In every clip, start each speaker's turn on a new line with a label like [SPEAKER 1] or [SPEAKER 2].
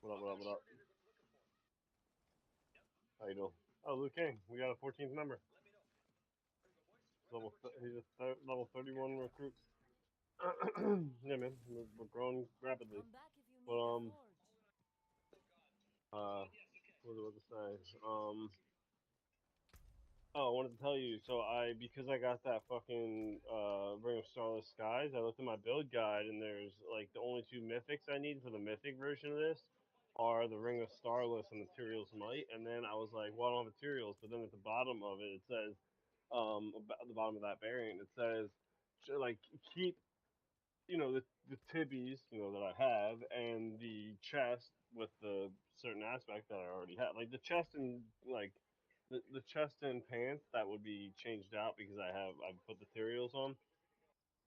[SPEAKER 1] What up, what up, what up? How you doing? Oh, Luke King. We got a 14th member. He's a level 31 recruit. Yeah, man. We're growing rapidly.
[SPEAKER 2] Come back if you
[SPEAKER 1] But,
[SPEAKER 2] need the forge.
[SPEAKER 1] what was I about to say? Oh, I wanted to tell you. So because I got that fucking Ring of Starless Skies, I looked at my build guide, and there's like the only two mythics I need for the mythic version of this are the Ring of Starless and Materials Might. And then I was like, well, I don't have materials. But then at the bottom of it, it says, at the bottom of that variant, it says, like, keep, the tibbies, that I have, and the chest with the certain aspect that I already have. Like the chest and like the chest and pants that would be changed out because I put the materials on.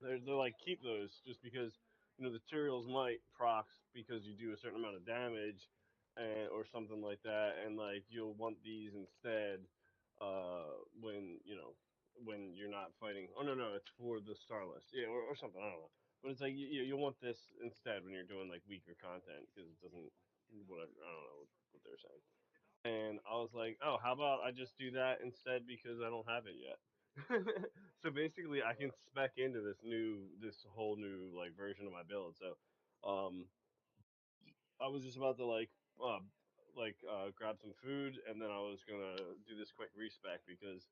[SPEAKER 1] They're like keep those just because the materials might procs because you do a certain amount of damage, or something like that, and like you'll want these instead when when you're not fighting. Oh no, it's for the Starless, yeah, or something. I don't know, but it's like you'll want this instead when you're doing like weaker content because it doesn't whatever. I don't know what they're saying. And I was like, oh, how about I just do that instead because I don't have it yet. So basically, I can spec into this whole new like version of my build. So, um, I was just about to grab some food, and then I was gonna do this quick respec because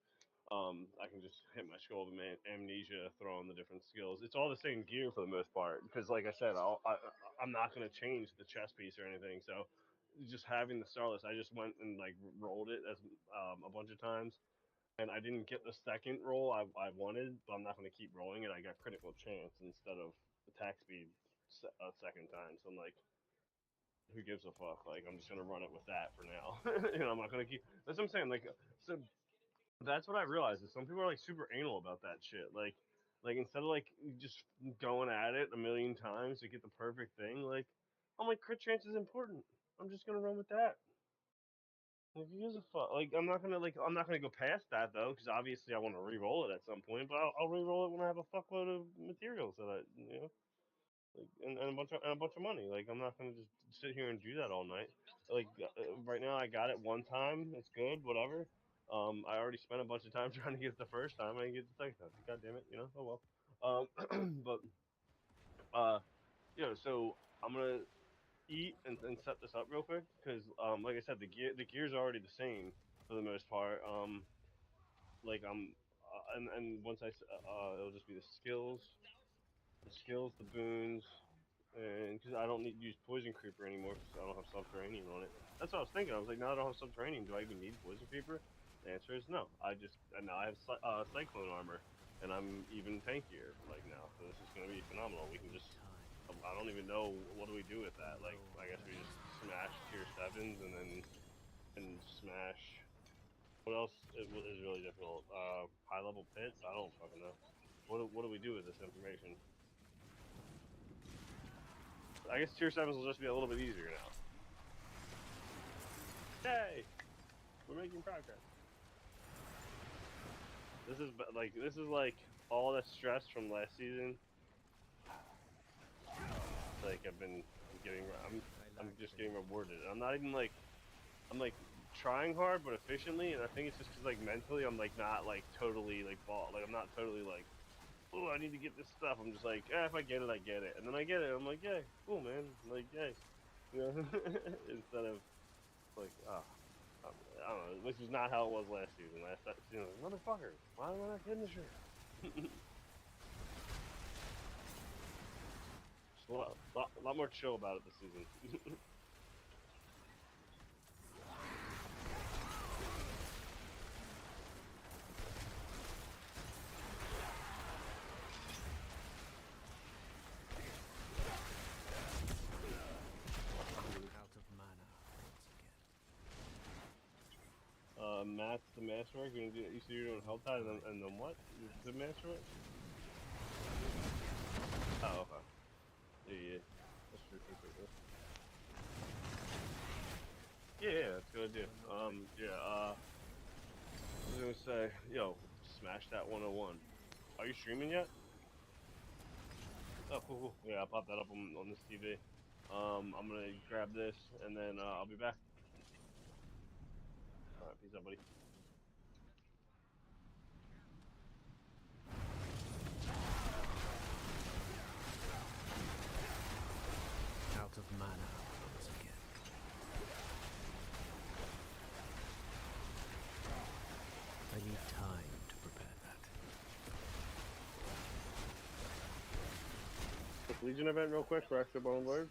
[SPEAKER 1] I can just hit my skull of amnesia, throw on the different skills. It's all the same gear for the most part because, like I said, I'm not gonna change the chest piece or anything. So just having the Starless, I just went and like rolled it as a bunch of times, and I didn't get the second roll I wanted, but I'm not gonna keep rolling it. I got critical chance instead of attack speed a second time. So I'm like, who gives a fuck? Like I'm just gonna run it with that for now. I'm not gonna keep. That's what I'm saying. Like so that's what I realized is some people are like super anal about that shit. Like instead of like just going at it a million times to get the perfect thing, like I'm like crit chance is important. I'm just gonna run with that. Like who gives a fuck? Like I'm not gonna go past that though, because obviously I want to re-roll it at some point. But I'll re-roll it when I have a fuckload of materials that like and a bunch of money. Like I'm not gonna just sit here and do that all night. Like right now, I got it one time. It's good, whatever. I already spent a bunch of time trying to get it the first time. I didn't get it the second time. God damn it, Oh well. But uh, so I'm gonna eat and set this up real quick because like I said, the gear's already the same for the most part. Like and once it'll just be the skills, the boons, and because I don't need to use Poison Creeper anymore because I don't have Subterranean on it. That's what I was thinking. I was like, now that I don't have Subterranean, do I even need Poison Creeper? The answer is no. And now I have Cyclone armor, and I'm even tankier like now. So this is gonna be phenomenal. We can just I don't even know what do we do with that. Like I guess we just smash tier sevens and smash. What else is really difficult? High level pits. I don't fucking know. What do we do with this information? I guess tier sevens will just be a little bit easier now. Yay! We're making progress. This is like all the stress from last season. Like I'm just getting rewarded. I'm not even like I'm like trying hard but efficiently, and I think it's just because like mentally I'm like not like totally like ball. Like I'm not totally like, oh, I need to get this stuff. I'm just like, if I get it, I get it, and then I get it. I'm like, yay, cool, man. I'm like, yay, instead of like, I don't know. Which is not how it was last season. Last season, like, motherfucker, why am I not getting the shit? Just a lot more chill about it this season.
[SPEAKER 3] Out of mana once again.
[SPEAKER 1] Matt's the masterwork. You see you're doing health tide, and then what? The masterwork? Oh, okay. Yeah. That's true. Yeah, that's what I do. Yeah. I was gonna say, yo, smash that 101. Are you streaming yet? Oh, cool. Yeah, I popped that up on this TV. I'm gonna grab this and then I'll be back. All right, peace out, buddy.
[SPEAKER 3] Out of mana once again. I need time to prepare that.
[SPEAKER 1] Quick Legion event, real quick for extra bone words.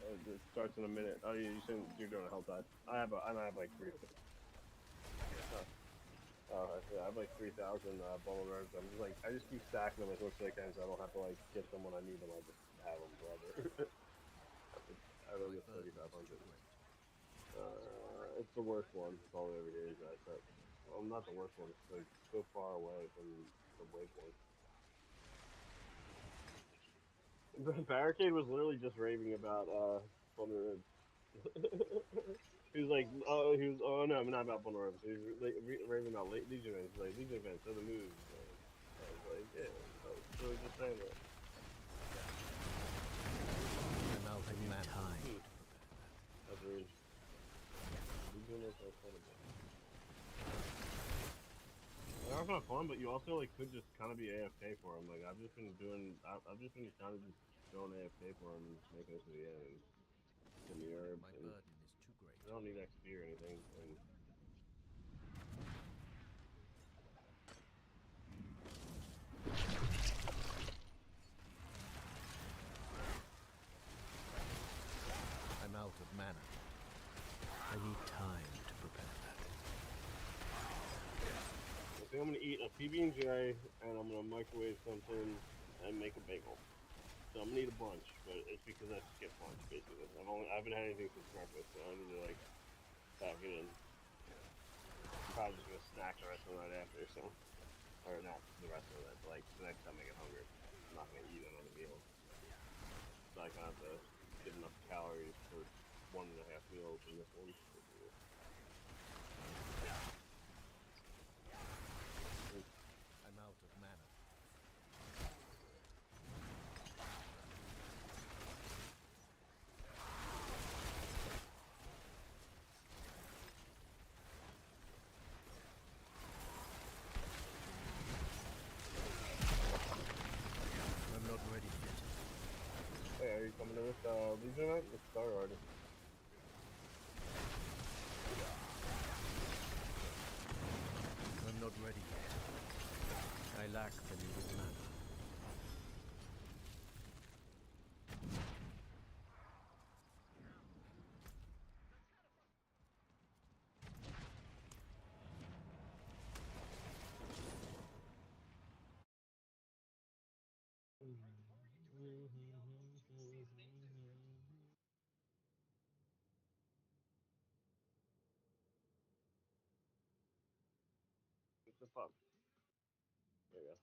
[SPEAKER 1] It starts in a minute. Oh, you saying you're doing a health dive? I have like three. Yeah, I have like 3,000 bone words. I'm just like I just keep stacking them as much as I can, so I don't have to like get them when I need them. I just have them forever. I don't
[SPEAKER 3] My
[SPEAKER 1] get
[SPEAKER 3] burden is too
[SPEAKER 1] 3,500.
[SPEAKER 3] great.
[SPEAKER 1] It's the worst one. Probably every day is that set. Well, not the worst one. It's like so far away from the waypoint. The barricade was literally just raving about Thunder Ribs. He was like, oh, he was, oh no, not about Thunder Ribs. He was like, raving about Legion events. He's like Legion events, are the moves. I was like, yeah, I was literally just saying that.
[SPEAKER 3] I'm out of mana. Time.
[SPEAKER 1] Hmm, that's rude. Legion events are incredible. They are kind of fun, but you also like could just kind of be AFK for them. Like I've just been doing, I've just been kind of just going AFK for them, just making it to the end and getting the herbs,
[SPEAKER 3] My
[SPEAKER 1] and
[SPEAKER 3] burden is too great.
[SPEAKER 1] I don't need XP or anything. And
[SPEAKER 3] I'm out of mana. I need time to prepare that.
[SPEAKER 1] I think I'm gonna eat a PB&J and I'm gonna microwave something and make a bagel. So I'm gonna eat a bunch, but it's because I skipped lunch basically. I haven't had anything since breakfast, so I need to like pack it in. I'm probably just gonna snack the rest of the night after, so or not the rest of it, but like the next time I get hungry, I'm not gonna eat another meal. So I kind of have to get enough calories for 1.5 meals in this one.
[SPEAKER 3] I'm out of mana. I'm not ready yet.
[SPEAKER 1] Hey, are you coming to this Legion event? Let's start already.
[SPEAKER 3] I'm not ready yet. I lack the needed mana.
[SPEAKER 1] It's a pub. There you go.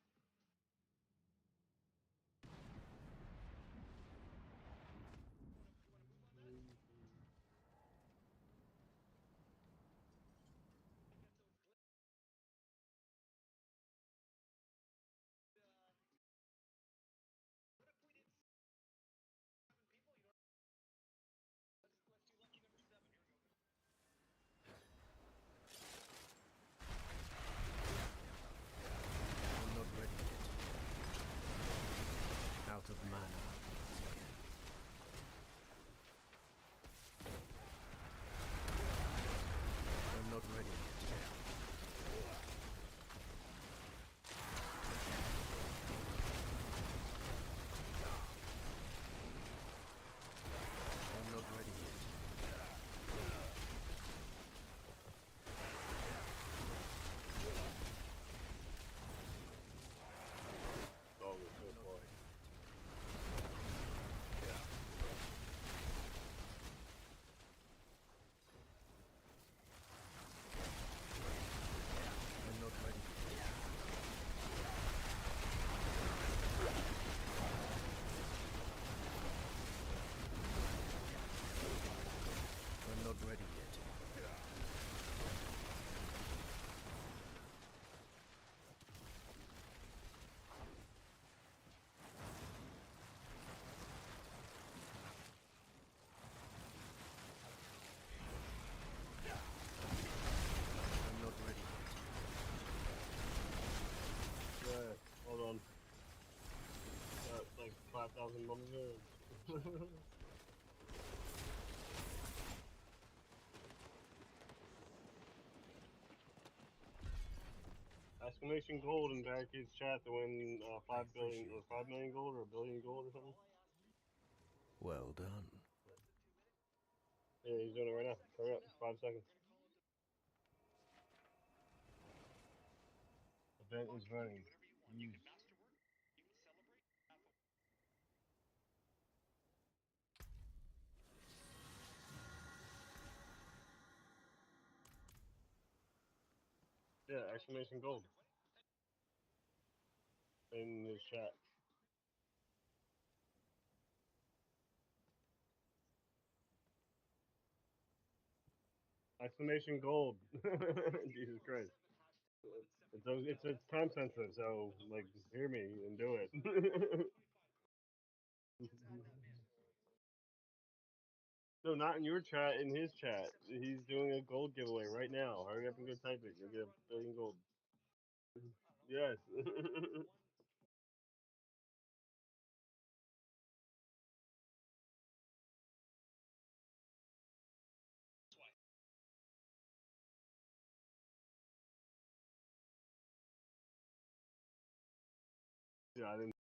[SPEAKER 3] I'm not ready
[SPEAKER 1] Thousand bummers. Exclamation gold in Barricade's chat to win
[SPEAKER 3] I
[SPEAKER 1] 5 billion or
[SPEAKER 3] appreciate
[SPEAKER 1] 5 million gold or a billion gold or something.
[SPEAKER 3] Well done.
[SPEAKER 1] Yeah, he's doing it right now. Hurry up, 5 seconds. Event is running. Use. Yeah, exclamation gold in his chat. Exclamation gold. Jesus Christ. It's time sensitive, so like hear me and do it. No, not in your chat, in his chat. He's doing a gold giveaway right now. Hurry up and go type it. You'll get a billion gold. Yes. Yeah, I didn't.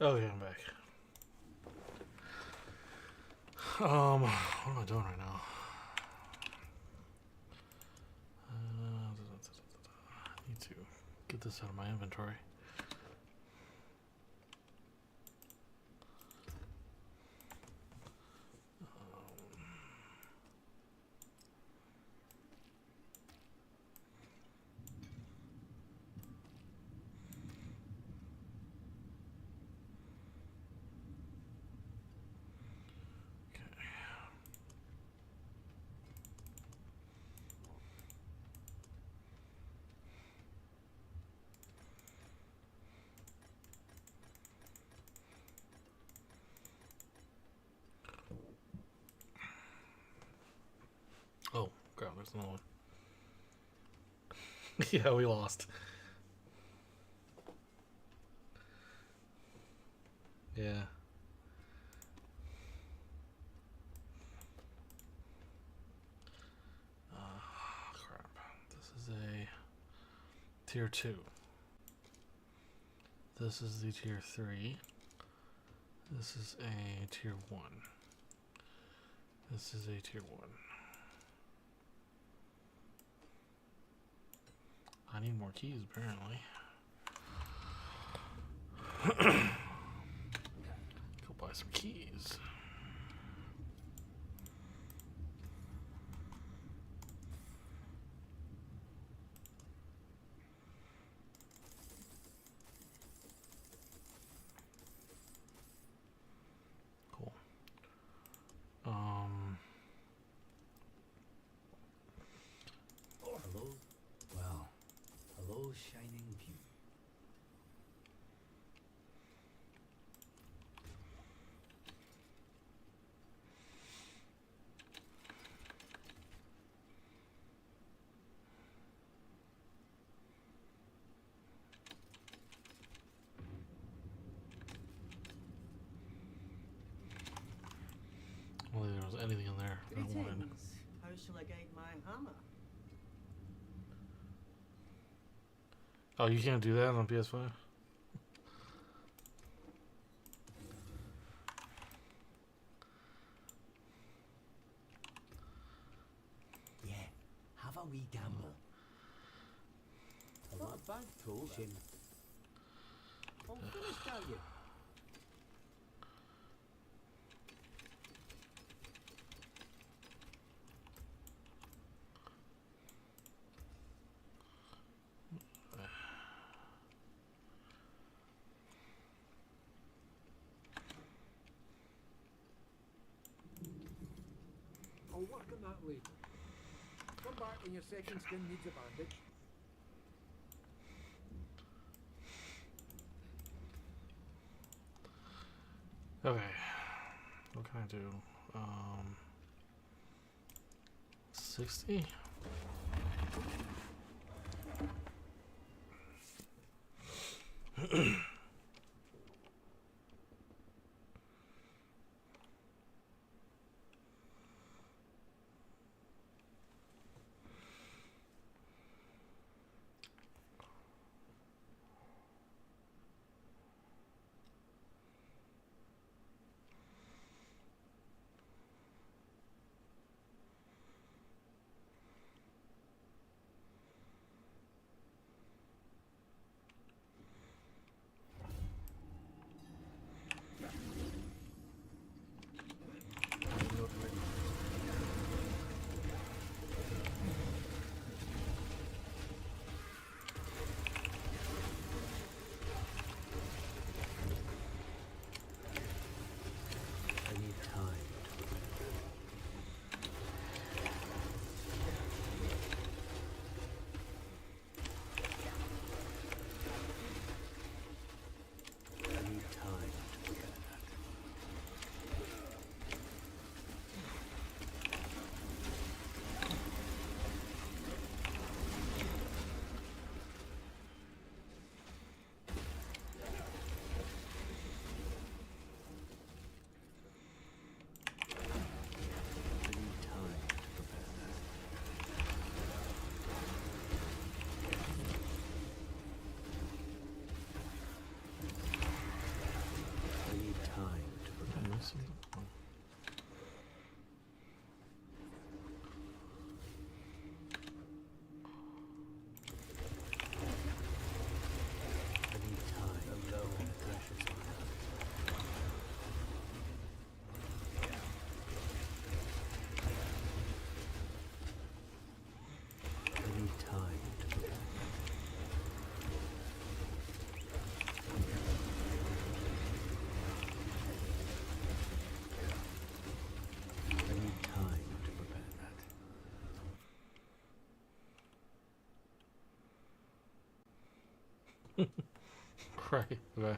[SPEAKER 2] Oh yeah, I'm back. What am I doing right now? I need to get this out of my inventory. Oh, crap, there's another one. Yeah, we lost. Yeah. Crap. This is a tier 2. This is the tier 3. This is a tier 1. This is a tier 1. I need more keys, apparently. Go buy some keys. Cool.
[SPEAKER 4] Hello? Well, hello, shining beauty.
[SPEAKER 2] Well, there was anything in there I wanted.
[SPEAKER 5] Greetings. How shall I guide my hammer?
[SPEAKER 2] Oh, you can't do that on PS5?
[SPEAKER 4] Yeah, have a wee gamble. Hello?
[SPEAKER 5] Not a bad tool, then.
[SPEAKER 4] Shame.
[SPEAKER 5] All finished, are you?
[SPEAKER 6] I'll work on that later. Come back when your second skin needs a bandage.
[SPEAKER 2] Okay. What can I do? 60? Right. Okay.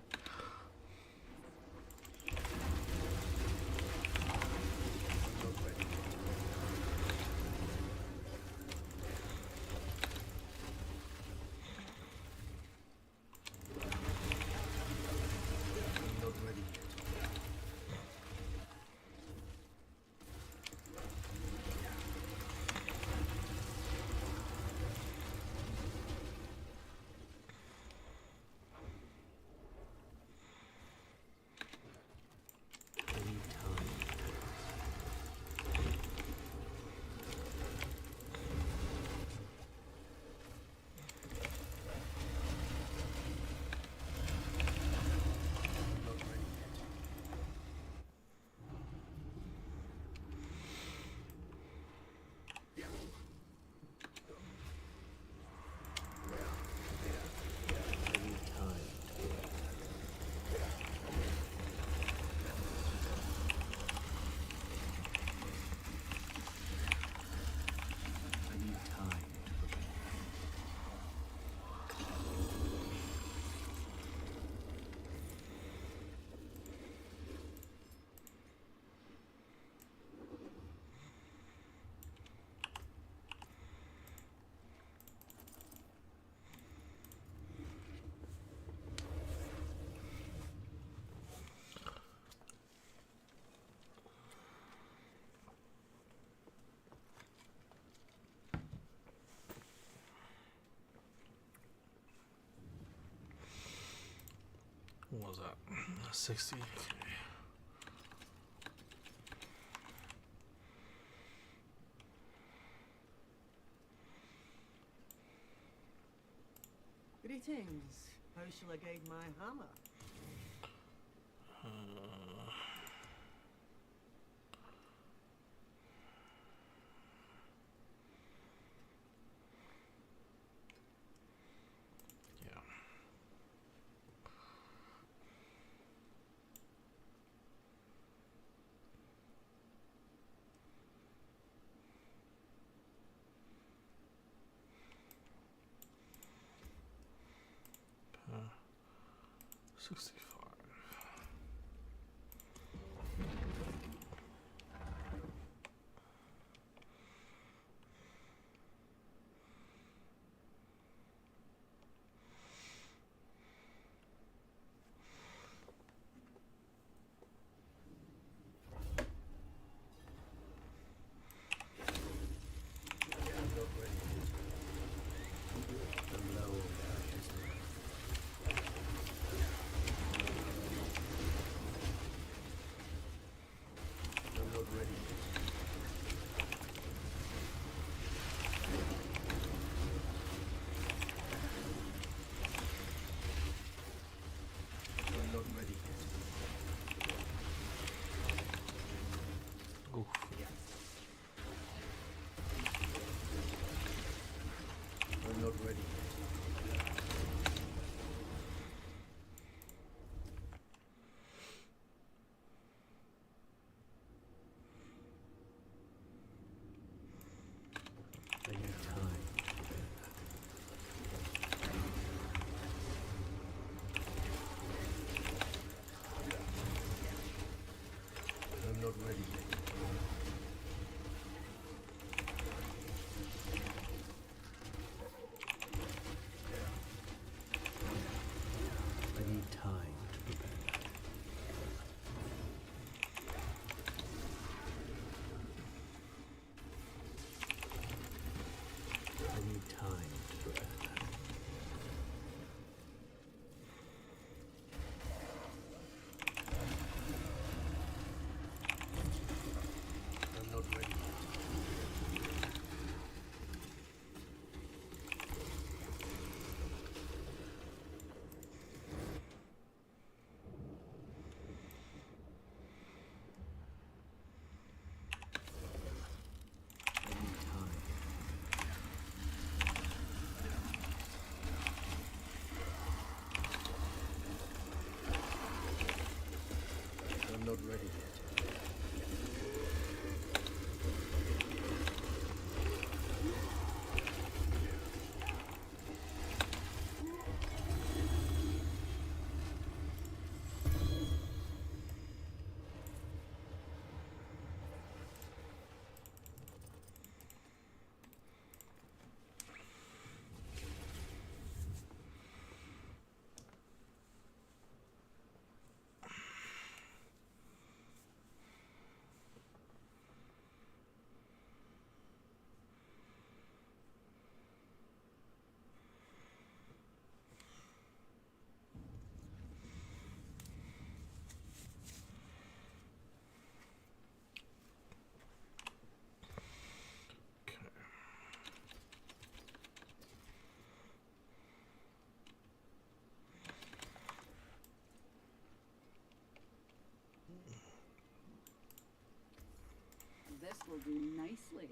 [SPEAKER 2] What was that? 60. Okay.
[SPEAKER 5] Greetings. How shall I guide my hammer?
[SPEAKER 2] Yeah. Uh, 65. Oof.
[SPEAKER 3] I'm not ready. I need time. I'm not ready yet. I need time to prepare. I need time to prepare. I'm not ready yet. I need time. I'm not ready yet.
[SPEAKER 7] This will do nicely.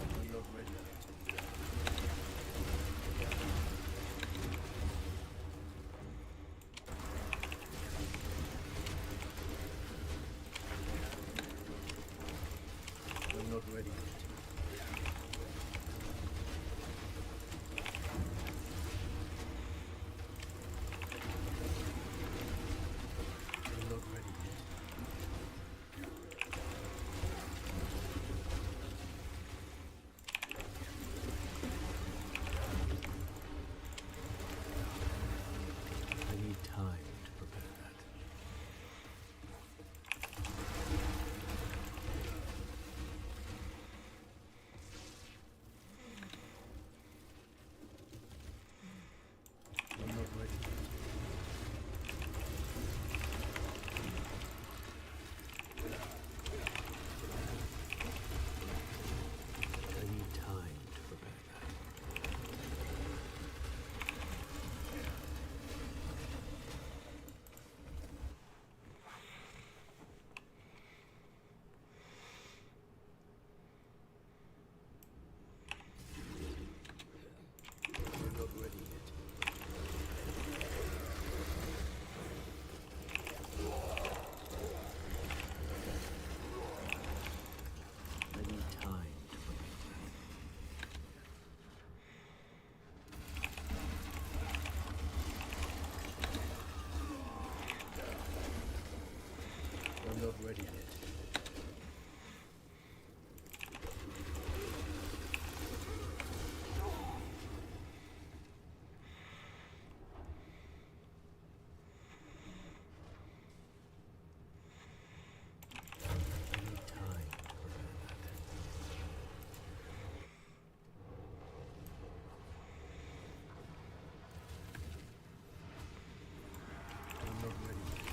[SPEAKER 3] I'm not ready. I'm not ready yet. I'm not ready yet. I need time to prepare that. I'm not ready yet. I need time to prepare that. I'm not ready yet. I need time to prepare that. I'm not ready yet. I need time to prepare that. I'm not ready yet.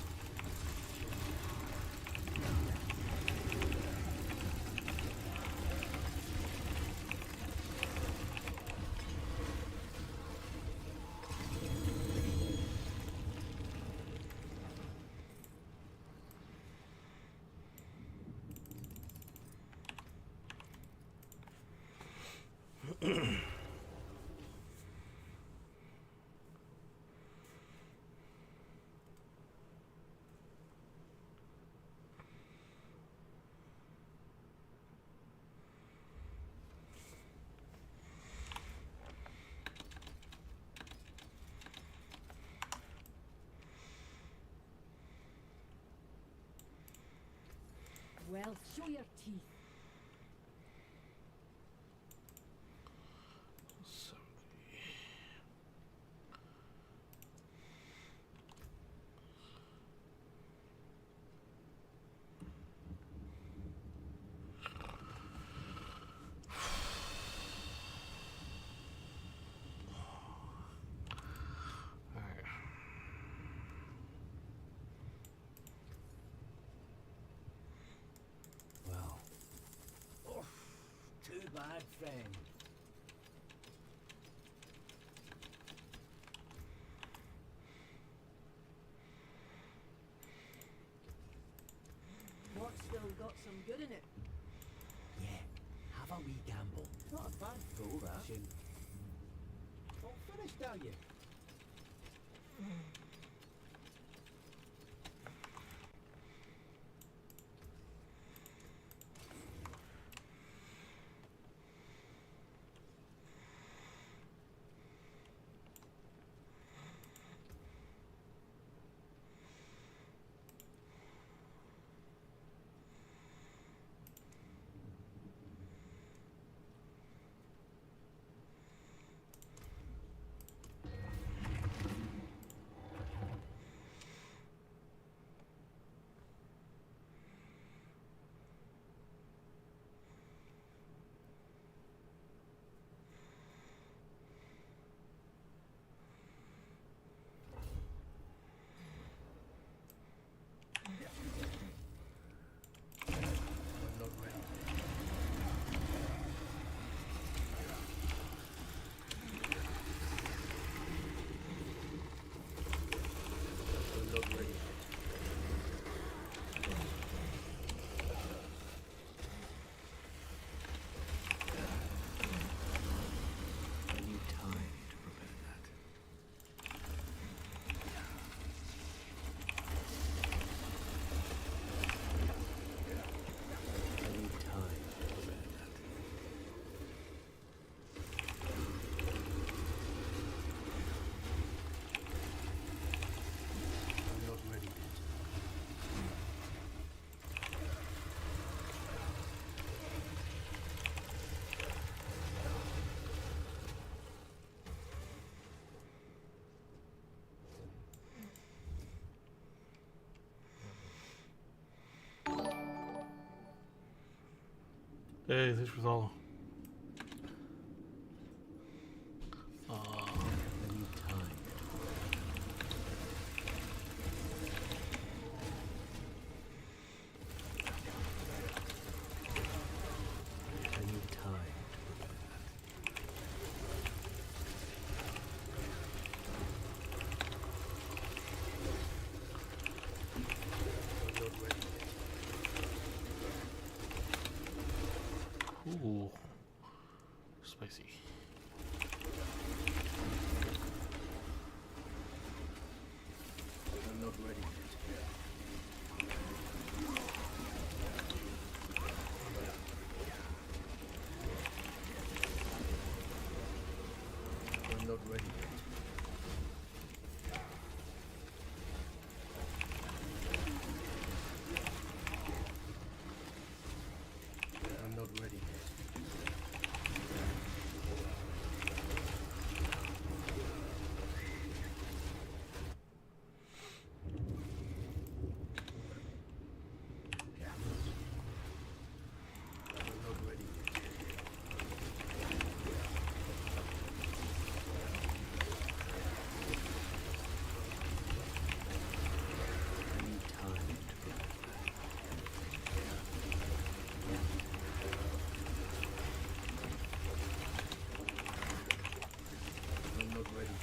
[SPEAKER 7] Well, show your teeth.
[SPEAKER 2] So alright.
[SPEAKER 4] Well. Oh, too bad, friend.
[SPEAKER 5] What's still got some good in it?
[SPEAKER 4] Yeah, have a wee gamble.
[SPEAKER 6] Not a bad throw, that.
[SPEAKER 4] Should
[SPEAKER 6] All finished, are you?
[SPEAKER 2] Hey, thanks for following.
[SPEAKER 3] I need time. I need time. I'm not ready yet.
[SPEAKER 2] Ooh, spicy.
[SPEAKER 3] I'm not ready yet. I'm not ready yet. I'm not ready yet. I'm not ready yet. I need time to prepare. I'm not ready yet.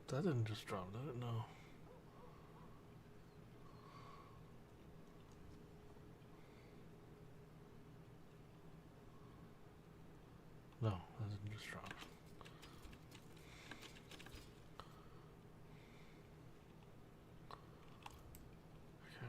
[SPEAKER 2] That didn't just drop, did it? No. No, that didn't just drop. Okay.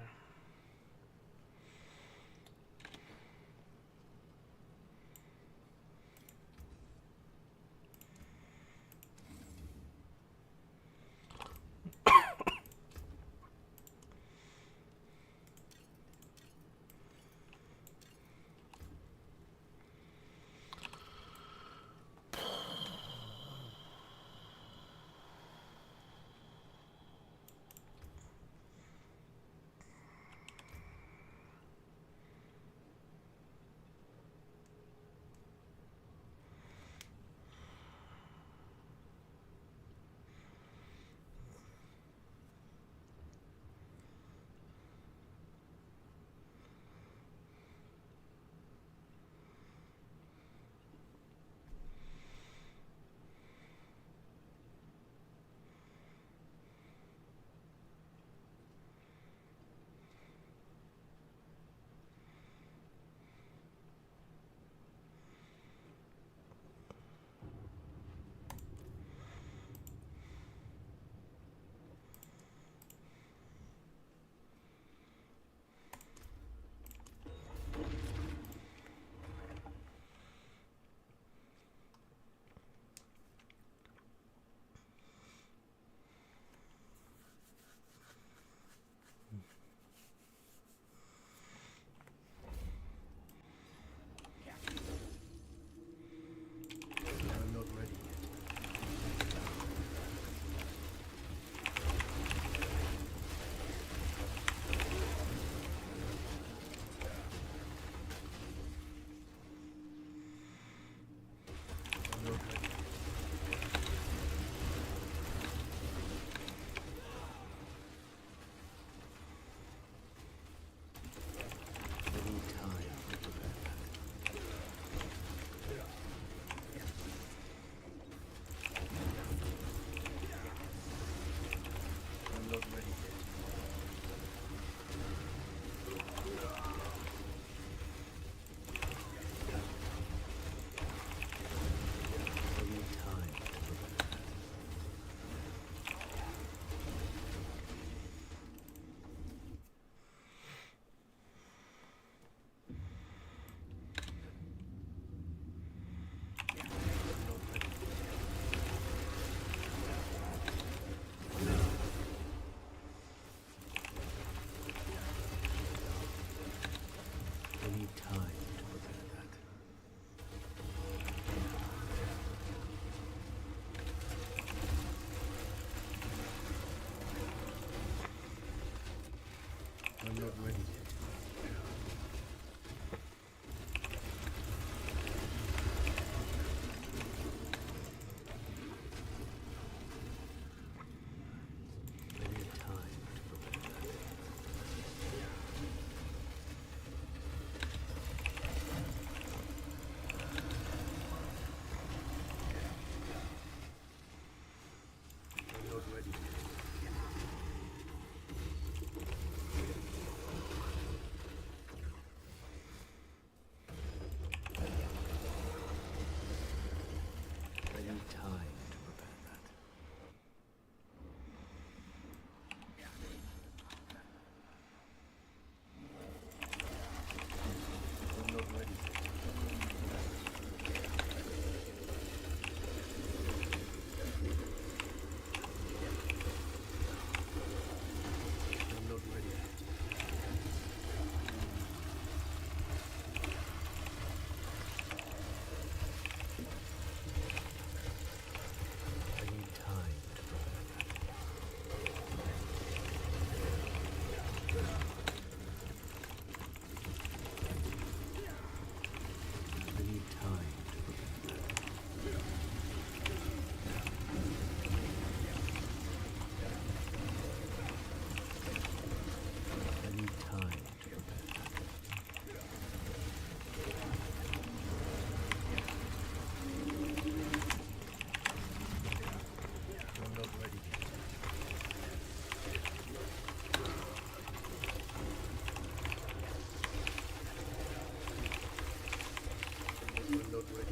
[SPEAKER 3] don't regret.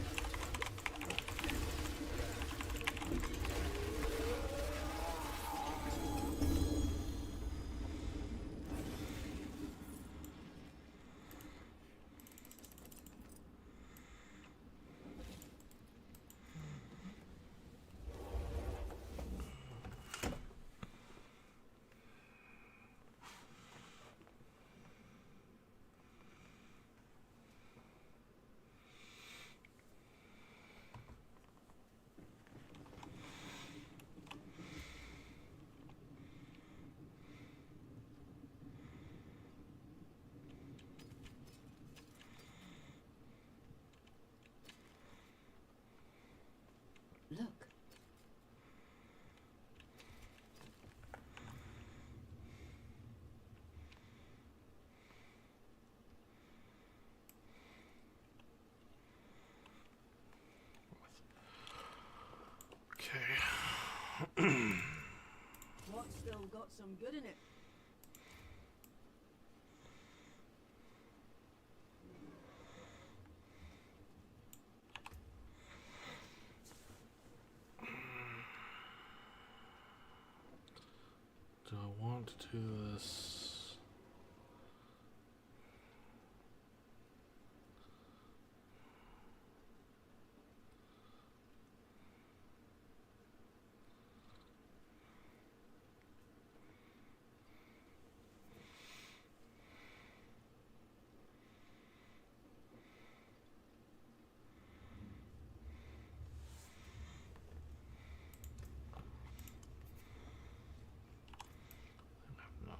[SPEAKER 7] Look.
[SPEAKER 2] Okay.
[SPEAKER 5] What's still got some good in it?
[SPEAKER 2] Do I want to do this? Enough.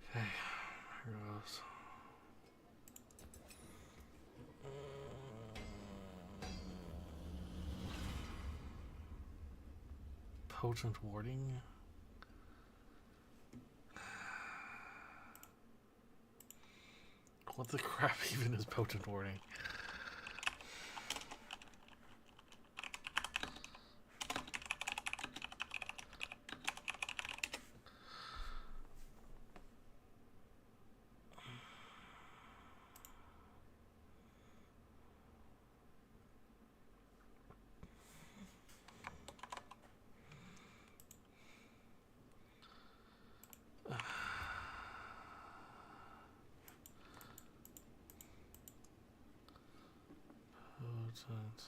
[SPEAKER 2] Okay, here goes. Potent warding. What the crap even is potent warding? Potent.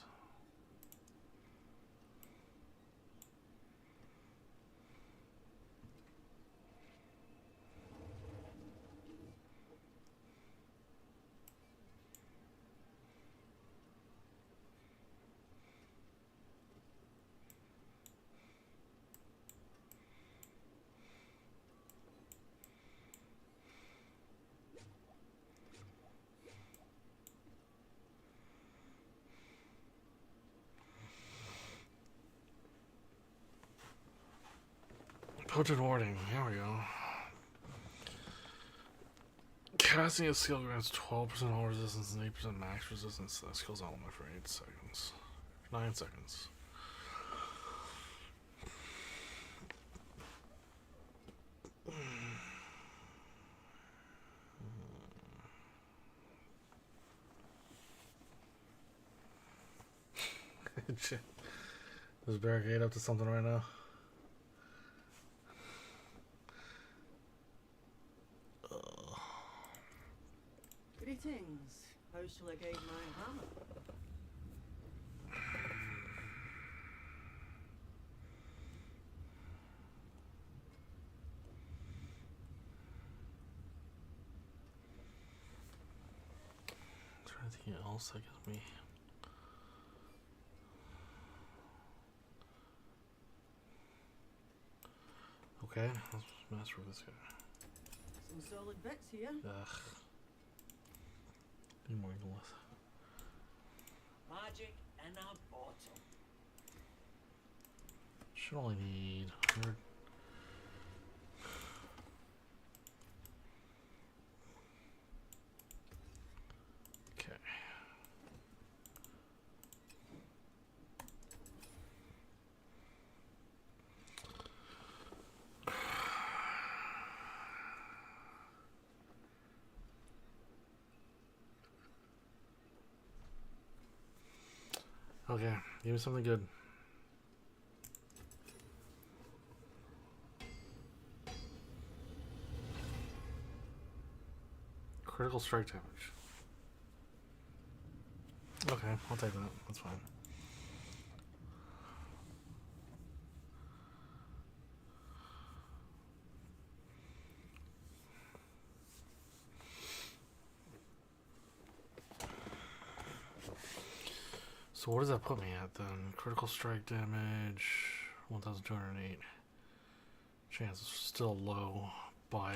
[SPEAKER 2] Potent warding. Here we go. Casting a skill grants 12% all resistance and 8% max resistance. That skill's element for 8 seconds. 9 seconds. Shit. Is Barricade up to something right now?
[SPEAKER 5] Greetings. How shall I guide my hammer?
[SPEAKER 2] Is there anything else that gives me? Okay, let's mess with this guy.
[SPEAKER 5] Some solid bits here.
[SPEAKER 2] Ugh. Need more English.
[SPEAKER 6] Magic in a bottle.
[SPEAKER 2] Should only need 100. Okay, give me something good. Critical strike damage. Okay, I'll take that. That's fine. So what does that put me at then? Critical strike damage, 1,208. Chance is still low, but I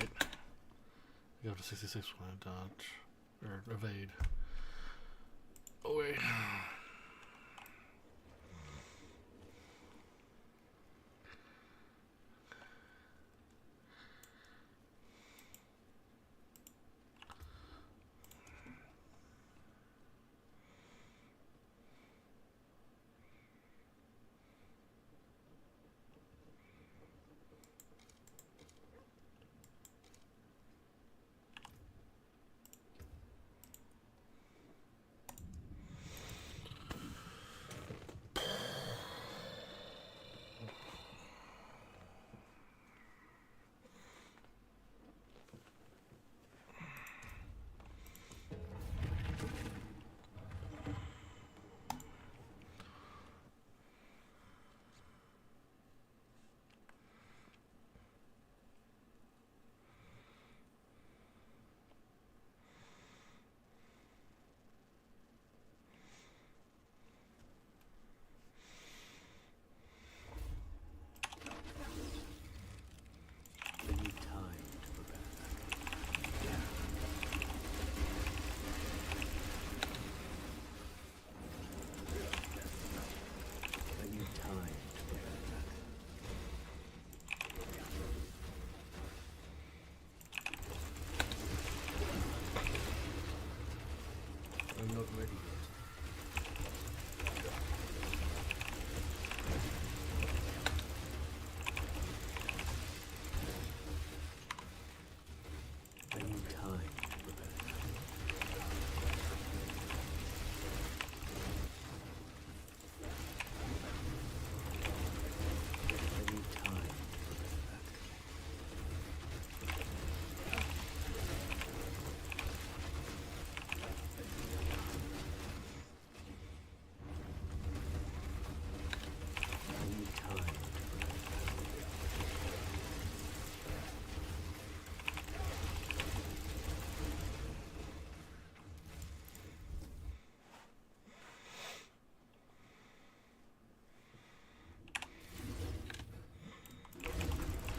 [SPEAKER 2] go to 66 when I dodge or evade. Oh wait.
[SPEAKER 3] I need time to prepare that. I need time to prepare that. I'm not ready yet. I need time to prepare that. I need time to prepare that. I need time to prepare that.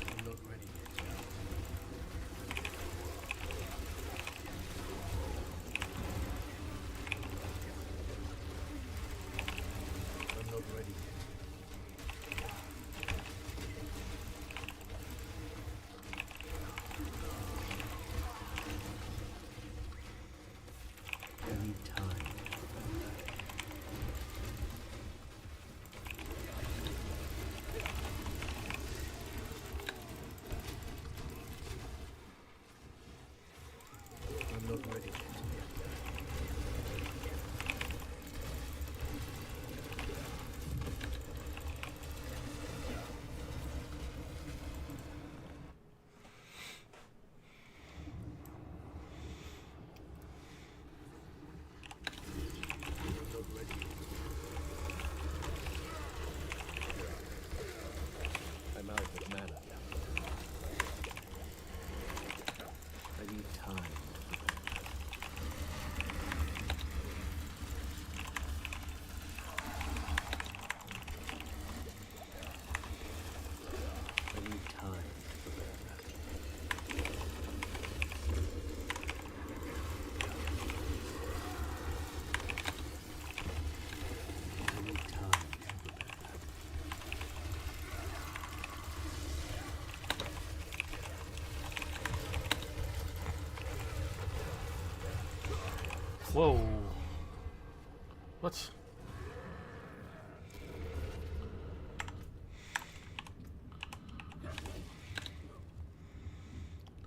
[SPEAKER 3] I'm not ready yet. I'm not ready yet. I need time to prepare that. I'm not ready yet. I'm not ready yet. I'm out of mana. I need time to prepare that. I need time to prepare that. I need time to prepare that.
[SPEAKER 2] Whoa. What?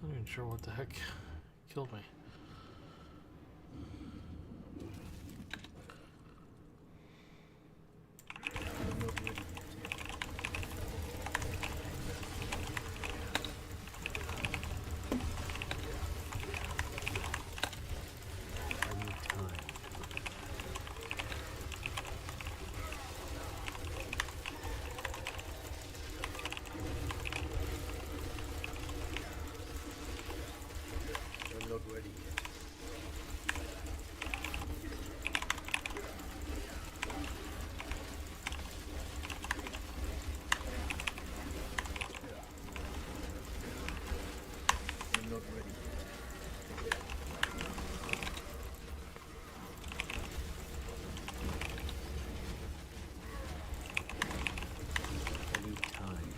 [SPEAKER 2] Not even sure what the heck killed me.
[SPEAKER 6] not ready yet. I'm not ready yet. I need time.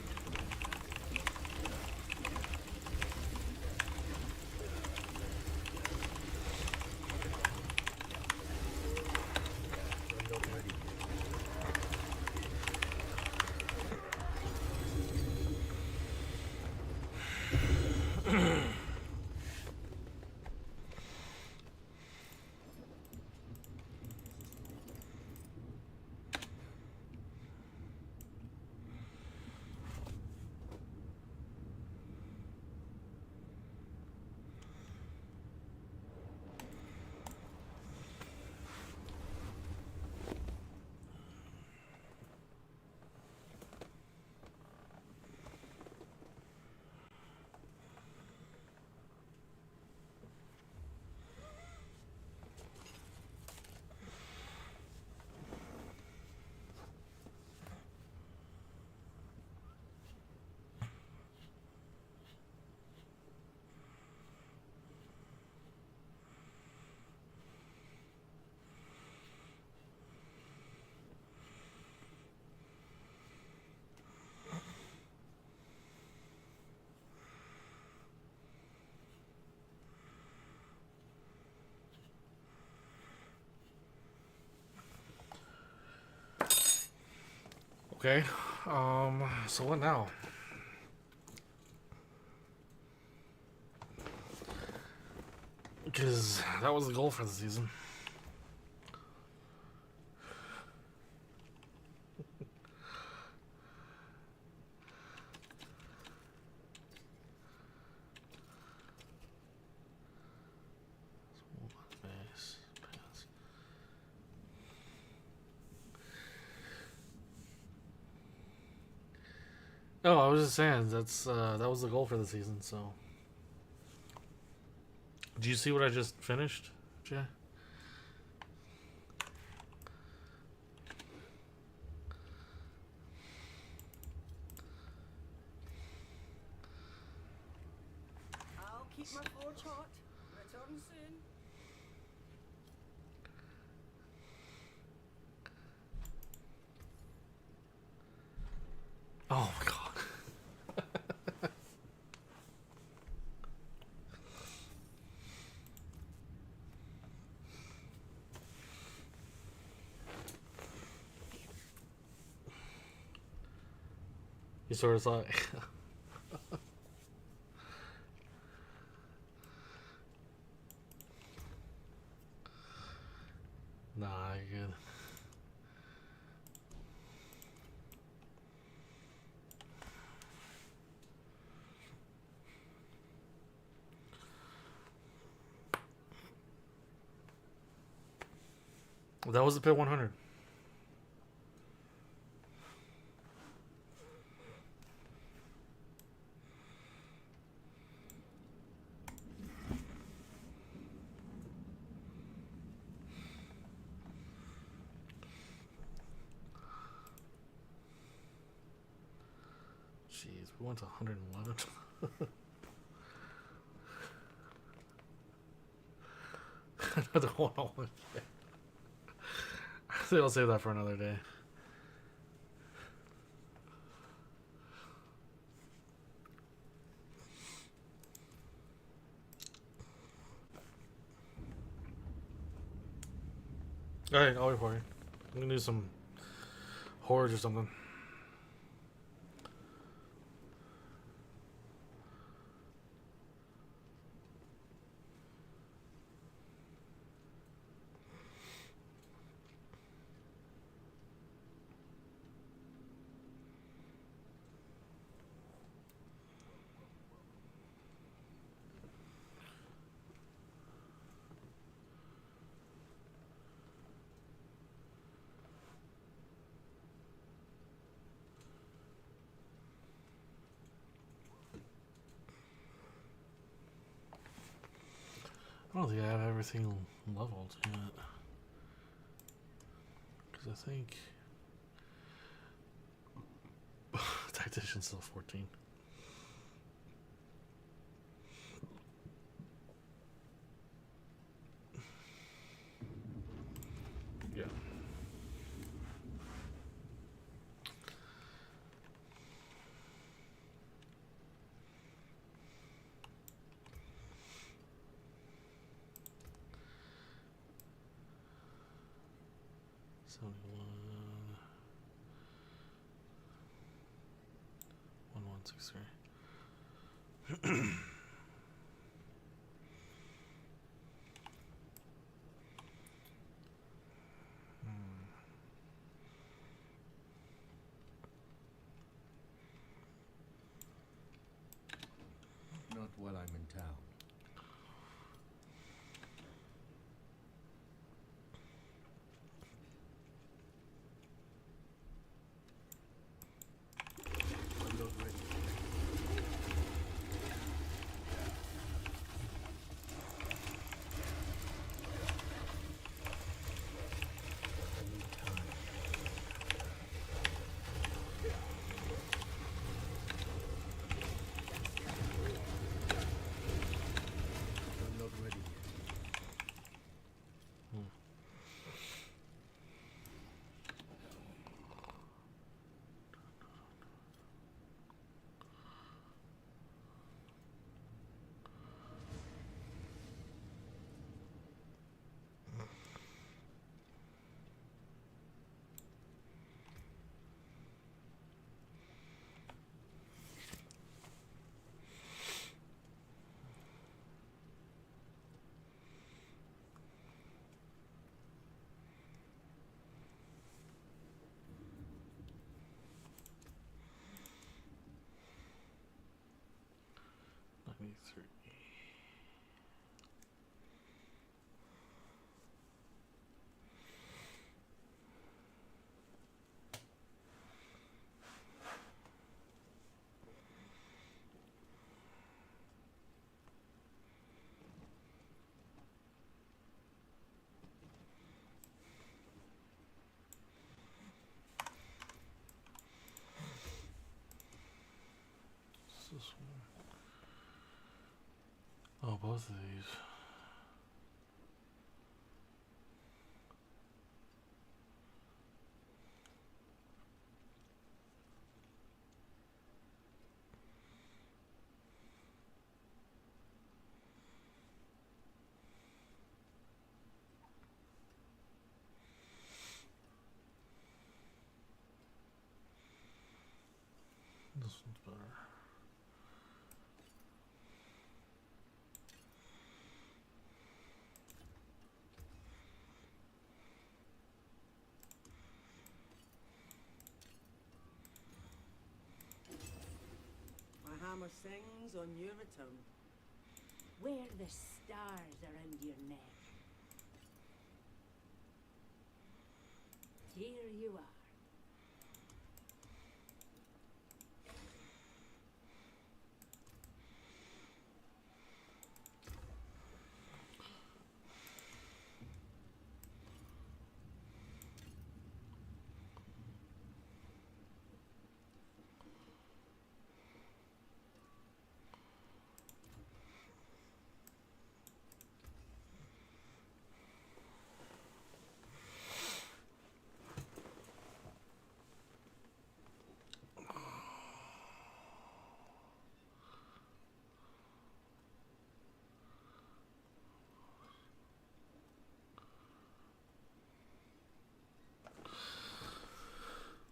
[SPEAKER 6] I'm not ready yet.
[SPEAKER 2] Okay. So what now? Because that was the goal for the season. Base, pass. Oh, I was just saying that was the goal for the season. So, do you see what I just finished, Jay?
[SPEAKER 5] I'll keep my forge hot. Return soon.
[SPEAKER 2] Oh my god. You sort of thought. Nah, you're good. That was the pit 100. Jeez, we went to 111. Another 101. I think I'll save that for another day. Alright, I'll wait for you. I'm gonna do some horrors or something. I don't think I have everything leveled yet. Because I think Tactician's still 14. Yeah. One 1163.
[SPEAKER 3] Not while I'm in town. I'm not ready. I need time. I'm not ready yet.
[SPEAKER 2] Three. What's this one? Oh, both of these. This one's better.
[SPEAKER 5] My hammer sings on your return.
[SPEAKER 7] Wear the stars around your neck. Here you are.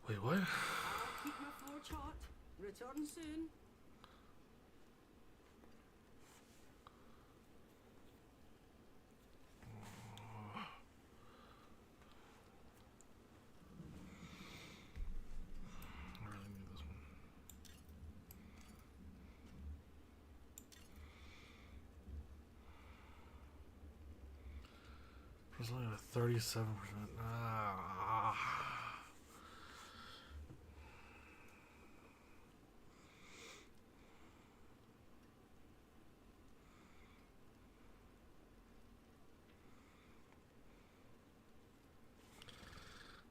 [SPEAKER 7] Wait, what?
[SPEAKER 5] I'll keep my forge hot. Return soon.
[SPEAKER 2] I really need this one. It's only a 37%. Ah.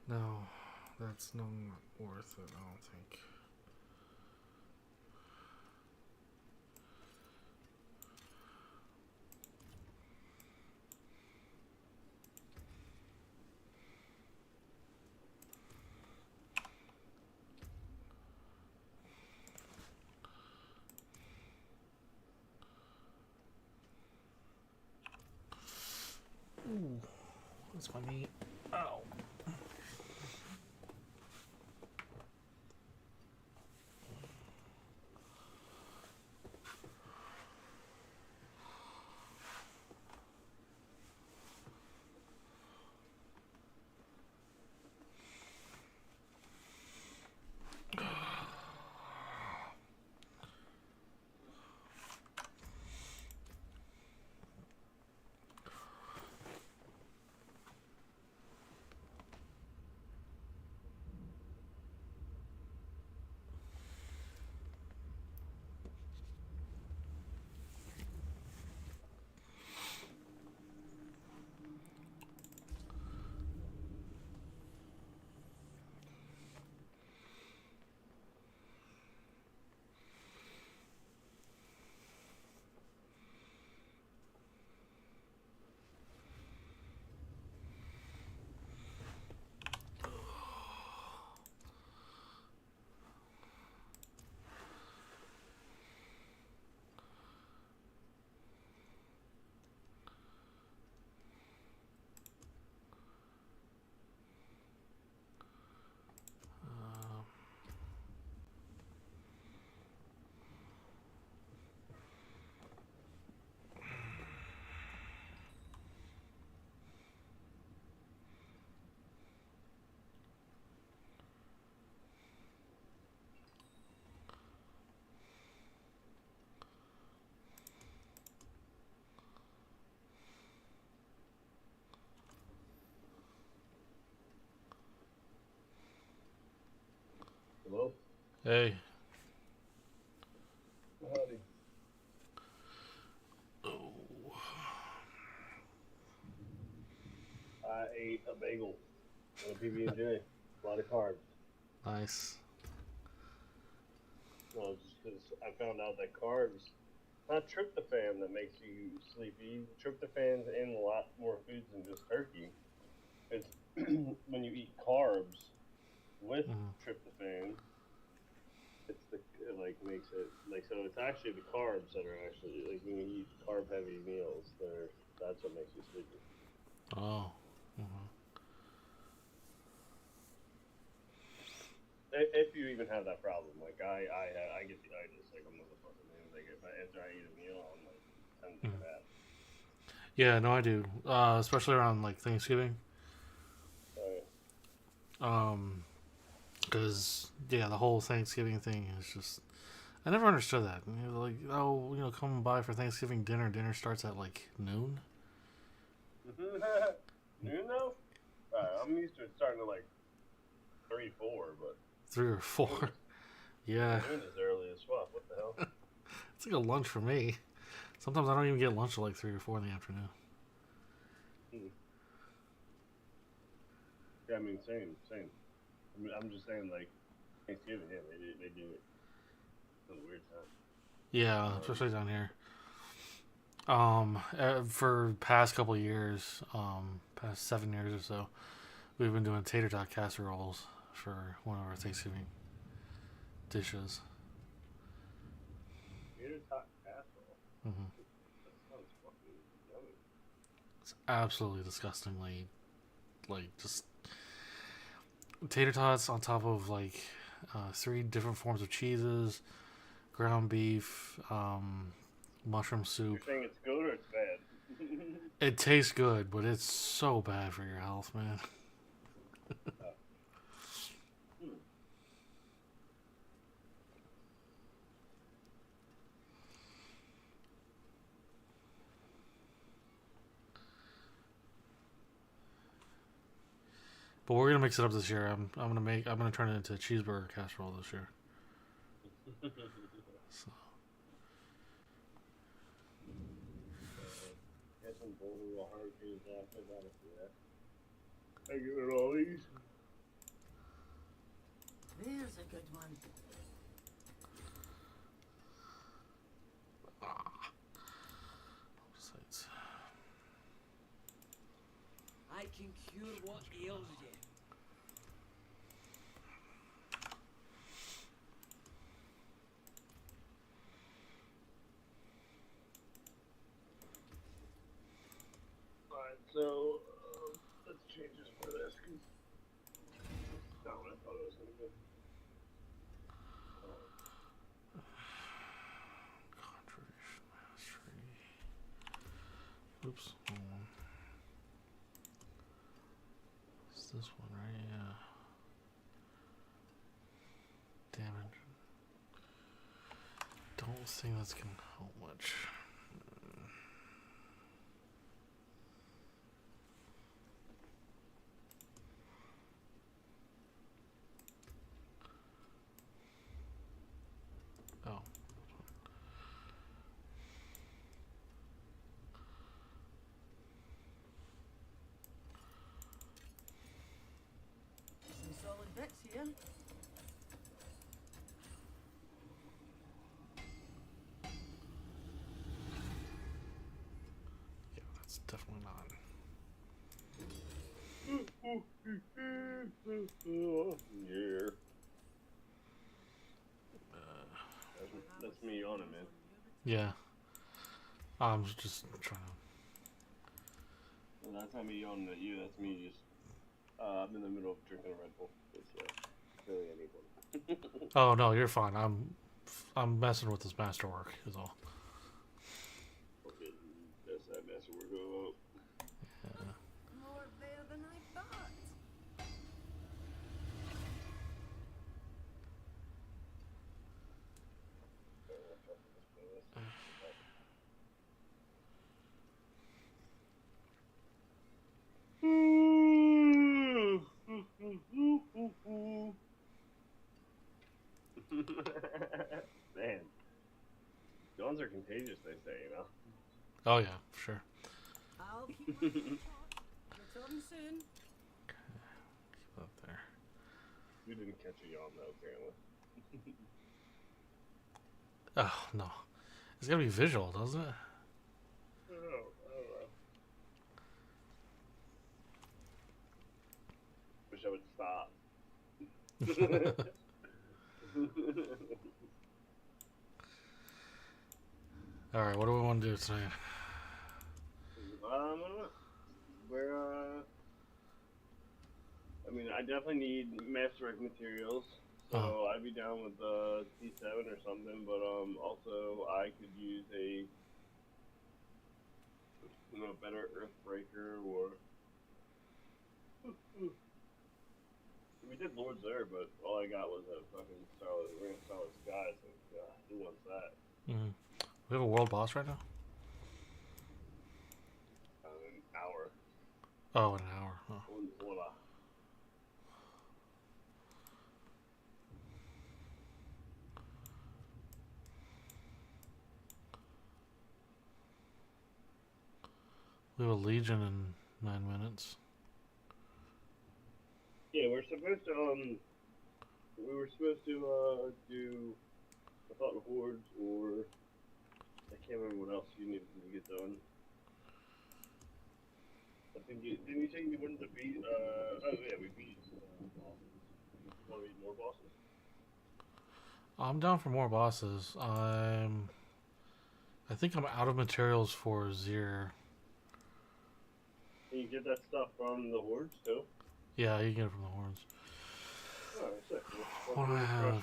[SPEAKER 2] No, that's not worth it, I don't think. Ooh, that's my knee. Ow.
[SPEAKER 1] Hello?
[SPEAKER 2] Hey.
[SPEAKER 1] Howdy. I ate a bagel and a PB&J. A lot of carbs.
[SPEAKER 2] Nice.
[SPEAKER 1] Well, just because I found out that carbs, not tryptophan that makes you sleepy. Tryptophan's in a lot more foods than just turkey. It's when you eat carbs with tryptophan, it's it like makes it like so. It's actually the carbs that are actually like when you eat carb heavy meals. That's what makes you sleepy.
[SPEAKER 2] Oh. Mm-hmm.
[SPEAKER 1] If you even have that problem, like I get the itis like a motherfucker, man. Like if after I eat a meal, I'm like time to take a nap.
[SPEAKER 2] Yeah, no, I do. Especially around like Thanksgiving. Because yeah, the whole Thanksgiving thing is just. I never understood that. You know, like, oh, come by for Thanksgiving dinner. Dinner starts at like noon.
[SPEAKER 1] Noon though? I'm used to it starting at like 3, 4, but
[SPEAKER 2] 3 or 4. Yeah.
[SPEAKER 1] noon is early as fuck. What the hell?
[SPEAKER 2] It's like a lunch for me. Sometimes I don't even get lunch till like 3 or 4 in the afternoon.
[SPEAKER 1] Yeah, I mean, same. I'm just saying, like, Thanksgiving, yeah, they do it at a weird time.
[SPEAKER 2] Yeah, especially down here. For past couple of years, past 7 years or so, we've been doing tater tot casseroles for one of our Thanksgiving dishes.
[SPEAKER 1] Tater tot casserole.
[SPEAKER 2] Mm-hmm.
[SPEAKER 1] That sounds fucking yummy.
[SPEAKER 2] It's absolutely disgustingly, like, just tater tots on top of like 3 different forms of cheeses, ground beef, mushroom soup.
[SPEAKER 1] You're saying it's good or it's bad?
[SPEAKER 2] It tastes good, but it's so bad for your health, man. But we're gonna mix it up this year. I'm gonna turn it into a cheeseburger casserole this year. So.
[SPEAKER 1] Get some bowl hurricanes after that. I give it all these.
[SPEAKER 5] There's a good one.
[SPEAKER 2] Sites.
[SPEAKER 5] I can cure what ails you.
[SPEAKER 1] Alright, so let's change this for this. Not what I thought it was going to be.
[SPEAKER 2] Conjuration mastery. Oops. Hold on. It's this one, right? Yeah. Damage. Don't think that's gonna help much. Oh.
[SPEAKER 5] Some solid bits here.
[SPEAKER 2] Yeah, that's definitely not.
[SPEAKER 1] Yeah. That's me on it, man.
[SPEAKER 2] Yeah. I'm just trying to.
[SPEAKER 1] Well, that's not me yawning at you. That's me just. I'm in the middle of drinking a Red Bull. It's really I need one.
[SPEAKER 2] Oh no, you're fine. I'm messing with this masterwork is all.
[SPEAKER 1] Okay, that's that mess we're going.
[SPEAKER 2] Yeah.
[SPEAKER 5] More there than I thought.
[SPEAKER 1] Man, yawns are contagious, they say, you know.
[SPEAKER 2] Oh yeah, for sure.
[SPEAKER 5] I'll keep my foot hot. Return soon.
[SPEAKER 2] Keep that there.
[SPEAKER 1] You didn't catch a yawn though, apparently.
[SPEAKER 2] Oh no, it's gotta be visual, doesn't it?
[SPEAKER 1] I don't know. Wish I would stop.
[SPEAKER 2] All right, what do we want to do tonight?
[SPEAKER 1] I don't know. We're I mean, I definitely need masterwork materials, so I'd be down with T7 or something. But also I could use a better Earthbreaker or we did Lord's Air, but all I got was a fucking Ring of Starlit Skies. So, who wants that?
[SPEAKER 2] Mm-hmm. We have a world boss right now.
[SPEAKER 1] An hour.
[SPEAKER 2] Oh, an hour. Oh.
[SPEAKER 1] Voila.
[SPEAKER 2] We have a legion in 9 minutes.
[SPEAKER 1] Yeah, we're supposed to we were supposed to do I thought hordes or I can't remember what else you needed to get done. I think didn't you say you wanted to beat oh yeah, we beat bosses. You want to beat more bosses?
[SPEAKER 2] I'm down for more bosses. I think I'm out of materials for Zir.
[SPEAKER 1] Can you get that stuff from the hordes too?
[SPEAKER 2] Yeah, you can get it from the horns.
[SPEAKER 1] Alright, sick.
[SPEAKER 2] What do I have?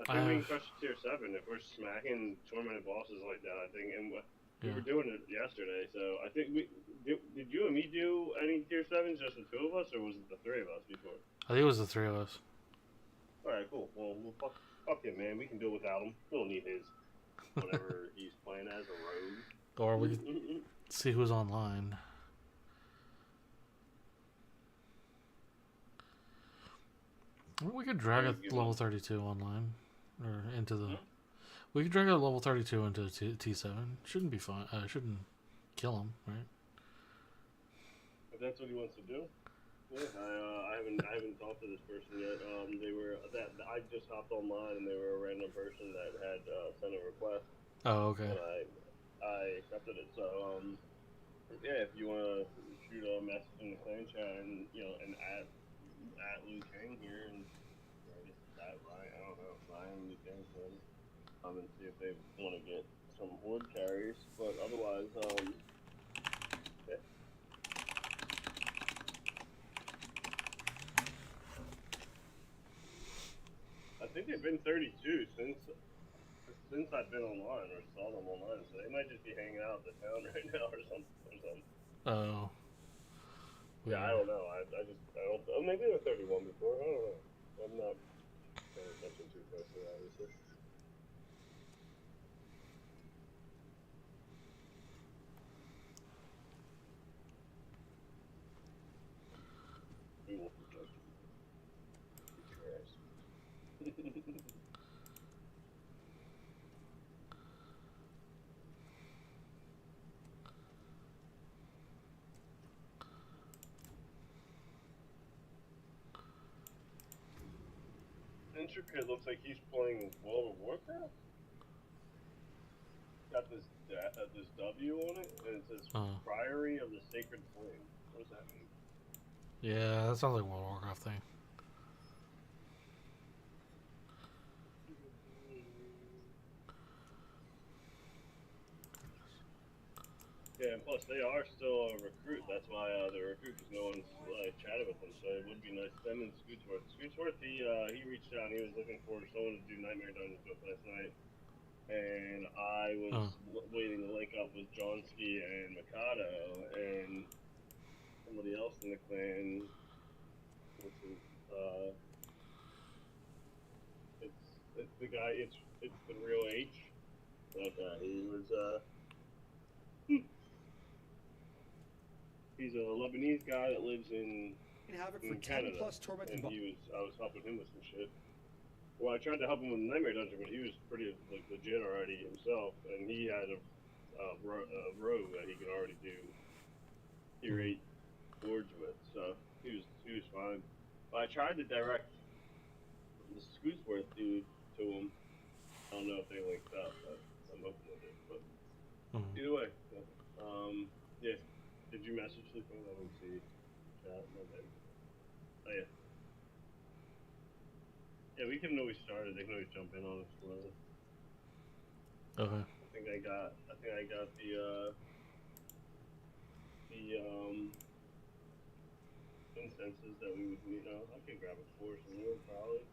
[SPEAKER 1] I think we can crush tier 7 if we're smacking tormented bosses like that, I think. And we were doing it yesterday, so I think we... Did you and me do any tier 7s, just the 2 of us, or was it the 3 of us before?
[SPEAKER 2] I think it was the 3 of us.
[SPEAKER 1] Alright, cool. Well, fuck him, man. We can do it without him. We don't need his... whatever he's playing as, a rogue.
[SPEAKER 2] Or we can see who's online. We could drag it level 32 online. Or into the... We could drag it level 32 into T7. Shouldn't be fun. Shouldn't kill him, right?
[SPEAKER 1] If that's what he wants to do. Yeah, I haven't talked to this person yet. They were that I just hopped online and they were a random person that had sent a request
[SPEAKER 2] Oh, okay.
[SPEAKER 1] and I accepted it. So yeah, if you want to shoot a message in the clan chat and and at Liu Kang here and I guess it's at Ryan. I don't know Ryan Liu Kang and see if they want to get some wood carries. But otherwise, yeah. I think they've been 32 since I've been online or saw them online, so they might just be hanging out in the town right now or something.
[SPEAKER 2] Oh,
[SPEAKER 1] Yeah, I
[SPEAKER 2] weird.
[SPEAKER 1] don't know. I don't. Oh, maybe they were 31 before. I don't know. I'm not paying attention too closely, obviously. We won't be judging. Get your ass. Intricate looks like he's playing World of Warcraft. Got this W on it, and it says
[SPEAKER 2] Oh,
[SPEAKER 1] Priory of the Sacred Flame. What does that mean?
[SPEAKER 2] yeah, that sounds like a World of Warcraft thing.
[SPEAKER 1] Yeah, and plus they are still a recruit. That's why they're a recruit because no one's chatted with them. So it would be nice. Them and Scootsworth. Scootsworth, he reached out. And he was looking for someone to do Nightmare Dungeons with last night, and I was
[SPEAKER 2] Oh,
[SPEAKER 1] waiting to link up with Johnsky and Mikado and somebody else in the clan. Which is it's the guy. It's the real H. That guy. He was he's a Lebanese guy that lives
[SPEAKER 6] You can have it for
[SPEAKER 1] in
[SPEAKER 6] 10
[SPEAKER 1] Canada,
[SPEAKER 6] plus tormented
[SPEAKER 1] and I was helping him with some shit. Well, I tried to help him with the Nightmare Dungeon, but he was pretty like legit already himself, and he had a rogue that he could already do tier 8 boards with, so he was fine. But I tried to direct the Scootsworth dude to him. I don't know if they linked up, but I'm hoping they did. But either way, yeah. Did you message the thing? I didn't see chat. My bad. Oh yeah. Yeah, we can always start it. They can always jump in on us. Whatever.
[SPEAKER 2] okay.
[SPEAKER 1] I think I got the incenses that we would need. I can grab a force and wood probably.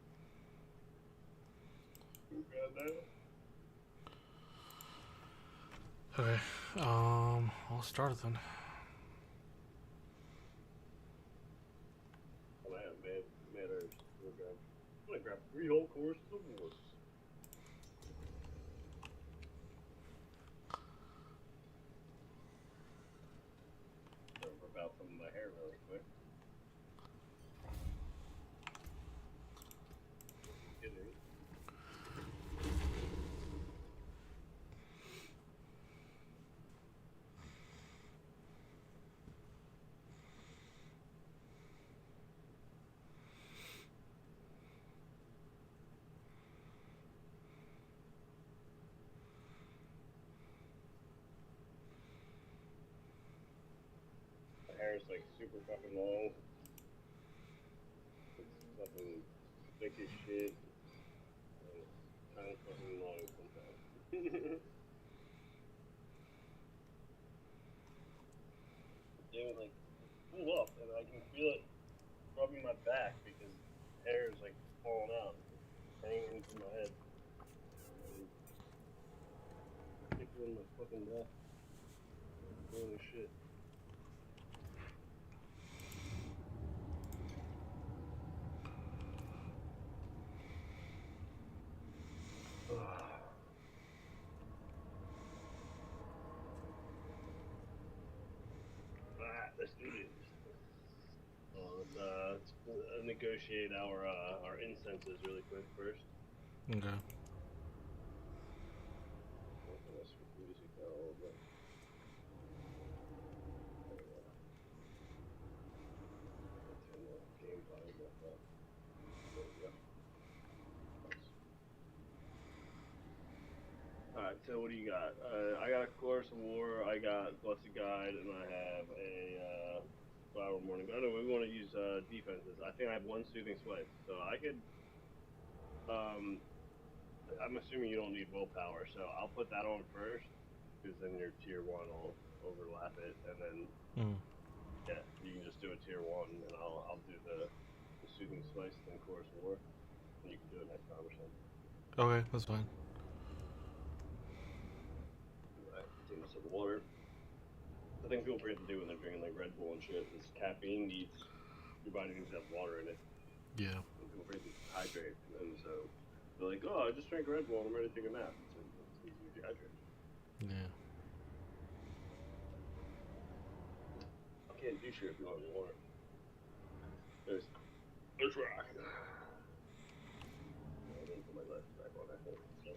[SPEAKER 1] Can grab that.
[SPEAKER 2] Okay. I'll start it then.
[SPEAKER 1] Oh, I have mad herbs. I'm gonna grab 3 whole courses of wood. I'm gonna rip out some of my hair really quick. Get it. My hair is like super fucking long. It's fucking thick as shit. And it's kind of fucking annoying sometimes. Yeah, like pull up and I can feel it rubbing my back because hair is like falling out, hanging from my head, and tickling my fucking back. Holy shit. Let's do this. Let's negotiate our incenses really quick first.
[SPEAKER 2] Okay.
[SPEAKER 1] Let's switch the music down a little bit. So what do you got? I got a Chorus of War, I got Blessed Guide, and I have a Flower Morning. I don't know. We want to use defenses. I think I have one Soothing Swipe, so I could. I'm assuming you don't need willpower, so I'll put that on first, because then your tier one will overlap it, and then yeah, you can just do a tier one, and I'll do the Soothing Slice and Chorus of War, and you can do it next time or something.
[SPEAKER 2] Okay, that's fine.
[SPEAKER 1] Alright, take a sip of water. The thing people forget to do when they're drinking like Red Bull and shit is caffeine needs your body needs to have water in it.
[SPEAKER 2] Yeah.
[SPEAKER 1] And people forget to hydrate, and so they're like, "Oh, I just drank Red Bull and I'm ready to take a nap." It's easy to dehydrate.
[SPEAKER 2] Yeah.
[SPEAKER 1] I can't do shit if you want any water. Let's rock. I didn't put my left back on that thing. So.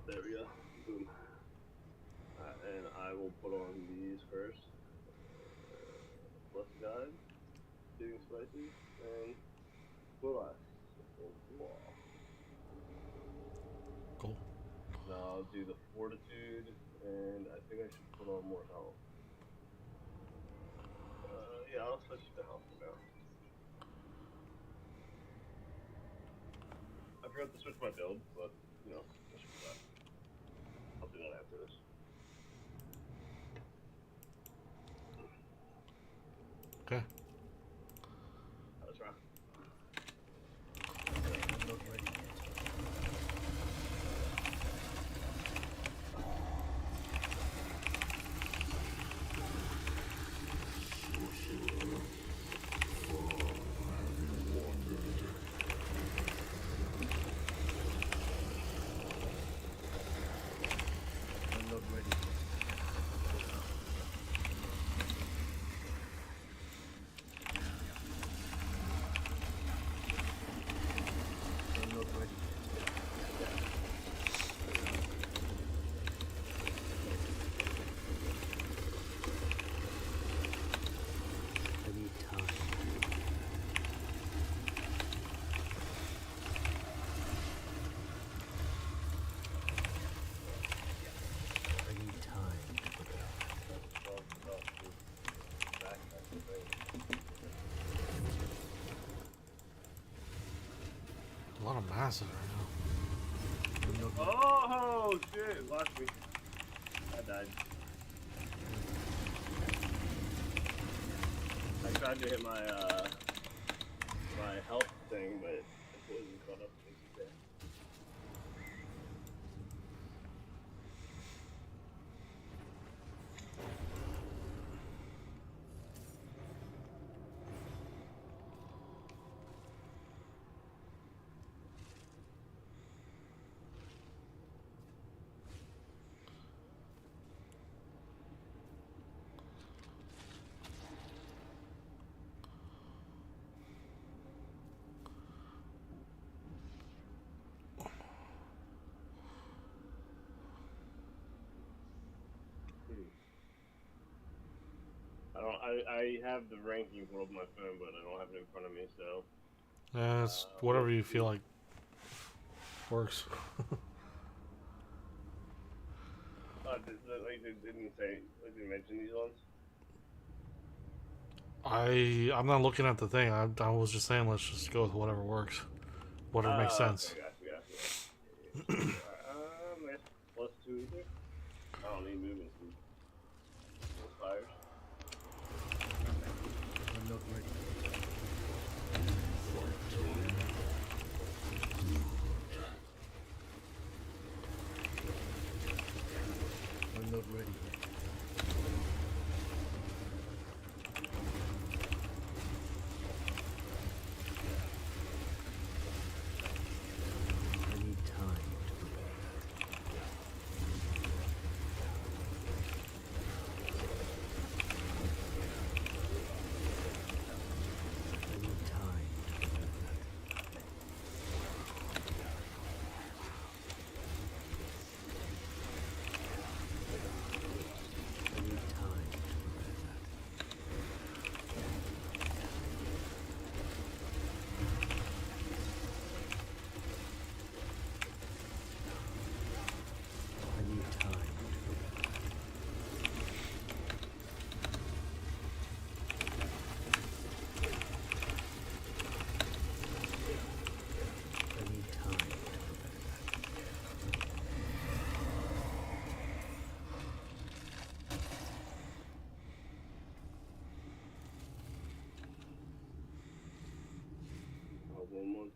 [SPEAKER 1] There we go. Boom. And I will put on these first. Blessed Guide, Soothing Spices, and Blue Eyes.
[SPEAKER 2] Cool.
[SPEAKER 1] Now I'll do the Fortitude, and I think I should put on more health. Yeah, I'll switch to health for now. I forgot to switch my build, but, you know, I should do that. I'll do that after this.
[SPEAKER 2] Okay.
[SPEAKER 1] Let's rock.
[SPEAKER 3] I'm not ready yet. I'm not ready yet. I'm not ready yet. I need time. I need time to prepare.
[SPEAKER 2] A lot of masses right
[SPEAKER 3] I'm not
[SPEAKER 1] Oh, shit! Watch me. I died. I tried to hit my, my health thing, but it wasn't caught up to me today. I have the ranking pulled up on my phone, but I don't have it in front of me, so.
[SPEAKER 2] now. It's whatever you feel like works.
[SPEAKER 1] Didn't say, didn't mention these ones?
[SPEAKER 2] I'm not looking at the thing. I was just saying let's just go with whatever works. Whatever makes sense.
[SPEAKER 1] Okay, gotcha. Nice. Plus 2 either. I don't need movement speed. Those fires.
[SPEAKER 3] I'm not ready. I'm not ready yet. I need time to prepare.
[SPEAKER 1] 1-1.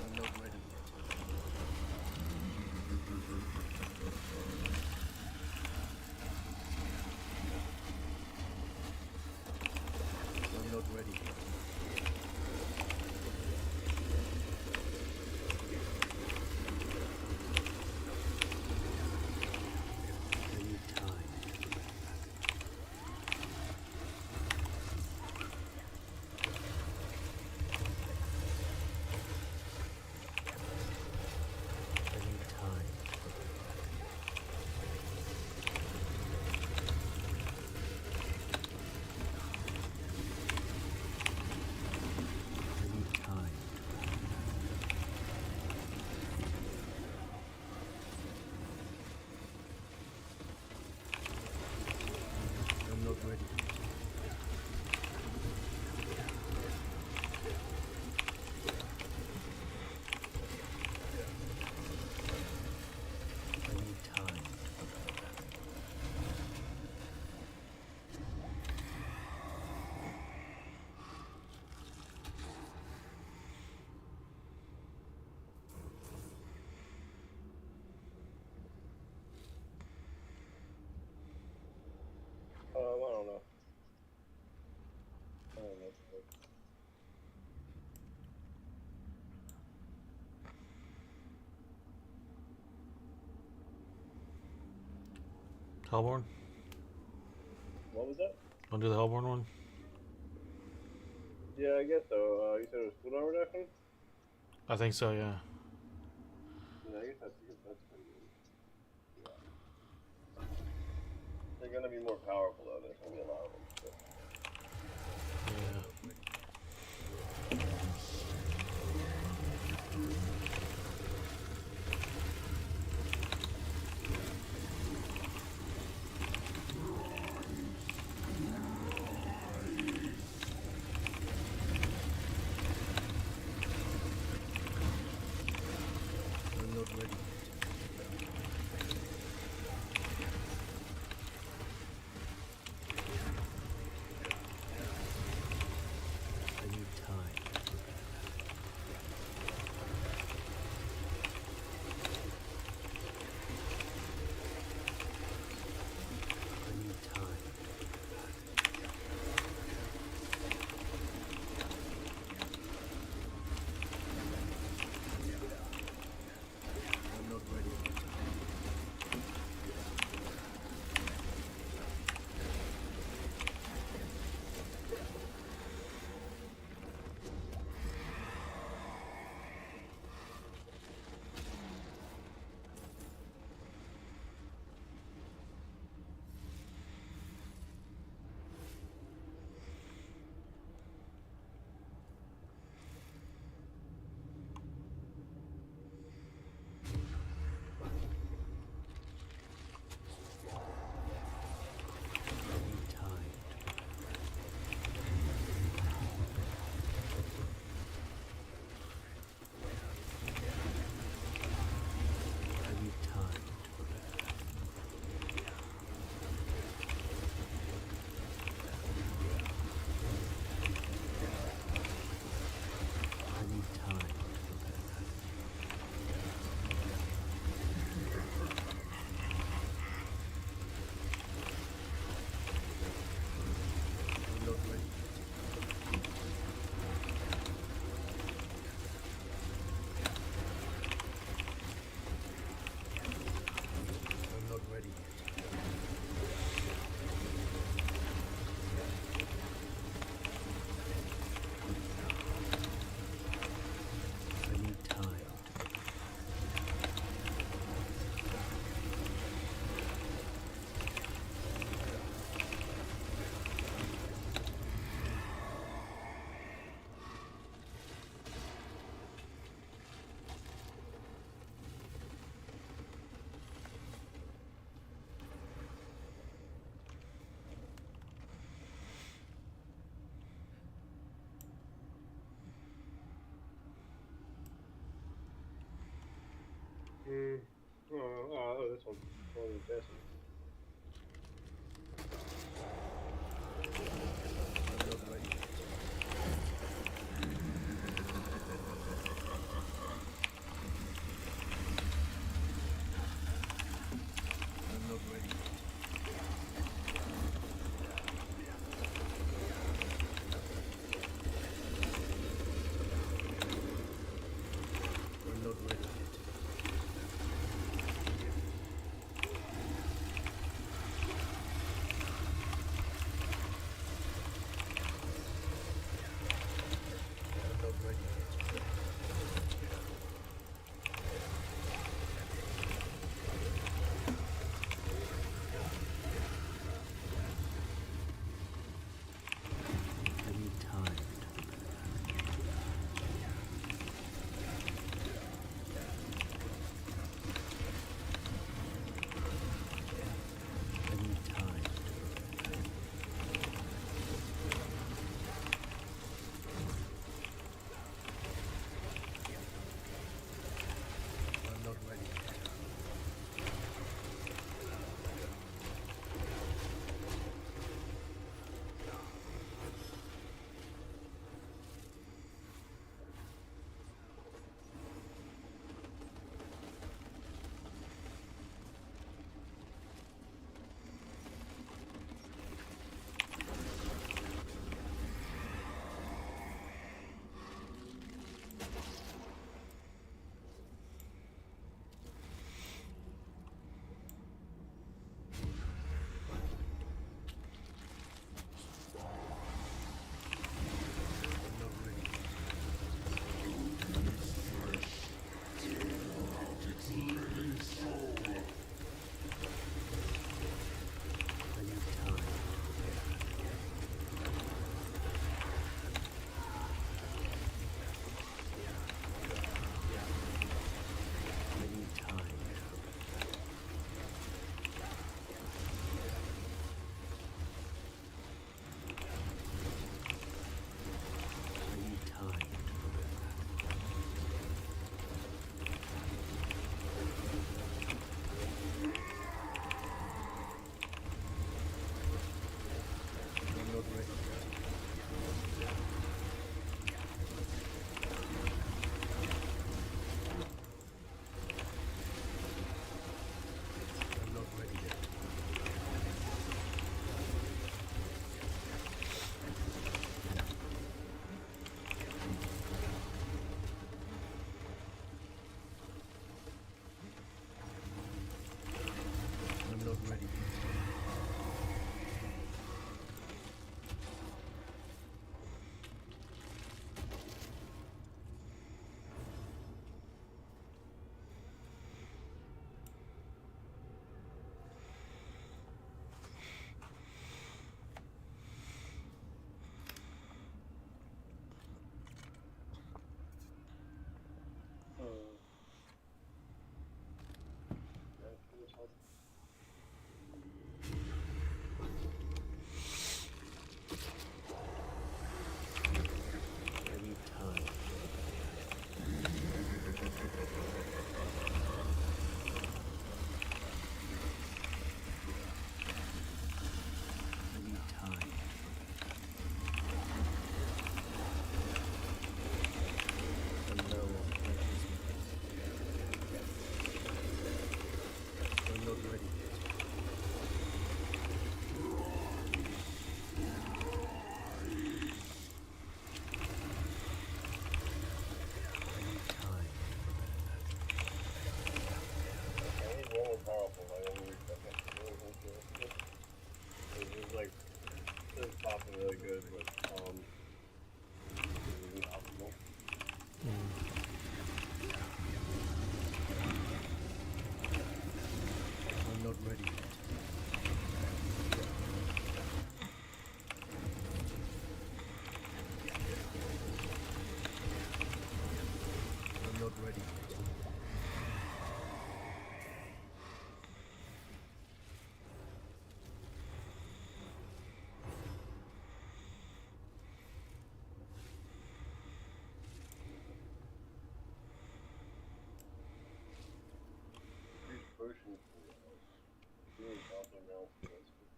[SPEAKER 3] I'm not ready yet. I'm not ready yet. I need time. I need time. I need time. I'm not ready yet. I need time.
[SPEAKER 1] I don't know. I don't know.
[SPEAKER 2] Hellborn?
[SPEAKER 1] What was that?
[SPEAKER 2] Want to do the Hellborn one?
[SPEAKER 1] Yeah, I guess so. You said it was food armor action?
[SPEAKER 2] I think so, yeah.
[SPEAKER 1] Yeah, I guess that's pretty good. Yeah. They're gonna be more powerful though. There's gonna be a lot of them. So.
[SPEAKER 2] Yeah.
[SPEAKER 3] I'm not ready yet.
[SPEAKER 1] Oh, this one's totally faster.
[SPEAKER 3] I'm not ready. I'm not ready. I'm not ready yet.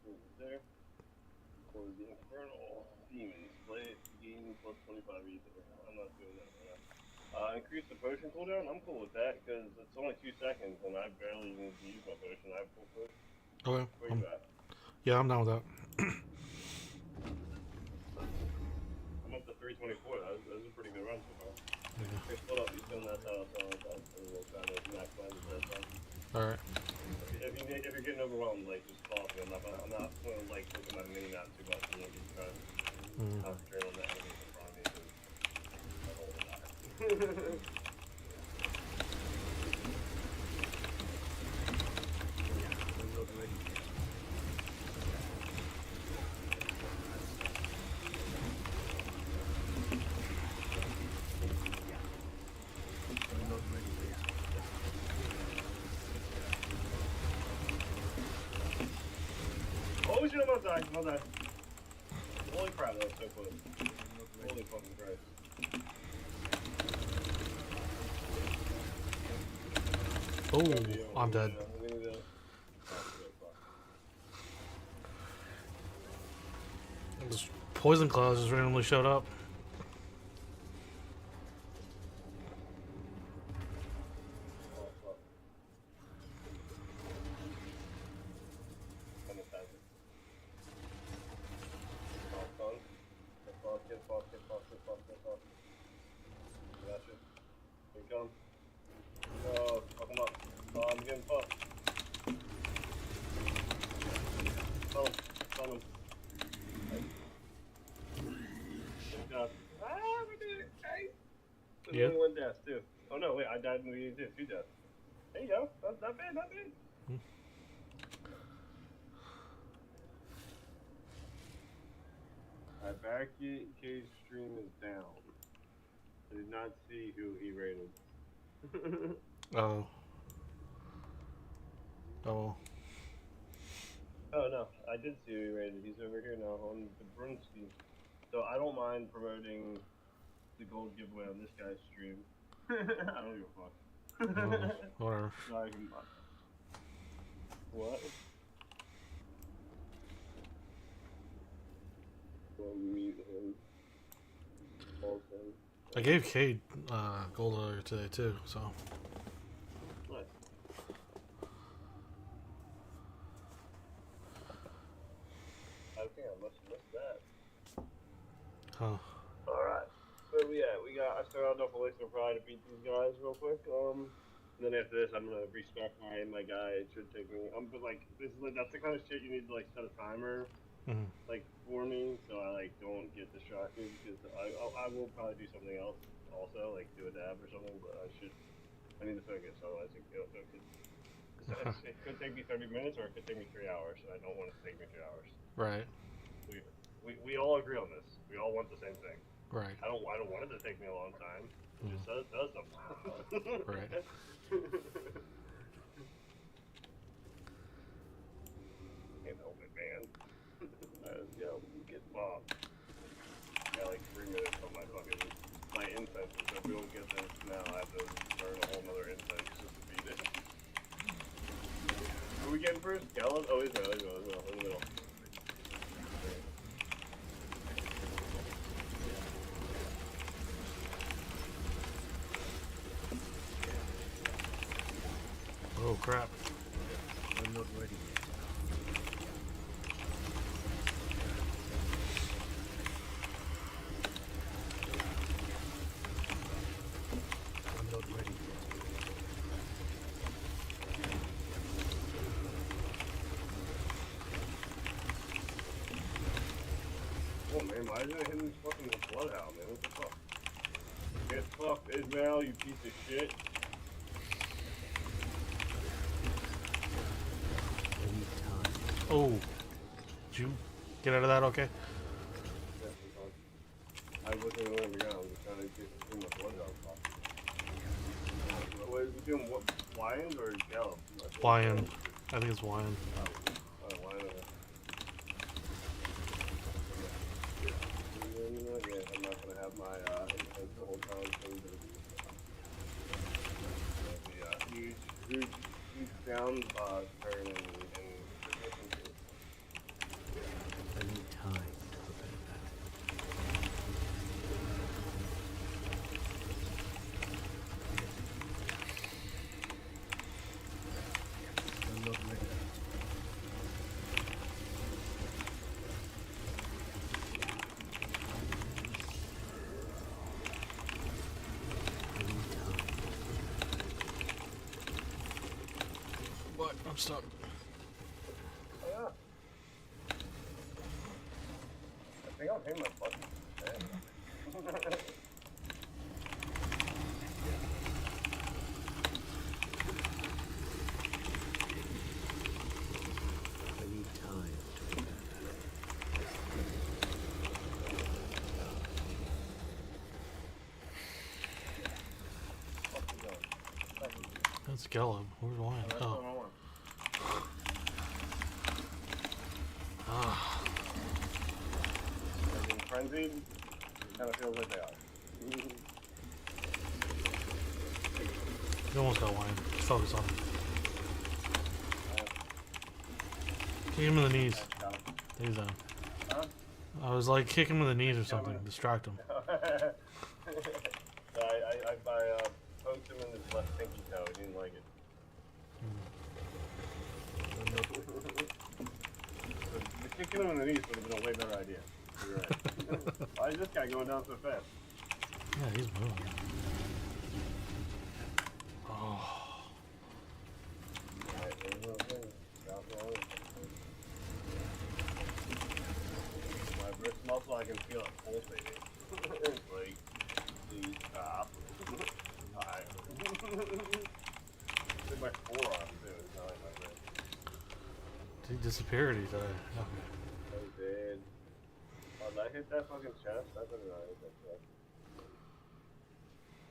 [SPEAKER 1] There. For the Infernal Demons, play gain plus 25 ether. I'm not doing that right now. Increase the potion cooldown. I'm cool with that because it's only 2 seconds and I barely even use my potion. I have full push.
[SPEAKER 2] Okay.
[SPEAKER 1] Where you at?
[SPEAKER 2] Yeah, I'm down with that.
[SPEAKER 1] I'm up to 324. That was a pretty good run so far.
[SPEAKER 2] Yeah.
[SPEAKER 1] Okay, split up. You spin that out, so we'll kind of maximize the best time.
[SPEAKER 2] All right.
[SPEAKER 1] If you're getting overwhelmed, like just call me. I'm not gonna like look at my mini map too much and just try to concentrate on that enemy in front of me because I don't want to die. Oh shit, I'm gonna die. Holy crap, that was so close. Holy fucking Christ.
[SPEAKER 2] Oh, I'm dead. This poison clouds just randomly showed up.
[SPEAKER 1] Gotcha. Here he comes. Oh, fuck him up. Oh, I'm getting fucked. Stun him. Good job. Ah, we did it. Hey. There's
[SPEAKER 2] Yeah.
[SPEAKER 1] only one death, too. Oh no, wait, I died in the beginning, too. 2 deaths. There you go. Not bad. Alright, Barricade stream is down. I did not see who he rated.
[SPEAKER 2] Oh. Oh.
[SPEAKER 1] Oh no, I did see who he rated. He's over here now on the Brunski. So I don't mind promoting the gold giveaway on this guy's stream. I don't give a fuck.
[SPEAKER 2] Whatever.
[SPEAKER 1] No, I can. What? We'll mute him. Also.
[SPEAKER 2] I gave Cade gold earlier today too, so.
[SPEAKER 1] Nice. Okay, I must have missed that.
[SPEAKER 2] Huh.
[SPEAKER 1] Alright. Where we at? I started off with Elixir Pride to beat these guys real quick. And then after this, I'm gonna respec my guy. It should take me. But like, that's the kind of shit you need to like set a timer, like for me, so I like don't get distracted because I will probably do something else also, like do a dab or something. But I need to focus, otherwise it could take me 30 minutes or it could take me 3 hours, and I don't want it to take me 3 hours.
[SPEAKER 2] Right.
[SPEAKER 1] We all agree on this. We all want the same thing.
[SPEAKER 2] Right.
[SPEAKER 1] I don't want it to take me a long time. It just does sometimes.
[SPEAKER 2] Right.
[SPEAKER 1] Can't help it, man. Let's go. Get bombed. I got like 3 minutes on my incense, so if we don't get this now, I have to burn a whole nother incense just to beat it. Who are we getting first? Gallows? Oh, Israel, in the middle.
[SPEAKER 2] Oh crap.
[SPEAKER 3] I'm not ready yet. I'm not ready yet.
[SPEAKER 1] Oh man, why isn't it hitting fucking Bloodhound, man? What the fuck? Get fucked, Ismail, you piece of shit.
[SPEAKER 3] I need time.
[SPEAKER 2] Oh. Did you get out of that okay?
[SPEAKER 1] I wasn't going to the ground, I was just trying to get through my Bloodhound pop. What is he doing? What, Lions or Gallop?
[SPEAKER 2] Lion. I think it's Lion.
[SPEAKER 1] Lion, okay. Yeah, I'm not gonna have my incense the whole time. So huge down turn and efficiency.
[SPEAKER 2] What? I'm stuck.
[SPEAKER 1] Oh, yeah. I think I'm hitting my button.
[SPEAKER 3] I need time to prepare.
[SPEAKER 2] That's Gelb. Where's Lion?
[SPEAKER 1] That's
[SPEAKER 2] Oh.
[SPEAKER 1] what I want.
[SPEAKER 2] Ah.
[SPEAKER 1] Being frenzied, it kind of feels like they are.
[SPEAKER 2] You almost got Lion. Focus on him. Kick him in the knees. He's down.
[SPEAKER 1] Huh?
[SPEAKER 2] I was like, kick him in the knees or something. Distract him.
[SPEAKER 1] I poked him in his left pinky toe. He didn't like it. The kicking him in the knees would have been a way better idea. You're right. Why is this guy going down so fast?
[SPEAKER 2] Yeah, he's moving. Oh.
[SPEAKER 1] Alright, there's no thing. My wrist muscle, I can feel it pulsating. It's like, please stop. Alright. It's like my forearm, too. It's not like my wrist.
[SPEAKER 2] He disappeared. He died. Okay.
[SPEAKER 1] I did. Oh, did I hit that fucking chest? I better not hit that chest.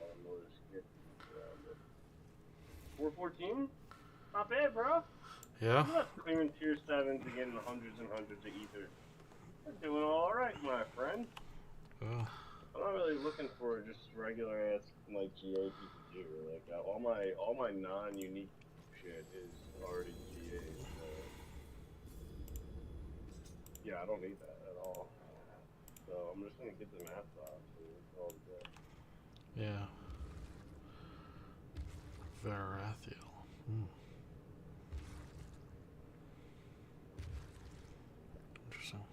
[SPEAKER 1] Oh, motor skip around it. 414? Not bad, bro.
[SPEAKER 2] Yeah?
[SPEAKER 1] Look at us clearing tier 7s and getting hundreds and hundreds of ether. We're doing alright, my friend. I'm not really looking for just regular ass like GA piece of gear. Like all my non-unique shit is already GA. So yeah, I don't need that at all. So I'm just gonna get the math off. So it's all good.
[SPEAKER 2] Yeah. Varathiel. Interesting.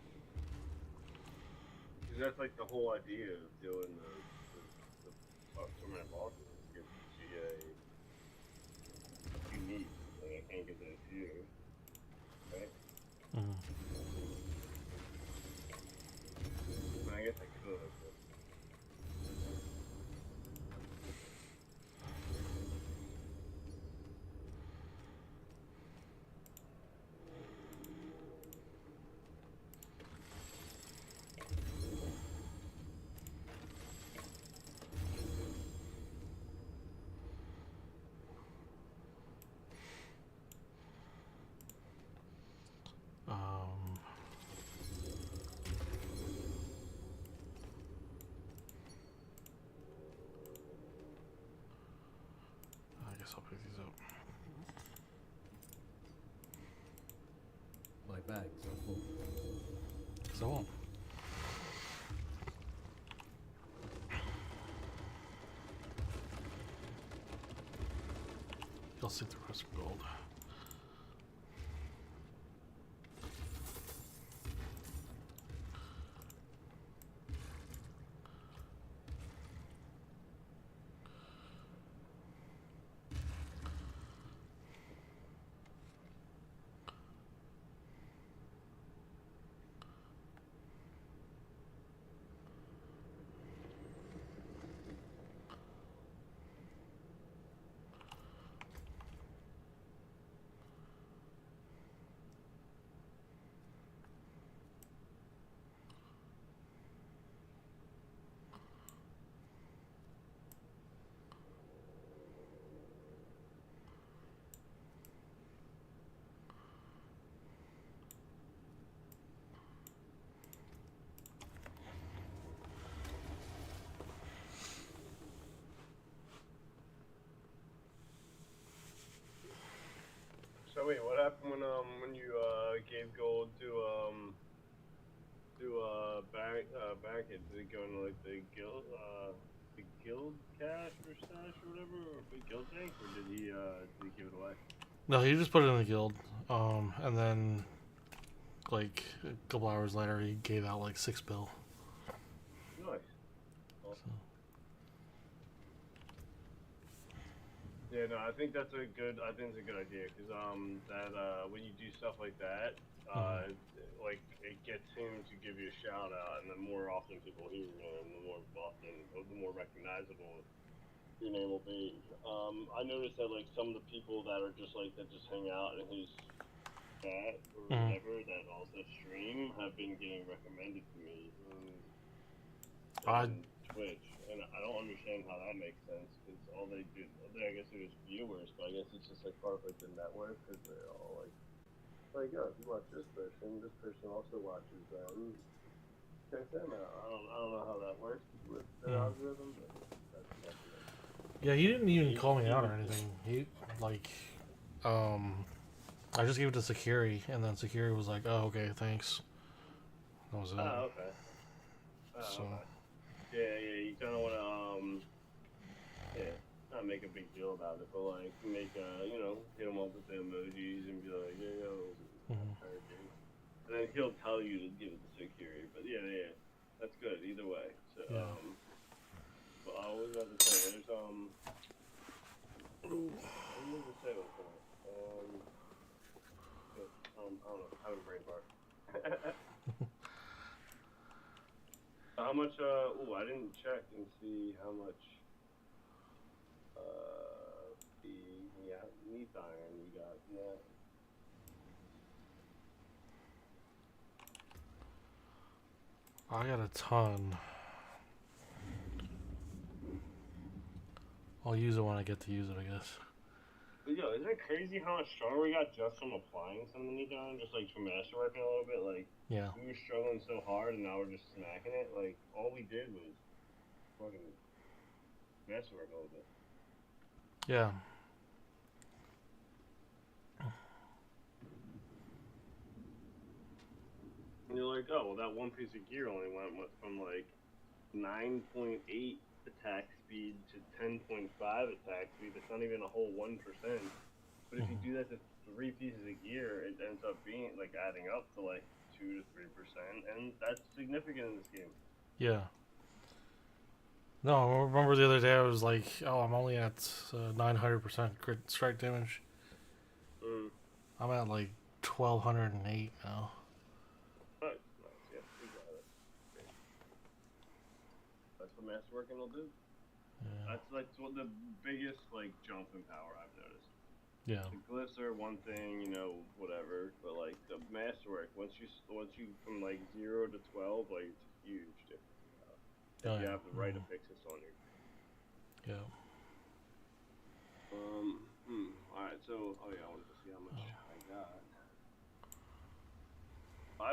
[SPEAKER 1] Because that's like the whole idea of doing the tournament bosses is get GA unique. Like I can't get that here. Right? I guess I could, but
[SPEAKER 2] I guess I'll pick these up.
[SPEAKER 3] My bags are full.
[SPEAKER 2] So on. I'll see the rest of gold.
[SPEAKER 1] so wait, what happened when you gave gold to back it? Did it go into like the guild cash or stash or whatever, or the guild bank, or did he give it away?
[SPEAKER 2] No, he just put it in the guild. And then like a couple hours later he gave out like 6 bill.
[SPEAKER 1] Nice. Awesome. Yeah, no, I think that's a good. I think it's a good idea because that when you do stuff like that,
[SPEAKER 2] Mhm.
[SPEAKER 1] like it gets him to give you a shout out, and the more often people hear your name, the more often, or the more recognizable your name will be. I noticed that like some of the people that are just like that just hang out in his chat or
[SPEAKER 2] Mhm.
[SPEAKER 1] whatever that also stream have been getting recommended to me
[SPEAKER 2] I
[SPEAKER 1] in Twitch, and I don't understand how that makes sense because all they do, I guess they're just viewers, but I guess it's just like part of like the network because they're all like, oh, if you watch this person also watches them. Check them out. I don't know how that works with their
[SPEAKER 2] mhm.
[SPEAKER 1] algorithm, but that's nothing.
[SPEAKER 2] Yeah, he didn't even
[SPEAKER 1] He,
[SPEAKER 2] call me
[SPEAKER 1] he
[SPEAKER 2] out or
[SPEAKER 1] was
[SPEAKER 2] anything. He like um I just gave it to security, and then security was like, "Oh, okay, thanks." That was it.
[SPEAKER 1] okay.
[SPEAKER 2] So
[SPEAKER 1] Okay. Yeah, yeah. You kind of want to yeah, not make a big deal about it, but like make hit him up with the emojis and be like, yeah, yo,
[SPEAKER 2] mhm.
[SPEAKER 1] dude. And then he'll tell you to give it to security. But yeah, yeah, that's good either way. So
[SPEAKER 2] Yeah.
[SPEAKER 1] but I was about to say there's what was I say before? I don't know, having a brain fart. How much? Oh, I didn't check and see how much. The yeah, meat iron you got. Yeah.
[SPEAKER 2] I got a ton. I'll use it when I get to use it, I guess.
[SPEAKER 1] But yo, isn't it crazy how much stronger we got just from applying some of the meat iron, just like from master working a little bit? Like
[SPEAKER 2] Yeah.
[SPEAKER 1] we were struggling so hard, and now we're just smacking it. Like all we did was fucking master work a little bit.
[SPEAKER 2] Yeah.
[SPEAKER 1] And you're like, oh well, that one piece of gear only went from like 9.8 attack speed to 10.5 attack speed. That's not even a whole 1%. But if you
[SPEAKER 2] Mhm.
[SPEAKER 1] do that to three pieces of gear, it ends up being like adding up to like 2 to 3%, and that's significant in this game.
[SPEAKER 2] Yeah. No, I remember the other day I was like, "Oh, I'm only at 900% crit strike damage."
[SPEAKER 1] Mm.
[SPEAKER 2] I'm at like 1208 now.
[SPEAKER 1] Nice, nice. Yeah, you got it. Yeah. That's what masterworking will do.
[SPEAKER 2] Yeah.
[SPEAKER 1] That's what the biggest like jump in power I've noticed.
[SPEAKER 2] Yeah.
[SPEAKER 1] The glyphs are one thing, whatever, but like the masterwork, once you from like 0 to 12, like it's a huge difference in power. If
[SPEAKER 2] Oh
[SPEAKER 1] you
[SPEAKER 2] yeah.
[SPEAKER 1] have the right affixes on your
[SPEAKER 2] Yeah.
[SPEAKER 1] All right. So, oh yeah, I wanted to see how much
[SPEAKER 2] Oh.
[SPEAKER 1] I got.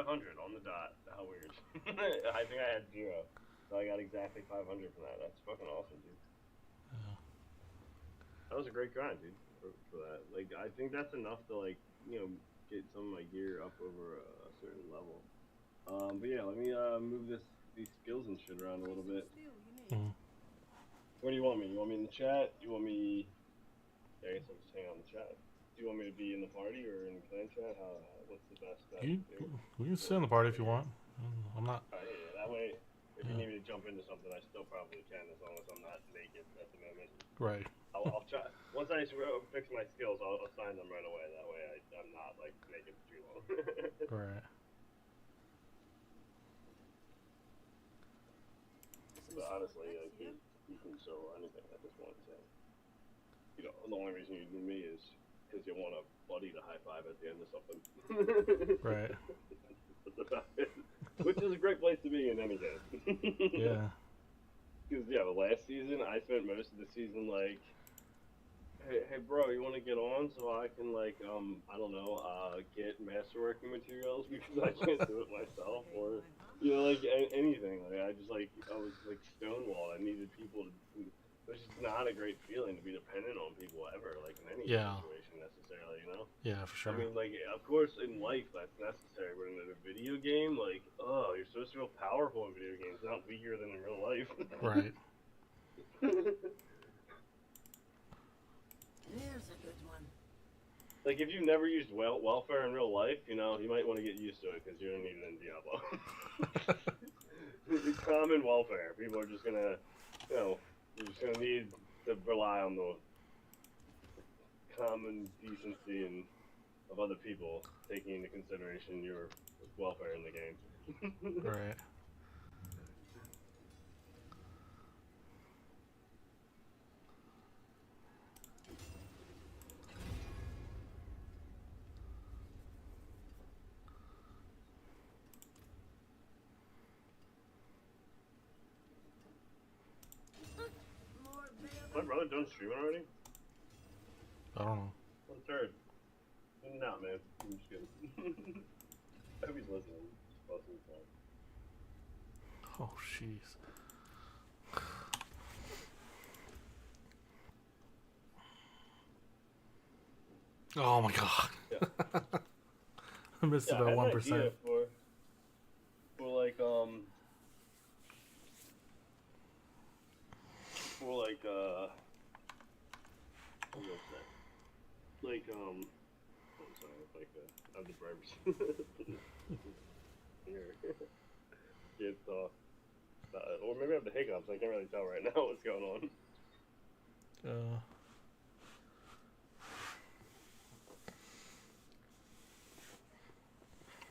[SPEAKER 1] 500 on the dot. How weird. I think I had zero, so I got exactly 500 from that. That's fucking awesome, dude.
[SPEAKER 2] Yeah.
[SPEAKER 1] That was a great grind, dude. For that, like, I think that's enough to like, get some of my gear up over a certain level. But yeah, let me move these skills and shit around a little bit.
[SPEAKER 2] Mhm.
[SPEAKER 1] What do you want me? You want me in the chat? You want me? Yeah, I guess I'll just hang out in the chat. Do you want me to be in the party or in clan chat? What's the best bet
[SPEAKER 2] You
[SPEAKER 1] to do?
[SPEAKER 2] we can sit
[SPEAKER 1] What
[SPEAKER 2] in the
[SPEAKER 1] works
[SPEAKER 2] party
[SPEAKER 1] for
[SPEAKER 2] if you
[SPEAKER 1] you?
[SPEAKER 2] want. I'm not.
[SPEAKER 1] Yeah, that way, if you
[SPEAKER 2] Yeah.
[SPEAKER 1] need me to jump into something, I still probably can as long as I'm not naked at the moment.
[SPEAKER 2] Right.
[SPEAKER 1] I'll try. Once I fix my skills, I'll assign them right away. That way, I'm not like naked for too long.
[SPEAKER 2] Right.
[SPEAKER 1] But honestly, like, you can sew anything at this point. So, the only reason you need me is because you want a buddy to high five at the end of something.
[SPEAKER 2] Right.
[SPEAKER 1] That's about it. Which is a great place to be in any game.
[SPEAKER 2] Yeah.
[SPEAKER 1] Because yeah, the last season I spent most of the season like, hey bro, you want to get on so I can like I don't know get masterworking materials because I can't do it myself or like anything like I was like stonewalled. I needed people to. Which is not a great feeling to be dependent on people ever, like in any
[SPEAKER 2] Yeah.
[SPEAKER 1] situation necessarily.
[SPEAKER 2] Yeah, for
[SPEAKER 1] I
[SPEAKER 2] sure.
[SPEAKER 1] mean, like, of course, in life that's necessary, but in a video game, like, oh, you're supposed to feel powerful in video games, not weaker than in real life.
[SPEAKER 2] Right.
[SPEAKER 7] There's a good one.
[SPEAKER 1] Like, if you've never used welfare in real life, you might want to get used to it because you're gonna need it in Diablo. It's common welfare. People are just gonna, you're just gonna need to rely on common decency and of other people, taking into consideration your welfare in the game.
[SPEAKER 2] Right.
[SPEAKER 5] More
[SPEAKER 1] My
[SPEAKER 5] beer.
[SPEAKER 1] brother done streaming already?
[SPEAKER 2] I don't know.
[SPEAKER 1] 1/3. No, man. I'm just kidding. I hope he's listening. Busting his time.
[SPEAKER 2] Oh, jeez. Oh my god.
[SPEAKER 1] Yeah.
[SPEAKER 2] I missed
[SPEAKER 1] Yeah, I
[SPEAKER 2] about
[SPEAKER 1] had an
[SPEAKER 2] 1%.
[SPEAKER 1] idea for like what was that? Like I'm sorry, like I have the burps. Here. Can't talk. Or maybe I have the hiccups. I can't really tell right now what's going on.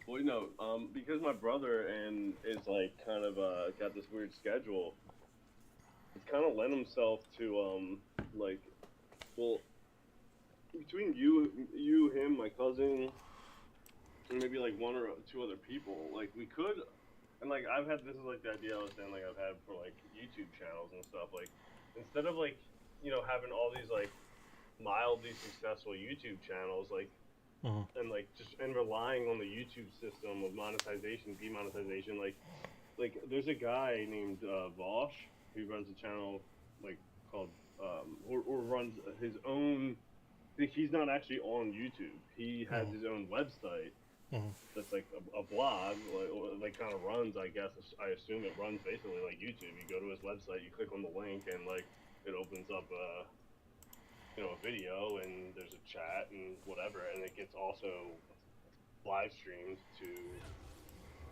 [SPEAKER 1] Well, because my brother and is like kind of got this weird schedule. He's kind of lent himself to like, well, between you, him, my cousin, and maybe like one or two other people, like we could, and like I've had this is like the idea I was saying like I've had for like YouTube channels and stuff. Like instead of like having all these like mildly successful YouTube channels, like and like just and relying on the YouTube system of monetization, demonetization, like there's a guy named Vosh who runs a channel like called or runs his own. He's not actually on YouTube. He has his own website that's like a blog, like kind of runs. I guess I assume it runs basically like YouTube. You go to his website, you click on the link, and like it opens up a video, and there's a chat and whatever, and it gets also live streamed to.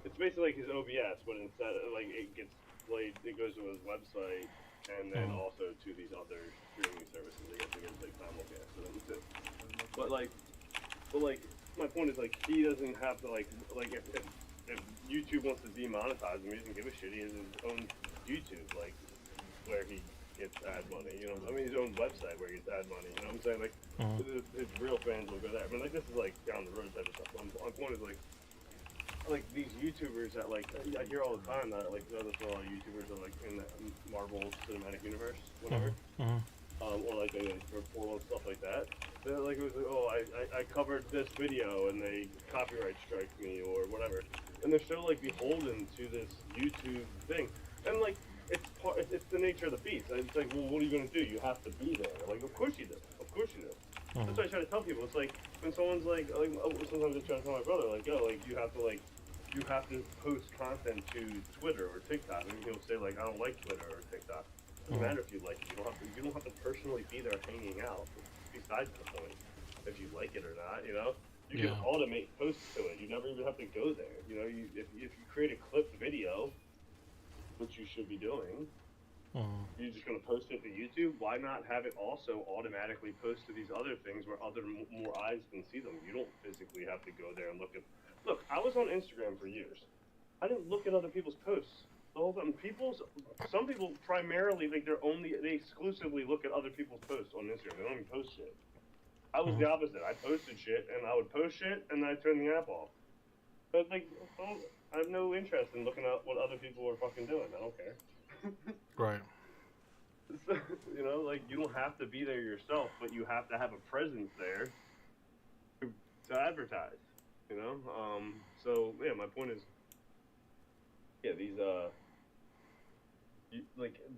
[SPEAKER 1] It's basically like his OBS, but instead like it gets played, it goes to his website, and then also to these other streaming services. I guess it gets like simulcast to them too. But like, my point is like he doesn't have to like if YouTube wants to demonetize him, he doesn't give a shit. He has his own YouTube like where he gets ad money. I mean his own website where he gets ad money. You know what I'm saying? Like his real fans will go there. I mean like this is like down the road type of stuff. My point is like these YouTubers that like I hear all the time that like there's a lot of YouTubers that like in the Marvel Cinematic Universe, whatever. Or like they report on stuff like that. They're like, it was like, oh, I covered this video and they copyright strike me or whatever, and they're so like beholden to this YouTube thing, and like it's the nature of the beast. It's like, well, what are you gonna do? You have to be there. Like, of course you do. Of course you do. That's what I try to tell people. It's like when someone's like sometimes I try to tell my brother like, oh, like you have to post content to Twitter or TikTok, and he'll say like, I don't like Twitter or TikTok. Doesn't matter if you like it. You don't have to personally be there hanging out. Besides the point, if you like it or not, you can automate posts to it. You never even have to go there. If you create a clipped video, which you should be doing, you're just gonna post it to YouTube. Why not have it also automatically post to these other things where other more eyes can see them? You don't physically have to go there and look. I was on Instagram for years. I didn't look at other people's posts. The whole time, some people primarily like they exclusively look at other people's posts on Instagram. They don't even post shit. I was the opposite. I posted shit and I would post shit and then I'd turn the app off. But like, I have no interest in looking at what other people are fucking doing. I don't care.
[SPEAKER 2] Right.
[SPEAKER 1] So, like you don't have to be there yourself, but you have to have a presence there to advertise. So yeah, my point is, yeah, these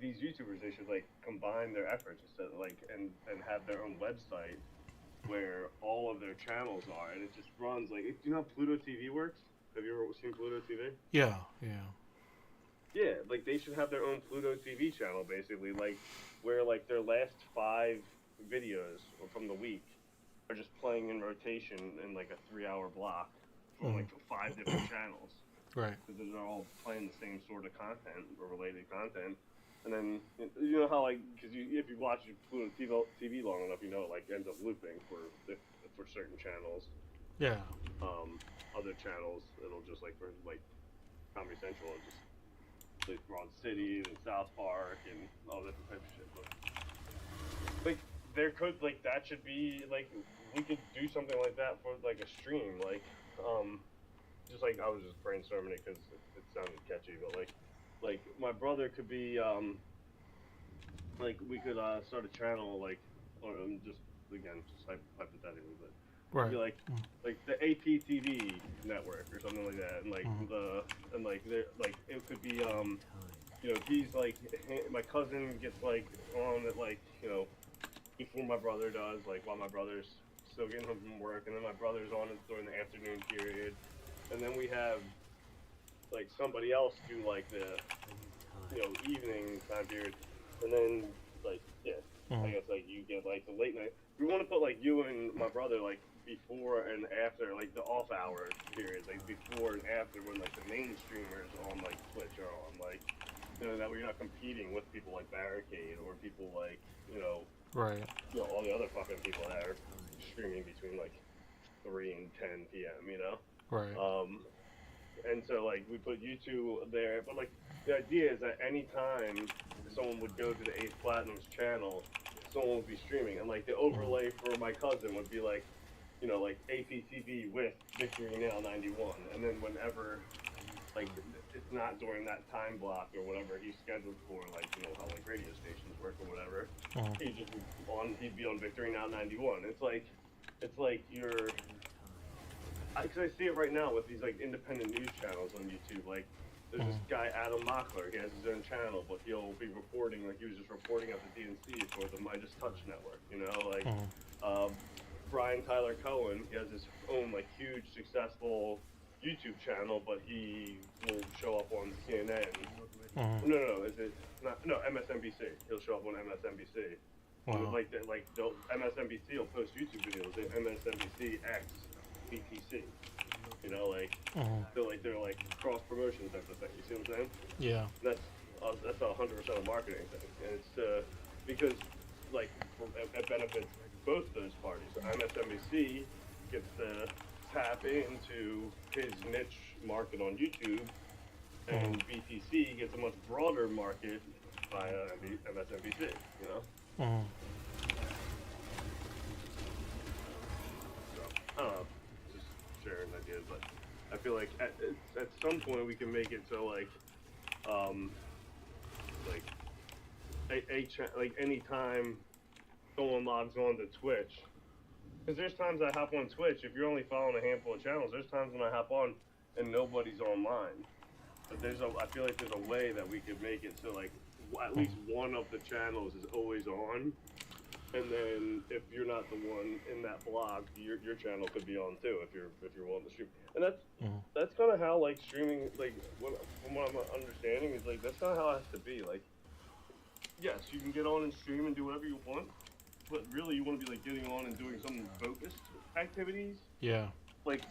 [SPEAKER 1] YouTubers, they should like combine their efforts instead of, like and have their own website where all of their channels are, and it just runs like. Do you know how Pluto TV works? Have you ever seen Pluto TV?
[SPEAKER 2] Yeah.
[SPEAKER 1] Yeah, like they should have their own Pluto TV channel, basically, like where like their last 5 videos from the week are just playing in rotation in like a 3-hour block from like 5 different channels.
[SPEAKER 2] Right.
[SPEAKER 1] Because they're all playing the same sort of content or related content, And then you know how like because if you watch Fluent TV long enough, you know it like ends up looping for certain channels.
[SPEAKER 2] Yeah.
[SPEAKER 1] Other channels it'll just like for like Comedy Central, it'll just play Broad City and South Park and all different types of shit. But like there could like that should be like we could do something like that for like a stream just like I was just brainstorming it because it sounded catchy, but like my brother could be like we could start a channel like or just again just hypothetically, but it'd
[SPEAKER 2] Right.
[SPEAKER 1] be like the APTV network or something like that, and like like it could be you know he's like my cousin gets like on at like you know before my brother does like while my brother's still getting home from work, and then my brother's on it during the afternoon period, and then we have like somebody else do like the you know evening time period, and then like yeah, I guess like you get like the late night. We want to put like you and my brother like before and after like the off hour periods, like before and after when like the main streamers on like Twitch are on like you know that we're not competing with people like Barricade or people like
[SPEAKER 2] Right.
[SPEAKER 1] you know all the other fucking people that are streaming between like 3 and 10 p.m. You know.
[SPEAKER 2] Right.
[SPEAKER 1] And so like we put you two there, but like the idea is that anytime someone would go to the Ace Platinum's channel, someone would be streaming, and like the overlay for my cousin would be like, you know, like APTV with Victory Now 91, and then whenever like it's not during that time block or whatever he's scheduled for, like you know how like radio stations work or whatever, he'd be on Victory Now 91. It's like you're. Because I see it right now with these like independent news channels on YouTube. Like, there's this guy Adam Mockler. He has his own channel, but he'll be reporting like he was just reporting at the DNC for the Midas Touch Network. You know, like Brian Tyler Cohen. He has his own like huge successful YouTube channel, but he will show up on CNN. No, is it not? No, MSNBC. He'll show up on MSNBC.
[SPEAKER 2] Wow.
[SPEAKER 1] Like MSNBC will post YouTube videos. MSNBC X. BTC, you know, like they're like cross promotion type of thing. You see what I'm saying?
[SPEAKER 2] Yeah.
[SPEAKER 1] That's 100% a marketing thing, and it's because like it benefits both those parties. So MSNBC gets to tap into his niche market on YouTube, and BTC gets a much broader market via MSNBC. You know. So I don't know. Sharing ideas, but I feel like at some point we can make it so like like anytime someone logs on to Twitch, because there's times I hop on Twitch. If you're only following a handful of channels, there's times when I hop on and nobody's online. But I feel like there's a way that we could make it so like at least one of the channels is always on. And then if you're not the one in that block, your channel could be on too if you're willing to stream. And that's kind of how like streaming like from what I'm understanding is like that's kind of how it has to be. Like yes, you can get on and stream and do whatever you want, but really you want to be like getting on and doing some focused activities.
[SPEAKER 2] Yeah.
[SPEAKER 1] Like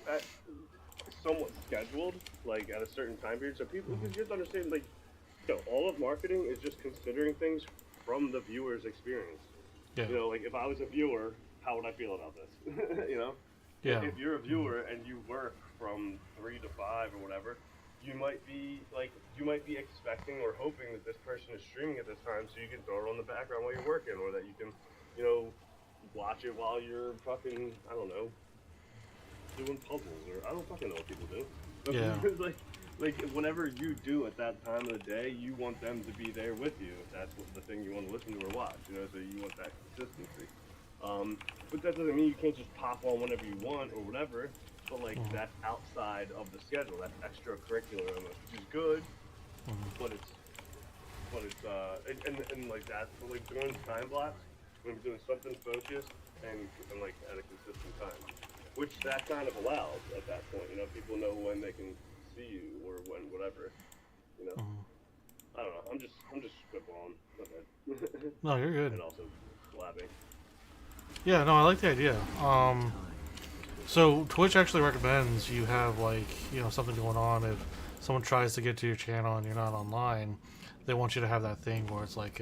[SPEAKER 1] somewhat scheduled, like at a certain time period. So people because you have to understand like all of marketing is just considering things from the viewer's experience.
[SPEAKER 2] Yeah.
[SPEAKER 1] You know, like if I was a viewer, how would I feel about this? You know?
[SPEAKER 2] Yeah.
[SPEAKER 1] If you're a viewer and you work from 3 to 5 or whatever, you might be expecting or hoping that this person is streaming at this time so you can throw it on the background while you're working, or that you can, you know, watch it while you're fucking, I don't know, doing puzzles, or I don't fucking know what people do. But
[SPEAKER 2] Yeah.
[SPEAKER 1] like whatever you do at that time of the day, you want them to be there with you. If that's the thing you want to listen to or watch, you know. So you want that consistency. But that doesn't mean you can't just pop on whenever you want or whatever. But like that's outside of the schedule. That's extracurricular, which is good. But it's and like that. But like during time blocks, when we're doing something focused and like at a consistent time, which that kind of allows at that point. You know, people know when they can see you or when whatever, you know. I don't know. I'm just spitballing. Okay.
[SPEAKER 2] No, you're good.
[SPEAKER 1] And also blabbing.
[SPEAKER 2] Yeah, no, I like the idea. So Twitch actually recommends you have like something going on if someone tries to get to your channel and you're not online, they want you to have that thing where it's like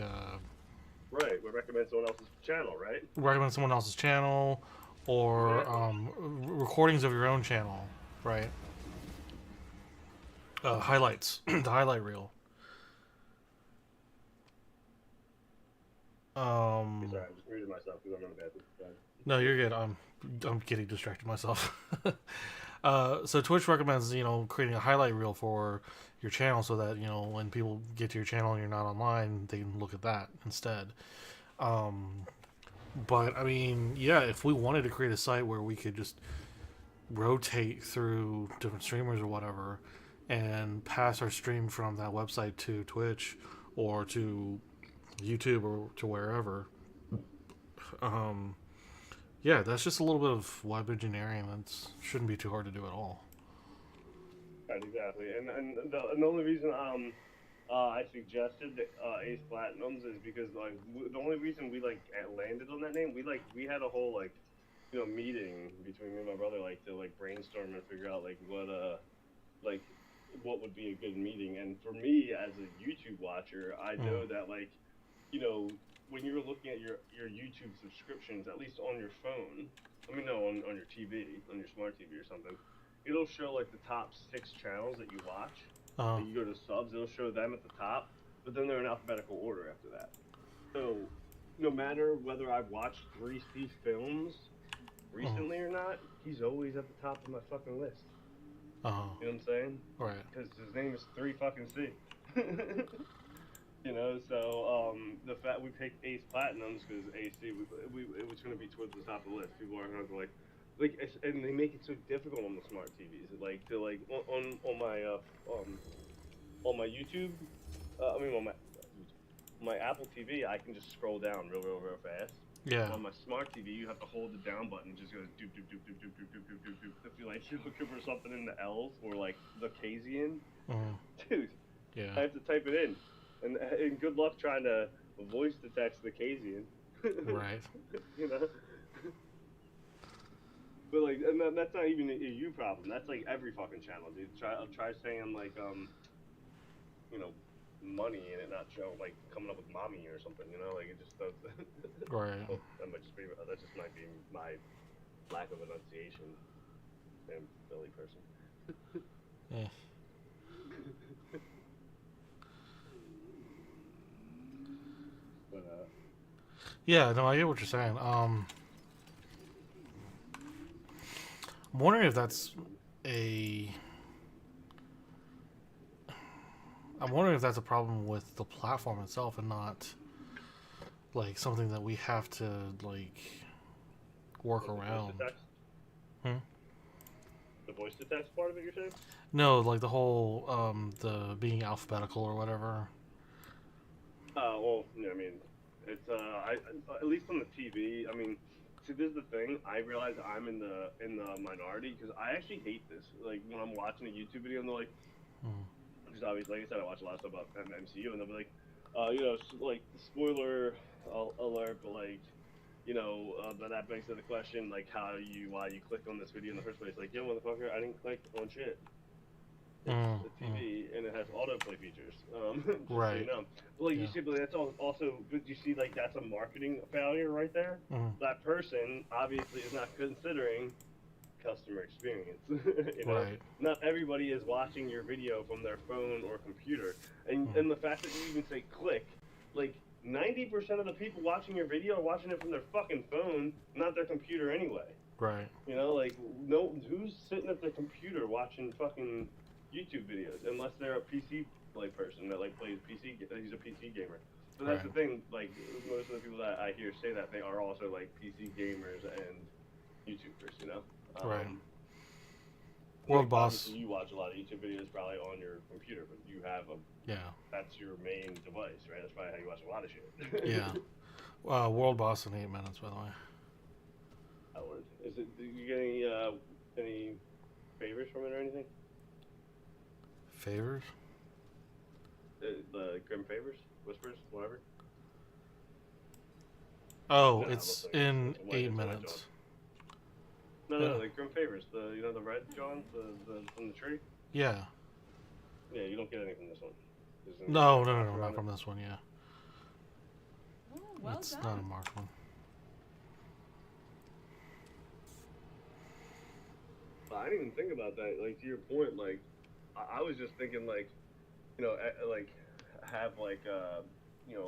[SPEAKER 1] Right, we recommend someone else's channel, right?
[SPEAKER 2] recommend someone else's channel or recordings of your own channel, right? Highlights, the highlight reel.
[SPEAKER 1] Sorry, I'm just muting myself because I'm in the bathroom.
[SPEAKER 2] No, you're good. I'm getting distracted myself. So Twitch recommends creating a highlight reel for your channel so that when people get to your channel and you're not online, they can look at that instead. But I mean, yeah, if we wanted to create a site where we could just rotate through different streamers or whatever, and pass our stream from that website to Twitch or to YouTube or to wherever. Yeah, that's just a little bit of web engineering. That shouldn't be too hard to do at all.
[SPEAKER 1] Right, exactly. And the only reason I suggested Ace Platinums is because like the only reason we like landed on that name, we had a whole like meeting between me and my brother like to like brainstorm and figure out like what would be a good meeting. And for me as a YouTube watcher, I know that like when you're looking at your YouTube subscriptions, at least on your phone, I mean, no, on your TV, on your smart TV or something, it'll show like the top 6 channels that you watch. And you go to subs, it'll show them at the top, but then they're in alphabetical order after that. So no matter whether I've watched 3C films recently or not, he's always at the top of my fucking list. You know what I'm saying?
[SPEAKER 2] Right.
[SPEAKER 1] Because his name is 3C. So the fact we picked Ace Platinums because AC, it was going to be towards the top of the list. People are going to like, and they make it so difficult on the smart TVs. Like to like on my YouTube, on my Apple TV, I can just scroll down real fast.
[SPEAKER 2] Yeah.
[SPEAKER 1] On my smart TV, you have to hold the down button. It just goes doop doop doop doop doop doop doop doop doop. If you're looking for something in the L's or like the Casian, dude,
[SPEAKER 2] yeah,
[SPEAKER 1] I have to type it in. And good luck trying to voice to text the Casian.
[SPEAKER 2] Right.
[SPEAKER 1] But like, and that's not even a you problem. That's like every fucking channel, dude. Try saying like money and it not show like coming up with mommy or something. Like it just does.
[SPEAKER 2] Right.
[SPEAKER 1] Well, that just might be my lack of enunciation. I'm a Philly person.
[SPEAKER 2] Yeah. Yeah, no, I get what you're saying. I'm wondering if that's a problem with the platform itself and not like something that we have to like work around.
[SPEAKER 1] The voice to text part of it, you're saying?
[SPEAKER 2] No, like the whole the being alphabetical or whatever.
[SPEAKER 1] Well, yeah, I mean, it's at least on the TV. I mean, see, this is the thing. I realize I'm in the minority because I actually hate this. Like when I'm watching a YouTube video and they're like, because obviously, like I said, I watch a lot of stuff about MCU, and they'll be like, like spoiler alert, but like, but that begs to the question, like why you clicked on this video in the first place. Like, yo, motherfucker, I didn't click on shit. It's the TV, and it has autoplay features.
[SPEAKER 2] Right.
[SPEAKER 1] So you know. But like you see, but that's also. But you see, like that's a marketing failure right there. That person obviously is not considering customer experience.
[SPEAKER 2] Right.
[SPEAKER 1] Not everybody is watching your video from their phone or computer, and the fact that you even say click, like 90% of the people watching your video are watching it from their fucking phone, not their computer anyway.
[SPEAKER 2] Right.
[SPEAKER 1] Like who's sitting at their computer watching fucking YouTube videos unless they're a PC person that like plays PC. He's a PC gamer. So that's the thing. Like most of the people that I hear say that they are also like PC gamers and YouTubers.
[SPEAKER 2] Right.
[SPEAKER 1] World Boss. You watch a lot of YouTube videos probably on your computer, but you have that's your main device, right? That's probably how you watch a lot of shit.
[SPEAKER 2] Yeah. World Boss in 8 minutes, by the way.
[SPEAKER 1] Is it? Do you get any favors from it or anything?
[SPEAKER 2] Favors?
[SPEAKER 1] The Grim Favors? Whispers? Whatever?
[SPEAKER 2] Oh, it's in 8 minutes.
[SPEAKER 1] No, like Grim Favors. The red John, the from the tree.
[SPEAKER 2] Yeah.
[SPEAKER 1] Yeah, you don't get any from this one.
[SPEAKER 2] No, not from this one. Yeah,
[SPEAKER 5] Oh, well
[SPEAKER 2] it's
[SPEAKER 5] done.
[SPEAKER 2] not a marked one.
[SPEAKER 1] I didn't even think about that. Like to your point, like I was just thinking like like have like a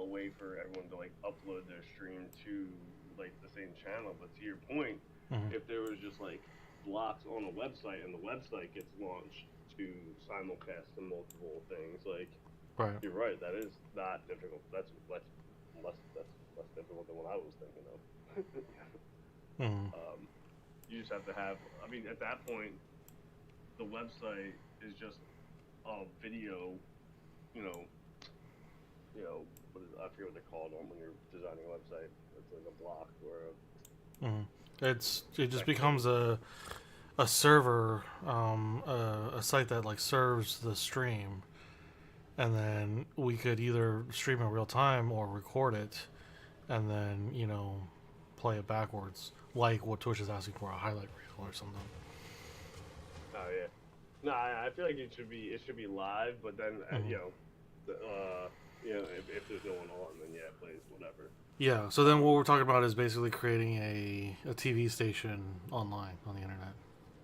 [SPEAKER 1] way for everyone to like upload their stream to like the same channel. But to your point,
[SPEAKER 2] Mm-hmm.
[SPEAKER 1] if there was just like blocks on a website and the website gets launched to simulcast to multiple things, like
[SPEAKER 2] Right.
[SPEAKER 1] you're right, that is not difficult. That's less difficult than what I was thinking of.
[SPEAKER 2] Mm-hmm.
[SPEAKER 1] You just have to have. I mean, at that point, the website is just a video. You know, I forget what they're called on when you're designing a website. It's like a block or
[SPEAKER 2] Mm-hmm. It
[SPEAKER 1] a
[SPEAKER 2] just
[SPEAKER 1] section.
[SPEAKER 2] becomes a server, a site that like serves the stream, and then we could either stream in real time or record it, and then play it backwards, like what Twitch is asking for, a highlight reel or something.
[SPEAKER 1] Oh yeah. No, I feel like it should be live, but then
[SPEAKER 2] Mm-hmm.
[SPEAKER 1] if there's no one on, then yeah, it plays whatever.
[SPEAKER 2] Yeah. So then what we're talking about is basically creating a TV station online on the internet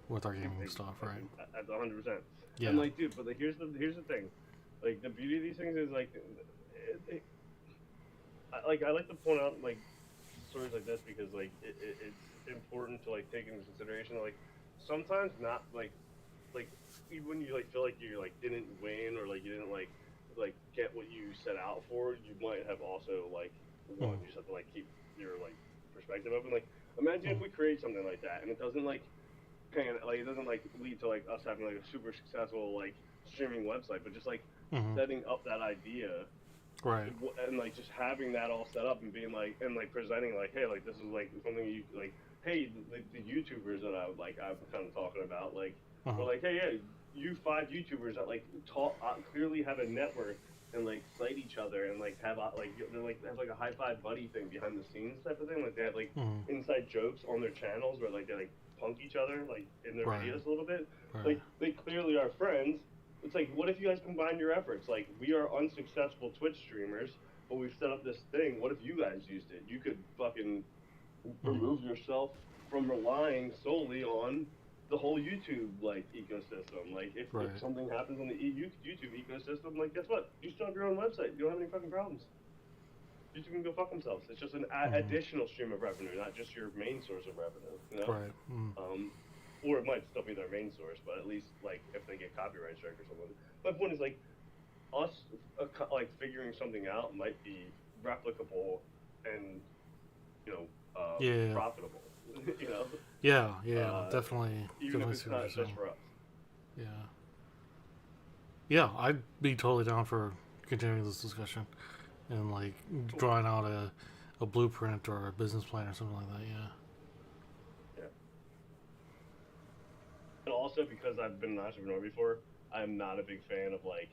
[SPEAKER 2] with our gaming stuff, right?
[SPEAKER 1] At 100%. And
[SPEAKER 2] Yeah.
[SPEAKER 1] like, dude, but like, here's the thing, like the beauty of these things is like, I like to point out like stories like this because like it's important to like take into consideration like sometimes not like even when you like feel like you like didn't win or like you didn't like get what you set out for, you might have also like won.
[SPEAKER 2] Mm-hmm.
[SPEAKER 1] You just have to like keep your like perspective open. Like imagine if we create something like that and it doesn't like it doesn't like lead to like us having like a super successful like streaming website, but just like
[SPEAKER 2] Mm-hmm.
[SPEAKER 1] setting up that idea
[SPEAKER 2] Right.
[SPEAKER 1] and like just having that all set up and being like and like presenting like hey like this is like something you like hey the YouTubers that I'm kind of talking about like
[SPEAKER 2] Uh-huh.
[SPEAKER 1] we're like hey yeah you five YouTubers that like talk clearly have a network and like cite each other and like have like they're like have like a high five buddy thing behind the scenes type of thing like they have like
[SPEAKER 2] Mm-hmm.
[SPEAKER 1] inside jokes on their channels where like they like punk each other like in their
[SPEAKER 2] Right.
[SPEAKER 1] videos a little bit
[SPEAKER 2] Right.
[SPEAKER 1] like they clearly are friends. It's like, what if you guys combine your efforts? Like, we are unsuccessful Twitch streamers, but we've set up this thing. What if you guys used it? You could fucking
[SPEAKER 2] Mm-hmm.
[SPEAKER 1] remove yourself from relying solely on the whole YouTube like ecosystem. Like, if
[SPEAKER 2] Right.
[SPEAKER 1] something happens on the YouTube ecosystem, like, guess what? You still have your own website. You don't have any fucking problems. YouTube can go fuck themselves. It's just an
[SPEAKER 2] Mm-hmm.
[SPEAKER 1] additional stream of revenue, not just your main source of revenue. You know.
[SPEAKER 2] Right. Mm-hmm.
[SPEAKER 1] Or it might still be their main source, but at least like if they get copyright strike or something. My point is like us like figuring something out might be replicable and
[SPEAKER 2] Yeah.
[SPEAKER 1] profitable. you know,
[SPEAKER 2] Yeah. Yeah.
[SPEAKER 1] uh,
[SPEAKER 2] Definitely.
[SPEAKER 1] even if
[SPEAKER 2] Definitely
[SPEAKER 1] it's
[SPEAKER 2] see what you're
[SPEAKER 1] not just
[SPEAKER 2] saying.
[SPEAKER 1] for us.
[SPEAKER 2] Yeah. Yeah. I'd be totally down for continuing this discussion and like
[SPEAKER 1] Cool.
[SPEAKER 2] drawing out a blueprint or a business plan or something like that. Yeah.
[SPEAKER 1] Yeah. And also because I've been an entrepreneur before, I'm not a big fan of like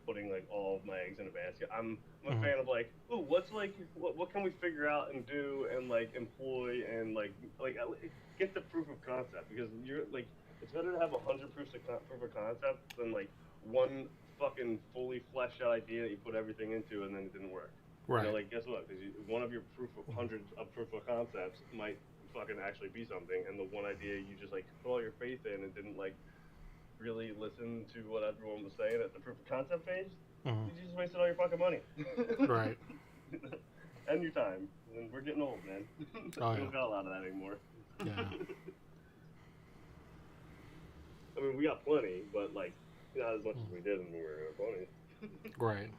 [SPEAKER 1] putting like all of my eggs in a basket. I'm a
[SPEAKER 2] Mm-hmm.
[SPEAKER 1] fan of like, ooh, what's like what can we figure out and do and like employ and get the proof of concept because you're like it's better to have 100 proof of concept than like one fucking fully fleshed out idea that you put everything into and then it didn't work.
[SPEAKER 2] Right.
[SPEAKER 1] Like guess what? Because one of your proof of hundreds of proof of concepts might fucking actually be something, and the one idea you just like put all your faith in and didn't like really listen to what everyone was saying at the proof of concept phase,
[SPEAKER 2] Mm-hmm.
[SPEAKER 1] you just wasted all your fucking money
[SPEAKER 2] Right.
[SPEAKER 1] and your time. And we're getting old, man.
[SPEAKER 2] Oh
[SPEAKER 1] We
[SPEAKER 2] yeah.
[SPEAKER 1] don't got a lot of that anymore.
[SPEAKER 2] Yeah.
[SPEAKER 1] I mean, we got plenty, but like not as much as we did when we were 20s.
[SPEAKER 2] Right.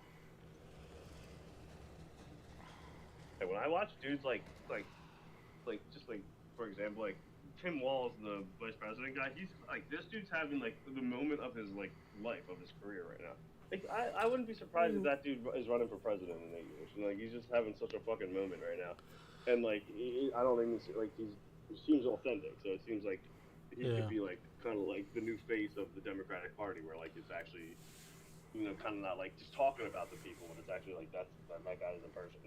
[SPEAKER 1] When I watch dudes like just like for example like Tim Walz, the vice president guy, he's like this dude's having like the moment of his like life of his career right now. Like I wouldn't be surprised if that dude is running for president in 8 years. Like he's just having such a fucking moment right now, and like I don't even see, like he seems authentic. So it seems like he could
[SPEAKER 2] Yeah.
[SPEAKER 1] be like kind of like the new face of the Democratic Party, where like it's actually kind of not like just talking about the people, but it's actually like that guy is a person.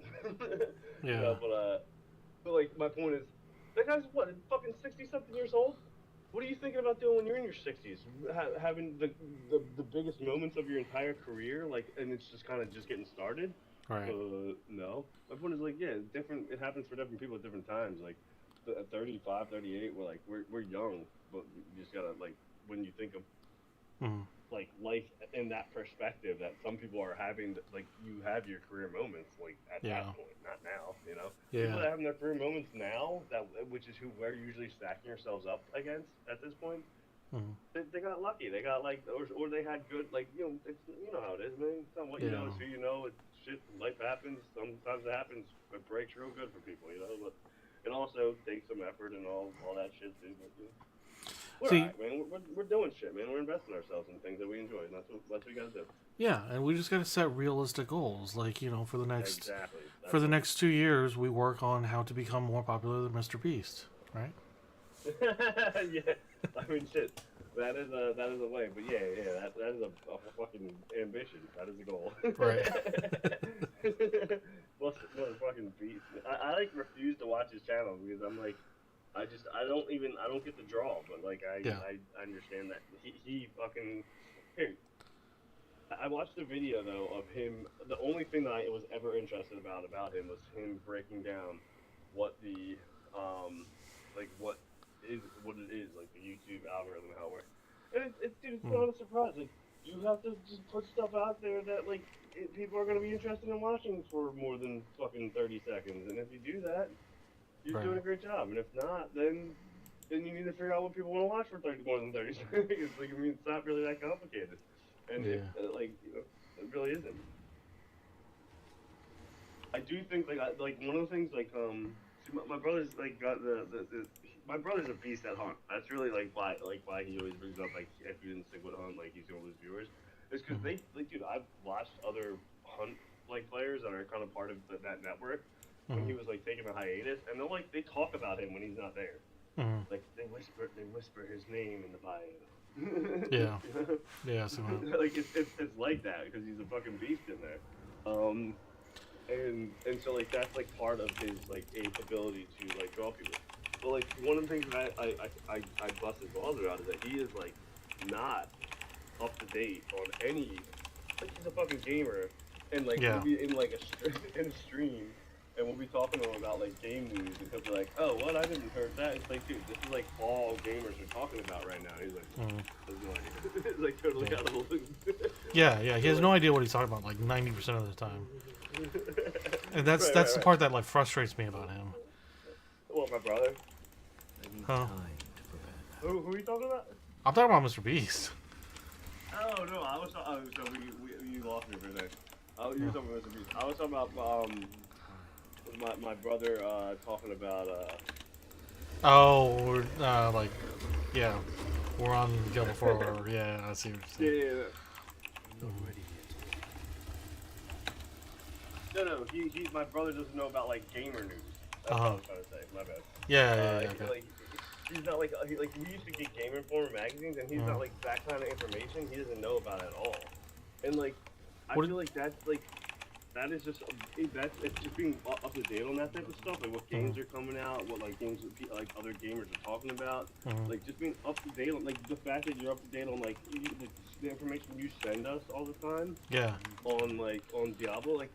[SPEAKER 2] Yeah.
[SPEAKER 1] But like my point is, that guy's what, fucking 60 something years old. What are you thinking about doing when you're in your 60s? Having the biggest moments of your entire career, like, and it's just kind of just getting started?
[SPEAKER 2] Right.
[SPEAKER 1] No. My point is like, yeah, different. It happens for different people at different times. Like, at 35, 38, we're like we're young, but you just gotta like when you think of
[SPEAKER 2] Mm.
[SPEAKER 1] like life in that perspective that some people are having like you have your career moments like at that
[SPEAKER 2] Yeah.
[SPEAKER 1] point, not now, you know. People
[SPEAKER 2] Yeah.
[SPEAKER 1] that are having their career moments now, that which is who we're usually stacking ourselves up against at this point,
[SPEAKER 2] Mm.
[SPEAKER 1] they got lucky. They got like or they had good like it's you know how it is, man. It's not what you
[SPEAKER 2] Yeah.
[SPEAKER 1] know, it's who you know. It's shit. Life happens. Sometimes it happens. It breaks real good for people, you know. But it also takes some effort and all that shit too. But we're
[SPEAKER 2] See,
[SPEAKER 1] alright, man. We're doing shit, man. We're investing ourselves in things that we enjoy, and that's what we gotta do.
[SPEAKER 2] yeah, and we just got to set realistic goals. Like, for the next
[SPEAKER 1] Exactly.
[SPEAKER 2] for
[SPEAKER 1] That's
[SPEAKER 2] the
[SPEAKER 1] it.
[SPEAKER 2] next 2 years, we work on how to become more popular than Mr. Beast, right?
[SPEAKER 1] Yeah. I mean, shit. That is a way, but yeah. That is a fucking ambition. That is a goal.
[SPEAKER 2] Right.
[SPEAKER 1] What's fucking beast? I like refuse to watch his channel because I'm like, I don't get the draw, but like
[SPEAKER 2] Yeah.
[SPEAKER 1] I understand that he fucking here. I watched a video though of him. The only thing that I was ever interested about him was him breaking down what the like what it is like the YouTube algorithm how it works. And it's dude, it's
[SPEAKER 2] Mm.
[SPEAKER 1] not a surprise. Like you have to just put stuff out there that like people are gonna be interested in watching for more than fucking 30 seconds. And if you do that, you're
[SPEAKER 2] Right.
[SPEAKER 1] doing a great job. And if not, then you need to figure out what people want to watch for 30 more than 30 seconds. Like I mean, it's not really that complicated. And if
[SPEAKER 2] Yeah.
[SPEAKER 1] like it really isn't. I do think like one of the things see, my brother's like got my brother's a beast at hunt. That's really like why he always brings up like if you didn't stick with hunt like he's gonna lose viewers. It's because
[SPEAKER 2] Mm.
[SPEAKER 1] they like dude I've watched other hunt like players that are kind of part of that network when he
[SPEAKER 2] Mm.
[SPEAKER 1] was like taking a hiatus and they talk about him when he's not there.
[SPEAKER 2] Mm.
[SPEAKER 1] Like they whisper his name in the bio.
[SPEAKER 2] Yeah. Yeah. So,
[SPEAKER 1] Like it's like that because he's a fucking beast in there. Um, and so like that's like part of his like ability to like draw people. But like one of the things that I bust his balls about is that he is like not up to date on any like he's a fucking gamer and like we'll
[SPEAKER 2] yeah.
[SPEAKER 1] be in like in a stream and we'll be talking to him about like game news and he'll be like, oh what I didn't heard that. It's like dude, this is like all gamers are talking about right now. He's like
[SPEAKER 2] Mm.
[SPEAKER 1] there's no idea. It's like totally
[SPEAKER 2] Yeah.
[SPEAKER 1] out of the loop.
[SPEAKER 2] Yeah. Yeah. He
[SPEAKER 1] So,
[SPEAKER 2] has
[SPEAKER 1] like,
[SPEAKER 2] no idea what he's talking about, like 90% of the time, and that's
[SPEAKER 1] right,
[SPEAKER 2] that's
[SPEAKER 1] right,
[SPEAKER 2] the
[SPEAKER 1] right.
[SPEAKER 2] part that like frustrates me about him.
[SPEAKER 1] Well, my brother.
[SPEAKER 3] I need
[SPEAKER 2] Huh?
[SPEAKER 3] time to prepare.
[SPEAKER 1] Who are you talking about?
[SPEAKER 2] I'm talking about Mr. Beast.
[SPEAKER 1] Oh no, I was. Oh, so we you lost me for a second. Oh, you were
[SPEAKER 2] Yeah.
[SPEAKER 1] talking about Mr. Beast. I was talking about my brother talking about
[SPEAKER 2] Oh, we're like, yeah, we're on Diablo 4 or whatever. Yeah, I see what
[SPEAKER 1] yeah,
[SPEAKER 2] you're saying.
[SPEAKER 1] yeah, yeah.
[SPEAKER 3] I'm not ready yet.
[SPEAKER 1] No, he my brother doesn't know about like gamer news. That's what I
[SPEAKER 2] Uh-huh.
[SPEAKER 1] was trying to say. My bad.
[SPEAKER 2] Yeah, yeah, yeah. Okay.
[SPEAKER 1] Like he's not like like we used to get Game Informer magazines, and he's
[SPEAKER 2] Mhm.
[SPEAKER 1] not like that kind of information. He doesn't know about it at all. And like I
[SPEAKER 2] What
[SPEAKER 1] feel like that is just it's just being up to date on that type of stuff. Like what games are coming out, what like games like other gamers are talking about.
[SPEAKER 2] Mhm.
[SPEAKER 1] Like just being up to date on like the fact that you're up to date on like the information you send us all the time
[SPEAKER 2] Yeah.
[SPEAKER 1] on Diablo. Like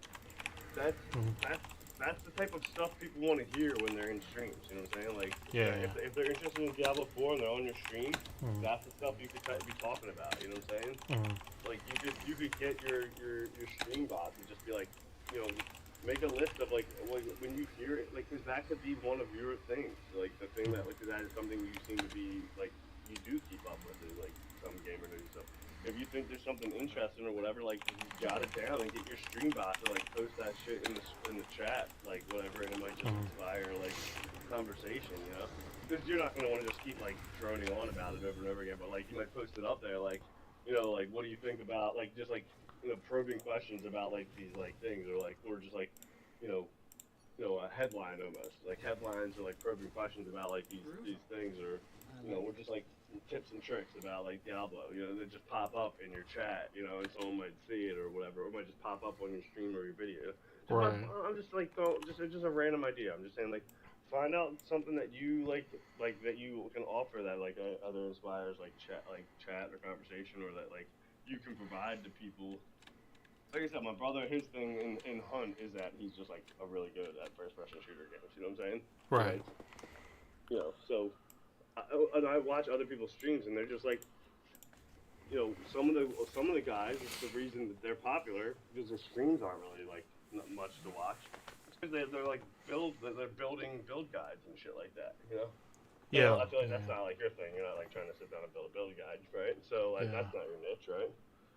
[SPEAKER 1] that's
[SPEAKER 2] Mhm.
[SPEAKER 1] that's that's the type of stuff people want to hear when they're in streams. You know what I'm saying? Like,
[SPEAKER 2] Yeah,
[SPEAKER 1] if they're interested in Diablo 4 and they're on your stream,
[SPEAKER 2] Mhm.
[SPEAKER 1] that's the stuff you could be talking about. You know what I'm saying?
[SPEAKER 2] Mhm.
[SPEAKER 1] Like, you could get your stream bot and just be like, you know, make a list of like when you hear it, like, because that could be one of your things. Like the thing that like that is something you seem to be like you do keep up with is like some gamer news stuff. If you think there's something interesting or whatever, like jot it down and get your stream bot to like post that shit in the chat, like whatever, and it might just inspire like conversation, you know? Because you're not gonna want to just keep like droning on about it over and over again, but like you might post it up there, like you know, like what do you think about like just like probing questions about like these like things or just like you know a headline almost like headlines or like probing questions about like these things or or just like tips and tricks about like Diablo, that just pop up in your chat, and someone might see it or whatever, or it might just pop up on your stream or your video.
[SPEAKER 2] Right.
[SPEAKER 1] I'm just like, it's just a random idea. I'm just saying like, find out something that you like that you can offer that like other inspires like chat or conversation or that like you can provide to people. Like I said, my brother, his thing in Hunt is that he's just like a really good at first person shooter games. You know what I'm saying? He
[SPEAKER 2] Right.
[SPEAKER 1] like, so and I watch other people's streams and they're just like, some of the guys, the reason that they're popular because their streams aren't really like not much to watch. It's because they're like they're building build guides and shit like that.
[SPEAKER 2] Yeah.
[SPEAKER 1] I feel like
[SPEAKER 2] Yeah.
[SPEAKER 1] that's not like your thing. You're not like trying to sit down and build a build guide, right? So like
[SPEAKER 2] Yeah.
[SPEAKER 1] that's not your niche, right?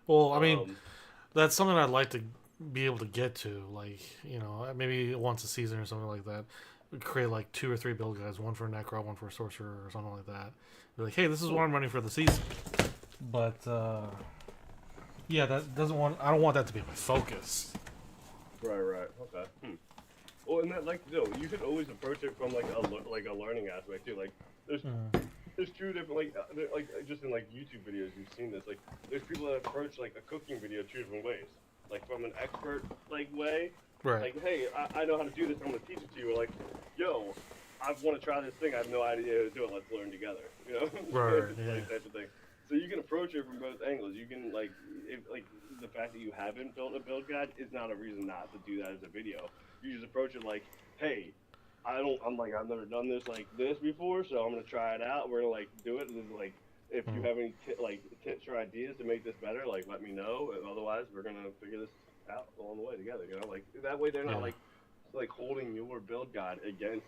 [SPEAKER 2] Well, I mean,
[SPEAKER 1] Um,
[SPEAKER 2] that's something I'd like to be able to get to. Like, maybe once a season or something like that. Create like 2 or 3 build guides, one for Necro, one for Sorcerer, or something like that. Be like, hey, this is what I'm running for the season. But yeah, that doesn't want. I don't want that to be my focus.
[SPEAKER 1] right. Okay. Well, and that you could always approach it from like a learning aspect too. Like there's
[SPEAKER 2] Mm.
[SPEAKER 1] there's two different like just in like YouTube videos you've seen this. Like there's people that approach like a cooking video 2 different ways. Like from an expert like way,
[SPEAKER 2] Right.
[SPEAKER 1] like hey, I know how to do this. I'm gonna teach it to you. Or like, yo, I want to try this thing. I have no idea how to do it. Let's learn together.
[SPEAKER 2] Right.
[SPEAKER 1] It's
[SPEAKER 2] Yeah.
[SPEAKER 1] like type of thing. So you can approach it from both angles. You can like the fact that you haven't built a build guide is not a reason not to do that as a video. You just approach it like, hey, I've never done this like this before, so I'm gonna try it out. We're gonna like do it, and then like if you
[SPEAKER 2] Mm.
[SPEAKER 1] have any tips or ideas to make this better, like let me know. And otherwise, we're gonna figure this out along the way together. Like that way they're not
[SPEAKER 2] Yeah.
[SPEAKER 1] like holding your build guide against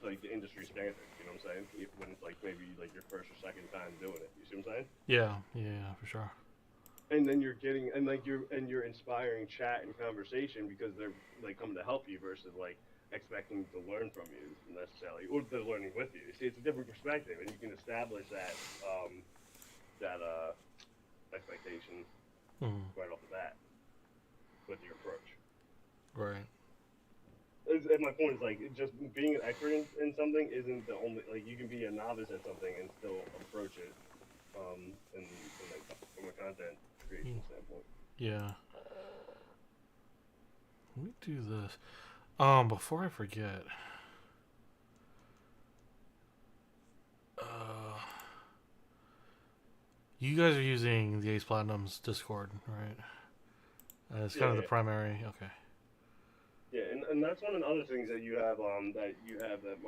[SPEAKER 1] like the industry standards. You know what I'm saying? When it's like maybe like your first or second time doing it. You see what I'm saying?
[SPEAKER 2] Yeah. Yeah. For sure.
[SPEAKER 1] And then you're getting you're inspiring chat and conversation because they're like coming to help you versus like expecting to learn from you necessarily or they're learning with you. See, it's a different perspective, and you can establish that expectation
[SPEAKER 2] Mm.
[SPEAKER 1] right off the bat with your approach.
[SPEAKER 2] Right.
[SPEAKER 1] And my point is like just being an expert in something isn't the only like you can be a novice at something and still approach it in like from a content creation standpoint.
[SPEAKER 2] Yeah. Let me do this. Before I forget, uh, you guys are using the Ace Platinum's Discord, right? It's kind of the
[SPEAKER 1] Yeah.
[SPEAKER 2] primary. Okay.
[SPEAKER 1] Yeah, and that's one of the other things that you have that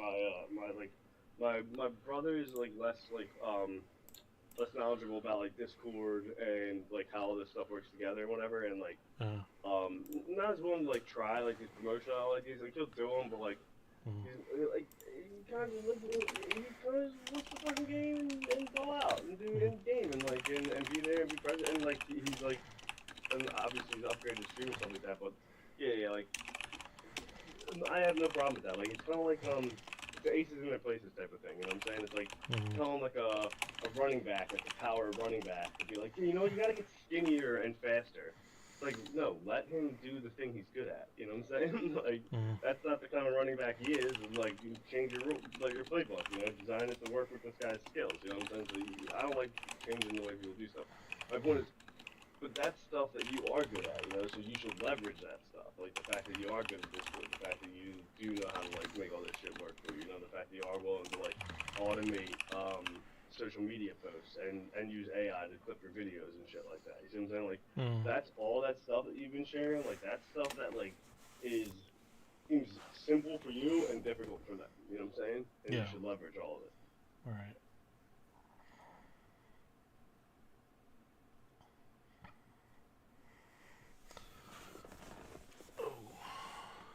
[SPEAKER 1] my brother is like less knowledgeable about like Discord and like how all this stuff works together and whatever and like
[SPEAKER 2] Uh,
[SPEAKER 1] not as willing to like try like these promotional ideas like he'll do them but like
[SPEAKER 2] mm.
[SPEAKER 1] he kind of wants to fucking game and go out and do in game and be there and be present and like he's like and obviously he's upgraded his stream and stuff like that but yeah like I have no problem with that. Like it's kind of like the aces in their places type of thing. You know what I'm saying? It's like telling like a running back, like a power running back, to be like, hey, you know what? You gotta get skinnier and faster. It's like no, let him do the thing he's good at. You know what I'm saying? Like that's not the kind of running back he is. And like you change your playbook. Design it to work with this guy's skills. You know what I'm saying? So I don't like changing the way people do stuff. My point is but that's stuff that you are good at, so you should leverage that stuff. Like the fact that you are good at Discord, the fact that you do know how to like make all this shit work for you, the fact that you are willing to like automate social media posts and use AI to clip your videos and shit like that. You see what I'm saying? Like that's all that stuff that you've been sharing, like that's stuff that like is seems simple for you and difficult for them. You know what I'm saying? And you
[SPEAKER 2] Yeah.
[SPEAKER 1] should leverage all of it.
[SPEAKER 2] All right.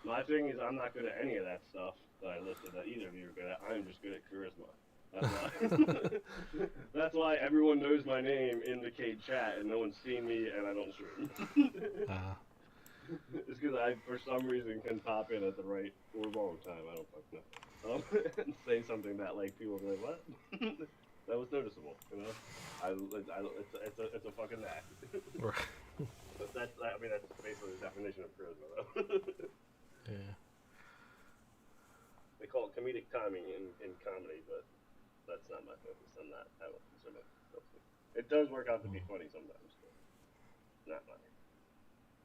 [SPEAKER 1] My thing is, I'm not good at any of that stuff that I listed that either of you are good at. I'm just good at charisma. That's why. That's why everyone knows my name in the Cade chat, and no one's seen me, and I don't stream. It's because I, for some reason, can pop in at the right or wrong time. I don't fucking know. And say something that like people will be like, "What?" That was noticeable. It's a fucking knack.
[SPEAKER 2] Right.
[SPEAKER 1] But that's basically the definition of charisma, though.
[SPEAKER 2] Yeah.
[SPEAKER 1] They call it comedic timing in comedy, but that's not my focus. I don't consider myself. It does work out to be funny sometimes,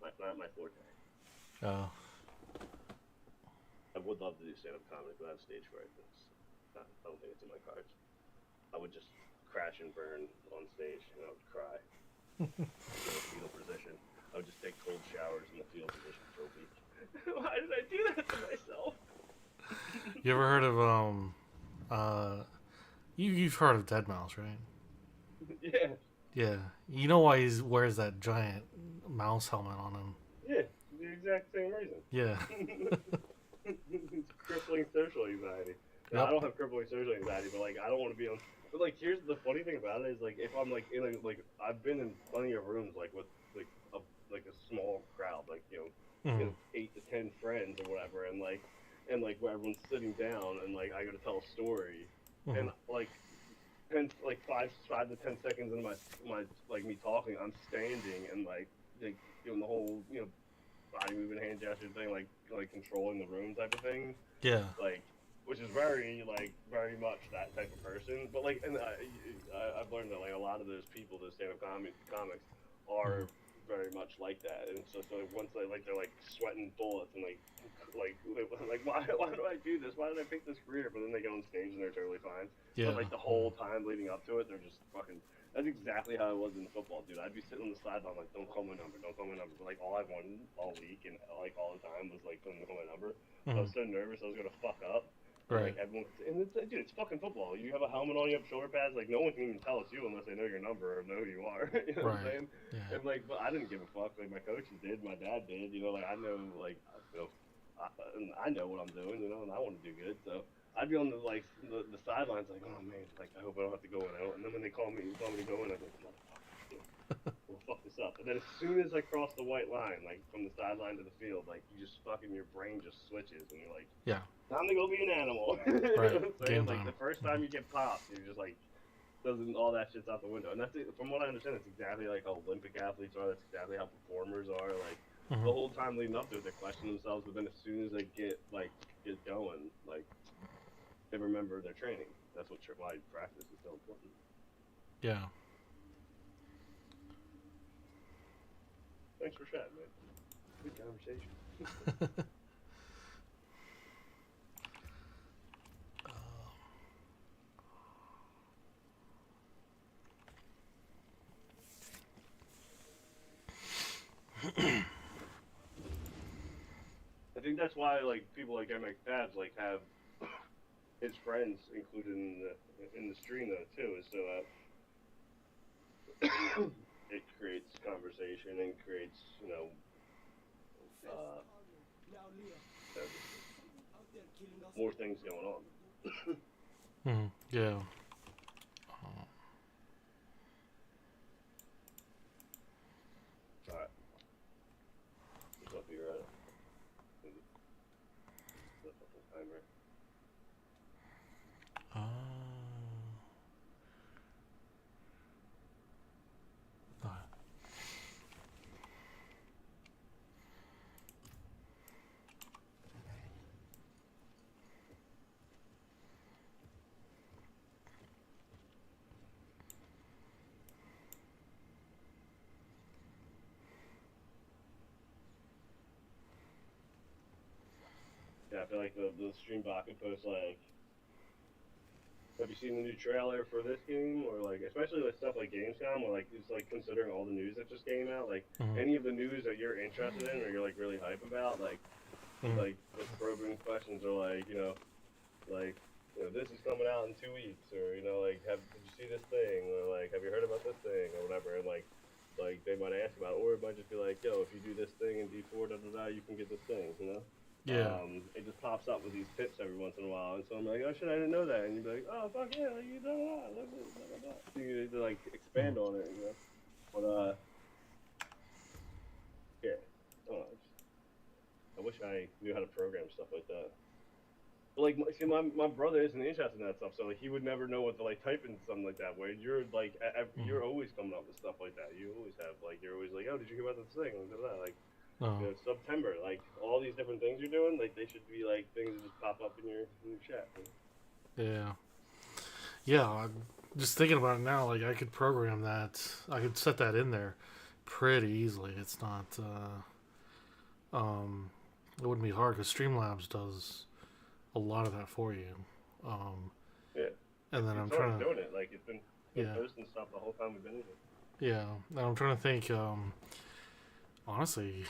[SPEAKER 1] but not my forte.
[SPEAKER 2] Oh.
[SPEAKER 1] I would love to do stand up comedy, but I have stage fright. I don't think it's in my cards. I would just crash and burn on stage, and I would cry in a fetal position. I would just take cold showers in the fetal position for a week. Why did I do that to myself?
[SPEAKER 2] You ever heard of you've heard of Dead Mouse, right?
[SPEAKER 1] Yeah,
[SPEAKER 2] Yeah. You know why he wears that giant mouse helmet on him?
[SPEAKER 1] yeah, the exact same reason.
[SPEAKER 2] Yeah.
[SPEAKER 1] It's crippling social anxiety. Now, I
[SPEAKER 2] Yep.
[SPEAKER 1] don't have crippling social anxiety, but like I don't want to be on. But like, here's the funny thing about it is like if I'm like in a like I've been in plenty of rooms like with like a small crowd, like
[SPEAKER 2] Mm.
[SPEAKER 1] 8 to 10 friends or whatever, and where everyone's sitting down and like I got to tell a story, and
[SPEAKER 2] Mm.
[SPEAKER 1] like 5 to 10 seconds into my like me talking, I'm standing and like doing the whole body movement, hand gesture thing, like controlling the room type of thing,
[SPEAKER 2] Yeah.
[SPEAKER 1] like which is very much that type of person. But like, and I've learned that like a lot of those people, those stand-up comics,
[SPEAKER 2] Mm.
[SPEAKER 1] are very much like that. And so like once they're like sweating bullets and like why do I do this? Why did I pick this career? But then they get on stage and they're totally fine.
[SPEAKER 2] Yeah.
[SPEAKER 1] But like the whole time leading up to it, they're just fucking. That's exactly how I was in football, dude. I'd be sitting on the sideline like, "Don't call my number, don't call my number." But like all I wanted all week and like all the time was like, "Don't call my number." I
[SPEAKER 2] Mm.
[SPEAKER 1] was so nervous I was gonna fuck up, and
[SPEAKER 2] Right.
[SPEAKER 1] like everyone, and it's dude, it's fucking football. You have a helmet on, you have shoulder pads. Like no one can even tell it's you unless they know your number or know who you are. You know what I'm
[SPEAKER 2] Right.
[SPEAKER 1] saying?
[SPEAKER 2] Yeah.
[SPEAKER 1] And like, but I didn't give a fuck. Like my coaches did, my dad did. Like I know, and I know what I'm doing. And I want to do good. So I'd be on the sidelines, like, oh man, like I hope I don't have to go in. And then when they call me to go in, I'm like, motherfucker, we'll fuck this up. And then as soon as I cross the white line, like from the sideline to the field, like you just fucking your brain just switches, and you're like,
[SPEAKER 2] Yeah.
[SPEAKER 1] time to go be an animal. You know
[SPEAKER 2] Right.
[SPEAKER 1] what I'm saying?
[SPEAKER 2] Game
[SPEAKER 1] Like
[SPEAKER 2] time.
[SPEAKER 1] the first time you get popped, you're just like, doesn't all that shit's out the window. And that's it. From what I understand, it's exactly like how Olympic athletes are. That's exactly how performers are. Like
[SPEAKER 2] Mm-hmm.
[SPEAKER 1] the whole time leading up to it, they question themselves, but then as soon as they get going, like they remember their training. That's why practice is so important.
[SPEAKER 2] Yeah.
[SPEAKER 1] Thanks for chatting, man. Good conversation. I think that's why like people like MX Tabs like have his friends included in the stream though too, is so that it creates conversation and creates uh, more things going on.
[SPEAKER 2] Mm. Yeah.
[SPEAKER 1] All right, what's up here? The fucking timer.
[SPEAKER 2] Uh,
[SPEAKER 1] Yeah, I feel like the stream bot could post like, have you seen the new trailer for this game? Or like, especially with stuff like Gamescom, or like it's like considering all the news that just came out, like
[SPEAKER 2] mm-hmm.
[SPEAKER 1] any of the news that you're interested in or you're like really hype about,
[SPEAKER 2] Mm-hmm.
[SPEAKER 1] like the probing questions are like, this is coming out in 2 weeks, or like, did you see this thing, or like, have you heard about this thing, or whatever, and like they might ask about it, or it might just be like, yo, if you do this thing in D4, you can get this thing.
[SPEAKER 2] Yeah.
[SPEAKER 1] It just pops up with these tips every once in a while, and so I'm like, oh shit, I didn't know that, and you'd be like, oh fuck yeah, like, you know that, look at blah, blah, blah. So you need to like expand on it, But yeah, I don't know. I wish I knew how to program stuff like that. But like, see, my brother isn't interested in that stuff, so like he would never know what to like type in something like that. Where you're like, you're always coming up with stuff like that. You always have like, you're always like, oh, did you hear about this thing? Like,
[SPEAKER 2] Oh.
[SPEAKER 1] September, like all these different things you're doing, like they should be like things that just pop up in your chat.
[SPEAKER 2] Yeah. Yeah. I'm just thinking about it now. Like I could program that. I could set that in there pretty easily. It's not. It wouldn't be hard because Streamlabs does a lot of that for you. Um,
[SPEAKER 1] Yeah,
[SPEAKER 2] and then I'm
[SPEAKER 1] it's already
[SPEAKER 2] trying to,
[SPEAKER 1] doing it. Like it's been
[SPEAKER 2] yeah,
[SPEAKER 1] posting stuff the whole time we've been in here.
[SPEAKER 2] yeah. And I'm trying to think. Honestly,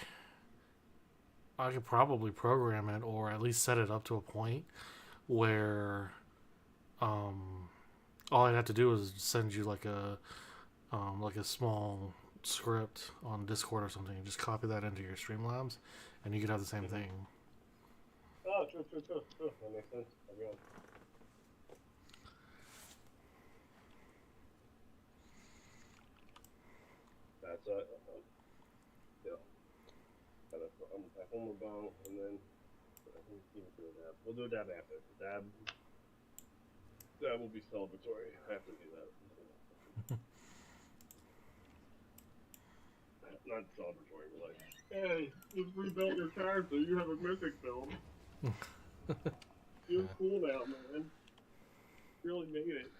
[SPEAKER 2] I could probably program it or at least set it up to a point where um, all I'd have to do is send you like a small script on Discord or something, and just copy that into your Streamlabs, and you could have the same thing.
[SPEAKER 1] Oh, true. That makes sense. I'll be honest. That's yeah. I'm back home about, and then I think we can do a dab. We'll do a dab after. Dab will be celebratory. I have to do that. Not celebratory, but like, hey, you've rebuilt your character. You have a mythic build. You're cool now, man. Really made it.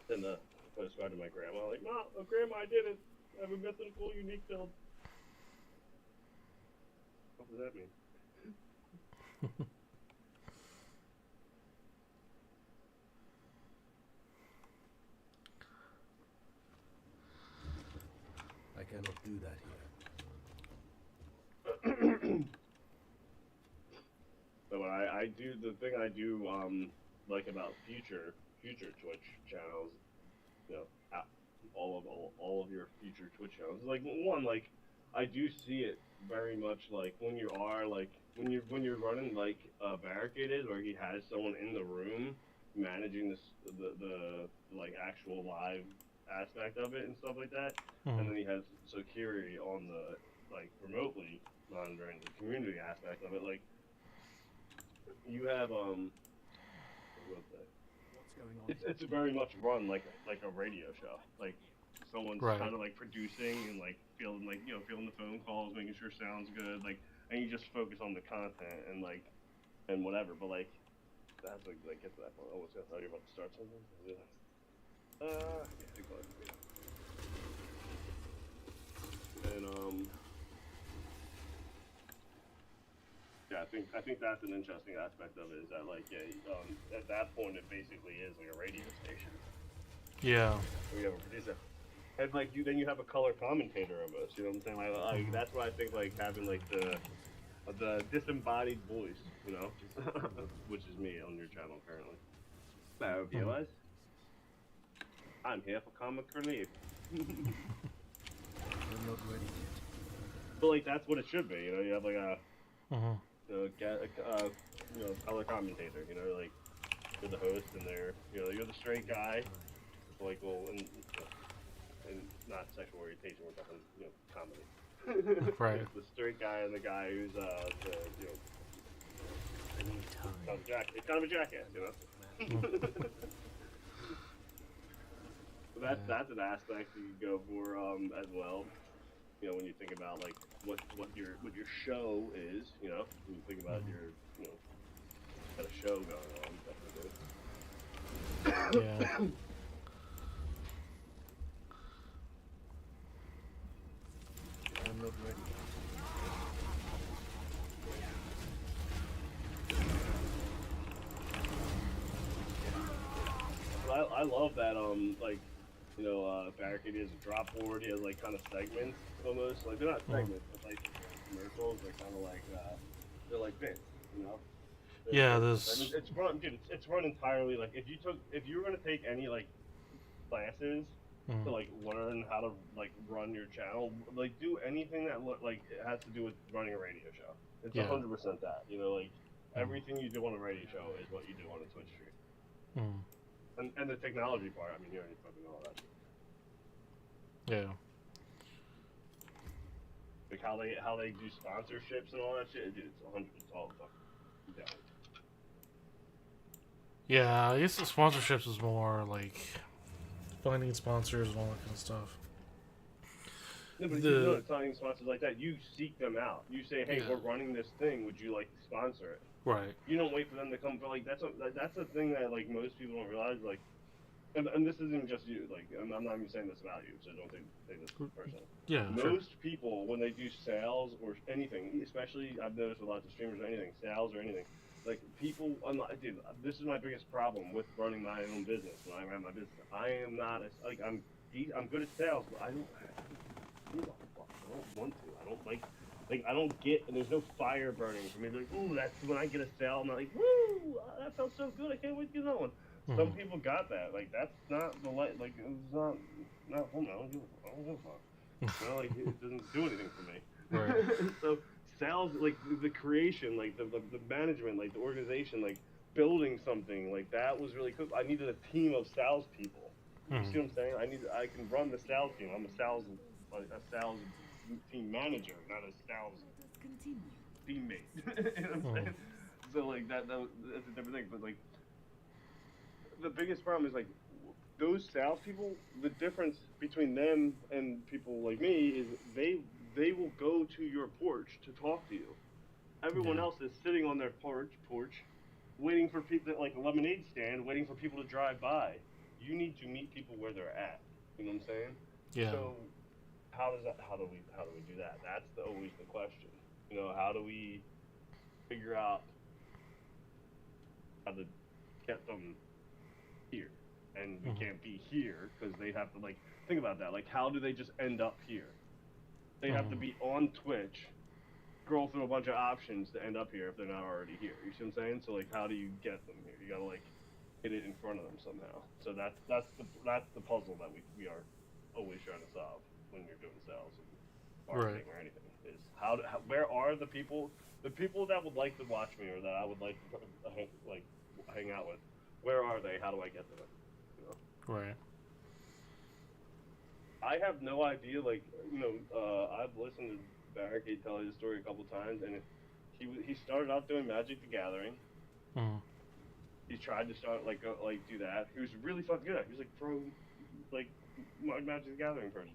[SPEAKER 1] And I described to my grandma, like, "Mom, Grandma, I did it. I have a mythical, unique build." What does that mean?
[SPEAKER 3] I cannot do that here.
[SPEAKER 1] So what I do, the thing I do like about future Twitch channels, you know, all of your future Twitch channels, like one, like I do see it very much like when you are like when you're running like barricaded, or he has someone in the room managing the like actual live aspect of it and stuff like that, and then he has security on the like remotely monitoring the community aspect of it, like you have what's that?
[SPEAKER 6] What's going on?
[SPEAKER 1] It's very much run like a radio show. Like someone's
[SPEAKER 2] Right.
[SPEAKER 1] kind of like producing and like feeling the phone calls, making sure sounds good, like, and you just focus on the content and like and whatever. But like that's like get to that point. I was gonna tell you about to start something. Yeah, go ahead. And yeah, I think that's an interesting aspect of it, is that like at that point it basically is like a radio station.
[SPEAKER 2] Yeah.
[SPEAKER 1] We have a producer, and like then you have a color commentator almost. You know what I'm saying? Like that's why I think like having like the disembodied voice, you know, which is me on your channel currently. Hello, viewers. I'm here for comic relief.
[SPEAKER 3] I'm not ready yet.
[SPEAKER 1] But like that's what it should be. You know, you have like a color commentator. You know, like you're the host, and you're the straight guy. Like, well, and not sexual orientation. We're talking, comedy.
[SPEAKER 2] Right.
[SPEAKER 1] The straight guy and the guy who's
[SPEAKER 3] I need time.
[SPEAKER 1] kind of a jackass, you know. So that's an aspect you can go for as well. You know, when you think about like what your show is, you know, when you think about your got a show going on, definitely.
[SPEAKER 2] Yeah.
[SPEAKER 3] I'm not ready yet.
[SPEAKER 1] I love that like Barricade has a drop board. He has like kind of segments almost, like they're not segments, but like commercials. They're kind of like they're like bits, you know.
[SPEAKER 2] Yeah,
[SPEAKER 1] I
[SPEAKER 2] this.
[SPEAKER 1] mean, it's run entirely like if you were gonna take any like classes to like learn how to like run your channel, like do anything that like it has to do with running a radio show. It's 100% that, you know, like everything you do on a radio show is what you do on a Twitch stream. And the technology part, I mean, you already fucking know all that.
[SPEAKER 2] Yeah.
[SPEAKER 1] Like how they do sponsorships and all that shit, dude, it's all fucking down.
[SPEAKER 2] Yeah, I guess the sponsorships is more like finding sponsors and all that kind of stuff.
[SPEAKER 1] No, but you know, finding sponsors like that, you seek them out. You say, hey, we're running this thing. Would you like to sponsor it?
[SPEAKER 2] Right.
[SPEAKER 1] You don't wait for them to come. But like that's a thing that like most people don't realize. Like and this isn't just you. Like, I'm not even saying this about you, so don't take this personally.
[SPEAKER 2] Yeah, sure.
[SPEAKER 1] Most people, when they do sales or anything, especially I've noticed with lots of streamers or anything, sales or anything, like people, dude, this is my biggest problem with running my own business. When I ran my business, I am not like I'm good at sales, but I don't do all the fuck. I don't want to. I don't like I don't get, and there's no fire burning for me. Like, ooh, that's when I get a sale. I'm like, woo, that felt so good. I can't wait to get another one. Some
[SPEAKER 2] Mm-hmm.
[SPEAKER 1] people got that. Like, that's not the like it's not for me. I don't give a fuck. You know, like it doesn't do anything for
[SPEAKER 2] Right.
[SPEAKER 1] me. So sales, like the creation, like the management, like the organization, like building something, like that was really cool. I needed a team of salespeople. You
[SPEAKER 2] Mm-hmm.
[SPEAKER 1] see what I'm saying? I can run the sales team. I'm a sales team manager, not a sales
[SPEAKER 5] Let us continue.
[SPEAKER 1] teammate. You know what I'm
[SPEAKER 2] Mm-hmm.
[SPEAKER 1] saying? So like that's a different thing. But like the biggest problem is like those salespeople. The difference between them and people like me is they will go to your porch to talk to you. Everyone
[SPEAKER 2] Yeah.
[SPEAKER 1] else is sitting on their porch, waiting for people like a lemonade stand, waiting for people to drive by. You need to meet people where they're at. You know what I'm saying?
[SPEAKER 2] Yeah.
[SPEAKER 1] So how do we do that? That's always the question. You know, how do we figure out how to get them here? And we
[SPEAKER 2] Mm-hmm.
[SPEAKER 1] can't be here because they have to like think about that. Like, how do they just end up here? They have to
[SPEAKER 2] Mm-hmm.
[SPEAKER 1] be on Twitch, scroll through a bunch of options to end up here if they're not already here. You see what I'm saying? So like, how do you get them here? You gotta like get it in front of them somehow. So that's the puzzle that we are always trying to solve when you're doing sales and
[SPEAKER 2] Right.
[SPEAKER 1] marketing or anything. Is where are the people that would like to watch me or that I would like to like hang out with? Where are they? How do I get to them? You know,
[SPEAKER 2] Right.
[SPEAKER 1] I have no idea. Like, I've listened to Barricade tell his story a couple times, and he started out doing Magic the Gathering.
[SPEAKER 2] Mm-hmm.
[SPEAKER 1] He tried to start like do that. He was really fucking good at it. He was like pro like Magic the Gathering person.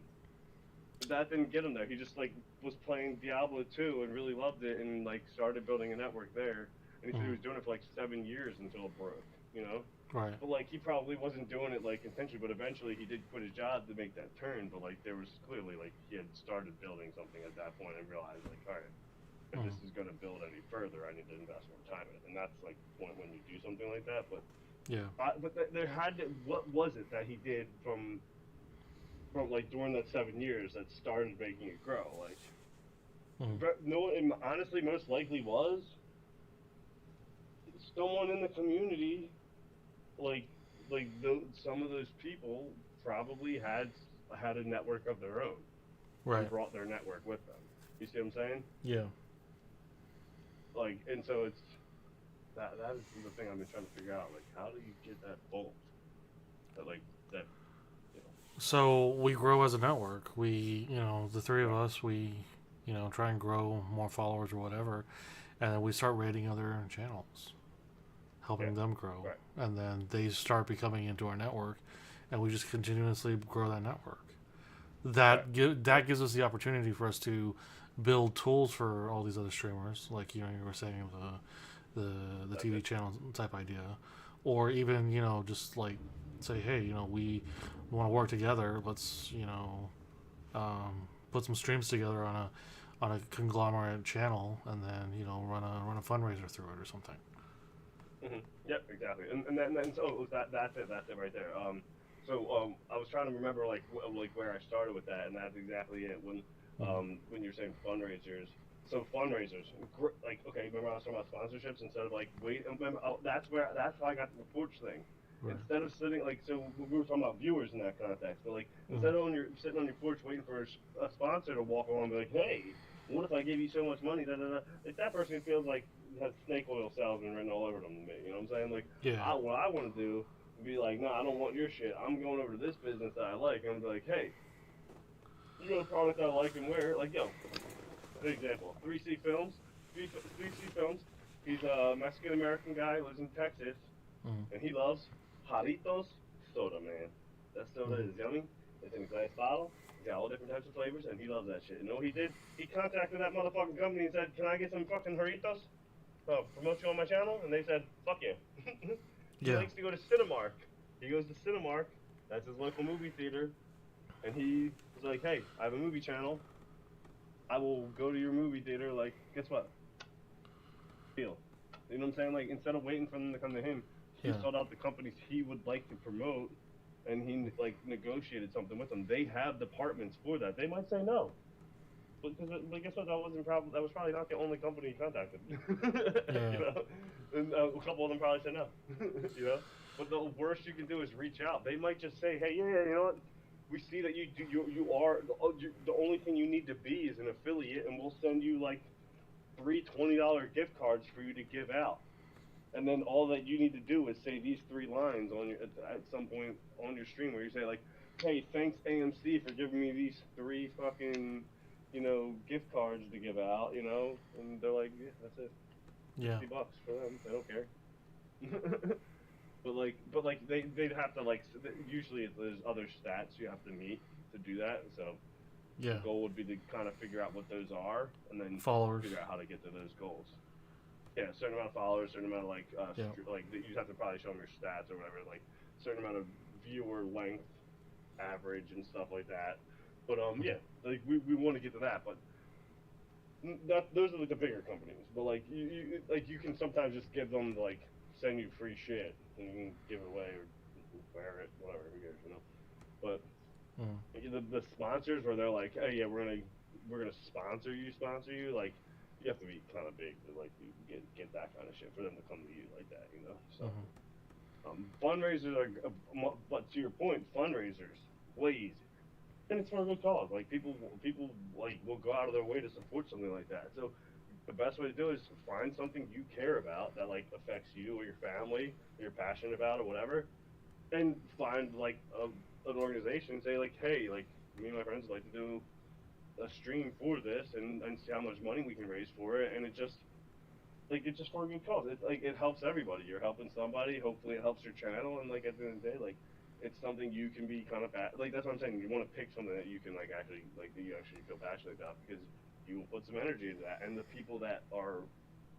[SPEAKER 1] But that didn't get him there. He just like was playing Diablo 2 and really loved it and like started building a network there. And he said he was
[SPEAKER 2] Mm-hmm.
[SPEAKER 1] doing it for like 7 years until it broke, you know?
[SPEAKER 2] Right.
[SPEAKER 1] But like he probably wasn't doing it like intentionally, but eventually he did quit his job to make that turn. But like there was clearly like he had started building something at that point and realized like, all right, if this
[SPEAKER 2] Mm-hmm.
[SPEAKER 1] is going to build any further, I need to invest more time in it. And that's like the point when you do something like that.
[SPEAKER 2] Yeah.
[SPEAKER 1] There had to, what was it that he did from like during that 7 years that started making it grow? Like,
[SPEAKER 2] Mm-hmm.
[SPEAKER 1] no, it honestly most likely was someone in the community, like some of those people probably had a network of their own and
[SPEAKER 2] Right.
[SPEAKER 1] brought their network with them. You see what I'm saying?
[SPEAKER 2] Yeah.
[SPEAKER 1] Like, and so it's that is the thing I've been trying to figure out. Like, how do you get that bolt? That like that, you know?
[SPEAKER 2] So we grow as a network. The three of
[SPEAKER 1] Right,
[SPEAKER 2] us, we, try and grow more followers or whatever, and then we start rating other channels,
[SPEAKER 1] yeah,
[SPEAKER 2] helping them grow,
[SPEAKER 1] right,
[SPEAKER 2] and then they start becoming into our network, and we just continuously grow that network.
[SPEAKER 1] right,
[SPEAKER 2] That gives us the opportunity for us to build tools for all these other streamers, like you were saying the
[SPEAKER 1] that's
[SPEAKER 2] TV
[SPEAKER 1] it.
[SPEAKER 2] channel type idea, or even just like say, hey, we want to work together. Let's put some streams together on a conglomerate channel, and then run a fundraiser through it or something.
[SPEAKER 1] Yep, exactly. And so that's it right there. I was trying to remember like where I started with that, and that's exactly it.
[SPEAKER 2] Mm-hmm.
[SPEAKER 1] When you're saying fundraisers, so fundraisers, like okay, remember I was talking about sponsorships instead of like wait. Remember, that's how I got to the porch thing.
[SPEAKER 2] Right.
[SPEAKER 1] Instead of sitting like we were talking about viewers in that context, but like
[SPEAKER 2] Mm-hmm.
[SPEAKER 1] instead of sitting on your porch waiting for a sponsor to walk along and be like, hey, what if I gave you so much money? Da, da, da. Like that person feels like has snake oil salesman written all over them to me. You know what I'm saying? Like,
[SPEAKER 2] Yeah.
[SPEAKER 1] what I want to do would be like, no, I don't want your shit. I'm going over to this business that I like, and I'm be like, hey, you got a product I like and wear. Like, yo, an example, 3C Films, 3C Films. He's a Mexican American guy, lives in Texas,
[SPEAKER 2] Mm-hmm.
[SPEAKER 1] and he loves Jaritos soda, man. That soda
[SPEAKER 2] Mm-hmm.
[SPEAKER 1] is yummy. It's in a glass bottle. It's got all different types of flavors, and he loves that shit. You know what he did? He contacted that motherfucking company and said, "Can I get some fucking Jaritos? Promote you on my channel?" And they said, "Fuck you." He
[SPEAKER 2] Yeah.
[SPEAKER 1] likes to go to Cinemark. He goes to Cinemark. That's his local movie theater, and he was like, "Hey, I have a movie channel. I will go to your movie theater. Like, guess what? Deal." You know what I'm saying? Like, instead of waiting for them to come to him, he
[SPEAKER 2] Yeah.
[SPEAKER 1] sought out the companies he would like to promote, and he like negotiated something with them. They have departments for that. They might say no, but guess what? That was probably not the only company he contacted.
[SPEAKER 2] Yeah.
[SPEAKER 1] You know, and a couple of them probably said no. You know, but the worst you can do is reach out. They might just say, hey, yeah, you know what? We see that you are the only thing you need to be is an affiliate, and we'll send you like three $20 gift cards for you to give out. And then all that you need to do is say these three lines on at some point on your stream where you say like, "Hey, thanks AMC for giving me these three fucking, gift cards to give out," and they're like, "Yeah, that's it,
[SPEAKER 2] Yeah.
[SPEAKER 1] $60 for them. They don't care." but they'd have to like usually there's other stats you have to meet to do that. So the
[SPEAKER 2] Yeah.
[SPEAKER 1] goal would be to kind of figure out what those are and then
[SPEAKER 2] Followers.
[SPEAKER 1] figure out how to get to those goals. Yeah, a certain amount of followers, certain amount of
[SPEAKER 2] Yeah.
[SPEAKER 1] you have to probably show them your stats or whatever, like certain amount of viewer length, average, and stuff like that. But
[SPEAKER 2] Mhm.
[SPEAKER 1] yeah, like we want to get to that, but that those are like the bigger companies. But like you can sometimes just give them like send you free shit and you can give it away or wear it, whatever, who cares, But
[SPEAKER 2] Mhm.
[SPEAKER 1] the sponsors where they're like, hey, yeah, we're gonna sponsor you, like you have to be kind of big to like get that kind of shit for them to come to you like that. So
[SPEAKER 2] Mhm.
[SPEAKER 1] fundraisers are, but to your point, fundraisers way easier, and it's for a good cause. Like people like will go out of their way to support something like that. So the best way to do it is find something you care about that like affects you or your family, or you're passionate about or whatever, and find like an organization and say like, hey, like me and my friends would like to do a stream for this and see how much money we can raise for it, and it's just for a good cause. It's like it helps everybody. You're helping somebody. Hopefully, it helps your channel. And like at the end of the day, like it's something you can be kind of like that's what I'm saying. You want to pick something that you can like actually like that you actually feel passionate about because you will put some energy into that, and the people that are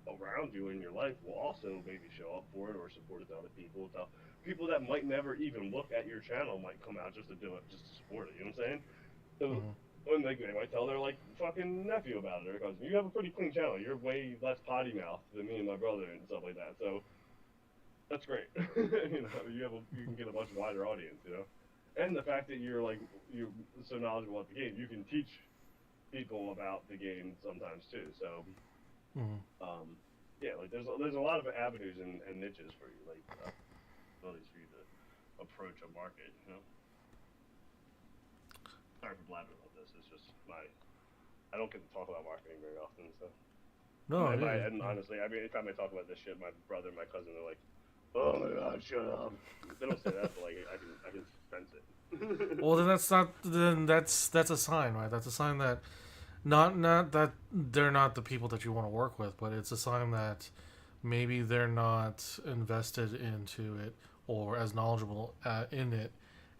[SPEAKER 1] around you in your life will also maybe show up for it or support it to other people. So people that might never even look at your channel might come out just to do it, just to support it. You know what I'm saying? So
[SPEAKER 2] Mhm.
[SPEAKER 1] when they might tell their like fucking nephew about it or cousin, you have a pretty clean channel. You're way less potty mouth than me and my brother and stuff like that. So that's great. You can get a much wider audience. And the fact that you're so knowledgeable at the game, you can teach people about the game sometimes too. So
[SPEAKER 2] Mhm.
[SPEAKER 1] um, yeah, like there's a lot of avenues and niches for you, like abilities for you to approach a market. Sorry for blabbing about this. It's just I don't get to talk about marketing very often, so.
[SPEAKER 2] No. Yeah.
[SPEAKER 1] And
[SPEAKER 2] Yeah.
[SPEAKER 1] honestly, I mean, anytime I talk about this shit, my brother and my cousin are like, "Oh my god, shut up." They don't say that, but like I can sense it.
[SPEAKER 2] Well, then that's not. Then that's a sign, right? That's a sign that not that they're not the people that you want to work with, but it's a sign that maybe they're not invested into it or as knowledgeable in it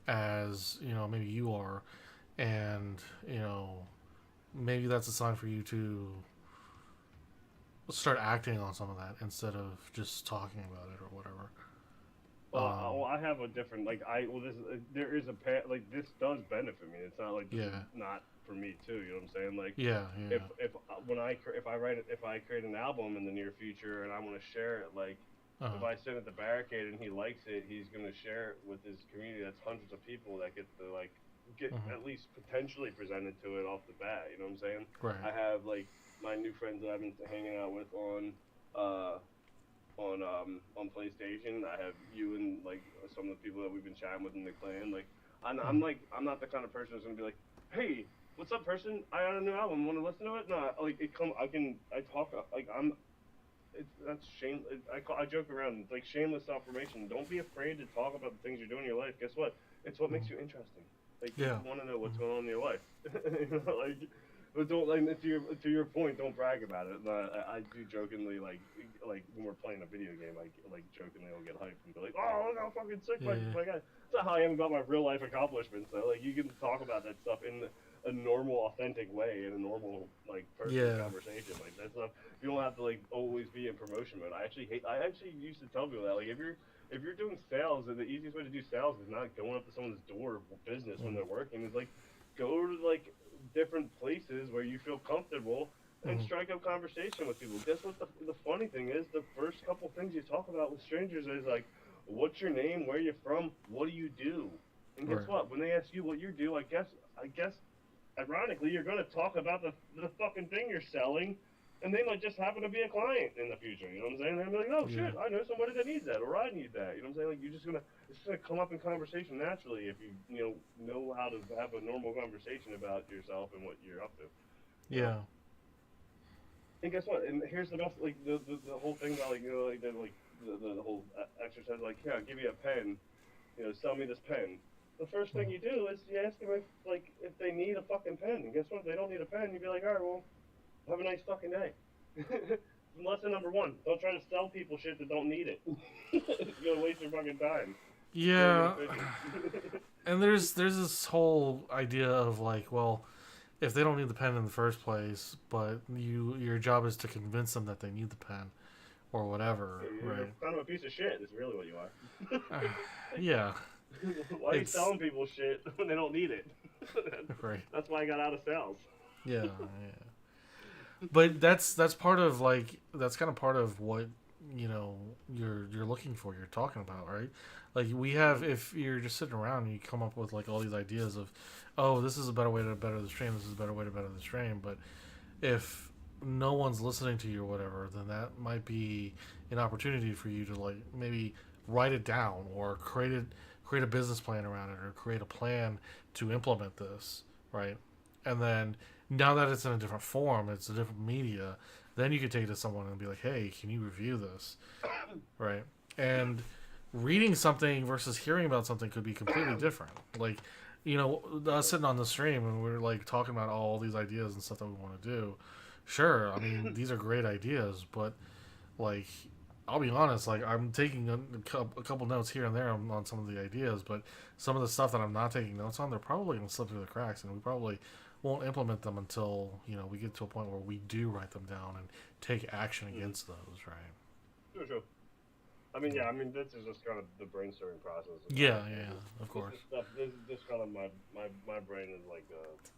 [SPEAKER 2] as maybe you are, and maybe that's a sign for you to start acting on some of that instead of just talking about it or whatever.
[SPEAKER 1] I have a different like this there is like this does benefit me. It's not like this is
[SPEAKER 2] Yeah,
[SPEAKER 1] not for me too. You know what I'm saying? Like
[SPEAKER 2] yeah, yeah.
[SPEAKER 1] if I create an album in the near future and I want to share it, like if
[SPEAKER 2] Uh,
[SPEAKER 1] I sit at the barricade and he likes it, he's gonna share it with his community. That's hundreds of people that get to like get
[SPEAKER 2] mhm.
[SPEAKER 1] at least potentially presented to it off the bat. You know what I'm saying?
[SPEAKER 2] Right.
[SPEAKER 1] I have like my new friends that I've been hanging out with uh on PlayStation. I have you and like some of the people that we've been chatting with in the clan. Like
[SPEAKER 2] Mhm.
[SPEAKER 1] I'm not the kind of person who's gonna be like, hey, what's up, person? I got a new album. Want to listen to it? No, like it come. I talk like I'm. That's shame. I joke around. It's like shameless self-promotion. Don't be afraid to talk about the things you're doing in your life. Guess what? It's what makes
[SPEAKER 2] Mhm.
[SPEAKER 1] you interesting. Like
[SPEAKER 2] Yeah.
[SPEAKER 1] people want to know what's
[SPEAKER 2] Mhm.
[SPEAKER 1] going on in your life. Like, but don't like to your point. Don't brag about it. I do jokingly like when we're playing a video game. Like jokingly, I'll get hyped and be like, "Oh, look how fucking sick
[SPEAKER 2] Yeah.
[SPEAKER 1] my guy." It's not how I am about my real life accomplishments. Though. Like you can talk about that stuff in a normal, authentic way in a normal like person
[SPEAKER 2] Yeah.
[SPEAKER 1] conversation. Like that stuff you don't have to like always be in promotion mode. I actually used to tell people that like if you're if you're doing sales, the easiest way to do sales is not going up to someone's door of business when they're working. It's like go to like different places where you feel comfortable and strike up conversation with people. Guess what? The funny thing is, the first couple things you talk about with strangers is like, what's your name? Where you from? What do you do? And guess
[SPEAKER 2] Right.
[SPEAKER 1] what? When they ask you what you do, I guess ironically, you're going to talk about the fucking thing you're selling, and they might just happen to be a client in the future. You know what I'm saying? They're gonna be like, oh
[SPEAKER 2] Yeah.
[SPEAKER 1] shit, I know somebody that needs that, or I need that. You know what I'm saying? Like you're just gonna, it's just gonna come up in conversation naturally if you know how to have a normal conversation about yourself and what you're up to. You know.
[SPEAKER 2] Yeah.
[SPEAKER 1] And guess what? And here's the best, like the whole thing about like the whole exercise. Like, yeah, I'll give you a pen. Sell me this pen. The first thing you do is you ask them if they need a fucking pen. And guess what? If they don't need a pen, you'd be like, all right, well, have a nice fucking day. Lesson number one: don't try to sell people shit that don't need it. You're gonna waste your fucking time. Very
[SPEAKER 2] Yeah.
[SPEAKER 1] inefficient.
[SPEAKER 2] And there's this whole idea of like, well, if they don't need the pen in the first place, but your job is to convince them that they need the pen or whatever,
[SPEAKER 1] You're
[SPEAKER 2] right?
[SPEAKER 1] kind of a piece of shit. Is really what you are.
[SPEAKER 2] Yeah.
[SPEAKER 1] Why are you
[SPEAKER 2] It's
[SPEAKER 1] selling people shit when they don't need it?
[SPEAKER 2] right.
[SPEAKER 1] That's why I got out of sales.
[SPEAKER 2] Yeah, yeah. But that's part of like that's kind of part of what you're looking for. You're talking about, right? Like we have, if you're just sitting around and you come up with like all these ideas of, oh, this is a better way to better the stream. This is a better way to better the stream. But if no one's listening to you or whatever, then that might be an opportunity for you to like maybe write it down or create a business plan around it or create a plan to implement this, right? And then now that it's in a different form, it's a different media, then you could take it to someone and be like, hey, can you review this, right? And reading something versus hearing about something could be completely different. Like, us sitting on the stream and we're like talking about all these ideas and stuff that we want to do. Sure, I mean, these are great ideas, but like, I'll be honest, like I'm taking a couple notes here and there on some of the ideas, but some of the stuff that I'm not taking notes on, they're probably going to slip through the cracks, and we probably won't implement them until we get to a point where we do write them down and take action against those, right?
[SPEAKER 1] Sure. This is just kind of the brainstorming process.
[SPEAKER 2] Yeah, of course.
[SPEAKER 1] This kind of my brain is like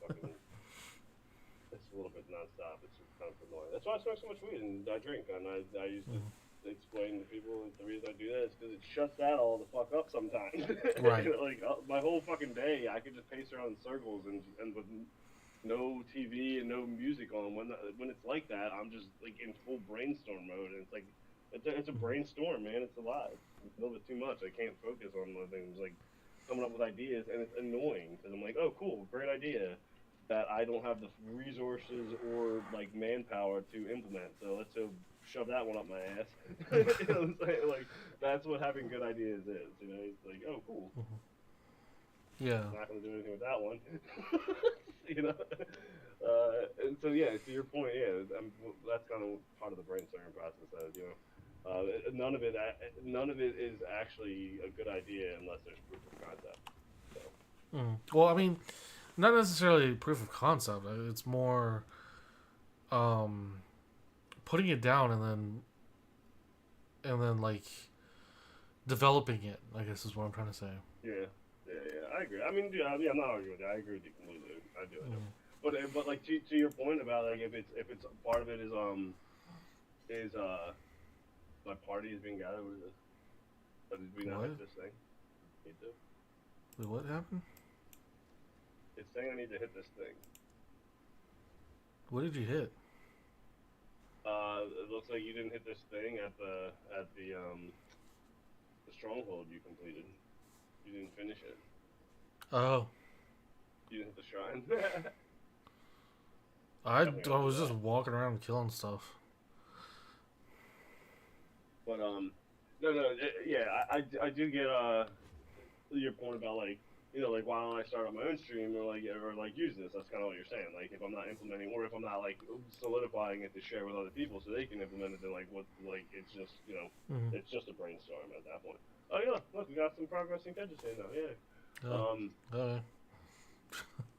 [SPEAKER 1] fucking. It's a little bit nonstop. It's just kind of annoying. That's why I smoke so much weed and I drink. And I used to explain to people that the reason I do that is because it shuts that all the fuck up sometimes.
[SPEAKER 2] Right.
[SPEAKER 1] Like my whole fucking day, I could just pace around in circles and with no TV and no music on. When it's like that, I'm just like in full brainstorm mode, and it's like it's a brainstorm, man. It's a lot. It's a little bit too much. I can't focus on my things like coming up with ideas, and it's annoying because I'm like, oh, cool, great idea. That I don't have the resources or like manpower to implement. So let's go shove that one up my ass. You know what I'm saying? Like that's what having good ideas is. It's like, oh, cool.
[SPEAKER 2] Yeah.
[SPEAKER 1] I'm not gonna do anything with that one. you know. And so yeah, to your point, yeah, that's kind of part of the brainstorming process. None of it is actually a good idea unless there's proof of concept. So.
[SPEAKER 2] Well, I mean, not necessarily proof of concept. It's more putting it down and then like developing it, I guess is what I'm trying to say.
[SPEAKER 1] Yeah. I agree. I mean, I'm not arguing with that. I agree with you completely. I do. But like to your point about like if it's part of it is my party is being gathered. What is this? But did we not hit this thing? Need to.
[SPEAKER 2] Wait, what happened?
[SPEAKER 1] It's saying I need to hit this thing.
[SPEAKER 2] What did you hit?
[SPEAKER 1] It looks like you didn't hit this thing at the stronghold you completed. You didn't finish it.
[SPEAKER 2] Oh.
[SPEAKER 1] You didn't hit the shrine.
[SPEAKER 2] I was just walking around killing stuff.
[SPEAKER 1] But I do get your point about like why don't I start on my own stream or use this? That's kind of what you're saying. Like if I'm not implementing or if I'm not like solidifying it to share with other people so they can implement it, then it's just it's just a brainstorm at that point. Oh yeah, look, we got some progressing judges here now. Yeah.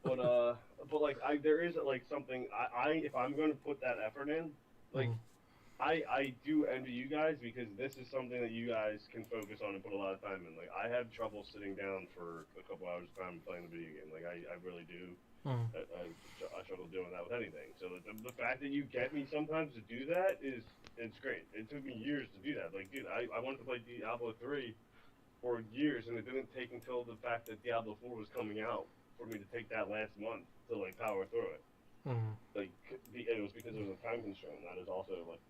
[SPEAKER 1] But like there is like something I if I'm going to put that effort in, like I do envy you guys because this is something that you guys can focus on and put a lot of time in. Like I have trouble sitting down for a couple hours of time playing a video game. Like I really do.
[SPEAKER 2] Mm.
[SPEAKER 1] I struggle doing that with anything. So the fact that you get me sometimes to do that is it's great. It took me years to do that. Like dude, I wanted to play Diablo 3 for years, and it didn't take until the fact that Diablo 4 was coming out for me to take that last month to like power through it.
[SPEAKER 2] Mm.
[SPEAKER 1] Like it was because there was a time constraint. That is also like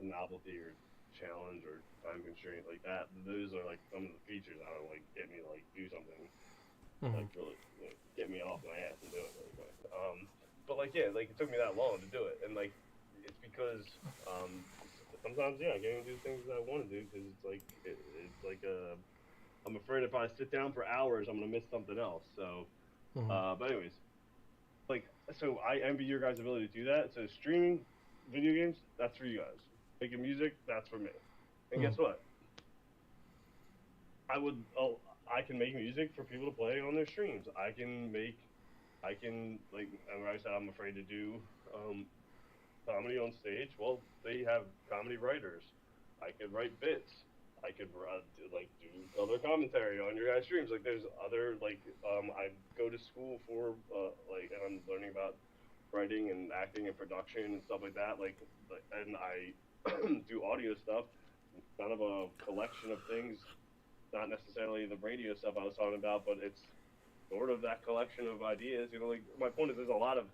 [SPEAKER 1] a novelty or challenge or time constraint like that. Those are like some of the features that would like get me to like do something
[SPEAKER 2] Mm.
[SPEAKER 1] like really get me off my ass and do it really quick. But like yeah, like it took me that long to do it, and like it's because sometimes yeah, I can't even do things that I want to do because it's like it's like I'm afraid if I sit down for hours, I'm gonna miss something else. So,
[SPEAKER 2] Mm.
[SPEAKER 1] but anyways, like so I envy your guys' ability to do that. So streaming video games, that's for you guys. Making music, that's for me. And guess
[SPEAKER 2] Mm.
[SPEAKER 1] what? I can make music for people to play on their streams. I can like remember I said I'm afraid to do um, comedy on stage. Well, they have comedy writers. I could write bits. I could like do other commentary on your guys' streams. Like there's other like I go to school for like and I'm learning about writing and acting and production and stuff like that. And I do audio stuff. Kind of a collection of things, not necessarily the radio stuff I was talking about, but it's sort of that collection of ideas. You know, like my point is, there's a lot of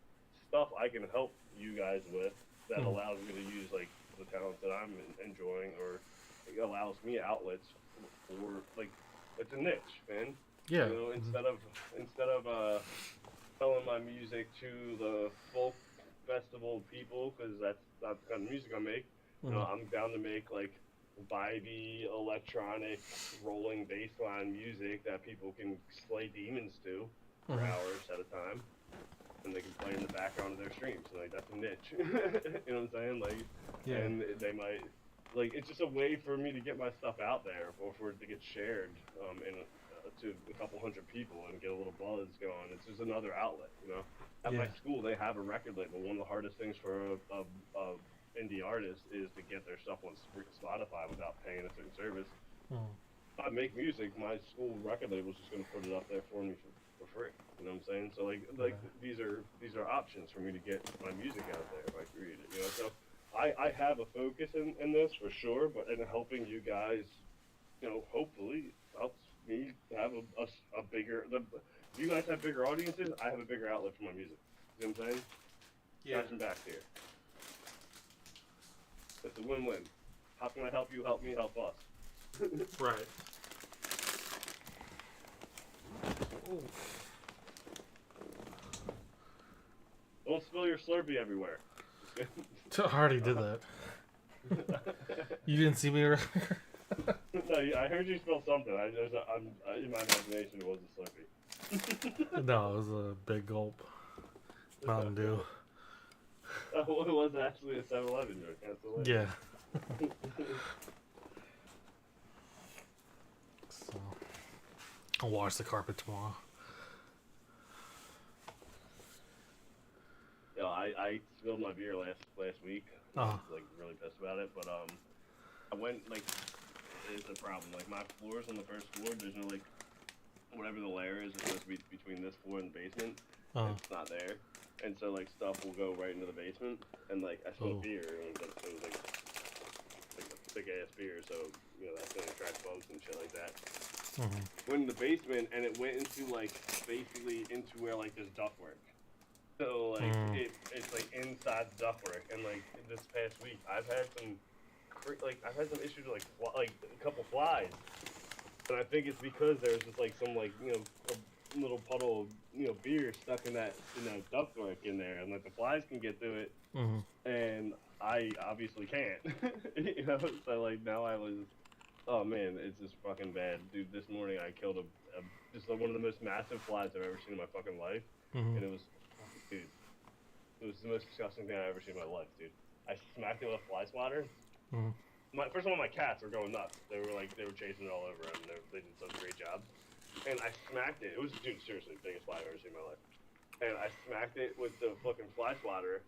[SPEAKER 1] stuff I can help you guys with that
[SPEAKER 2] Mm.
[SPEAKER 1] allows me to use like the talents that I'm enjoying, or it allows me outlets for like it's a niche, man.
[SPEAKER 2] Yeah.
[SPEAKER 1] You know,
[SPEAKER 2] Mm.
[SPEAKER 1] instead of selling my music to the folk festival people because that's not the kind of music I make. You know,
[SPEAKER 2] Mm.
[SPEAKER 1] I'm down to make like vibey electronic rolling bassline music that people can slay demons to for
[SPEAKER 2] Mm.
[SPEAKER 1] hours at a time, and they can play in the background of their streams. Like that's a niche. You know what I'm saying? Like,
[SPEAKER 2] Yeah.
[SPEAKER 1] and they might like it's just a way for me to get my stuff out there, or for it to get shared in to a couple hundred people and get a little buzz going. It's just another outlet, you know. At my
[SPEAKER 2] Yeah.
[SPEAKER 1] school, they have a record label. One of the hardest things for a indie artist is to get their stuff on Spotify without paying a certain service.
[SPEAKER 2] Mm.
[SPEAKER 1] I make music. My school record label is just going to put it up there for me for free. You know what I'm saying? So like
[SPEAKER 2] Okay.
[SPEAKER 1] these are options for me to get my music out there if I create it. You know, so I have a focus in this for sure, but in helping you guys, you know, hopefully helps me have a bigger. If you guys have bigger audiences, I have a bigger outlet for my music. You know what I'm saying?
[SPEAKER 2] Yeah.
[SPEAKER 1] Scratching back here. It's a win-win. How can I help you? Help me. Help us.
[SPEAKER 2] Right.
[SPEAKER 1] Don't spill your Slurpee everywhere.
[SPEAKER 2] I already did that. You didn't see me earlier?
[SPEAKER 1] No, I heard you spill something. In my imagination, it was a Slurpee.
[SPEAKER 2] No, it was a big gulp. Mountain Dew.
[SPEAKER 1] It was actually a 7-Eleven joke. That's hilarious.
[SPEAKER 2] Yeah. So, I'll wash the carpet tomorrow.
[SPEAKER 1] You know, I spilled my beer last week. I was like really pissed about it, but I went like it's a problem. Like my floors on the first floor, there's no like whatever the layer is supposed to be between this floor and the basement. It's not there, and so like stuff will go right into the basement. And like I spilled beer, and it was like a big ass beer, so you know that's gonna attract bugs and shit like that. Went in the basement, and it went into like basically into where like there's ductwork. So like it's like inside the ductwork, and like this past week I've had some issues with like a couple flies, and I think it's because there's just like some like you know a little puddle of you know beer stuck in that ductwork in there, and like the flies can get through it, and I obviously can't, you know. So like now oh man, it's just fucking bad, dude. This morning I killed just like one of the most massive flies I've ever seen in my fucking life, and it was. Dude, it was the most disgusting thing I've ever seen in my life, dude. I smacked it with a fly swatter. First of all, my cats were going nuts. They were chasing it all over, and they did such a great job. And I smacked it. It was, dude, seriously, the biggest fly I've ever seen in my life. And I smacked it with the fucking fly swatter,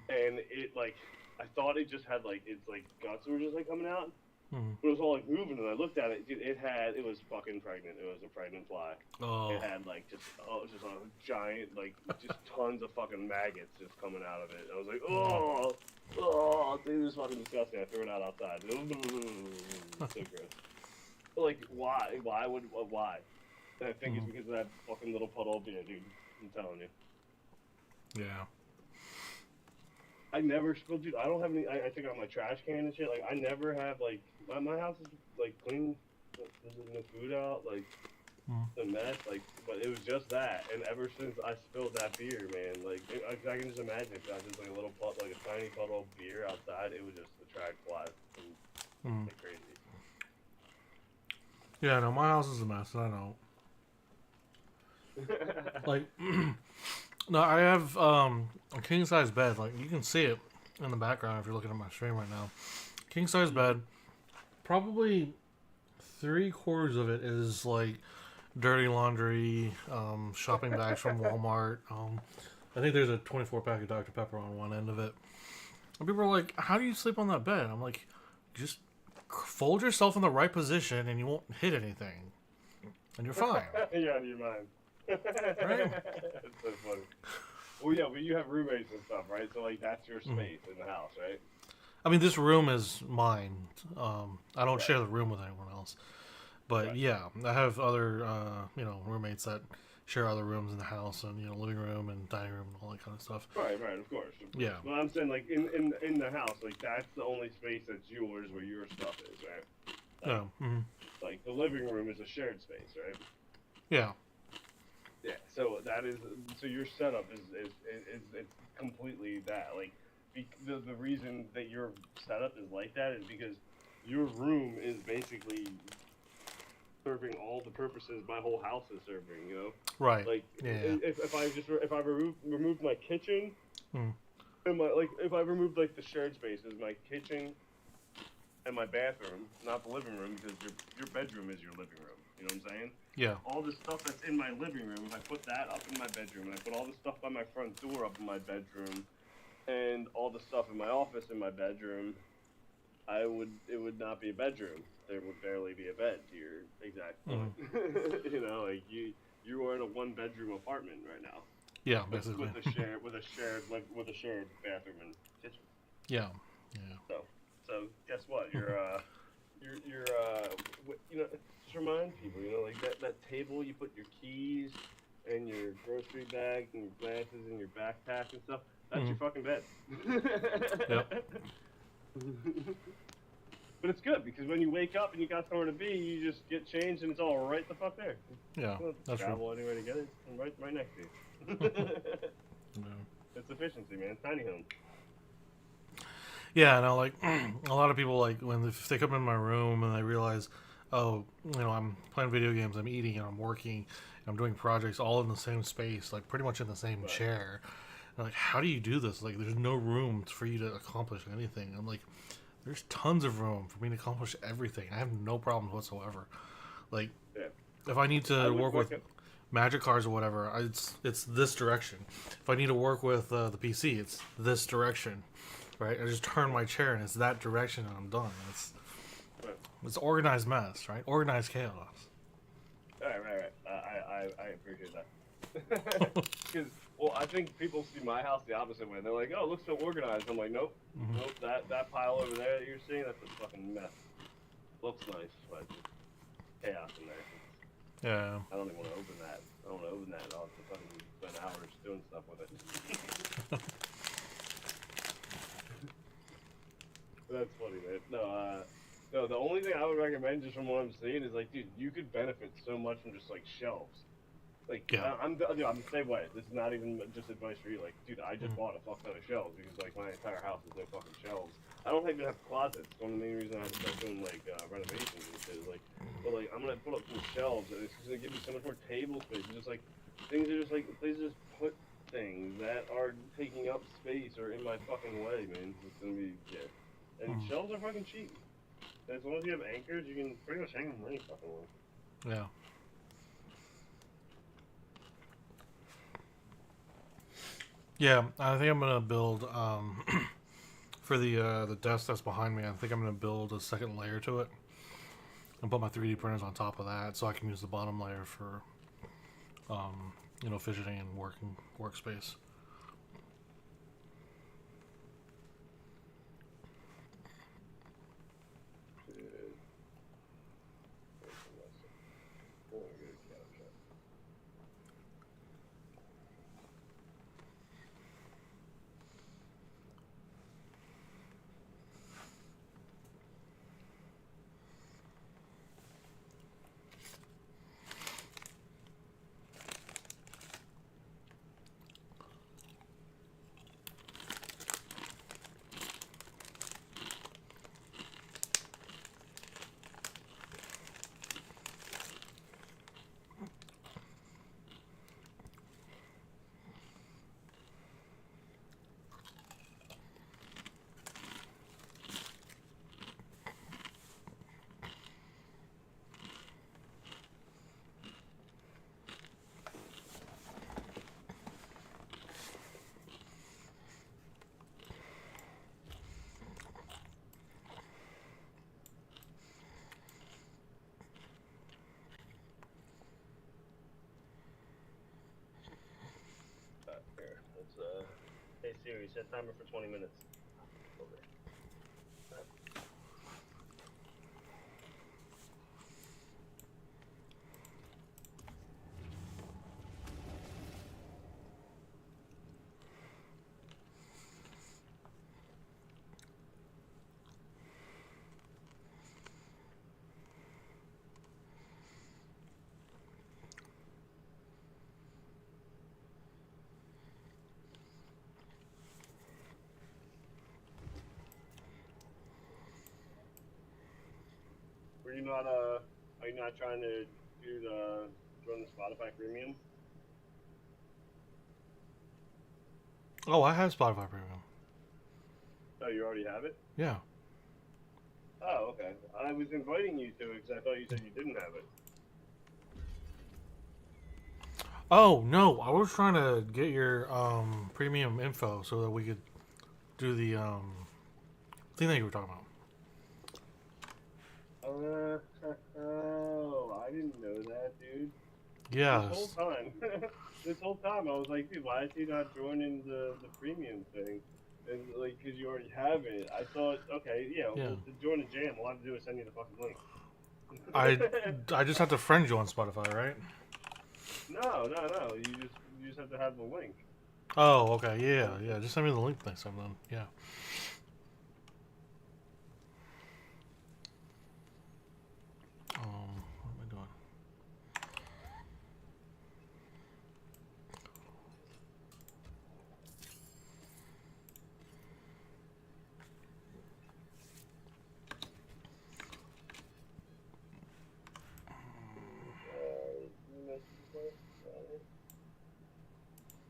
[SPEAKER 1] and it like I thought it just had like its like guts were just like coming out.
[SPEAKER 2] Mm.
[SPEAKER 1] But it was all like moving, and I looked at it. Dude, it was fucking pregnant. It was a pregnant fly.
[SPEAKER 2] Oh.
[SPEAKER 1] It had like just a giant like just tons of fucking maggots just coming out of it. I was like, dude, this is fucking disgusting. I threw it out outside. So gross. But like, why? Why? And I think it's because of that fucking little puddle of beer, dude. I'm telling you.
[SPEAKER 2] Yeah.
[SPEAKER 1] I never spill, dude. I don't have any. I think on my trash can and shit. Like I never have like my house is like clean. There's no food out. Like a mess. Like, but it was just that. And ever since I spilled that beer, man, like I can just imagine if I was just like a little like a tiny puddle of beer outside, it would just attract flies and like crazy.
[SPEAKER 2] Yeah, no, my house is a mess. I know. Like, no, I have a king size bed. Like, you can see it in the background if you're looking at my stream right now. King size bed. Probably 3/4 of it is like dirty laundry, shopping bags from Walmart. I think there's a 24 pack of Dr. Pepper on one end of it. And people are like, "How do you sleep on that bed?" I'm like, "Just fold yourself in the right position, and you won't hit anything, and you're fine."
[SPEAKER 1] Yeah, out of your mind.
[SPEAKER 2] Right?
[SPEAKER 1] That's so funny. Well, yeah, but you have roommates and stuff, right? So like that's your space in the house, right?
[SPEAKER 2] I mean, this room is mine. I don't share the room with anyone else. But yeah, I have other, roommates that share other rooms in the house, and living room and dining room and all that kind of stuff.
[SPEAKER 1] Right, of course.
[SPEAKER 2] Yeah.
[SPEAKER 1] Well, I'm saying like in the house, like that's the only space that's yours where your stuff is, right? Like, like the living room is a shared space, right?
[SPEAKER 2] Yeah.
[SPEAKER 1] Yeah. So your setup is it's completely that. Like the reason that your setup is like that is because your room is basically serving all the purposes my whole house is serving,
[SPEAKER 2] Right.
[SPEAKER 1] Like
[SPEAKER 2] Yeah.
[SPEAKER 1] if I removed my kitchen and if I removed like the shared spaces, my kitchen and my bathroom, not the living room, because your bedroom is your living room. You know what I'm saying?
[SPEAKER 2] Yeah.
[SPEAKER 1] All the stuff that's in my living room, if I put that up in my bedroom, and I put all the stuff by my front door up in my bedroom, and all the stuff in my office in my bedroom, it would not be a bedroom. There would barely be a bed to your exact point. Like you are in a 1-bedroom apartment right now.
[SPEAKER 2] Yeah, basically.
[SPEAKER 1] With a shared bathroom and kitchen.
[SPEAKER 2] Yeah.
[SPEAKER 1] So guess what? Just remind people, like that table you put your keys and your grocery bags and your glasses and your backpack and stuff. That's your fucking bed.
[SPEAKER 2] Yep.
[SPEAKER 1] But it's good because when you wake up and you got somewhere to be, you just get changed and it's all right the fuck there.
[SPEAKER 2] Yeah,
[SPEAKER 1] You don't
[SPEAKER 2] that's
[SPEAKER 1] travel
[SPEAKER 2] true.
[SPEAKER 1] anywhere to get it. It's right next to you. It's efficiency, man. Tiny home.
[SPEAKER 2] Yeah, no, like a lot of people like if they come in my room and they realize, oh, I'm playing video games, I'm eating, and I'm working, and I'm doing projects all in the same space, like pretty much in the same chair. And like, how do you do this? Like, there's no room for you to accomplish anything. I'm like, there's tons of room for me to accomplish everything. I have no problems whatsoever. Like, if I need to work with magic cards or whatever, it's this direction. If I need to work with the PC, it's this direction. Right, I just turn my chair and it's that direction and I'm done. It's organized mess, right? Organized chaos.
[SPEAKER 1] Right. I appreciate that. Because I think people see my house the opposite way. They're like, "Oh, it looks so organized." I'm like, "Nope, nope. That pile over there that you're seeing, that's a fucking mess. Looks nice, but chaos in there.
[SPEAKER 2] Yeah.
[SPEAKER 1] I don't even want to open that. I don't want to open that. I'll have to fucking spend hours doing stuff with it." That's funny, man. No, the only thing I would recommend, just from what I'm seeing, is like, dude, you could benefit so much from just like shelves. Like, I'm the same way. This is not even just advice for you. Like, dude, I just bought a fuck ton of shelves because like my entire house is no fucking shelves. I don't even have closets. One of the main reasons I have to start doing like renovations and shit is like, but like I'm gonna put up some shelves and it's just gonna give me so much more table space. It's just like things are just like places just put things that are taking up space or in my fucking way, man. It's gonna be And shelves are fucking cheap. And as long as you have anchors, you can pretty much hang them any fucking way.
[SPEAKER 2] Yeah. Yeah, I think I'm gonna build for the desk that's behind me. I think I'm gonna build a second layer to it and put my 3D printers on top of that, so I can use the bottom layer for fidgeting and working workspace.
[SPEAKER 1] Here, let's hey Siri, set timer for 20 minutes. Okay. Were you not are you not trying to do the join the Spotify Premium?
[SPEAKER 2] Oh, I have Spotify Premium.
[SPEAKER 1] Oh, you already have it?
[SPEAKER 2] Yeah.
[SPEAKER 1] Oh, okay. I was inviting you to it because I thought you said you didn't have it.
[SPEAKER 2] Oh no, I was trying to get your premium info so that we could do the thing that you were talking about.
[SPEAKER 1] Oh, I didn't know that, dude.
[SPEAKER 2] Yeah.
[SPEAKER 1] This whole time, I was like, dude, why is he not joining the premium thing? And like, cause you already have it. I thought, okay, yeah,
[SPEAKER 2] Yeah.
[SPEAKER 1] well, to join a jam, all I have to do is send you the fucking link.
[SPEAKER 2] I just have to friend you on Spotify, right?
[SPEAKER 1] No. You just have to have the link.
[SPEAKER 2] Oh, okay. Yeah. Just send me the link next time then. Yeah. What am I doing?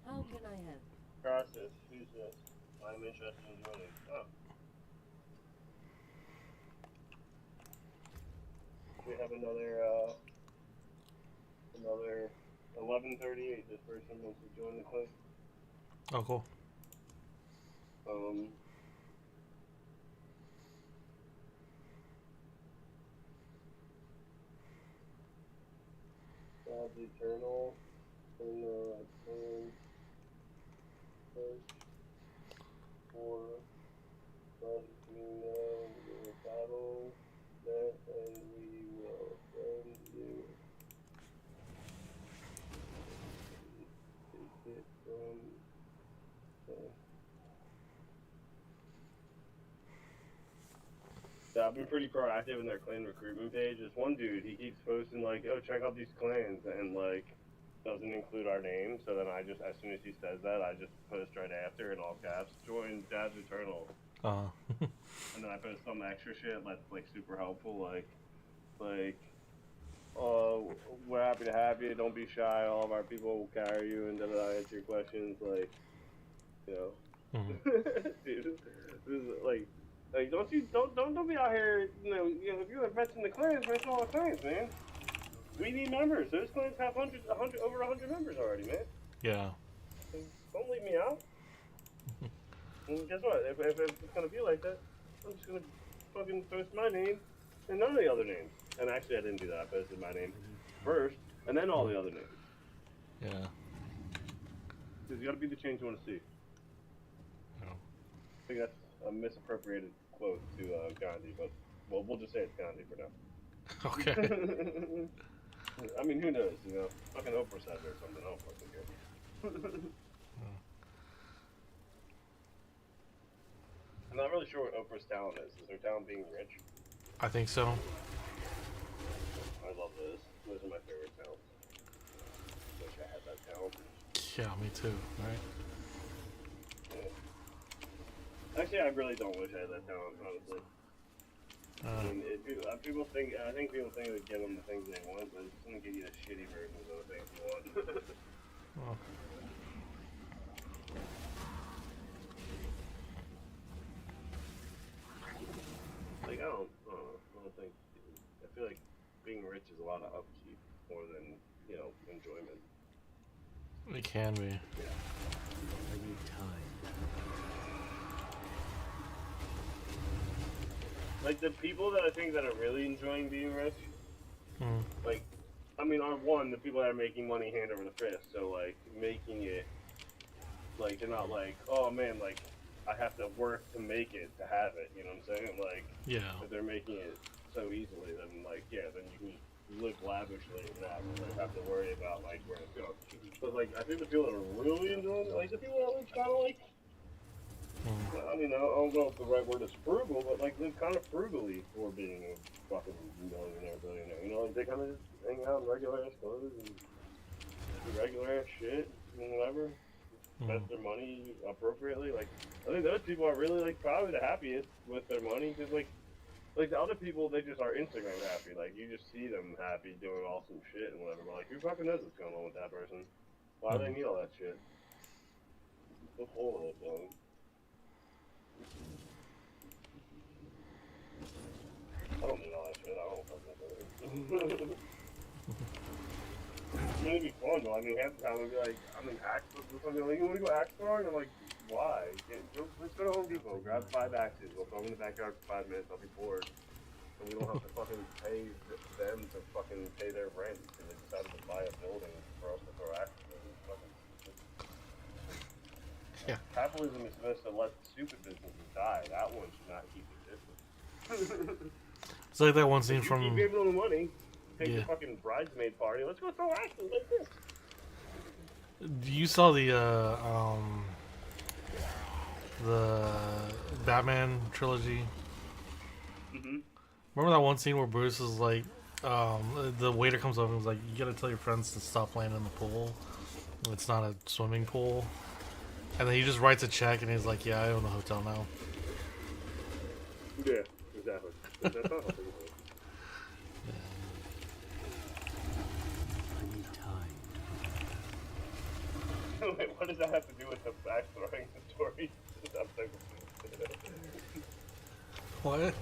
[SPEAKER 7] How can I help?
[SPEAKER 1] Process. Who's this? I'm interested in joining. Oh. We have another 11:38. This person wants to join the club.
[SPEAKER 2] Oh, cool.
[SPEAKER 1] Um. God's eternal. And plan search for let me know your battle net and we will send you take it from yeah, I've been pretty proactive in their clan recruitment page. This one dude, he keeps posting like, "Oh, check out these clans," and like doesn't include our name. So then I just, as soon as he says that, I just post right after in all caps, "Join Dad's Eternal," and then I post some extra shit that's like super helpful, like, "Oh, we're happy to have you. Don't be shy. All of our people will carry you, and then I answer your questions." Like, you know, dude, this is like, don't be out here, if you invest in the clans, invest in all the clans, man. We need members. Those clans have over 100 members already, man.
[SPEAKER 2] Yeah.
[SPEAKER 1] Don't leave me out. And guess what? If it's gonna be like that, I'm just gonna fucking post my name and none of the other names. And actually, I didn't do that. I posted my name first, and then all the other names.
[SPEAKER 2] Yeah.
[SPEAKER 1] Because you gotta be the change you want to see.
[SPEAKER 2] No.
[SPEAKER 1] I think that's a misappropriated quote to Gandhi, but well, we'll just say it's Gandhi for now.
[SPEAKER 2] Okay.
[SPEAKER 1] I mean, who knows? You know, fucking Oprah said it or something. I don't fucking care. I'm not really sure what Oprah's talent is. Is her talent being rich?
[SPEAKER 2] I think so.
[SPEAKER 1] I love those. Those are my favorite talents. Wish I had that talent.
[SPEAKER 2] Yeah, me too. Right.
[SPEAKER 1] Yeah. Actually, I really don't wish I had that talent, honestly. I mean, people think, I think people think it would give them the things they want, but it's going to give you the shitty versions of the things you want.
[SPEAKER 2] Well,
[SPEAKER 1] Like, I don't think, I feel like being rich is a lot of upkeep more than, you know, enjoyment.
[SPEAKER 2] it can be.
[SPEAKER 3] I need time.
[SPEAKER 1] Like, the people that I think that are really enjoying being rich,
[SPEAKER 2] Mm.
[SPEAKER 1] like, I mean, are one, the people that are making money hand over the fist, so, like, making it, like, they're not like, oh, man, like, I have to work to make it, to have it, you know what I'm saying? Like,
[SPEAKER 2] Yeah.
[SPEAKER 1] if they're making it so easily, then, like, yeah, then you can live lavishly and not really have to worry about, like, where it's going. But, like, I think the people that are really enjoying it, like, the people that are kind of, like, I mean, I don't know if the right word is frugal, but, like, live kind of frugally for being a fucking millionaire, billionaire. You know, like, they kind of just hang out in regular-ass clothes and do regular-ass shit and whatever. Spend their money appropriately. Like, I think those people are really, like, probably the happiest with their money, because, like, the other people, they just are Instagram happy. Like, you just see them happy doing awesome shit and whatever. But, like, who fucking knows what's going on with that person? Why do they need all that shit? What's all of it, though? I don't need all that shit. I don't fucking know. I mean, it'd be fun, though. I mean, half the time I'd be like, I'm in Axe, something like, you want to go axe throwing? I'm like, why? Let's go to Home Depot, grab 5 axes, we'll throw them in the backyard for 5 minutes, I'll be bored. And we don't have to fucking pay them to fucking pay their rent because they decided to buy a building for us to throw axes in.
[SPEAKER 2] Yeah.
[SPEAKER 1] Capitalism is supposed to let stupid businesses die. That one should not keep existing.
[SPEAKER 2] It's like that one scene
[SPEAKER 1] You
[SPEAKER 2] from.
[SPEAKER 1] keep giving them money, take
[SPEAKER 2] Yeah.
[SPEAKER 1] the fucking bridesmaid party, let's go throw axes like this.
[SPEAKER 2] You saw the Batman trilogy. Remember that one scene where Bruce is like, the waiter comes up and was like, "You gotta tell your friends to stop playing in the pool. It's not a swimming pool." And then he just writes a check and he's like, "Yeah, I own a hotel now."
[SPEAKER 1] Yeah, exactly. That's not how things work.
[SPEAKER 3] I need time.
[SPEAKER 1] Wait, what does that have to do with the back throwing story? I'm so confused.
[SPEAKER 2] What?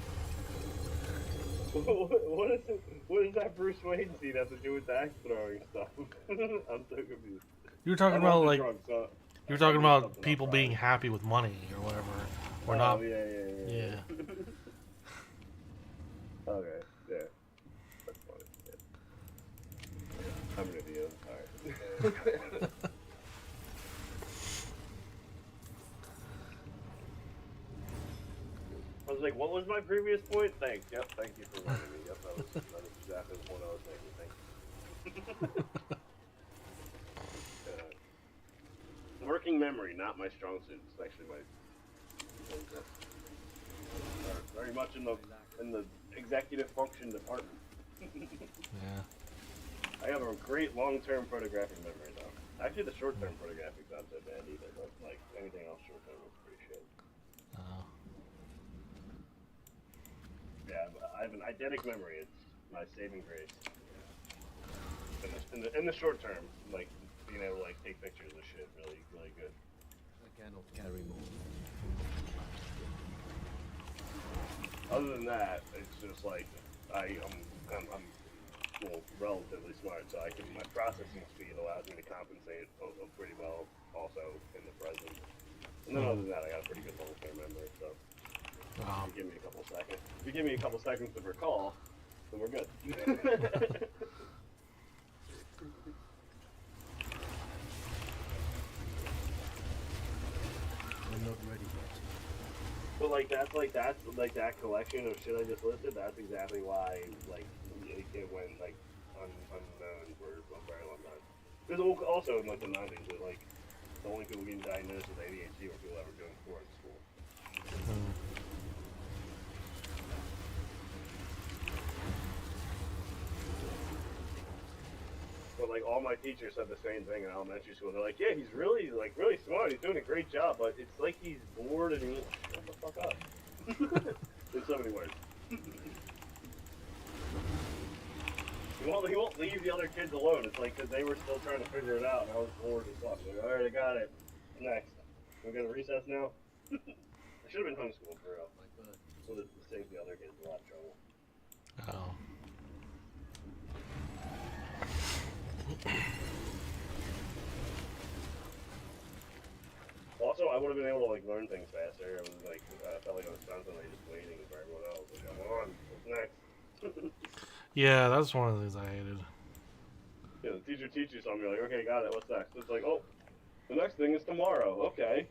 [SPEAKER 1] What does that Bruce Wayne scene have to do with the axe throwing stuff? I'm so confused.
[SPEAKER 2] You were talking
[SPEAKER 1] I
[SPEAKER 2] about
[SPEAKER 1] love the
[SPEAKER 2] like
[SPEAKER 1] drugs, so
[SPEAKER 2] you were talking about
[SPEAKER 1] something
[SPEAKER 2] people
[SPEAKER 1] else,
[SPEAKER 2] being
[SPEAKER 1] right?
[SPEAKER 2] happy with money or whatever, or
[SPEAKER 1] Oh,
[SPEAKER 2] not.
[SPEAKER 1] yeah.
[SPEAKER 2] Yeah.
[SPEAKER 1] Okay, yeah. That's funny. Yeah. I'm an idiot. Alright. I was like, what was my previous point? Thanks. Yep, thank you for reminding me. Yep, that was exactly the point I was making. Thank you. Working memory, not my strong suit. It's actually my very much in the executive function department.
[SPEAKER 2] Yeah.
[SPEAKER 1] I have a great long-term photographic memory though. Actually, the short-term photographic's not so bad either, but like anything else short-term is pretty shit. Yeah, but I have an eidetic memory. It's my saving grace. In the short term, like being able to like take pictures of shit, really good.
[SPEAKER 3] I cannot carry more.
[SPEAKER 1] Other than that, it's just like I'm well, relatively smart, so my processing speed allows me to compensate pretty well also in the present. And then other than that, I got a pretty good
[SPEAKER 2] Oh.
[SPEAKER 1] If you give me a couple seconds. If you give me a couple seconds to recall, then we're good.
[SPEAKER 3] I'm not ready yet.
[SPEAKER 1] But like that collection of shit I just listed. That's exactly why like it went like unknown for a very long time. There's also in like the '90s, that, like the only people getting diagnosed with ADHD were people that were doing poor in school.
[SPEAKER 2] Mm.
[SPEAKER 1] But like all my teachers said the same thing in elementary school. They're like, yeah, he's really smart. He's doing a great job, but it's like he's bored and he won't shut the fuck up. In so many words. He won't leave the other kids alone. It's like because they were still trying to figure it out, and I was bored as fuck. Like, all right, I got it. Next, we're gonna recess now. I should have been homeschooled for real. Would have saved the other kids a lot of trouble.
[SPEAKER 2] Oh.
[SPEAKER 1] Also, I would have been able to like learn things faster. It was like I felt like I was constantly just waiting for everyone else. Like, come on, what's next?
[SPEAKER 2] Yeah, that's one of the things I hated.
[SPEAKER 1] Yeah, the teacher teaches something. You're like, okay, got it. What's next? It's like, oh, the next thing is tomorrow. Okay,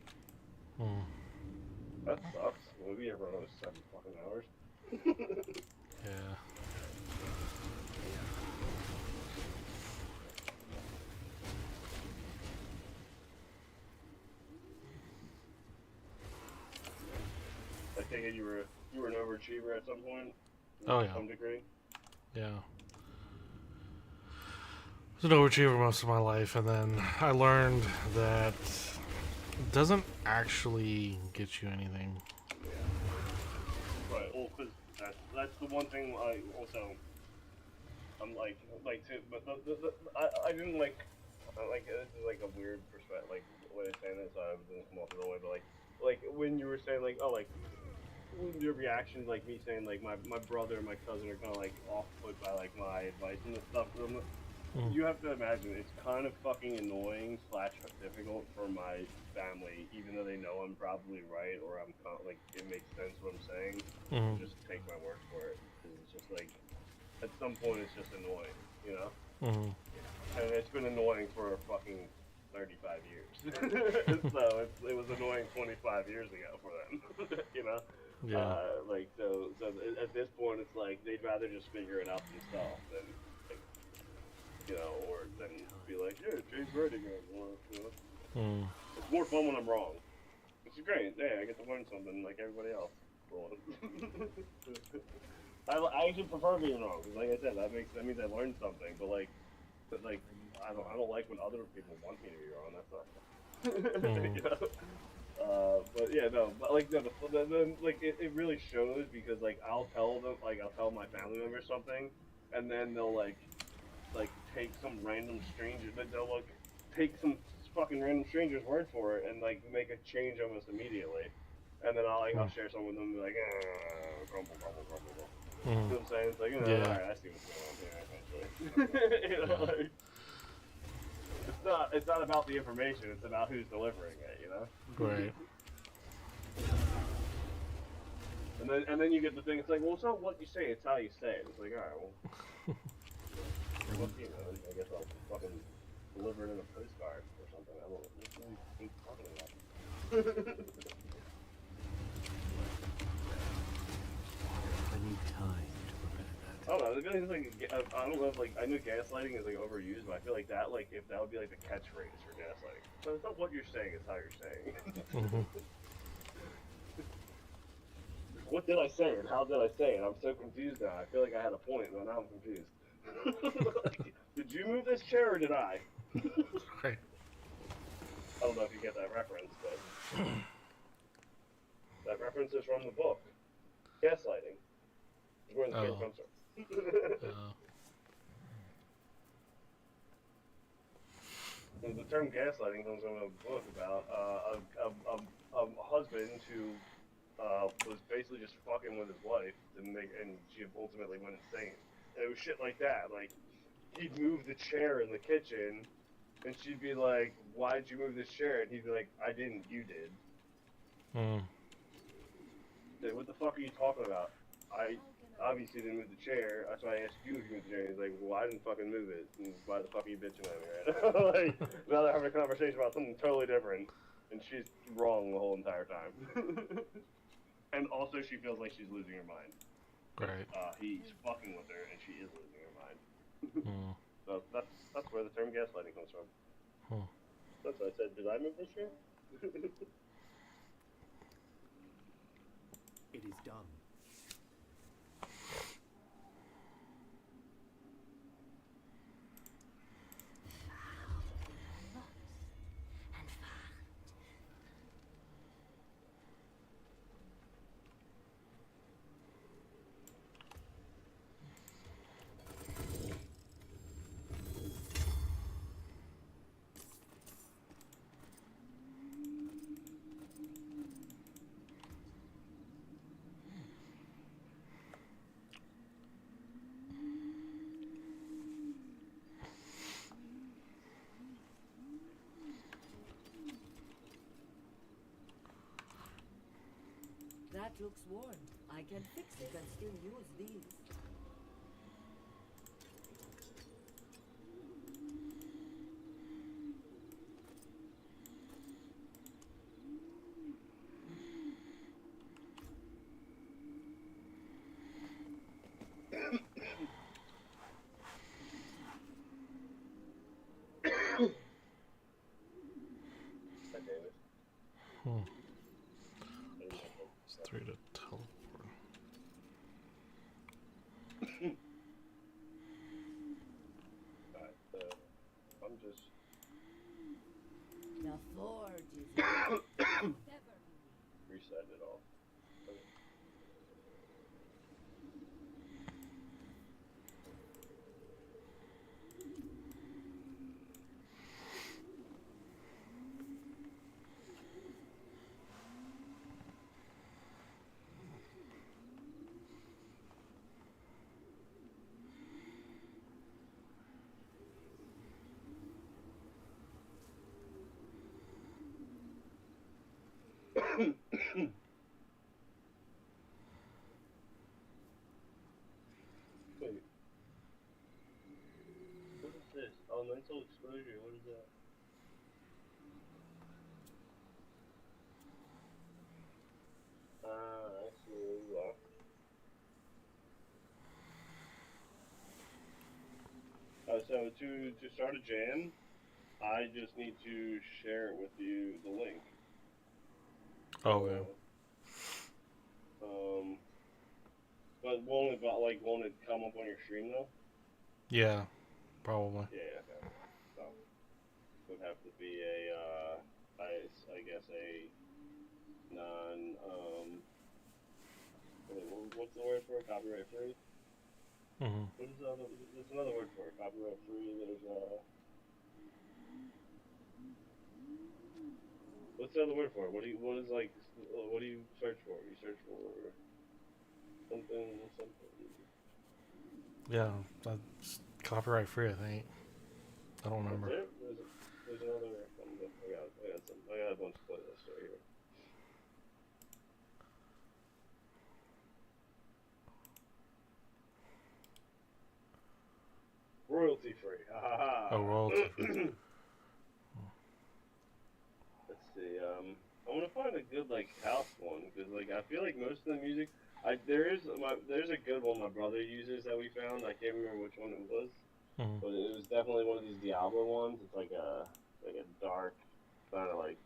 [SPEAKER 2] Mm.
[SPEAKER 1] that sucks. We'll be here for another 7 fucking hours.
[SPEAKER 2] Yeah.
[SPEAKER 1] I take it you were an overachiever at some point.
[SPEAKER 2] Oh,
[SPEAKER 1] To
[SPEAKER 2] yeah.
[SPEAKER 1] some degree.
[SPEAKER 2] Yeah. I was an overachiever most of my life, and then I learned that it doesn't actually get you anything.
[SPEAKER 1] Right. Well, because that's the one thing I also. I'm like to, but I didn't like this is like a weird perspective, like way of saying this. I didn't come off the way, but like when you were saying like, oh, like your reactions, like me saying like my brother and my cousin are kind of like off put by like my advice and stuff.
[SPEAKER 2] Mm.
[SPEAKER 1] You have to imagine it's kind of fucking annoying / difficult for my family, even though they know I'm probably right or like it makes sense what I'm saying.
[SPEAKER 2] Mm.
[SPEAKER 1] Just take my word for it. 'Cause it's just like at some point it's just annoying, you know?
[SPEAKER 2] Mm.
[SPEAKER 1] And it's been annoying for fucking 35 years. So it was annoying 25 years ago for them, you know?
[SPEAKER 2] Yeah.
[SPEAKER 1] Like, so at this point it's like they'd rather just figure it out themselves than, like, you know, or than be like, yeah, Jay's right again. Or, you know?
[SPEAKER 2] Mm.
[SPEAKER 1] It's more fun when I'm wrong. Which is great. Yeah, I get to learn something like everybody else. I actually prefer being wrong because, like I said, that means I learned something. But like I don't like when other people want me to be wrong. That's not.
[SPEAKER 2] Mm.
[SPEAKER 1] You know? But yeah, no. But like no, like it really shows because like I'll tell my family members something, and then they'll like take some random stranger. They'll like take some fucking random stranger's word for it and like make a change almost immediately. And then I'll share some with them and be like, grumble. You
[SPEAKER 2] Mm.
[SPEAKER 1] know what I'm saying? It's like,
[SPEAKER 2] Yeah.
[SPEAKER 1] alright, I see what's going on here, actually. You know,
[SPEAKER 2] Yeah.
[SPEAKER 1] like, it's not about the information, it's about who's delivering it, you know?
[SPEAKER 2] Right.
[SPEAKER 1] And then you get the thing, it's like, well, it's not what you say, it's how you say it. It's like, alright, well, you know, I guess I'll fucking deliver it in a postcard or something. I don't know. What do you keep talking about?
[SPEAKER 3] I need time to prepare that.
[SPEAKER 1] I don't know. I feel like it's like I don't know if like I know gaslighting is like overused, but I feel like that if that would be like the catchphrase for gaslighting. So it's not what you're saying; it's how you're saying.
[SPEAKER 2] Mm-hmm.
[SPEAKER 1] What did I say and how did I say it? I'm so confused now. I feel like I had a point, but now I'm confused. Like, did you move this chair or did I?
[SPEAKER 2] Right.
[SPEAKER 1] I don't know if you get that reference, but that reference is from the book, Gaslighting. Where the term
[SPEAKER 2] Oh.
[SPEAKER 1] comes from. The term gaslighting comes from a book about a husband who was basically just fucking with his wife, and she ultimately went insane. And it was shit like that. Like, he'd move the chair in the kitchen, and she'd be like, "Why'd you move this chair?" And he'd be like, "I didn't, you did."
[SPEAKER 2] Mm.
[SPEAKER 1] Dude, what the fuck are you talking about? I obviously didn't move the chair. That's why I asked you if you moved the chair. And he's like, well, I didn't fucking move it. And why the fuck are you bitching at me right now? Like, now they're having a conversation about something totally different, and she's wrong the whole entire time. And also, she feels like she's losing her mind.
[SPEAKER 2] Right.
[SPEAKER 1] He's fucking with her, and she is losing her mind.
[SPEAKER 2] Hmm.
[SPEAKER 1] So that's where the term gaslighting comes from.
[SPEAKER 2] Hmm.
[SPEAKER 1] That's why I said, did I move this chair?
[SPEAKER 3] It is done.
[SPEAKER 7] That looks worn. I can fix it and still use these.
[SPEAKER 1] God damn it.
[SPEAKER 2] Hmm.
[SPEAKER 1] I didn't have to-
[SPEAKER 2] It's 3 to teleport.
[SPEAKER 1] Alright, I'm just.
[SPEAKER 7] The forge is never
[SPEAKER 1] Reset it all. Wait. What is this? Elemental exposure, what is that? I see where you are. So to start a jam, I just need to share it with you, the link.
[SPEAKER 2] Oh, yeah.
[SPEAKER 1] But won't it come up on your stream though?
[SPEAKER 2] Yeah, probably.
[SPEAKER 1] Yeah, okay. So it would have to be a, I guess a non, what's the word for it? Copyright free?
[SPEAKER 2] Hmm.
[SPEAKER 1] What is the other, there's another word for it, copyright free, there's what's the other word for it? What do you search for? You search for something.
[SPEAKER 2] Yeah, that's copyright free, I think. I don't
[SPEAKER 1] That's
[SPEAKER 2] remember.
[SPEAKER 1] it? There's another, I got a bunch of playlists right here. Royalty free, ha ha ha.
[SPEAKER 2] Oh, royalty free.
[SPEAKER 1] Let's see, I want to find a good, like, house one, because, like, I feel like most of the music, there's a good one my brother uses that we found, I can't remember which one it was,
[SPEAKER 2] Hmm.
[SPEAKER 1] but it was definitely one of these Diablo ones. It's like a dark, kind of, like,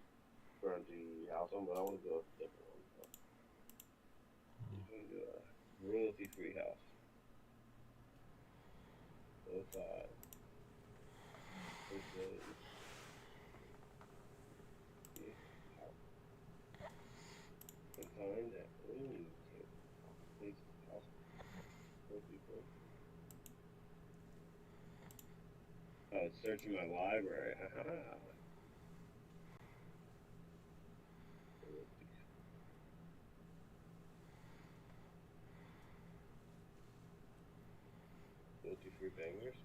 [SPEAKER 1] grungy house one, but I want to go with a different one, so. I'm going to do a royalty-free house. So 5. This is... Find that. Ooh, please, house. Oh, it's searching my library. Haha. Multi-free bangers.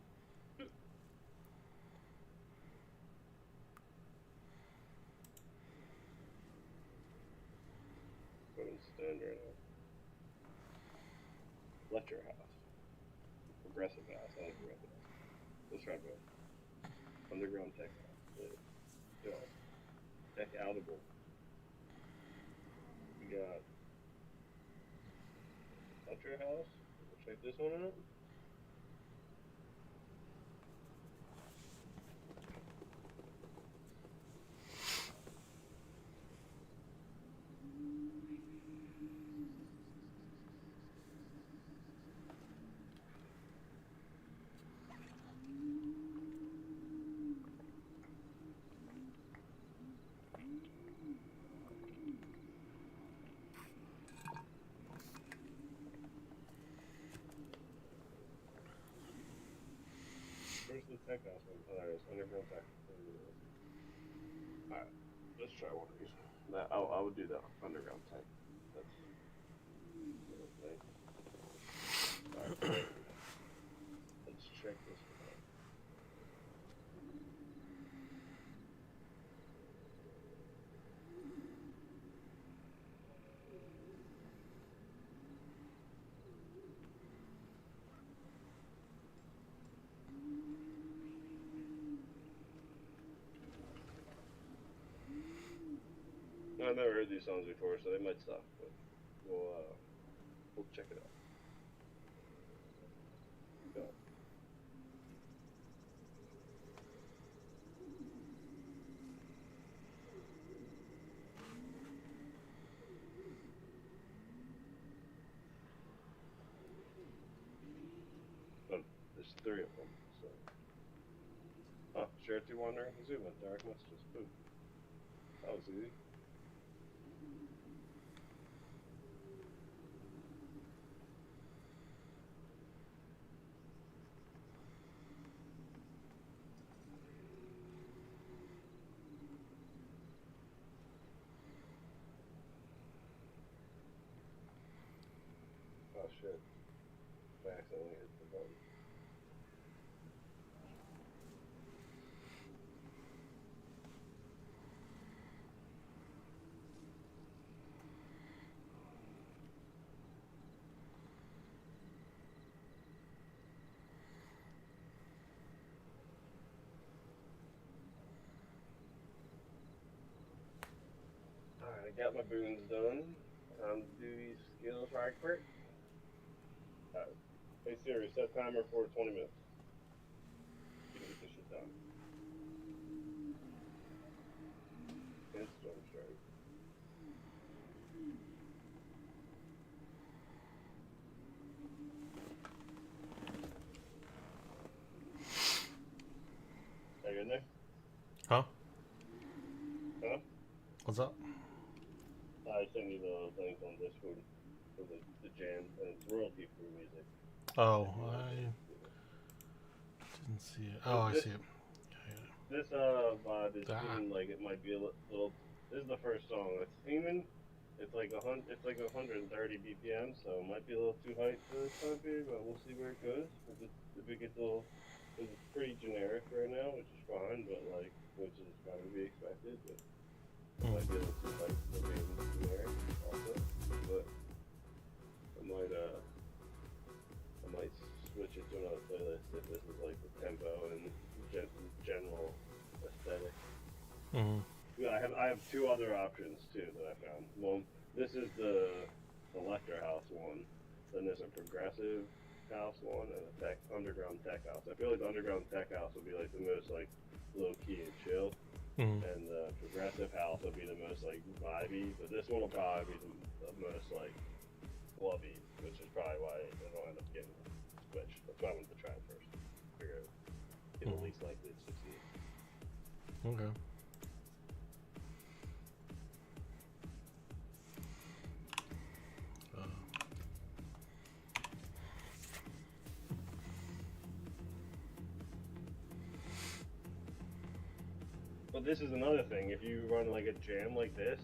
[SPEAKER 1] Going standard. Lecture house. Progressive house. I like progressive house. Let's try both. Underground tech house. Tech outable. We got lecture house. We'll check this one out. Where's the tech house one? Oh, there it is. Underground tech. Alright, let's try one of these. I would do the underground tech. That's the thing. Alright, let's check this one out. I've never heard these songs before, so they might suck, but we'll check it out. Go. There's 3 of them, so. Oh, share 2 wandering Zoom with direct messages. Boom. That was easy. Oh shit. I accidentally hit the button. Alright, I got my boons done. Time to do these skills right quick. Alright. Hey Siri, set timer for 20 minutes. You can get this shit done. And storm strike. Are you in there?
[SPEAKER 2] Huh?
[SPEAKER 1] Huh?
[SPEAKER 2] What's up?
[SPEAKER 1] I sent you the link on Discord for the jam, and it's royalty free music.
[SPEAKER 2] Oh, I didn't see it. Oh, I see it.
[SPEAKER 1] This vibe is seeming like it might be a little. This is the first song. It's seeming. It's like 130 BPM, so it might be a little too high for this time period, but we'll see where it goes. If it gets a little, it's pretty generic right now, which is fine, but like, which is kind of to be expected. But it might be a little too high for being generic, also. But I might switch it to another playlist if this is like the tempo and general aesthetic.
[SPEAKER 2] Mm-hmm.
[SPEAKER 1] Yeah, I have 2 other options too that I found. Well, this is the Electro House one. Then there's a progressive house one and a underground tech house. I feel like the underground tech house would be like the most like low key and chill, and the progressive house would be the most like vibey. But this one will probably be the most like clubby, which is probably why it'll end up getting switched. That's why I wanted to try it first. Figure out get the least likely to succeed.
[SPEAKER 2] Okay.
[SPEAKER 1] But this is another thing. If you run like a jam like this,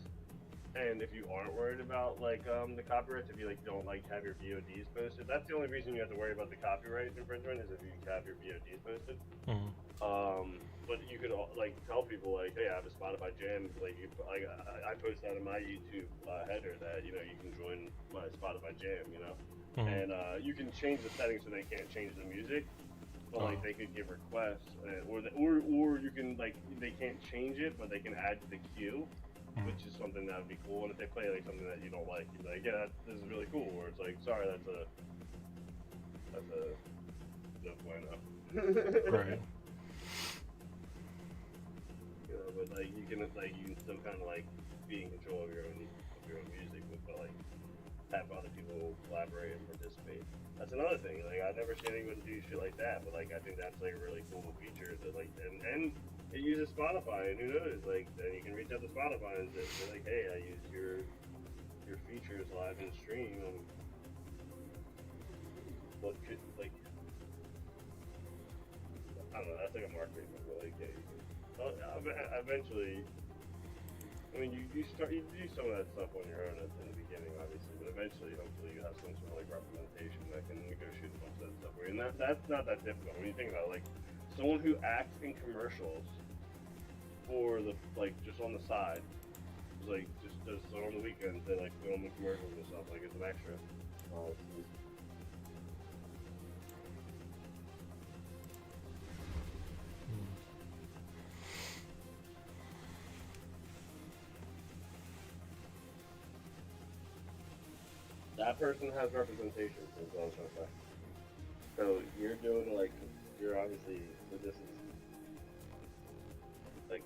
[SPEAKER 1] And if you aren't worried about like the copyrights, if you like don't like have your VODs posted, that's the only reason you have to worry about the copyright infringement is if you have your VODs posted.
[SPEAKER 2] Mm-hmm.
[SPEAKER 1] But you could like tell people like, hey, I have a Spotify Jam. Like, like I post that in my YouTube header that you know you can join my Spotify Jam. You know, and you can change the settings so they can't change the music. But like they could give requests, or you can like they can't change it, but they can add to the queue, which is something that would be cool. And if they play like something that you don't like, you're like, yeah, this is really cool. Or it's like, sorry, that's a no bueno.
[SPEAKER 2] Right.
[SPEAKER 1] You know, but like you can still kind of like be in control of your own music, but like have other people collaborate and participate. That's another thing. Like I've never seen anyone do shit like that, but like I think that's like a really cool feature that like and it uses Spotify and who knows, like then you can reach out to Spotify and say like, hey, I use your features live in stream. What could like I don't know. That's like a marketing move. But like yeah, you can, eventually. I mean, you do some of that stuff on your own in the beginning, obviously, but eventually, hopefully, you have some sort of like representation that can negotiate a bunch of that stuff for you. And that's not that difficult when you think about it. Like someone who acts in commercials for the like just on the side, like just on the weekends they like film the commercials and stuff like it's an extra. That person has representation, is what I'm trying to say. So you're doing like, you're obviously, this is like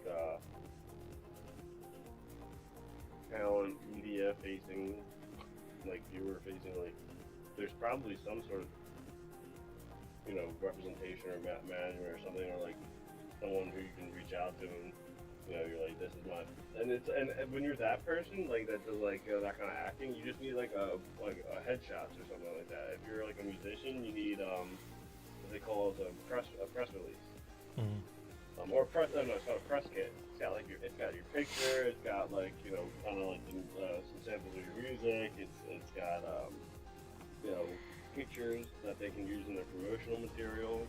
[SPEAKER 1] talent, media facing, like viewer facing, like there's probably some sort of, you know, representation or management or something, or like someone who you can reach out to and you know, you're like, this is my, and it's, and when you're that person, like, that does, like, that kind of acting, you just need, like a headshots or something like that. If you're, like, a musician, you need, what they call as a press release.
[SPEAKER 2] Mm-hmm.
[SPEAKER 1] Or press, no, it's not a press kit. It's got, like, it's got your picture, it's got, like, you know, kind of, like, some samples of your music, it's got, you know, pictures that they can use in their promotional material.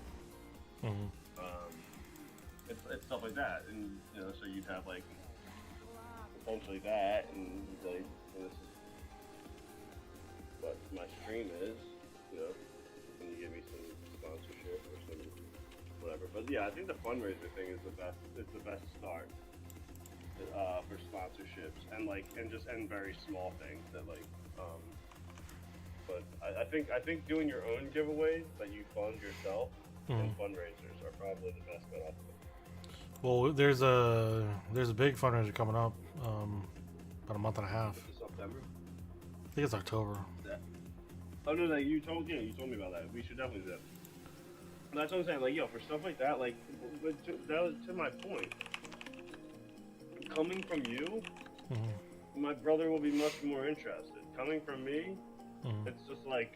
[SPEAKER 2] Mm-hmm.
[SPEAKER 1] It's stuff like that, and you know, so you'd have like essentially that, and like this is what my stream is, you know, and you give me some sponsorship or some whatever. But yeah, I think the fundraiser thing is the best. It's the best start for sponsorships and like and very small things that like. But I think doing your own giveaways that you fund yourself and fundraisers are probably the best bet off of it.
[SPEAKER 2] Well, there's a big fundraiser coming up, about a month and a half.
[SPEAKER 1] Is it September?
[SPEAKER 2] I think it's October.
[SPEAKER 1] That. Oh no, you told me about that. We should definitely do that. And that's what I'm saying. Like, yo, for stuff like that, like, but that was to my point. Coming from you, my brother will be much more interested. Coming from me, it's just like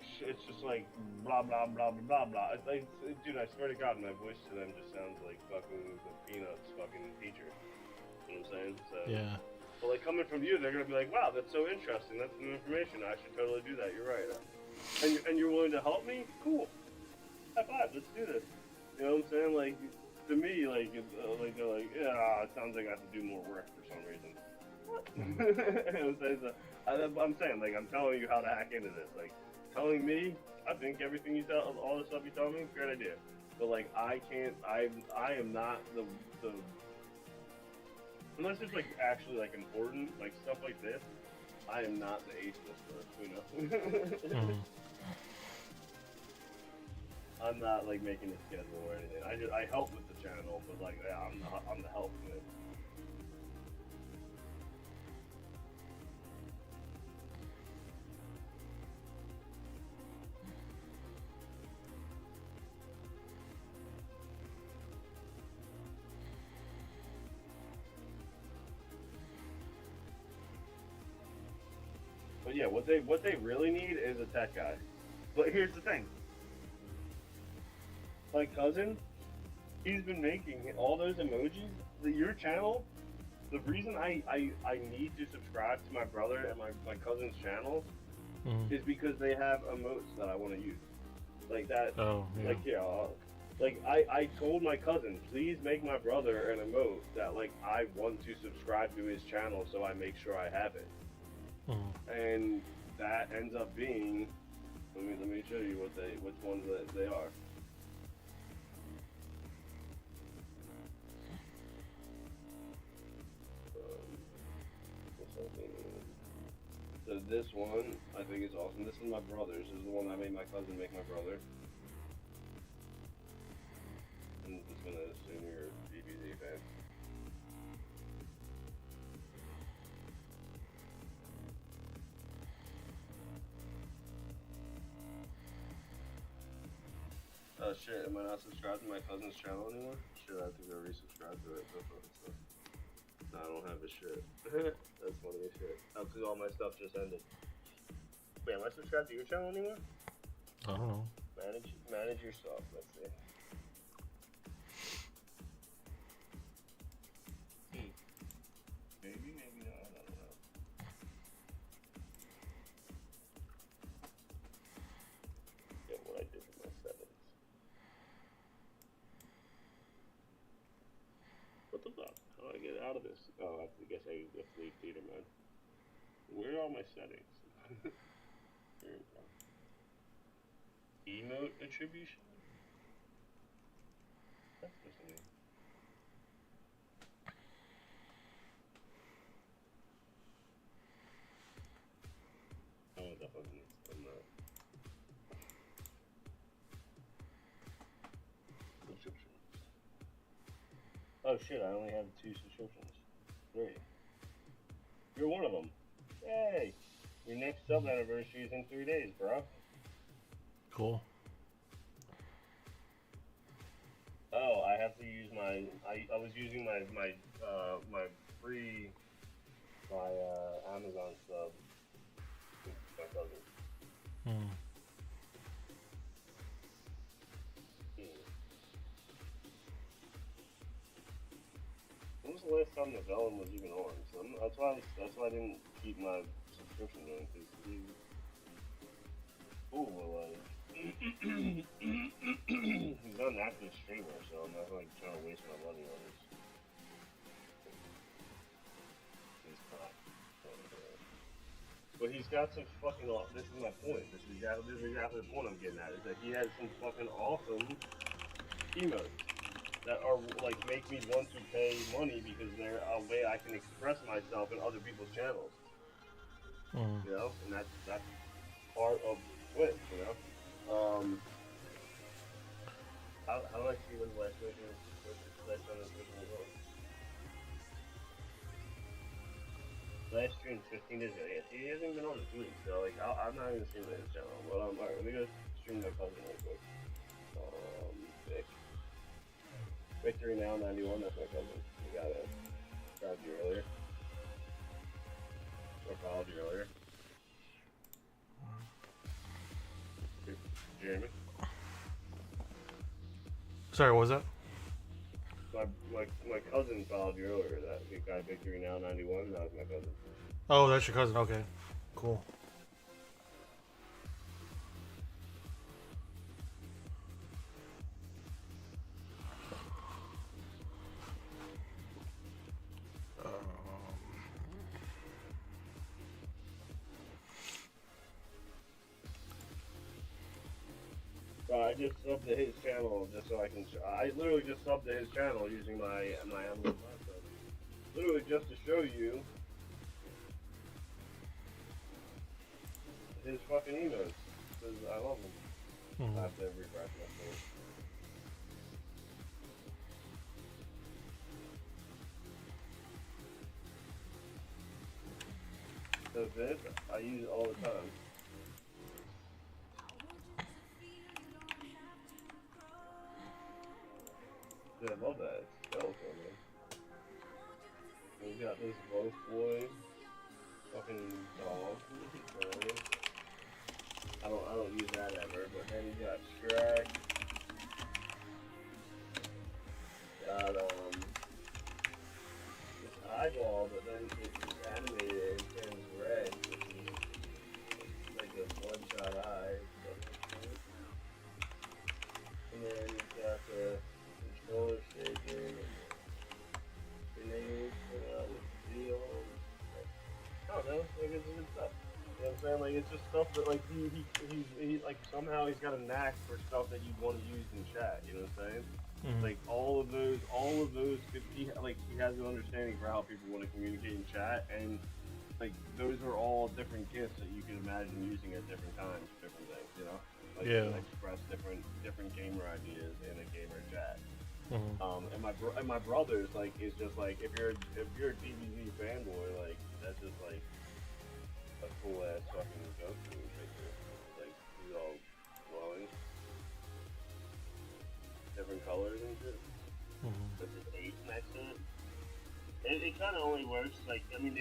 [SPEAKER 1] blah blah blah blah blah blah. It's like, dude, I swear to God, my voice to them just sounds like fucking the Peanuts fucking teacher. You know what I'm saying? So,
[SPEAKER 2] yeah.
[SPEAKER 1] But like coming from you, they're gonna be like, wow, that's so interesting. That's new information. I should totally do that. You're right. And you're willing to help me? Cool. High five. Let's do this. You know what I'm saying? Like to me, like they're like, yeah, it sounds like I have to do more work for some reason. What? You know what I'm saying? So, I'm saying, like, I'm telling you how to hack into this. Like, telling me, I think everything you tell, all the stuff you tell me, great idea. But like, I am not the unless it's like actually like important, like stuff like this. I am not the ace whisperer, you know. I'm not like making the schedule or anything. I help with the channel, but like, yeah, I'm the help with it. But yeah, what they really need is a tech guy. But here's the thing. My cousin, he's been making all those emojis. Your channel the reason I need to subscribe to my brother and my cousin's channel is because they have emotes that I want to use. Like that.
[SPEAKER 2] Oh, yeah.
[SPEAKER 1] Like, yeah. Like, I told my cousin, please make my brother an emote that, like, I want to subscribe to his channel so I make sure I have it. And that ends up being, let me show you which ones that they are. So this one, I think is awesome. This is my brother's. This is the one I made my cousin make my brother. I'm just gonna assume you're a DBZ fan. Oh shit, am I not subscribed to my cousin's channel anymore? Shit, I have to go resubscribe to it. No, I don't have his shit. That's funny as shit. Oh, because all my stuff just ended. Wait, am I subscribed to your channel anymore?
[SPEAKER 2] I don't know.
[SPEAKER 1] Manage your stuff, let's see. Maybe not, I don't know. Yeah, what I did with my settings. What the fuck? How do I get out of this? Oh, I guess I have to leave theater mode. Where are all my settings? Here we go. Emote attribution? That's supposed to mean. Oh, that wasn't. I'm not. Subscriptions. Oh shit, I only have 2 subscriptions. 3. You're one of them. Yay! Your next sub anniversary is in 3 days, bro.
[SPEAKER 2] Cool.
[SPEAKER 1] Oh, I have to use my. I was using my free Amazon sub. My cousin. When was the last time the Vellum was even on? So that's why I didn't keep my subscription going. Cause he's not an active streamer, so I'm not like trying to waste my money on this. He's not. But he's got some fucking. This is my point. This is exactly the point I'm getting at. Is that he has some fucking awesome emotes that are like make me want to pay money because they're a way I can express myself in other people's channels. You know, and that's part of Twitch. You know. How do I see when the last mission was? Last stream 15 days ago. Yeah, he hasn't been on this week, so like I'm not even streaming his channel. But alright, let me go stream my cousin real quick. Vic. Victory Now 91, that's my cousin. We got it. Found you earlier. Or followed you earlier. Did you hear me?
[SPEAKER 2] Sorry, what was that?
[SPEAKER 1] My cousin followed you earlier. That guy Victory Now 91. That was my cousin.
[SPEAKER 2] Oh, that's your cousin. Okay, cool.
[SPEAKER 1] I just subbed to his channel just so I can. I literally just subbed to his channel using my Amazon Prime. Literally just to show you his fucking emotes. Because I love them. I have to refresh my phone. So this I use all the time. Dude, I love that. It's skeletal, man. And we got this wolf boy, fucking dog. I don't use that ever, but then you got Shrek. Got eyeball, but then it's animated and turns red, which is like a bloodshot eye. And then you've got the controller shaking and the grenades coming out with the deal. I don't know, like it's good stuff. You know what I'm saying? Like it's just stuff that like he like somehow he's got a knack for stuff that you want to use in chat. You know what I'm saying? Like all of those could he has an understanding for how people want to communicate in chat, and like those are all different gifts that you can imagine using at different times, different things. You know, like to express different gamer ideas in a gamer chat. And my brother's like is just like if you're a DBZ fanboy, like that's just like a cool ass fucking go-to picture. Like he's all glowing, different colors and shit. With his 8 next to it. It kind of only works like I mean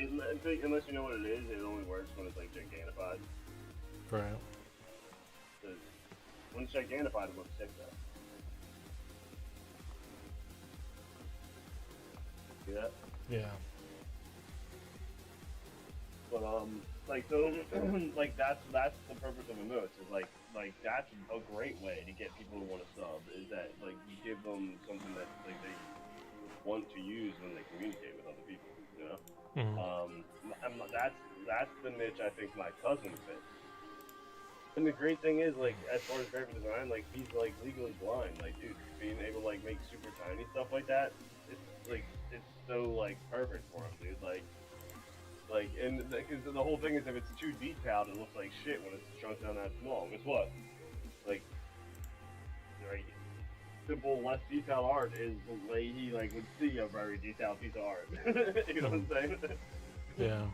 [SPEAKER 1] unless you know what it is, it only works when it's like gigantified.
[SPEAKER 2] Right.
[SPEAKER 1] Because when it's gigantified, it looks sick though. See that?
[SPEAKER 2] Yeah.
[SPEAKER 1] But like so, like that's the purpose of emotes. Is like that's a great way to get people to want to sub. Is that like you give them something that like they want to use when they communicate with other people. You know, and that's the niche I think my cousin fits. And the great thing is like as far as graphic design, like he's like legally blind. Like dude, being able to like make super tiny stuff like that, it's so like perfect for him, dude. And the whole thing is if it's too detailed, it looks like shit when it's shrunk down that small. Guess what? Like, right, simple, less detailed art is the way he like would see a very detailed piece of art. You know what I'm saying?
[SPEAKER 2] Yeah.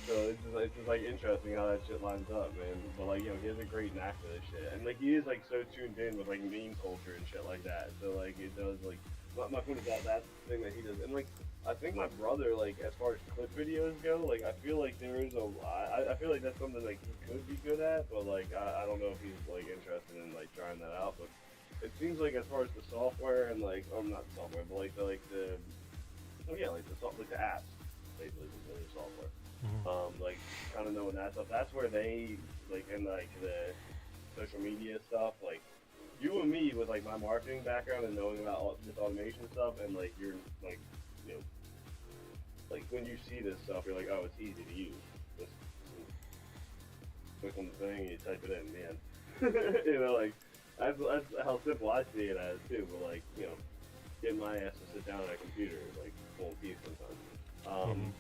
[SPEAKER 1] So it's just like interesting how that shit lines up, man. But like, he has a great knack for this shit, and like he is like so tuned in with like meme culture and shit like that. So like it does like my point is that's the thing that he does, and like. I think my brother, like, as far as clip videos go, like, I feel like there is I feel like that's something, like, he could be good at, but, like, I don't know if he's, like, interested in, like, trying that out, but it seems like as far as the software and, like, not software, but, like, the apps, basically, the software, like, kind of knowing that stuff, that's where they, like, in, like, the social media stuff, like, you and me with, like, my marketing background and knowing about all this automation stuff, and, like, you're, like, you know, like when you see this stuff, you're like, oh, it's easy to use. Just click on the thing, you type it in, man. You know, like that's how simple I see it as too. But like, you know, getting my ass to sit down at a computer is like pulling teeth sometimes.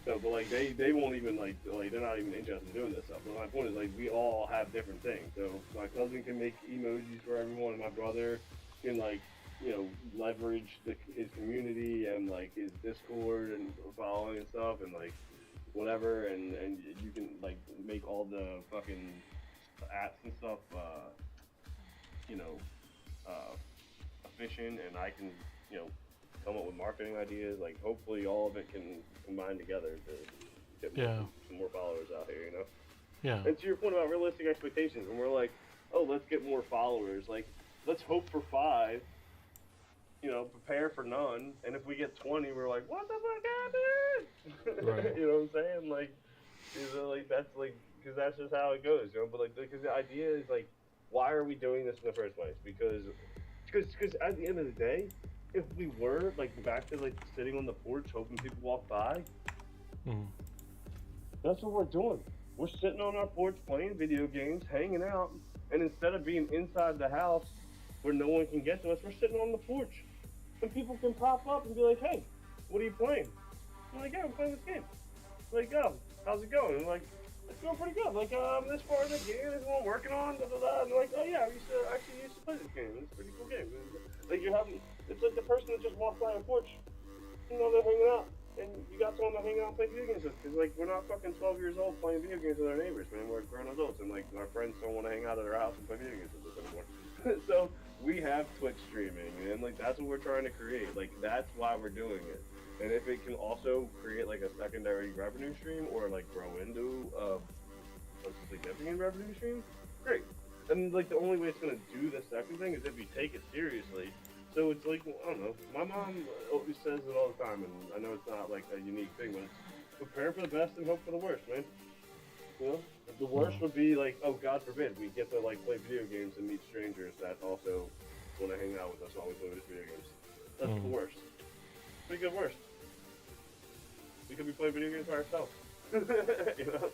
[SPEAKER 1] So, but like they won't even like they're not even interested in doing this stuff. But my point is like we all have different things. So my cousin can make emojis for everyone, and my brother can like leverage his community and like his Discord and following and stuff and like whatever, and you can like make all the fucking apps and stuff efficient, and I can come up with marketing ideas. Like hopefully all of it can combine together to get some more followers out here,
[SPEAKER 2] Yeah.
[SPEAKER 1] And to your point about realistic expectations, when we're like, oh, let's get more followers, like let's hope for 5. Prepare for none, and if we get 20, we're like, what the fuck happened?
[SPEAKER 2] Right.
[SPEAKER 1] You know what I'm saying? Like, that's like, because that's just how it goes, But like, because the idea is like, why are we doing this in the first place? Because at the end of the day, if we were like back to like sitting on the porch hoping people walk by, that's what we're doing. We're sitting on our porch playing video games, hanging out, and instead of being inside the house where no one can get to us, we're sitting on the porch. And people can pop up and be like, hey, what are you playing? I'm like, yeah, I'm playing this game. Like, oh, how's it going? I'm like, it's going pretty good. Like, this part of the game is what I'm working on, And they're like, oh yeah, I used to play this game. It's a pretty cool game. Like, it's like the person that just walked by a porch. They're hanging out. And you got someone to hang out and play video games with. Because, like, we're not fucking 12 years old playing video games with our neighbors, man. We're grown adults. And, like, our friends don't want to hang out at our house and play video games with us anymore. So we have Twitch streaming, and like that's what we're trying to create. Like that's why we're doing it. And if it can also create like a secondary revenue stream or like grow into a significant revenue stream, great. And like the only way it's gonna do the second thing is if you take it seriously. So it's like, I don't know. My mom always says it all the time, and I know it's not like a unique thing, but it's prepare for the best and hope for the worst, man. You know, the worst would be like, oh God forbid, we get to like play video games and meet strangers that also want to hang out with us while we play video games. That's the worst. Pretty good worst. We could be playing video games by ourselves. You know?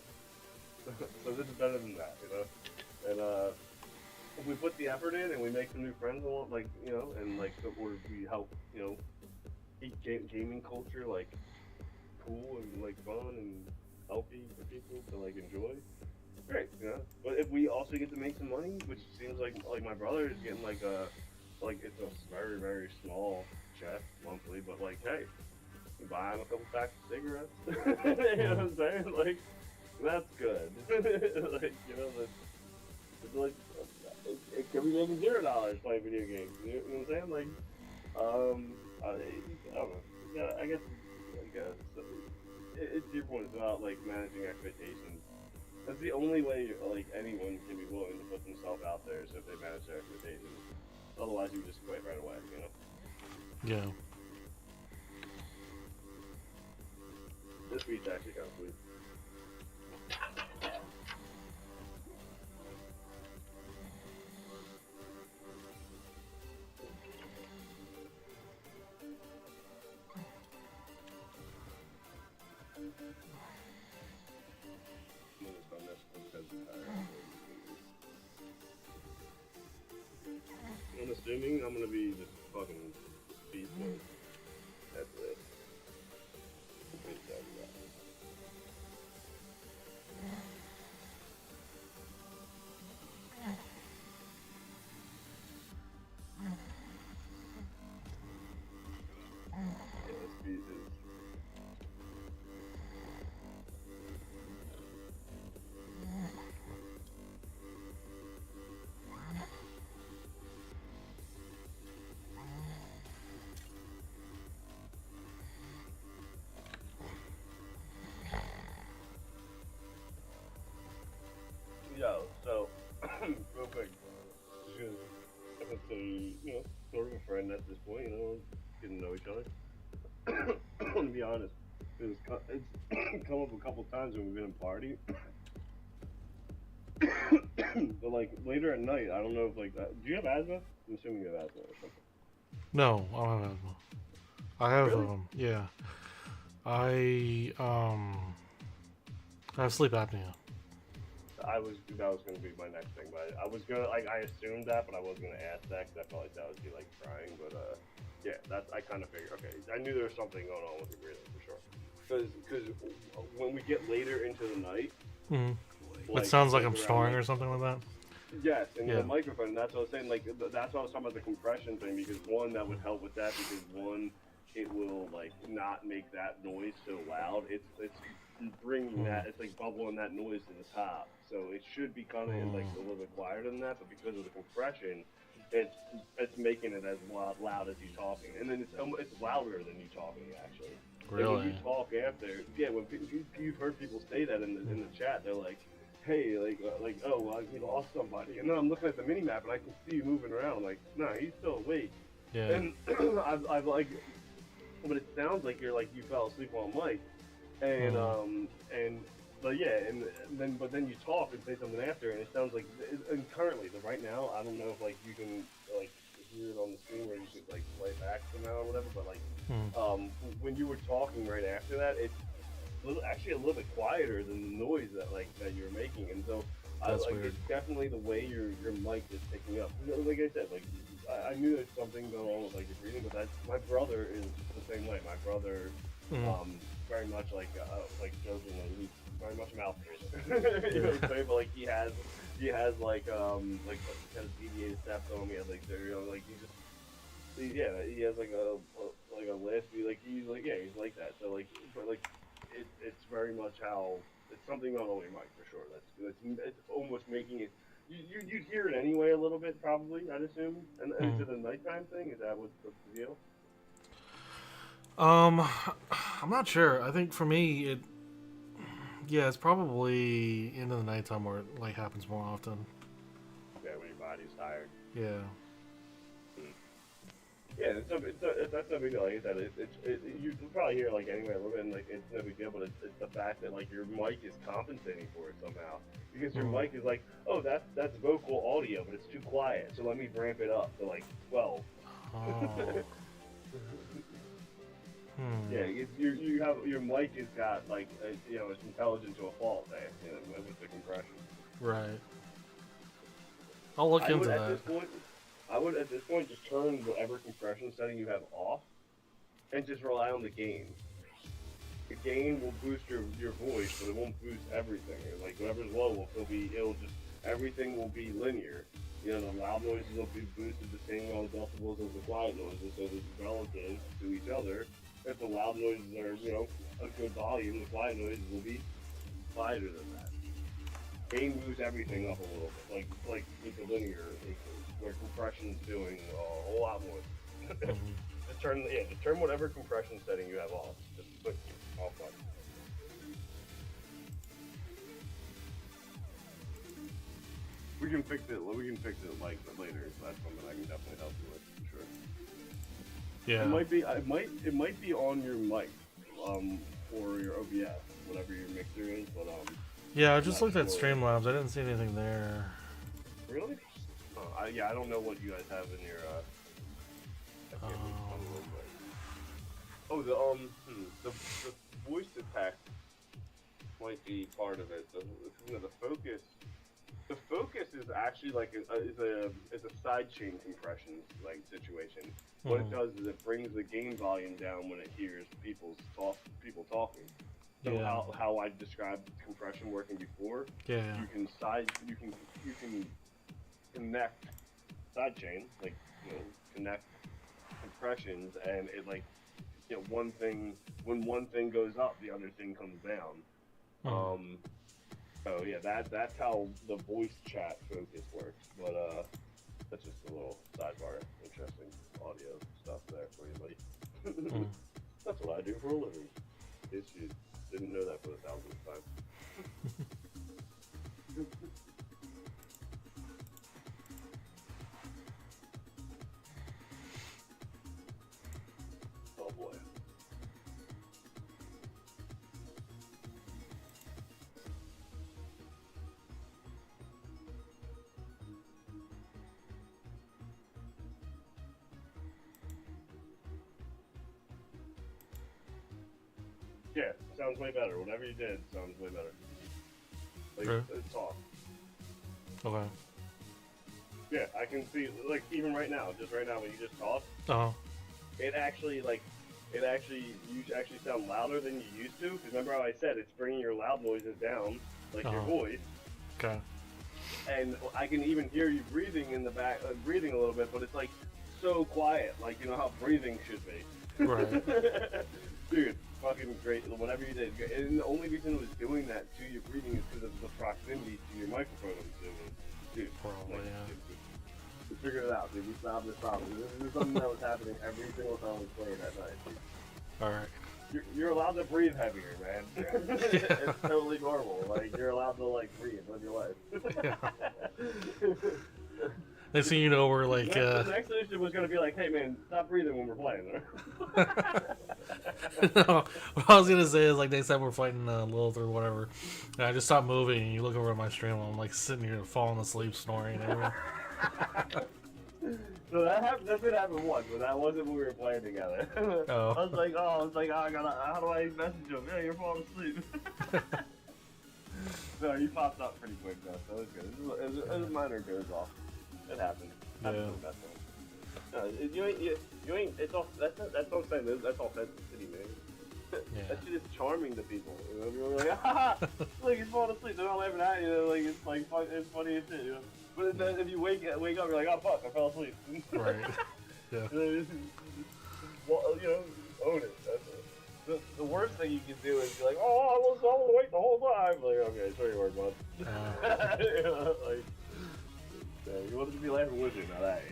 [SPEAKER 1] So this is better than that, you know? And if we put the effort in and we make some new friends, like, you know, and like, or we help, you know, keep gaming culture like cool and like fun and healthy for people to like enjoy, great, you know. But if we also get to make some money, which seems like my brother is getting like it's a very very small check monthly, but like hey, you buy him a couple packs of cigarettes, you know what I'm saying? Like that's good. Like you know, it's like it could be making $0 playing video games. You know what I'm saying? Like I don't know. Yeah, I guess it's your point. It's about like managing expectations. That's the only way like anyone can be willing to put themselves out there is if they manage their expectations. Otherwise, you just quit right away. You know.
[SPEAKER 2] Yeah.
[SPEAKER 1] This beat's actually kind of sweet. I'm assuming I'm gonna be just fucking speed mode. That's it. Speed is. Yo, so real quick, just gonna say, you know, sort of a friend at this point, you know, getting to know each other. I'm gonna be honest, it's come up a couple times when we've been in party, but like later at night, I don't know if like, do you have asthma? I'm assuming you have asthma or something.
[SPEAKER 2] No, I don't have asthma. I have
[SPEAKER 1] Really?
[SPEAKER 2] yeah. I have sleep apnea.
[SPEAKER 1] That was gonna be my next thing, but I was gonna like I assumed that, but I wasn't gonna ask that because I felt like that would be like trying. But yeah, that's I kind of figured. Okay, I knew there was something going on with your breathing for sure. Because when we get later into the night,
[SPEAKER 2] It sounds like I'm
[SPEAKER 1] around,
[SPEAKER 2] snoring or something like that.
[SPEAKER 1] yes, and
[SPEAKER 2] Yeah.
[SPEAKER 1] the microphone. That's what I was saying. Like that's what I was talking about the compression thing because one that would help with that because one it will like not make that noise so loud. It's bringing that it's like bubbling that noise to the top. So it should be kind of like a little bit quieter than that, but because of the compression, it's making it as loud as you talking, and then it's louder than you talking actually.
[SPEAKER 2] Really?
[SPEAKER 1] And when you talk after, yeah, when you've heard people say that in the chat, they're like, hey, oh, well, we lost somebody, and then I'm looking at the mini map and I can see you moving around. I'm like, nah, he's still awake.
[SPEAKER 2] Yeah.
[SPEAKER 1] And I've like, but it sounds like you fell asleep on mic, and but yeah, and then you talk and say something after, and it sounds like, and currently, right now, I don't know if like you can like hear it on the screen where you could like play back somehow or whatever, but like when you were talking right after that, it's actually a little bit quieter than the noise that you're making, and so
[SPEAKER 2] That's
[SPEAKER 1] like
[SPEAKER 2] weird.
[SPEAKER 1] it's definitely the way your mic is picking up. Like I said, like I knew there's something going on with like your breathing, but my brother is the same way. My brother, very much like jokingly, he's very much a mouth breather. You know what I'm saying? But like he has like kind of deviated septum. He has like like he has like a lisp. He's like that. So like, but like it's very much how it's something on your mic for sure. It's almost making it. You'd hear it anyway a little bit probably, I'd assume. And is it a nighttime thing? Is that what's the deal?
[SPEAKER 2] I'm not sure. I think for me, it's probably into the nighttime where it like happens more often.
[SPEAKER 1] Yeah, when your body's tired.
[SPEAKER 2] Yeah.
[SPEAKER 1] Yeah, that's no big deal. Like I said, you can probably hear like anywhere a little bit, and like it's no big deal. But it's the fact that like your mic is compensating for it somehow, because your mic is like, oh, that's vocal audio, but it's too quiet, so let me ramp it up to like 12.
[SPEAKER 2] Oh.
[SPEAKER 1] Yeah, you have your mic has got like it's intelligent to a fault there, with the compression.
[SPEAKER 2] Right. I'll look into that.
[SPEAKER 1] I would at this point just turn whatever compression setting you have off, and just rely on the gain. The gain will boost your voice, but it won't boost everything. Like whatever's low everything will be linear. The loud noises will be boosted the same amount of decibels as the quiet noises, so they're relative to each other. If the loud noises are, a good volume, the quiet noises will be quieter than that. Gain moves everything up a little bit, like with the linear, where compression's doing a whole lot more. Just turn whatever compression setting you have off. Just put off button. We can fix it like later. So that's something I can definitely help you with for sure.
[SPEAKER 2] Yeah.
[SPEAKER 1] It might be on your mic, for your OBS, whatever your mixer is, but
[SPEAKER 2] Yeah, I just looked at Streamlabs. I didn't see anything there.
[SPEAKER 1] Really? I don't know what you guys have in your the voice detect might be part of it. The focus is actually like is a sidechain compression like situation. What it does is it brings the gain volume down when it hears people talking. So how I described compression working before.
[SPEAKER 2] Yeah.
[SPEAKER 1] You can connect sidechain, like connect compressions, and it like when one thing goes up, the other thing comes down. So yeah, that's how the voice chat focus works. But that's just a little sidebar, interesting audio stuff there for you, buddy. That's what I do for a living. In case you didn't know that for the 1000th time. Oh boy. Yeah, sounds way better. Whatever you did sounds way better. Like,
[SPEAKER 2] Really?
[SPEAKER 1] it's off.
[SPEAKER 2] Okay.
[SPEAKER 1] Yeah, I can see, like, even right now, just right now when you just talk, it actually, you actually sound louder than you used to. Because remember how I said it's bringing your loud noises down, like your voice.
[SPEAKER 2] Okay.
[SPEAKER 1] And I can even hear you breathing in the back, breathing a little bit, but it's, like, so quiet. Like, how breathing should be.
[SPEAKER 2] Right.
[SPEAKER 1] Dude, fucking great. Whatever you did. And the only reason it was doing that to your breathing is because of the proximity to your microphone. Dude,
[SPEAKER 2] probably,
[SPEAKER 1] we figured it out, dude. We solved this problem. This is something that was happening every single time we played that night, dude.
[SPEAKER 2] Alright.
[SPEAKER 1] You're allowed to breathe heavier, man. It's totally normal. Like, you're allowed to, like, breathe, live your life.
[SPEAKER 2] Next thing you know, we're like,
[SPEAKER 1] the next solution was gonna be like, hey man, stop breathing when we're playing.
[SPEAKER 2] No, what I was gonna say is like next time we're fighting Lilith or whatever, and I just stop moving and you look over at my stream, I'm like sitting here falling asleep, snoring and everything.
[SPEAKER 1] So that did happen once, but that wasn't when we were playing together.
[SPEAKER 2] Oh.
[SPEAKER 1] I was like, how do I message him? Yeah, you're falling asleep. No, you popped up pretty quick though, so it was good. It was a minor goes off. It happened.
[SPEAKER 2] Yeah.
[SPEAKER 1] You ain't. It's all. That's what I'm saying. That's authenticity, man.
[SPEAKER 2] Yeah.
[SPEAKER 1] That shit is charming to people. You're like, ah, look, he's falling asleep. They're not laughing at you. Like it's like it's funny as shit. But then if you wake up, you're like, oh fuck, I fell asleep.
[SPEAKER 2] Right. Yeah.
[SPEAKER 1] Well, own it. That's it. The worst thing you can do is be like, oh, I was awake the whole time. Like, okay, show your word, bud. Like. You wanted to be laughing with you, not that,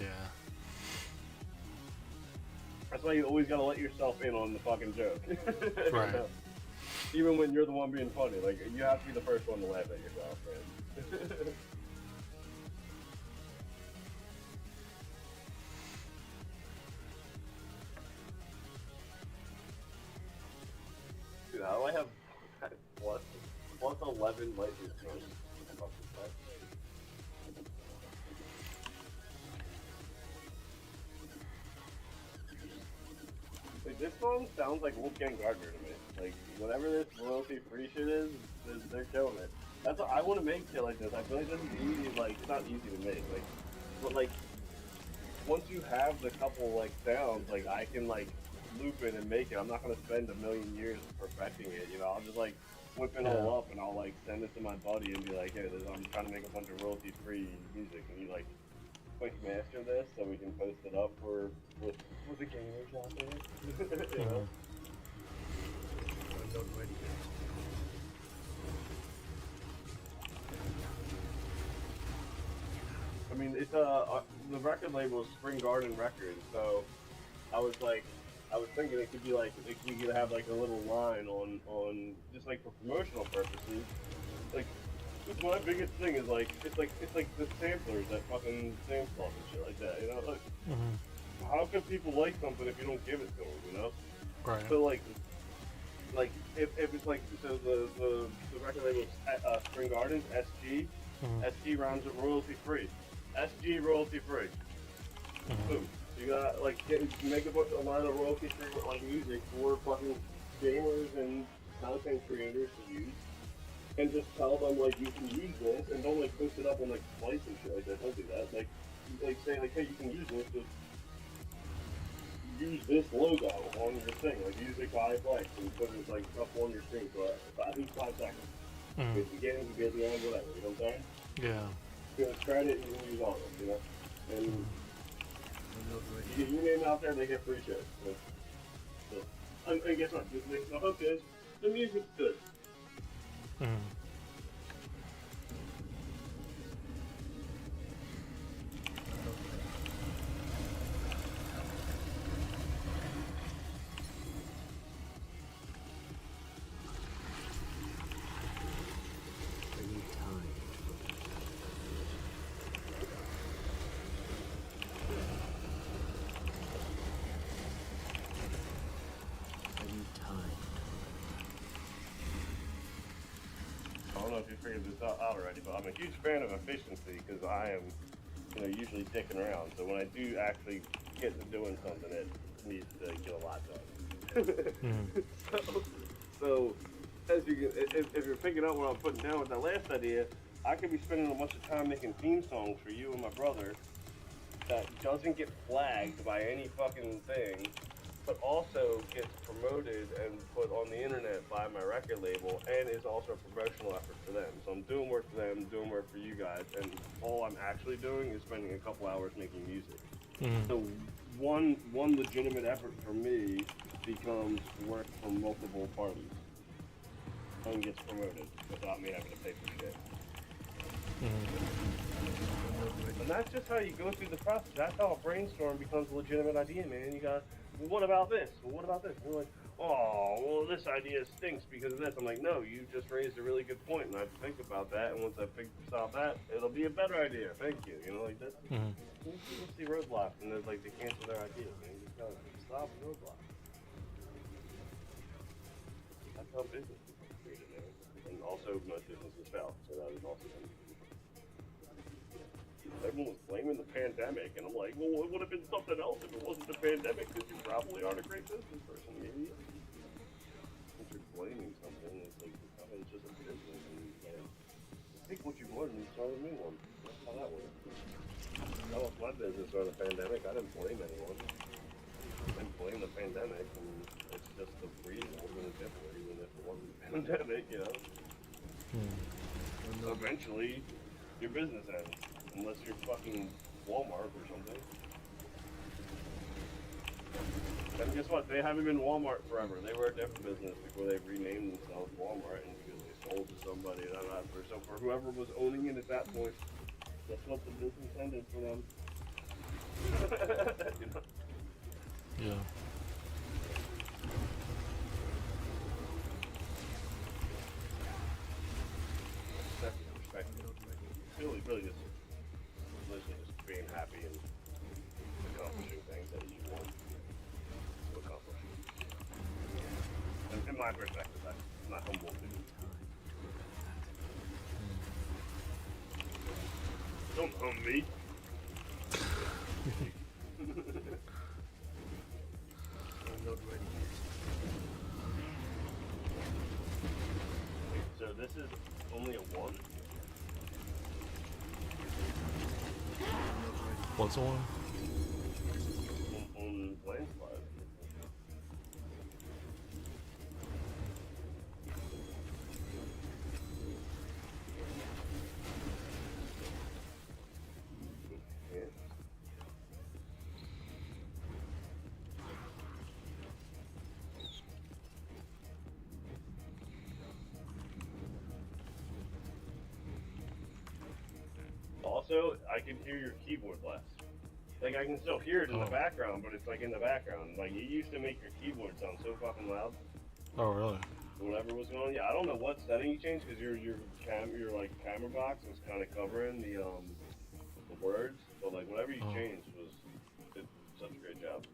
[SPEAKER 2] Yeah.
[SPEAKER 1] That's why you always gotta let yourself in on the fucking joke.
[SPEAKER 2] Right.
[SPEAKER 1] Even when you're the one being funny, like, you have to be the first one to laugh at yourself, man. have what? Plus 11 license fees. Like, this song sounds like Wolfgang Gardner to me. Like, whatever this royalty-free shit is, they're killing it. That's what I want to make shit like this. I feel like this is easy. Like, it's not easy to make. Like, but like, once you have the couple like sounds, like I can like loop it and make it. I'm not gonna spend a million years perfecting it. You know, I'll just like whip it all up and I'll like send it to my buddy and be like, hey, I'm trying to make a bunch of royalty-free music, and you like quick master this so we can post it up for with the gamers out there. You know?
[SPEAKER 6] I'm not ready yet.
[SPEAKER 1] I mean, it's the record label is Spring Garden Records, so I was thinking it could be like we could have like a little line on just like for promotional purposes. Like, my biggest thing is like it's like the samplers that fucking sam stuff and shit like that. You know, like how can people like something if you don't give it to them? You know,
[SPEAKER 2] Right.
[SPEAKER 1] so like if it's like so the record label is Spring Gardens SG. SG rounds it royalty free. SG royalty free. Boom. You got like make a line of royalty free like music for fucking gamers and content creators to use, and just tell them like you can use this, and don't like post it up on like Splice and shit like that. Don't do that. Like say like, hey, you can use this. Just use this logo on your thing. Like use it by Flex and put it like up on your screen for at least 5 seconds. If you get it, you get the end, whatever. You know what I'm saying?
[SPEAKER 2] Yeah.
[SPEAKER 1] You know, credit you can use all of them, you know? And you get your name out there, they get free shit. So, and guess what? The hook is, the music's good.
[SPEAKER 3] I need time. I need time.
[SPEAKER 1] I don't know if you figured this out already, but I'm a huge fan of efficiency because I am, usually dicking around. So when I do actually get to doing something, it needs to get a lot done. So as you if you're picking up what I'm putting down with that last idea, I could be spending a bunch of time making theme songs for you and my brother that doesn't get flagged by any fucking thing, but also gets promoted and put on the internet by my record label, and is also a promotional effort for them. So I'm doing work for them, doing work for you guys, and all I'm actually doing is spending a couple hours making music. So one legitimate effort for me becomes work from multiple parties and gets promoted without me having to pay for shit. And that's just how you go through the process. That's how a brainstorm becomes a legitimate idea, man. You got, well, what about this? Well, what about this? And you're like, oh, well, this idea stinks because of this. I'm like, no, you just raised a really good point, and I have to think about that. And once I figure out that, it'll be a better idea. Thank you. You know, like that's people see roadblocks, and they're like they cancel their ideas, man. You just gotta stop roadblocks. That's how business is created, man. And also, most businesses fail, so that is also. Everyone was blaming the pandemic, and I'm like, well, it would have been something else if it wasn't the pandemic, because you probably aren't a great business person, maybe. If you're blaming something, it's like, it's just a business, and take what you want and start a new one. That's how that works. That was my business during the pandemic. I didn't blame anyone. I didn't blame the pandemic, and it's just the reason was going to differ, even if it wasn't the pandemic, you know? Eventually, your business ends. Unless you're fucking Walmart or something. And guess what? They haven't been Walmart forever. They were a different business before they renamed themselves Walmart, and because they sold to somebody. So for whoever was owning it at that point, that's what the business ended for them. You know?
[SPEAKER 2] Yeah.
[SPEAKER 1] That's perspective. Really just being happy and accomplishing things that you want to accomplish. And in my perspective, that's not humble. Don't hum me.
[SPEAKER 3] I'm not ready yet.
[SPEAKER 1] So this is only a 1?
[SPEAKER 2] What's on?
[SPEAKER 1] On landslide. Yeah. Also, I can hear your keyboard less. Like, I can still hear it in the
[SPEAKER 2] Oh.
[SPEAKER 1] background, but it's like in the background. Like, it used to make your keyboard sound so fucking loud.
[SPEAKER 2] Oh, really?
[SPEAKER 1] Whatever was going on. Yeah, I don't know what setting you changed because your like camera box was kind of covering the words, but like whatever you
[SPEAKER 2] Oh.
[SPEAKER 1] changed did such a great job.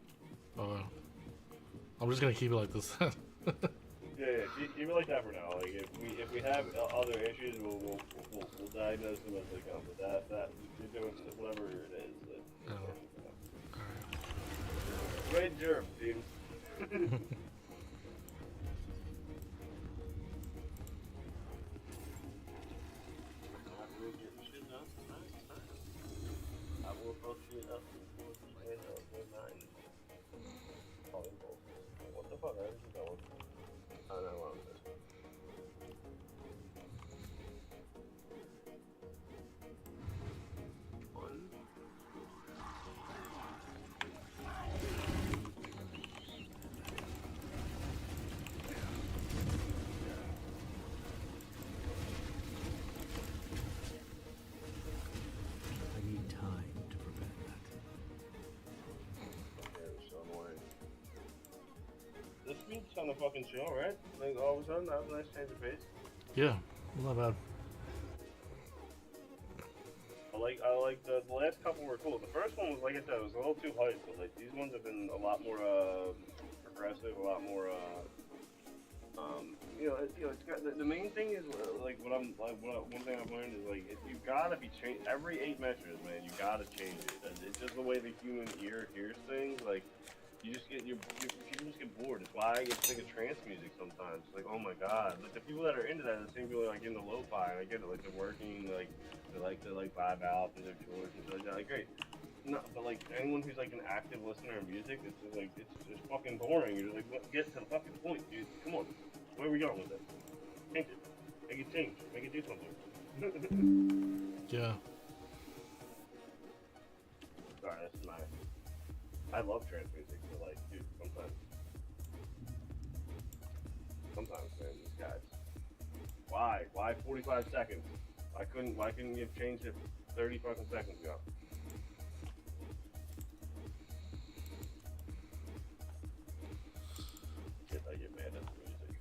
[SPEAKER 2] Oh, yeah. I'm just gonna keep it like this.
[SPEAKER 1] Yeah, keep it like that for now. Like if we have other issues, we'll diagnose them as they come. But that you're doing whatever it is.
[SPEAKER 2] Oh. Alright.
[SPEAKER 1] Great germ, dude. I will approach you up and what the fuck? Where is he going? I don't know where I'm going. One.
[SPEAKER 3] I need time to prepare that.
[SPEAKER 1] Yeah, it was so annoying. This beat's kind of fucking chill, right? Like all of a sudden, that was a nice change of pace.
[SPEAKER 2] Yeah, not bad.
[SPEAKER 1] I like the last couple were cool. The first one was like I said, it was a little too hype, but like these ones have been a lot more progressive, a lot more it's got the main thing is like one thing I've learned is like you gotta be changed every 8 measures, man. You gotta change it. It's just the way the human ear hears things. Like you just get people just get bored. It's why I get sick of trance music sometimes. It's like, oh my god, like the people that are into that, the same people that are like into lo-fi, and I get it. Like they're working, like they like to like vibe out through their chores and stuff like that. Like great. No, but like anyone who's like an active listener of music, it's just like it's just fucking boring. You're like, get to the fucking point, dude. Come on, where are we going with it? Change it, make it change, make it do something.
[SPEAKER 2] Yeah.
[SPEAKER 1] Sorry, that's my. I love trance music, but like, dude, sometimes, man, these guys. Why 45 seconds? Why couldn't you have changed it 30 fucking seconds ago? Shit, I get mad at the music.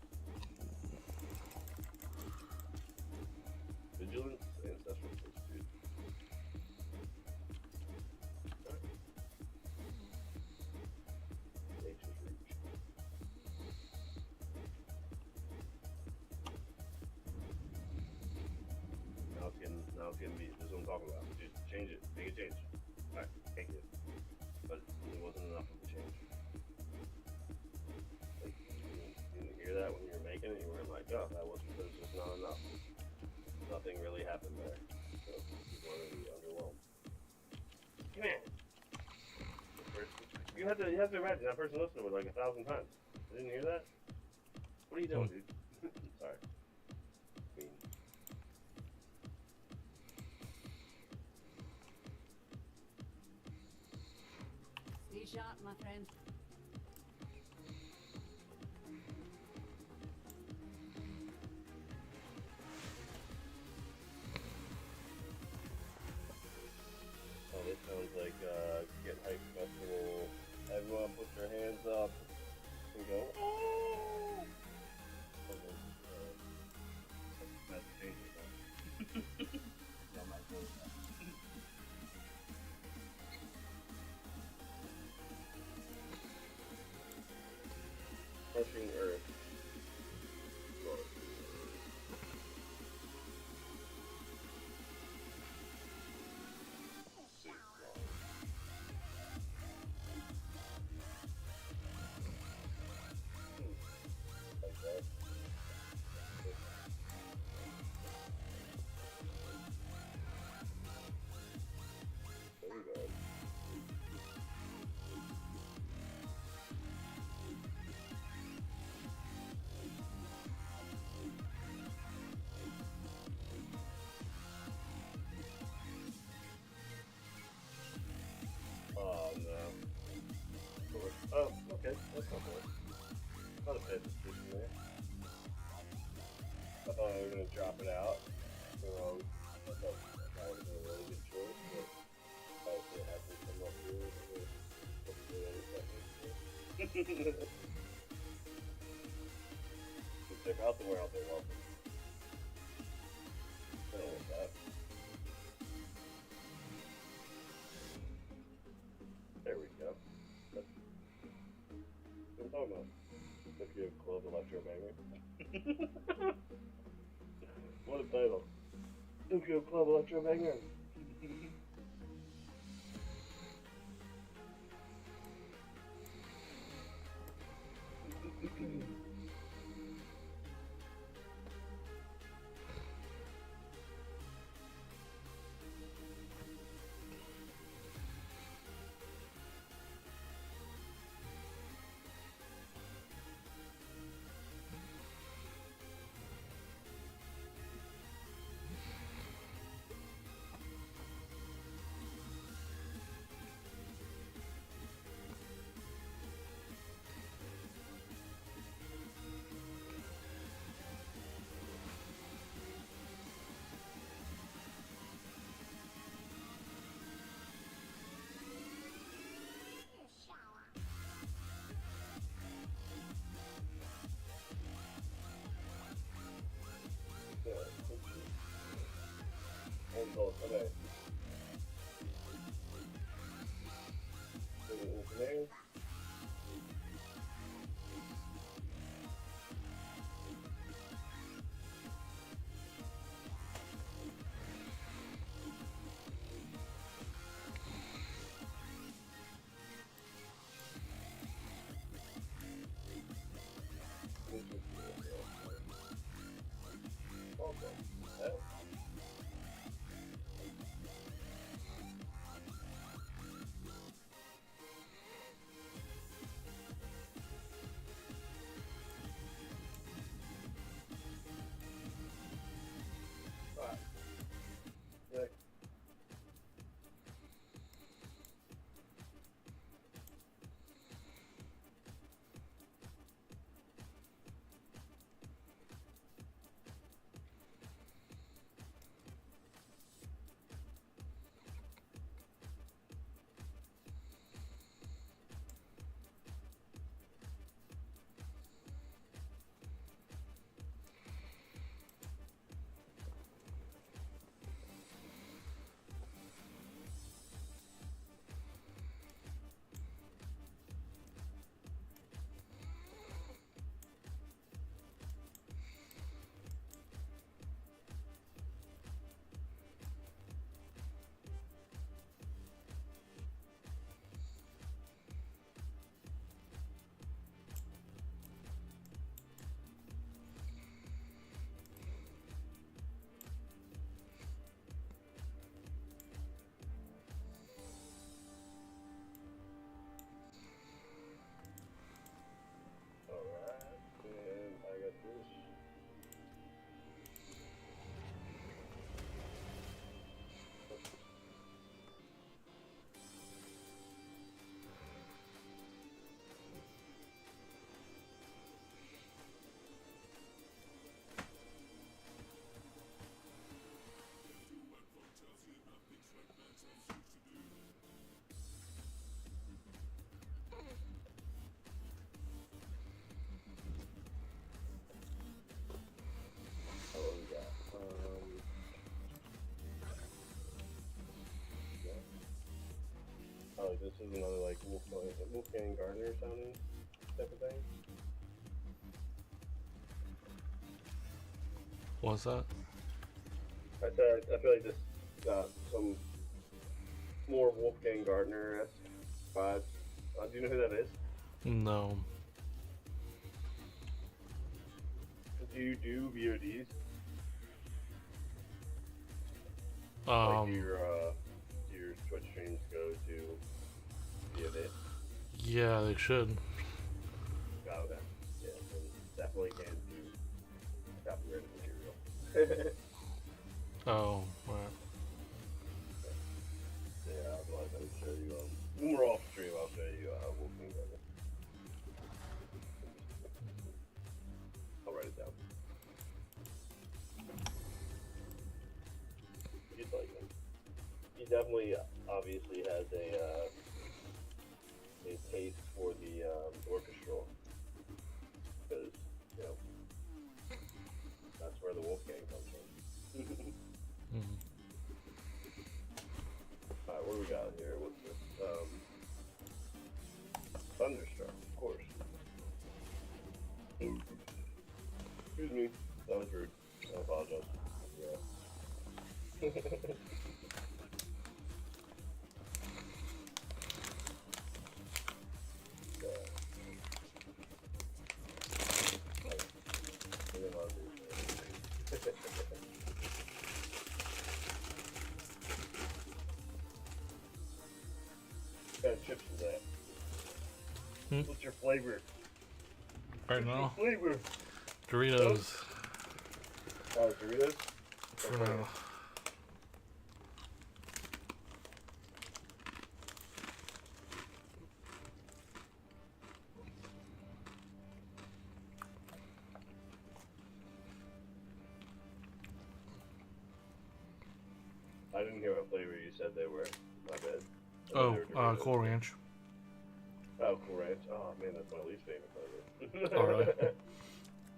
[SPEAKER 1] Vigilance, ancestral fortitude. Nature's reach. Now it's getting me. This is what I'm talking about. Just change it. Make a change. Alright, take it. But it wasn't enough of a change. Like, you didn't hear that when you were making it. You were like, oh, that was just not enough. Nothing really happened there. So people are going to be underwhelmed. Come here. You have to imagine that person listened to it like 1,000 times. You didn't hear that? What are you doing, dude? Sorry. Queen.
[SPEAKER 7] Stay sharp, my friend.
[SPEAKER 1] Oh, this sounds like Get Hype Festival. Everyone put your hands up and go, oh! That's dangerous, huh? Don't mind doing that. Okay, that's not bad. Not a bad decision there. I thought I was gonna drop it out. I thought that would have been a really good choice, but obviously it happened to come up here. If they're out there, out there, welcome. I don't want that. There we go. That's what I'm talking about. Nuclear Club Electro Banger. What a title. Nuclear Club Electro Banger. Okay. There. Oh, this is another like Wolfgang Gardner sounding type of thing.
[SPEAKER 2] What's that?
[SPEAKER 1] I said I feel like this got some more Wolfgang Gardner-esque vibes. Do you know who that is?
[SPEAKER 2] No.
[SPEAKER 1] Do you do VODs? Like your Twitch streams go to VOD?
[SPEAKER 2] Yeah, they should.
[SPEAKER 1] Got that. Yeah, then definitely can do copyrighted material.
[SPEAKER 2] Oh, right.
[SPEAKER 1] Yeah, otherwise I would show you when we're off stream, I'll show you Wolfgang Gardner. it definitely obviously has a taste for the orchestral, because you know that's where the Wolfgang comes from.
[SPEAKER 2] Mm-hmm.
[SPEAKER 1] All right, what do we got here? What's this? Thunderstruck, of course. Excuse me, that was rude. I apologize. Yeah. What kind of chips is that?
[SPEAKER 2] Hmm?
[SPEAKER 1] What's your flavor?
[SPEAKER 2] Right
[SPEAKER 1] What's
[SPEAKER 2] now,
[SPEAKER 1] your flavor?
[SPEAKER 2] Doritos.
[SPEAKER 1] Oh, Doritos?
[SPEAKER 2] For
[SPEAKER 1] Okay.
[SPEAKER 2] now.
[SPEAKER 1] I didn't hear what flavor you said they were. My bad. I thought
[SPEAKER 2] Oh,
[SPEAKER 1] they were Doritos.
[SPEAKER 2] Cool Ranch.
[SPEAKER 1] Oh, Cool Ranch. Oh man, that's my least favorite flavor.
[SPEAKER 2] Oh, really?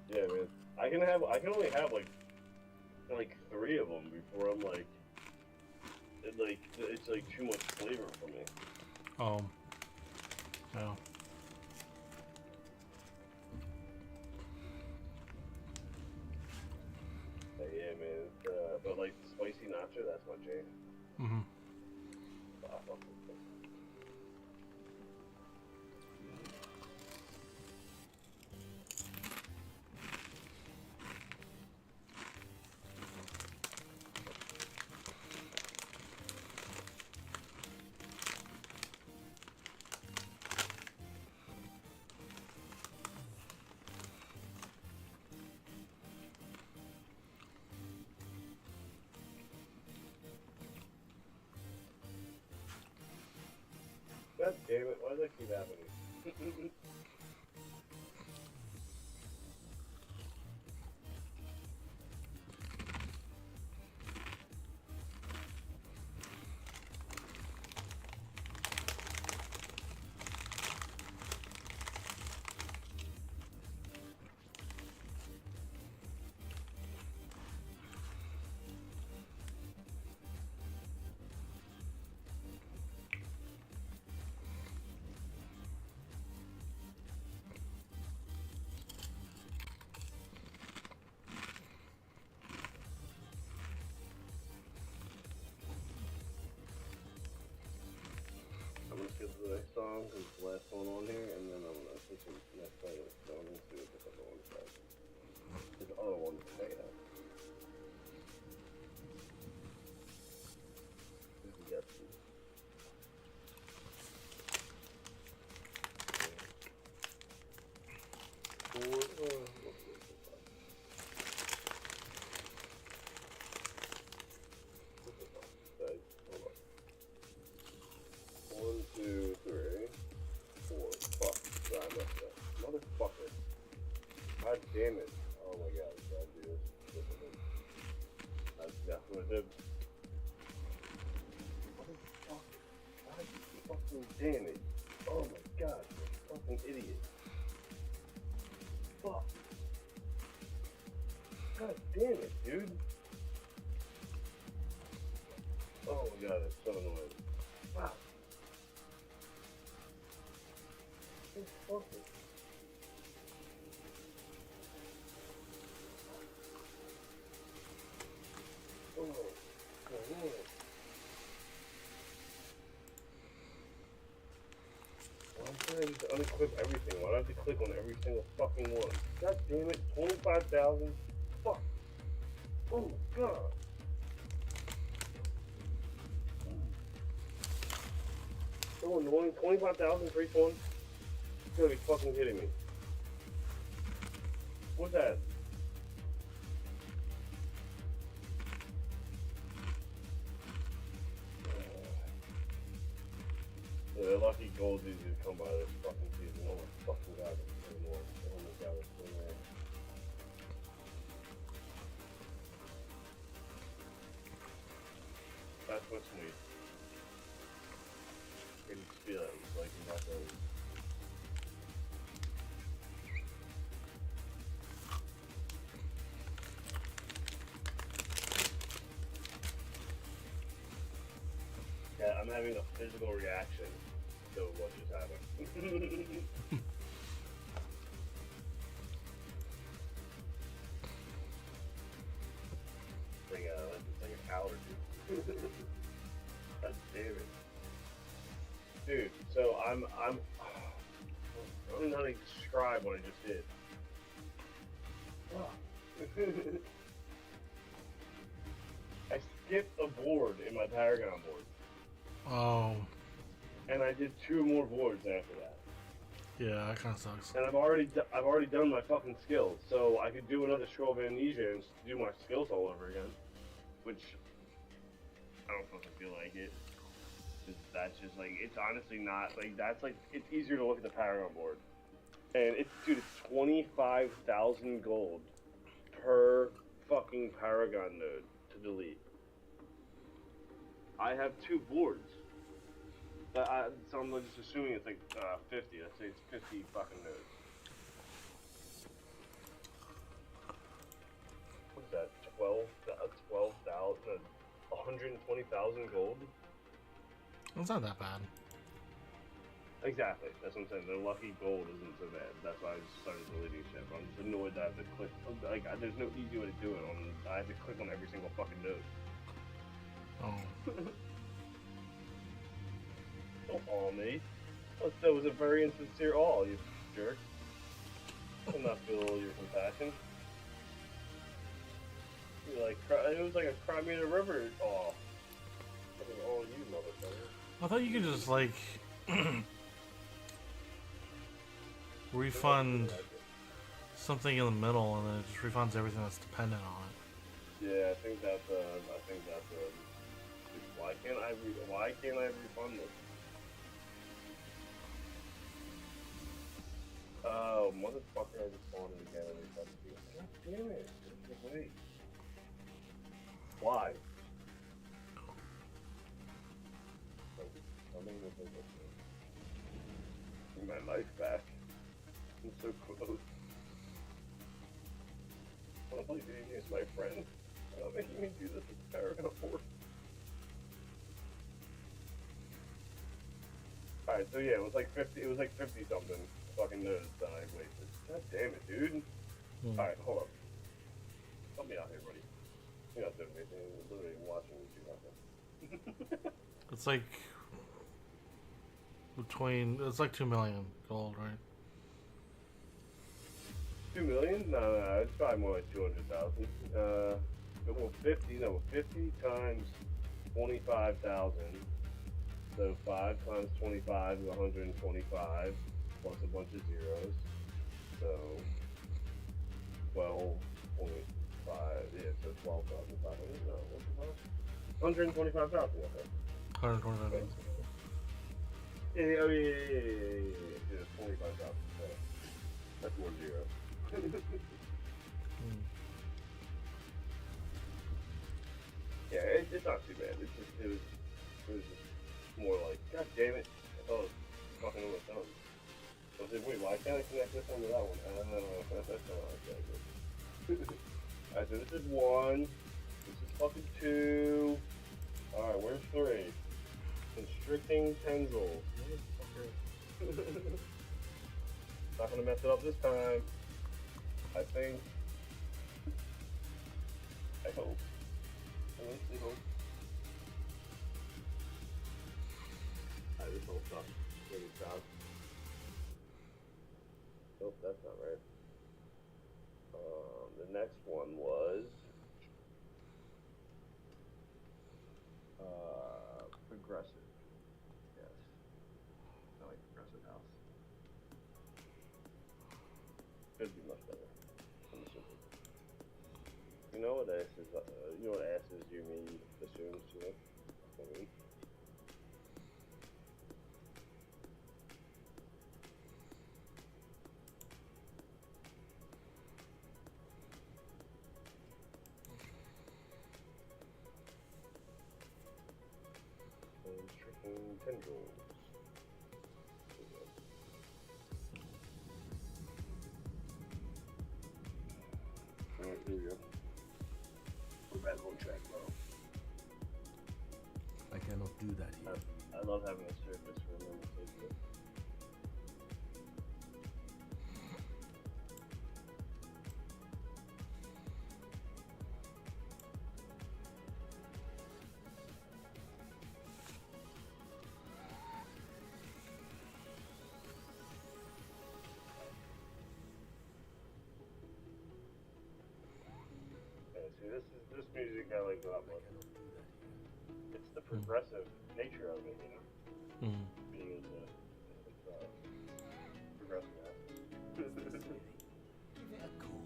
[SPEAKER 1] Yeah, man. I can only have like 3 of them before I'm like, it's like too much flavor for me.
[SPEAKER 2] No.
[SPEAKER 1] Like, yeah, man. But like the spicy nacho, that's my jam.
[SPEAKER 2] Mm-hmm.
[SPEAKER 1] I fuck with it. God damn it, why does that keep happening? I'm gonna skip to the next song because it's the last one on here, and then I'm gonna switch to the next playlist. So I'm gonna see what this other one says. This other one may have. Yes. One, two, three, four. Fuck. I messed up. Motherfucker. God damn it. Oh my god, I gotta do this. That's definitely what I did. Motherfucker. God fucking damn it. Oh my god, you fucking idiot. Fuck. God damn it, dude. Oh my god, it's so annoying. Wow. Fuck it. Oh my god. Why can't I just unequip everything? Why do I have to click on every single fucking one? God damn it, 25,000? Fuck. Oh my god. So annoying, 25,000 for each one? You gotta be fucking kidding me. What's that? Yeah, they're lucky gold's easy to come by this fucking season. Oh my fucking god, it's so annoying. Oh my god, it's so annoying. That's what's sweet. can just feel it. It's like nothing. Yeah, I'm having a physical reaction to what just happened. It's like an allergy. God damn it. Dude, so I don't know how to describe what I just did. I skipped a board in my Paragon board.
[SPEAKER 2] Oh.
[SPEAKER 1] And I did 2 more boards after that.
[SPEAKER 2] Yeah, that kind of sucks.
[SPEAKER 1] And I've already done my fucking skills, so I could do another Scroll of Amnesia and do my skills all over again. Which I don't fucking feel like it. That's just like, it's honestly not like, that's like, it's easier to look at the Paragon board. And it's, dude, it's 25,000 gold per fucking Paragon node to delete. I have 2 boards. So I'm just assuming it's like 50. Let's say it's 50 fucking nodes. What's that? 12,000, 120,000 gold?
[SPEAKER 2] It's not that bad.
[SPEAKER 1] Exactly. That's what I'm saying. The lucky gold isn't so bad. That's why I just started deleting shit. But I'm just annoyed that I have to click. Like, there's no easy way to do it. I have to click on every single fucking node.
[SPEAKER 2] Oh.
[SPEAKER 1] Don't awe me. That was a very insincere awe, you jerk. I will not feel your compassion. You're like, it was like a cry me in a river awe. That was all you, motherfucker.
[SPEAKER 2] I thought you could just, like, refund something in the middle and then it just refunds everything that's dependent on it.
[SPEAKER 1] Yeah, I think that's why can't I refund this? Oh, motherfucker, I just spawned it again and refunded you. God damn it. Wait. Why? Give my life back. I'm so close. I don't believe you is my friend. Stop making me do this with the Paragon Force. Alright, so yeah, it was like 50 something fucking nodes that I wasted. God damn it, dude. Alright, hold up. Help me out here, buddy. You're not doing anything, you're literally watching me do nothing.
[SPEAKER 2] It's like it's like 2 million gold, right?
[SPEAKER 1] 2 million? No, it's probably more like 200,000. Well, 50 times 25,000. So 5 times 25 is 125, plus a bunch of zeros. So 12.5, yeah, so 12,500. No, what's the cost? 125,000, okay.
[SPEAKER 2] 125,000.
[SPEAKER 1] Yeah, yeah, 25,000. That's more zero. Yeah, it's not too bad. It was just more like, God damn it. I thought it was fucking with my thumb. So I said, wait, why can't I connect this one to that one? I don't know. That's not like that. Alright, so this is 1. This is fucking 2. Alright, where's 3? Constricting tendrils. Not gonna mess it up this time. I think. I hope. I hope. Alright, this whole stuff. Really proud. Nope, that's not right. The next one was progressive. Yes. I like progressive house. Could be much better. I'm assuming. You know what asses you mean assumes to it. Constricting tendrils. love having a surface for a moment. See, this music I like a lot more. It's the progressive nature of it, you know. Being able to progress that.
[SPEAKER 4] Give it a call.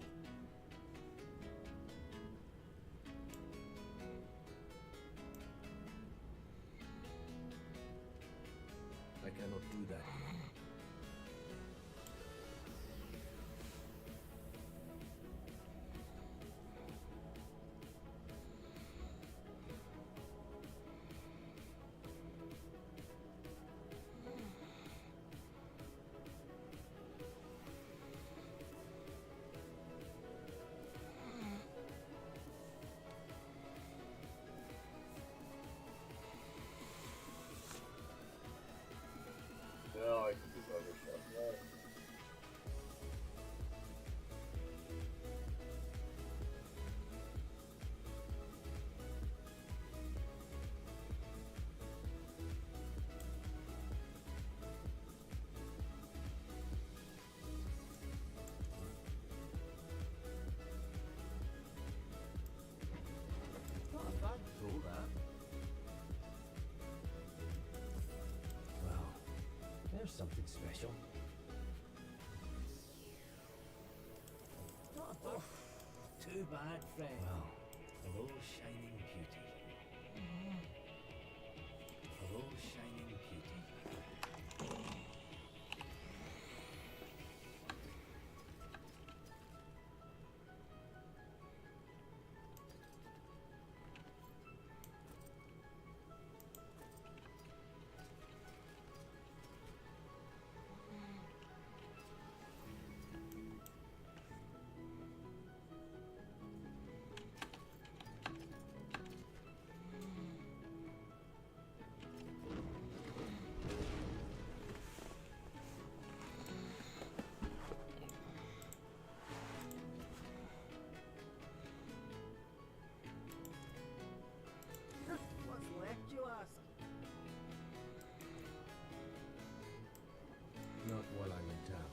[SPEAKER 3] I cannot do that here.
[SPEAKER 1] Yeah, I like to do other stuff. Yeah.
[SPEAKER 3] Not a bad throw, that.
[SPEAKER 4] Well, there's something special.
[SPEAKER 3] Not a bad.
[SPEAKER 4] Too bad, friend. Well, hello, shining beauty. Hello, shining beauty.
[SPEAKER 6] What's left, you ask?
[SPEAKER 3] Not while I'm in town.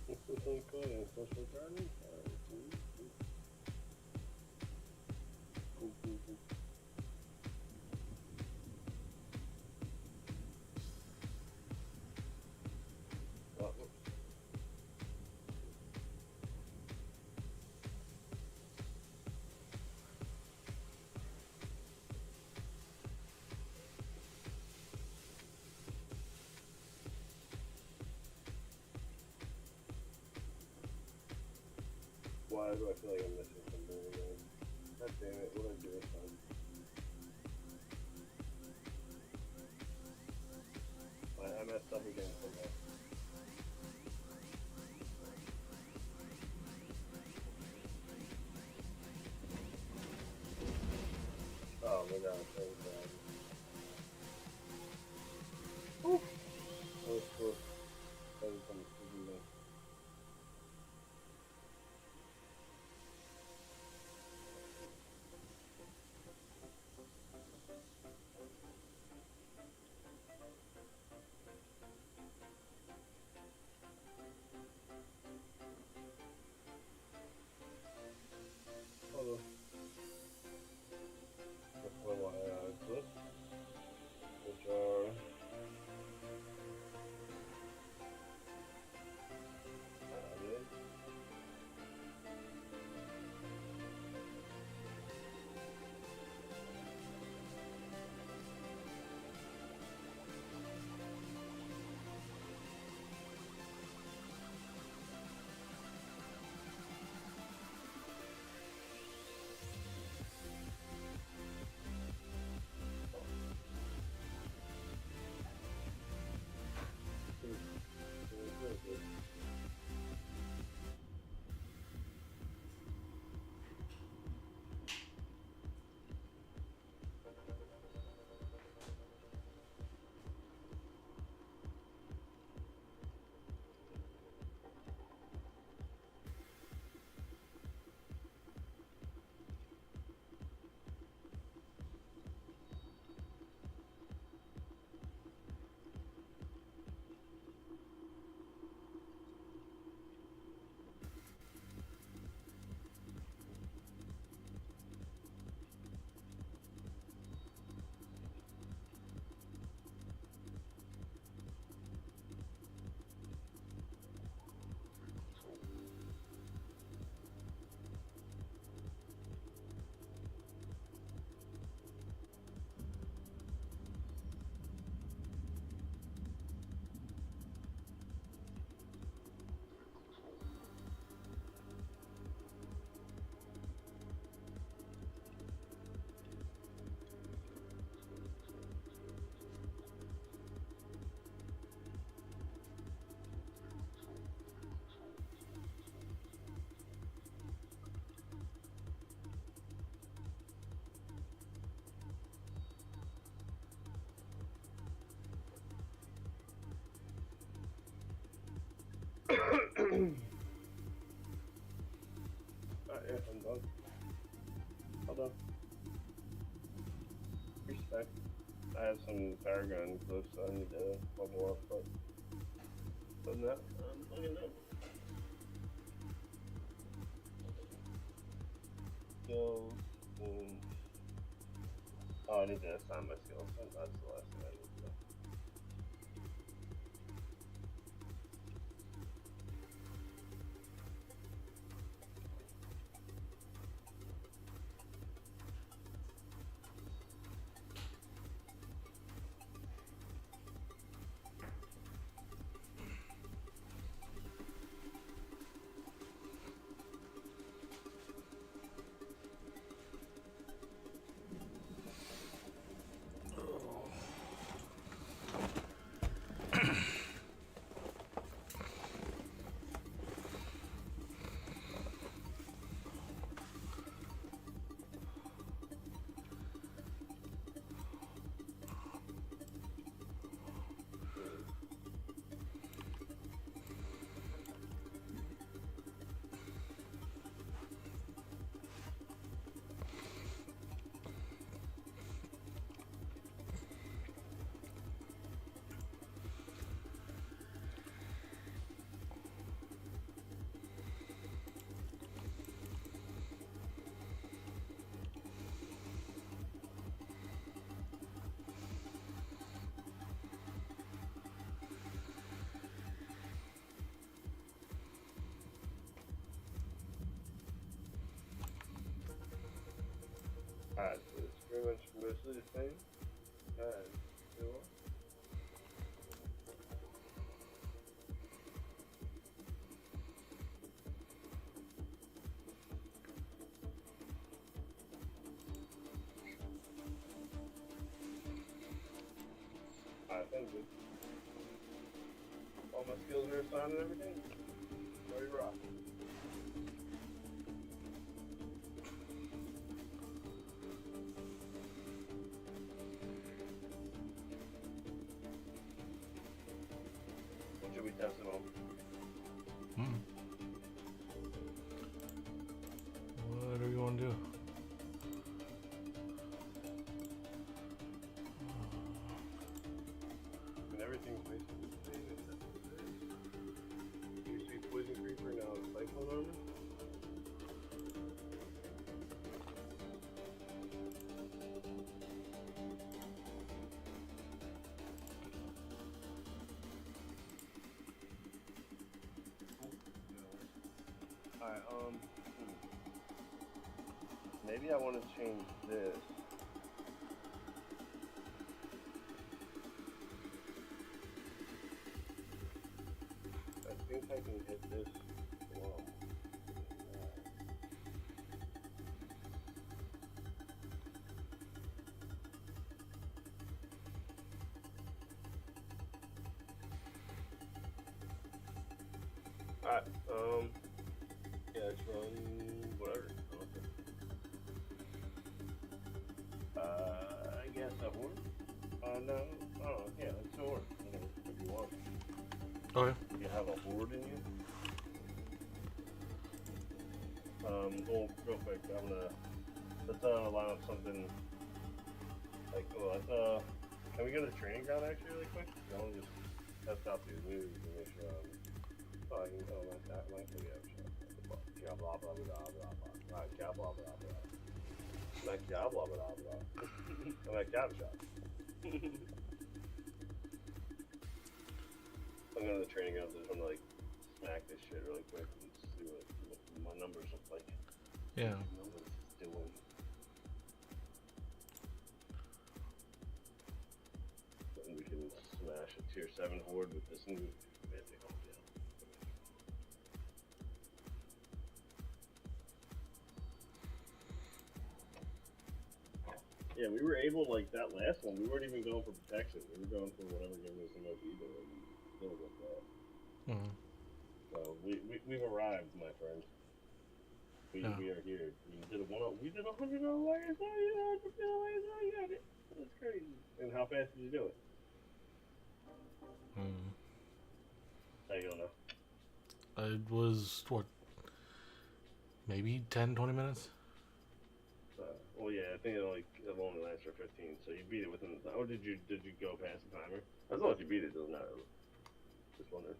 [SPEAKER 1] What's this thing called? Social garden? Cool, cool, cool. Whoops. Why do I feel like I'm missing something again? God damn it, what did I do this time? I messed up again somehow. Oh my god, so bad. Ooh! That was cool. That was something to do. Although, before I have some Paragon clips I need to level up, but other than that, I'm looking up. Skills. Oh, I need to assign my skills. That's the last thing I need to do. Alright, so it's pretty much mostly the same. Alright, cool. Alright, thank you. All my skills are assigned and everything. Ready to rock. What should we test it on?
[SPEAKER 2] What are you going to do?
[SPEAKER 1] I mean, everything's basically the same except for this. You see Poison Creeper, now it's Cyclone Armor. Alright, maybe I want to change this. I think I can hit this. Whoa. Alright, yeah, let's run whatever. I guess a horde? No, oh, yeah, it's a horde. If you want.
[SPEAKER 2] Okay.
[SPEAKER 1] You have a horde in you? Well, real quick, let's line up something, like, can we go to the training ground actually really quick? I want to just test out these moves and make sure, I can, like that, like, yeah, sure. Blah, blah, blah, blah, blah, blah. Alright, blah, blah, blah, blah. Not blah, blah, blah, blah. I'm at Cap Shop. I'm going to the training ground, so I just want to, like, smack this shit really quick and see what my numbers look like.
[SPEAKER 2] Yeah.
[SPEAKER 1] Numbers doing. And we can smash a tier 7 horde with this new mythic on down. Yeah, we were able, like, that last one, we weren't even going for protection. We were going for whatever gave us the most either. Still with that.
[SPEAKER 2] Mm-hmm.
[SPEAKER 1] So, we've arrived, my friend. We are here. We did we did 100 layers. Oh, you know, 100 layers. Oh, you got it. That's crazy. And how fast did you do it? How you gonna know?
[SPEAKER 2] It was, what, maybe 10, 20 minutes?
[SPEAKER 1] Well, Well, yeah, I think it only lasts for 15, so you beat it within the time. Or did you go past the timer? As long as you beat it, doesn't matter. Just wondering.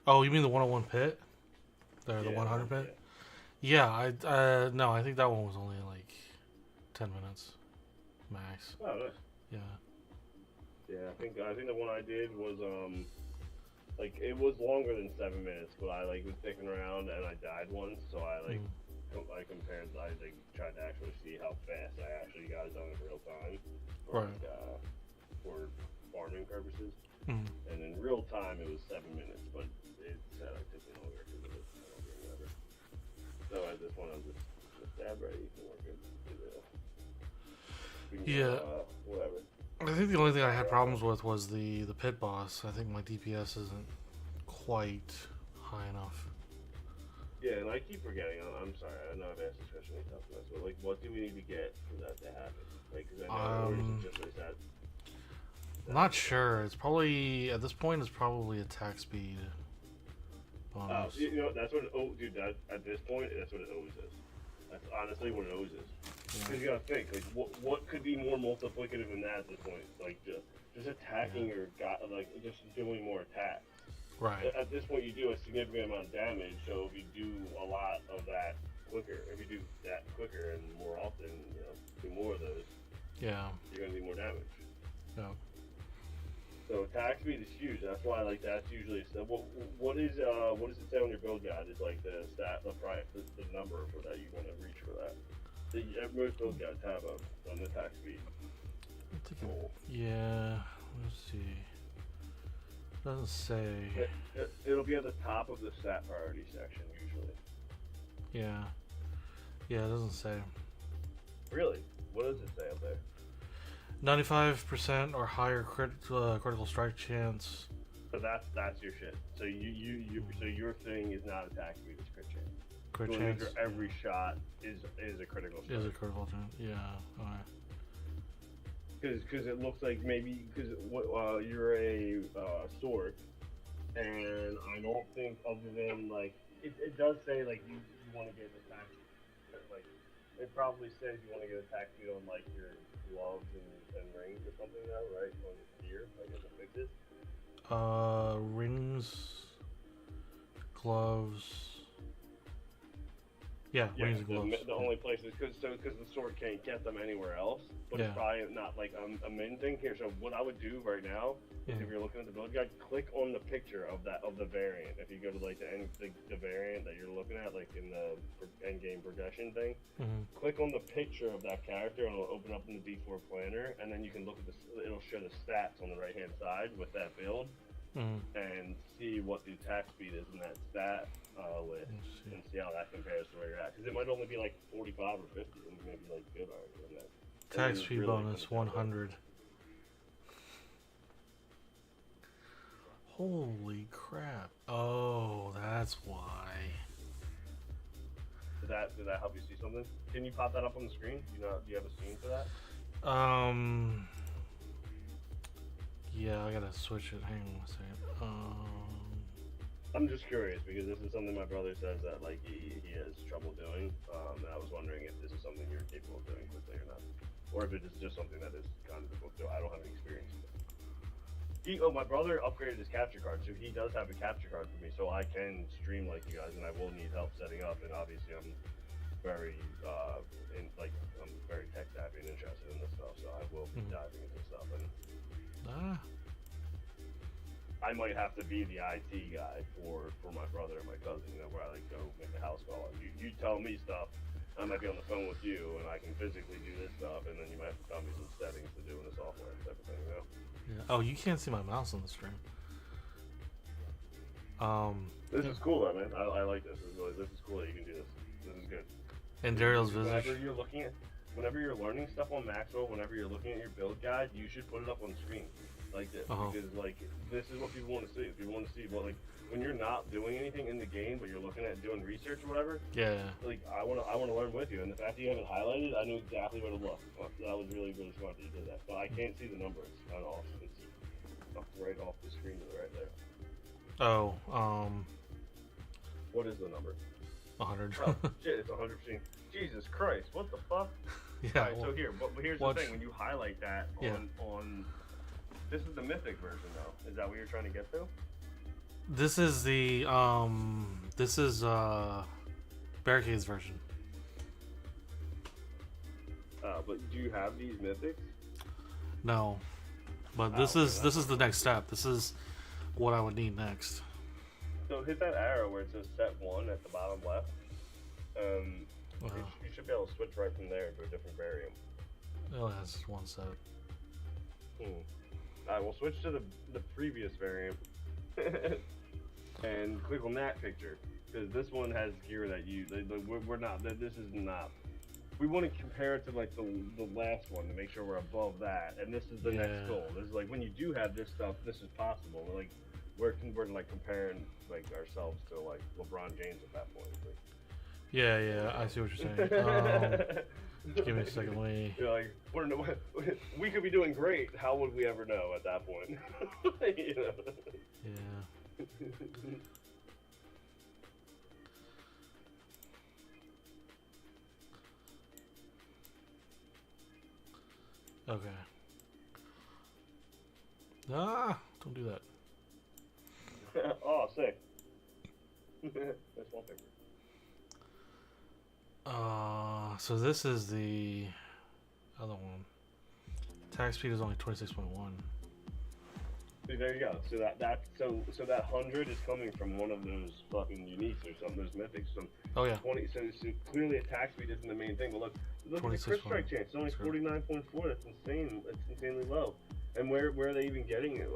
[SPEAKER 2] Oh, you mean the 101 pit? The
[SPEAKER 1] Yeah,
[SPEAKER 2] 100 pit?
[SPEAKER 1] yeah.
[SPEAKER 2] Yeah, no, I think that one was only like 10 minutes max.
[SPEAKER 1] Oh, nice.
[SPEAKER 2] Yeah.
[SPEAKER 1] Yeah, I think the one I did was like it was longer than 7 minutes, but I like was picking around and I died once, so
[SPEAKER 2] Mm.
[SPEAKER 1] I compared, I like tried to actually see how fast I actually got it done in real time for
[SPEAKER 2] Right.
[SPEAKER 1] for farming purposes,
[SPEAKER 2] Mm.
[SPEAKER 1] and in real time it was 7 minutes, but it said I took it longer because of it. I don't remember. So at this point I'm just stab ready and we're good. We can
[SPEAKER 2] Yeah.
[SPEAKER 1] go, whatever.
[SPEAKER 2] I think the only thing I had problems with was the pit boss. I think my DPS isn't quite high enough.
[SPEAKER 1] Yeah, and I keep forgetting. I'm sorry. I know I've asked this question many times, but like, what do we need to get for that to happen? Like, because I know or is it just like that?
[SPEAKER 2] I'm not sure. It's probably at this point. It's probably attack speed bonus.
[SPEAKER 1] You know, that's what. Oh, dude, that at this point, that's what it always is. That's honestly what it always is. Because you gotta think, like, what could be more multiplicative than that at this point? Like, just attacking your god, like, just doing more attacks.
[SPEAKER 2] Right.
[SPEAKER 1] At this point, you do a significant amount of damage. So if you do a lot of that quicker, if you do that quicker and more often, you know, do more of those,
[SPEAKER 2] Yeah.
[SPEAKER 1] you're gonna do more damage.
[SPEAKER 2] Yeah.
[SPEAKER 1] So attack speed is huge. That's why like that's usually what does it say on your build guide? Is like the stat the number for that you want to reach for that. Most build guides have an attack speed.
[SPEAKER 2] Yeah. Let's see. Doesn't say.
[SPEAKER 1] It'll be at the top of the stat priority section usually.
[SPEAKER 2] Yeah. Yeah. It doesn't say.
[SPEAKER 1] Really? What does it say up there?
[SPEAKER 2] 95% or higher critical strike chance.
[SPEAKER 1] So that's your shit. So so your thing is not attack speed, it's crit chance.
[SPEAKER 2] Crit
[SPEAKER 1] So
[SPEAKER 2] chance.
[SPEAKER 1] every shot is a critical strike.
[SPEAKER 2] Is a critical chance. Yeah. Alright.
[SPEAKER 1] Because it looks like maybe because you're a Sorc, and I don't think other than like it does say like you want to get attack speed, like it probably says you want to get attack speed on like your gloves and rings or something now, right? On your gear, I guess it fixes.
[SPEAKER 2] Rings, gloves. Yeah, rings and gloves.
[SPEAKER 1] The only place is because the sword can't get them anywhere else, but
[SPEAKER 2] Yeah.
[SPEAKER 1] it's probably not like a main thing here. So what I would do right now is if you're looking at the build guide, click on the picture of the variant. If you go to like the variant that you're looking at, like in the end game progression thing, click on the picture of that character and it'll open up in the D4 planner, and then you can look at it'll show the stats on the right hand side with that build. And see what the attack speed is in that stat list, and see how that compares to where you're at. Because it might only be like 45 or 50, and maybe like good already in that.
[SPEAKER 2] Attack speed really bonus 100. Holy crap! Oh, that's why.
[SPEAKER 1] Did that help you see something? Can you pop that up on the screen? Do you have a scene for that?
[SPEAKER 2] Yeah, I gotta switch it. Hang on a second.
[SPEAKER 1] I'm just curious because this is something my brother says that like he has trouble doing, and I was wondering if this is something you're capable of doing quickly or not, or if it is just something that is kind of difficult to do. I don't have any experience with it. My brother upgraded his capture card, so he does have a capture card for me, so I can stream like you guys, and I will need help setting up. And obviously, I'm very I'm very tech savvy and interested in this stuff, so I will be diving into stuff. And I might have to be the IT guy for my brother and my cousin, where I like go make a house call. And you tell me stuff, I might be on the phone with you, and I can physically do this stuff, and then you might have to tell me some settings to do in the software and everything,
[SPEAKER 2] Yeah. Oh, you can't see my mouse on the stream.
[SPEAKER 1] This is cool, though, man. I like this. This is cool that you can do this. This is good.
[SPEAKER 2] And Daryl's visage.
[SPEAKER 1] Whenever you're learning stuff on Maxwell, whenever you're looking at your build guide, you should put it up on screen like this, because like this is what people want to see. People want to see like when you're not doing anything in the game, but you're looking at doing research or whatever.
[SPEAKER 2] Yeah.
[SPEAKER 1] Like I want to learn with you, and the fact that you have it highlighted, I knew exactly where to look. That was really smart that you did that. But I can't see the numbers at all. It's right off the screen to the right there.
[SPEAKER 2] Oh,
[SPEAKER 1] What is the number?
[SPEAKER 2] 100.
[SPEAKER 1] Oh, shit, it's 100%. Jesus Christ, what the fuck?
[SPEAKER 2] Yeah.
[SPEAKER 1] Alright, so here, but here's
[SPEAKER 2] watch-
[SPEAKER 1] the thing: when you highlight that
[SPEAKER 2] Yeah.
[SPEAKER 1] on, this is the mythic version, though. Is that what you're trying to get to?
[SPEAKER 2] This is the Barricades version.
[SPEAKER 1] But do you have these mythics?
[SPEAKER 2] No, but this is the next step. This is what I would need next.
[SPEAKER 1] So hit that arrow where it says set 1 at the bottom left.
[SPEAKER 2] Uh-huh.
[SPEAKER 1] You should be able to switch right from there to a different variant.
[SPEAKER 2] It only has one set.
[SPEAKER 1] Alright, we'll switch to the previous variant. And click on that picture. Because this one has gear that we're not, this is not. We want to compare it to like the last one to make sure we're above that. And this is the next goal. This is like when you do have this stuff, this is possible. We're like comparing like ourselves to like LeBron James at that point. Like,
[SPEAKER 2] Yeah, I see what you're saying. Give me a second.
[SPEAKER 1] You're like, we could be doing great. How would we ever know at that point? You know?
[SPEAKER 2] Yeah. Okay. Don't do that.
[SPEAKER 1] Oh, sick. That's wallpaper.
[SPEAKER 2] So this is the other one. Attack speed is only 26.1.
[SPEAKER 1] See, there you go. So that 100 is coming from one of those fucking uniques or something, those mythics. Some
[SPEAKER 2] Oh yeah.
[SPEAKER 1] 20. So clearly attack speed isn't the main thing. But look at the crit strike chance. It's only 49.4. That's insane. It's insanely low. And where are they even getting it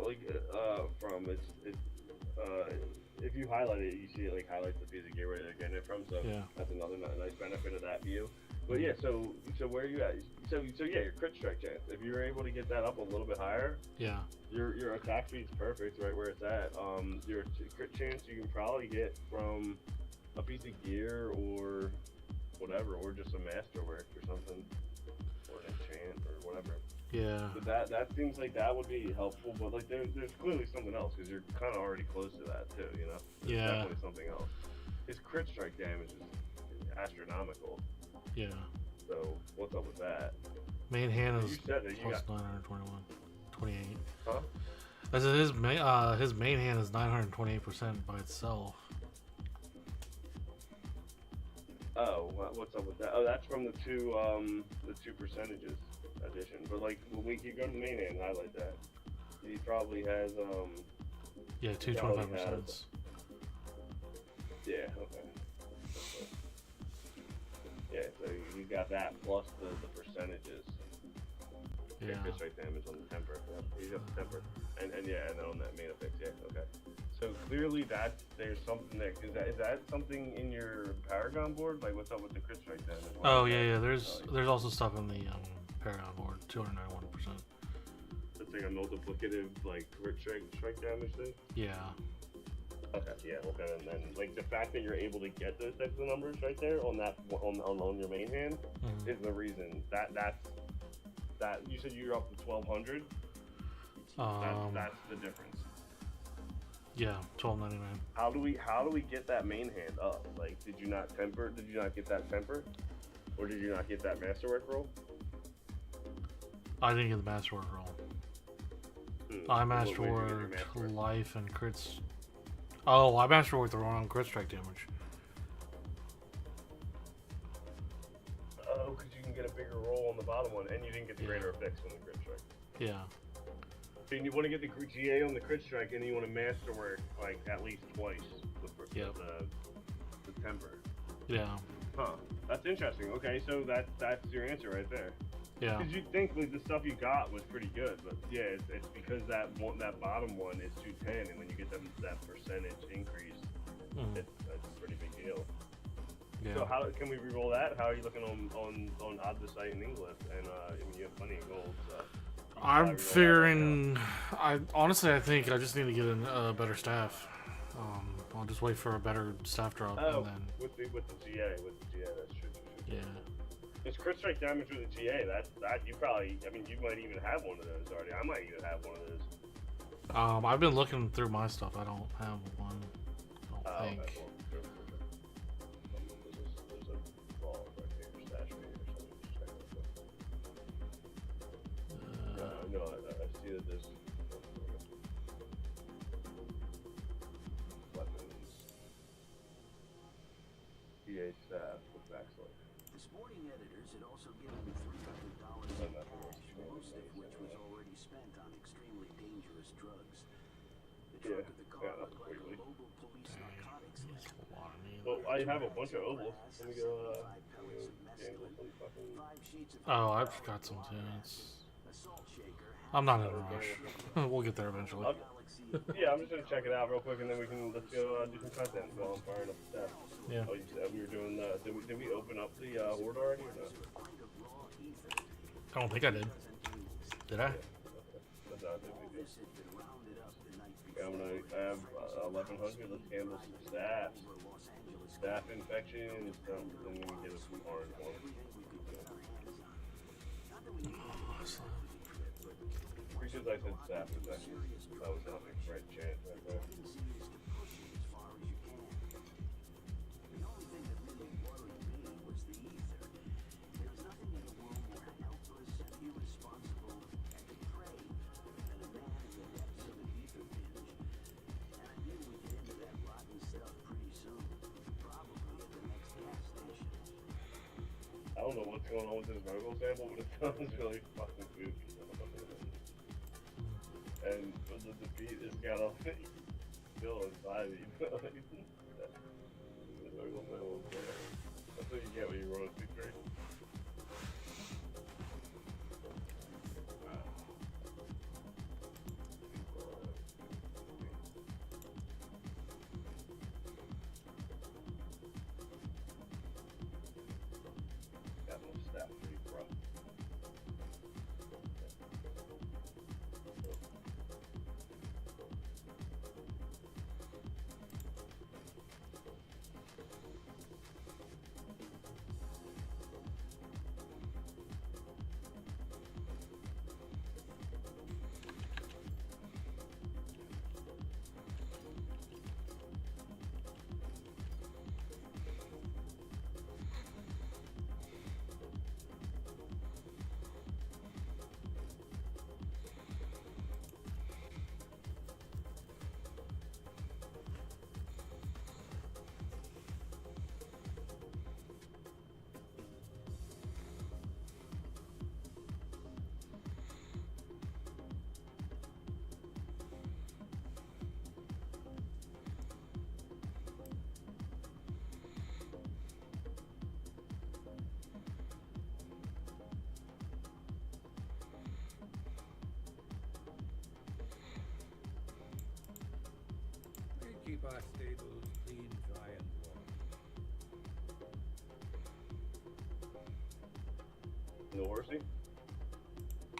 [SPEAKER 1] from? It's if you highlight it, you see it like highlights the piece of gear where they're getting it from. So
[SPEAKER 2] Yeah.
[SPEAKER 1] that's another nice benefit of that view. But yeah, so where are you at? So yeah, your crit strike chance. If you're able to get that up a little bit higher,
[SPEAKER 2] Yeah.
[SPEAKER 1] your attack speed's perfect right where it's at. Your crit chance you can probably get from a piece of gear or whatever, or just a masterwork or something, or an enchant or whatever.
[SPEAKER 2] Yeah.
[SPEAKER 1] So that seems like that would be helpful, but like there's clearly something else because you're kind of already close to that too, you know. There's
[SPEAKER 2] Yeah.
[SPEAKER 1] definitely something else. His crit strike damage is astronomical.
[SPEAKER 2] Yeah.
[SPEAKER 1] So what's up with that?
[SPEAKER 2] Main hand
[SPEAKER 1] You
[SPEAKER 2] is
[SPEAKER 1] said that you
[SPEAKER 2] plus
[SPEAKER 1] got
[SPEAKER 2] 921, 28.
[SPEAKER 1] huh?
[SPEAKER 2] I said his main hand is 928% by itself.
[SPEAKER 1] Oh, what's up with that? Oh, that's from the two percentages addition. But like when you go to the main hand, highlight that. He probably has
[SPEAKER 2] Yeah, 225%.
[SPEAKER 1] Yeah, okay. Yeah, so you got that plus the percentages.
[SPEAKER 2] Yeah.
[SPEAKER 1] Crit strike damage on the temper. Yep, you got the temper. And yeah, and then on that main effect, yeah, okay. So clearly there's something there. Is that something in your Paragon board? Like what's up with the crit strike damage?
[SPEAKER 2] Oh yeah. There's also stuff in the Paragon board, 291%.
[SPEAKER 1] It's like a multiplicative like crit strike damage thing?
[SPEAKER 2] Yeah.
[SPEAKER 1] Okay, yeah, okay, and then like the fact that you're able to get those types of numbers right there on that on your main hand is the reason that you said you're up to 1200. That's the difference.
[SPEAKER 2] Yeah, 1299.
[SPEAKER 1] How do we get that main hand up? Like, did you not get that temper, or did you not get that masterwork roll?
[SPEAKER 2] I didn't get the masterwork roll. I masterworked life and crits. Oh, I masterworked the wrong crit strike damage.
[SPEAKER 1] Oh, because you can get a bigger roll on the bottom one, and you didn't get the greater effects on the crit strike.
[SPEAKER 2] Yeah.
[SPEAKER 1] So you want to get the GA on the crit strike, and you want to masterwork like at least twice the temper.
[SPEAKER 2] Yeah.
[SPEAKER 1] Huh. That's interesting. Okay, so that's your answer right there.
[SPEAKER 2] Yeah.
[SPEAKER 1] Because you think like the stuff you got was pretty good, but yeah, it's because that bottom one is 210, and when you get that percentage increase, that's a pretty big deal.
[SPEAKER 2] Yeah.
[SPEAKER 1] So how can we re-roll that? How are you looking on Odd to Sight and English? And I mean, you have plenty of gold. So
[SPEAKER 2] I'm figuring. I think I just need to get a better staff. I'll just wait for a better staff drop.
[SPEAKER 1] Oh,
[SPEAKER 2] and then...
[SPEAKER 1] with the GA, that's true.
[SPEAKER 2] Yeah.
[SPEAKER 1] It's crit strike damage with the GA. That you probably. I mean, you might even have one of those already. I might even have one of those.
[SPEAKER 2] I've been looking through my stuff. I don't have one. I don't think.
[SPEAKER 1] Okay, well, there's a ball right here, stash me or something. Just check it out. No, I see that there's weapons. EA staff with backslash.
[SPEAKER 8] The sporting editors had also given me $300 in cash, most of which was already spent on extremely dangerous drugs. The trunk of the car looked like a mobile police narcotics lab.
[SPEAKER 1] Well, I have a bunch of ovals. Let me go,
[SPEAKER 2] Oh, I've got some tunes. I'm not in a rush. We'll get there eventually.
[SPEAKER 1] Yeah, I'm just gonna check it out real quick, and then let's go do some content while I'm firing up the staff.
[SPEAKER 2] Yeah.
[SPEAKER 1] Oh, you said we were doing the. Did we open up the horde already or no?
[SPEAKER 2] I don't think I did. Did I?
[SPEAKER 1] That's not yeah, I have 1100. Let's handle some staffs. Staff infection, stuff, then we can get us some orange one. Because I said staff infection, that was not a right chance right there. I don't know what's going on with this Virgo sample, but it sounds really fucking goofy. And the beat has got a feel inside it, you know? The Virgo sample is there. That's what you get when you run a 6-3.
[SPEAKER 6] Keep our stables clean, dry, and warm.
[SPEAKER 1] No horsey?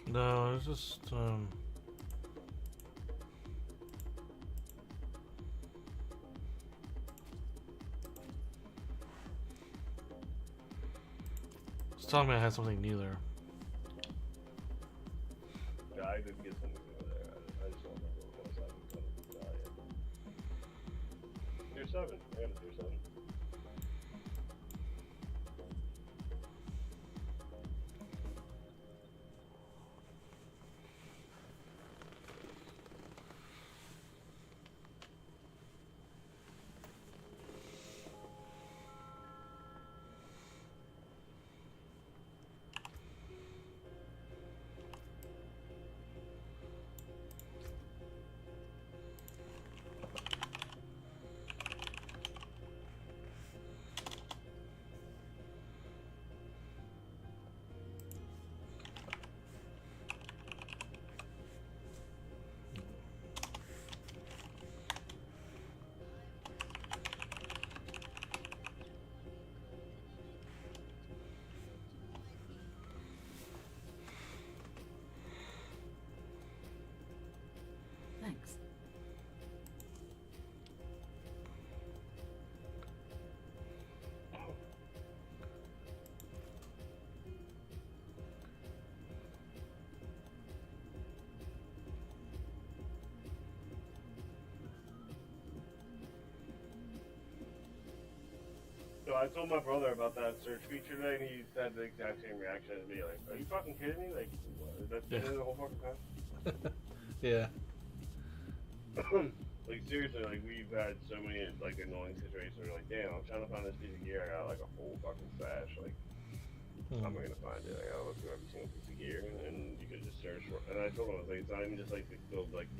[SPEAKER 2] No, it's just Just telling me I had something new there.
[SPEAKER 1] Yeah, I did get something new there. I just don't remember what it was. I haven't done it yet. Tier 7. I got a tier 7. I told my brother about that search feature today, and he had the exact same reaction as me. Like, are you fucking kidding me? Like, that's been the whole fucking time.
[SPEAKER 2] Yeah.
[SPEAKER 1] Like seriously, like we've had so many like annoying situations where like, damn, I'm trying to find this piece of gear. I got like a whole fucking stash. Like, how am I gonna find it? I gotta look through every single piece of gear, and you could just search for. And I told him, I was like, it's not even just like the like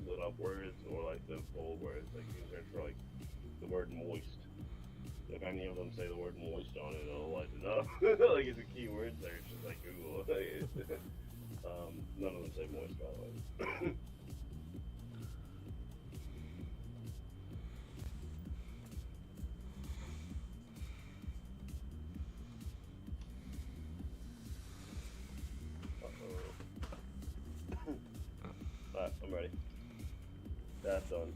[SPEAKER 1] lit up words or like the bold words. Like you can search for like the word moist. If any of them say the word moist on it, it'll light it up. Like it's a keyword search, just like Google. None of them say moist, by the way. Alright, I'm ready. That's done.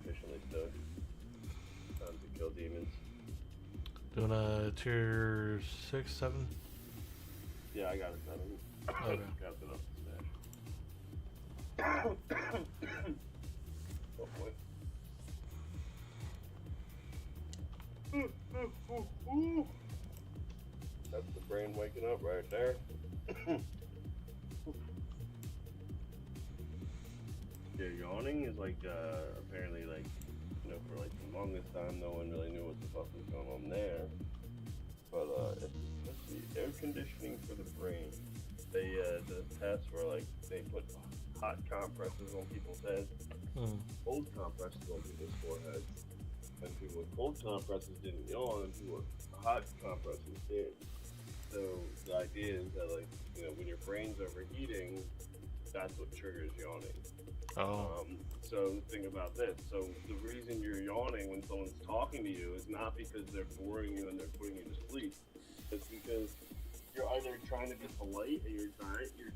[SPEAKER 1] Officially done. Time to kill demons.
[SPEAKER 2] Doing a tier 6, 7?
[SPEAKER 1] Yeah, I got it 7.
[SPEAKER 2] Okay.
[SPEAKER 1] Got it up to smash. Oh boy. That's the brain waking up right there. Yeah, yawning is like apparently like for like the longest time no one really knew what the fuck was going on there. But let's see, air conditioning for the brain. They the tests were like they put hot compresses on people's heads, cold compresses on people's foreheads, and people with cold compresses didn't yawn, and people with hot compresses did. So the idea is that like when your brain's overheating, that's what triggers yawning. So think about this. So the reason you're yawning when someone's talking to you is not because they're boring you and they're putting you to sleep. It's because you're either trying to be polite and you're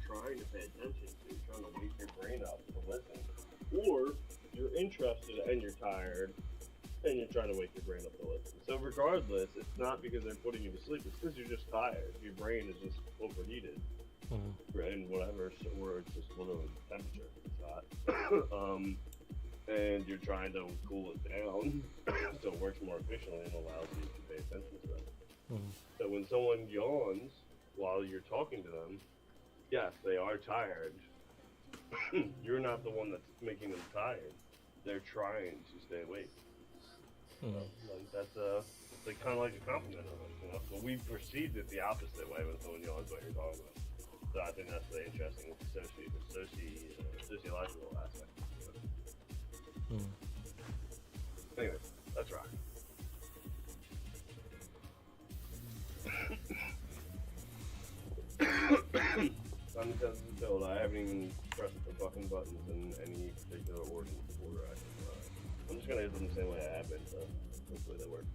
[SPEAKER 1] trying to pay attention. So you're trying to wake your brain up to listen. Or you're interested and you're tired and you're trying to wake your brain up to listen. So regardless, it's not because they're putting you to sleep. It's because you're just tired. Your brain is just overheated. And whatever, or it's just literally temperature. It's hot. And you're trying to cool it down so it works more efficiently and allows you to pay attention to them. So when someone yawns while you're talking to them, yes, they are tired. You're not the one that's making them tired. They're trying to stay awake. Like that's like kind of like a compliment of it, But we perceived it the opposite way when someone yawns what you're talking about. So I think that's the interesting sociological aspect. Anyway, that's right. Time to test the build. I haven't even pressed the fucking buttons in any particular order. I'm just gonna hit them the same way I have been, so hopefully they work.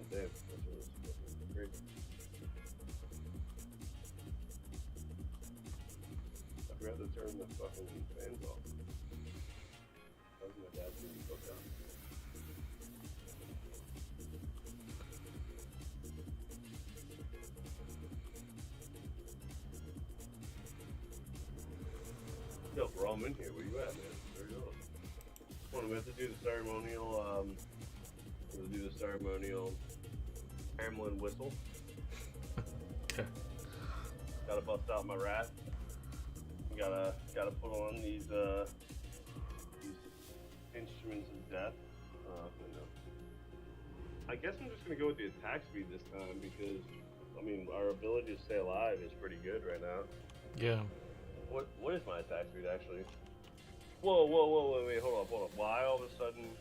[SPEAKER 1] Damn, that's great. I forgot to turn the fucking fans off. That was my dad's really fucked up. Yo, bro, I'm in here. Where you at, man? Where you going? Hold on, we have to do the ceremonial, Hamlin whistle.
[SPEAKER 2] Okay.
[SPEAKER 1] Gotta bust out my rat. Gotta put on these instruments of death. I guess I'm just gonna go with the attack speed this time because, I mean, our ability to stay alive is pretty good right now.
[SPEAKER 2] Yeah.
[SPEAKER 1] What is my attack speed actually? Whoa, wait, hold up. Why all of a sudden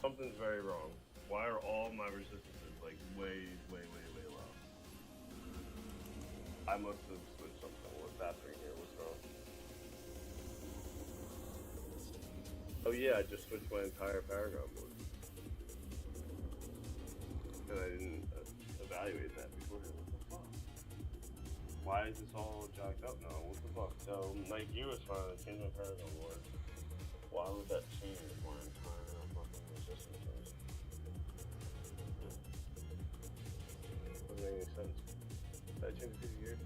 [SPEAKER 1] something's very wrong? Why are all my resistances like way low? I must have switched something. What's happening here? What's wrong? Oh yeah, I just switched my entire paragraph board. And I didn't evaluate that before. What the fuck? Why is this all jacked up now? What the fuck? So, like, you was fine. I changed my paragon board. Why would that change my entire fucking resistance? Doesn't make any sense. Did I change it here?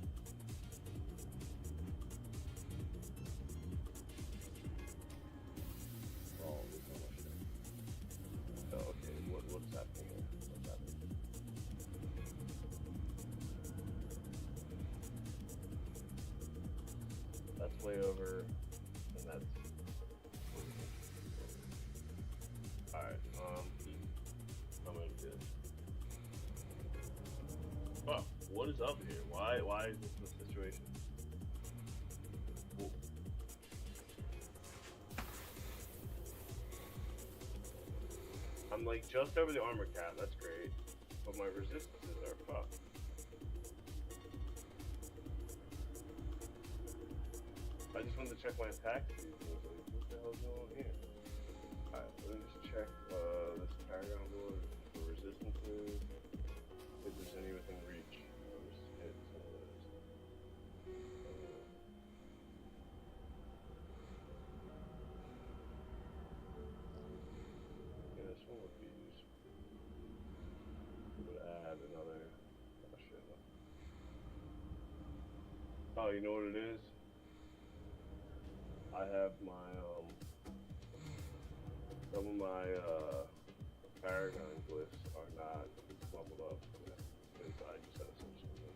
[SPEAKER 1] flayover, and that's. Alright, I'm gonna do this. Oh, what is up here? Why is this the situation? Cool. I'm like just over the armor cap, that's great. But my resistances are fucked. I just wanted to check my attack speed. I was like, what the hell's going on here? Alright, let me just check this Paragon board for resistances. If there's any within reach. I'll just hit some of those. Yeah, this one would be useful. It would add another. Oh shit. Oh, you know what it is? I have my some of my Paragon glyphs are not leveled up yet, because I just had to switch them.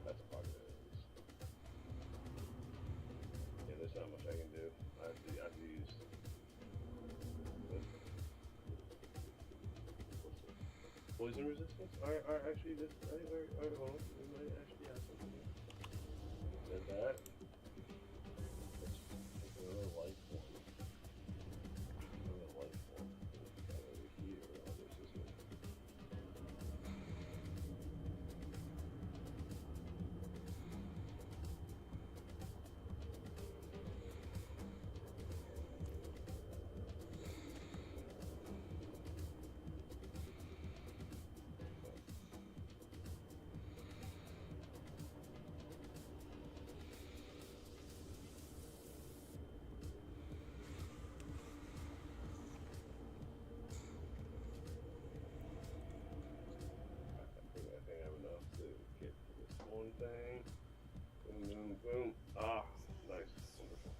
[SPEAKER 1] That's part of it at least. Yeah, there's not much I can do. I have to use poison resistance? Are actually this alright, hold on. We might actually have something here. Did that. Let's take another life form. Another life form. Over here. Oh, there's this one. I think I have enough to get to this one thing. Boom, boom, boom. Ah, nice. Wonderful.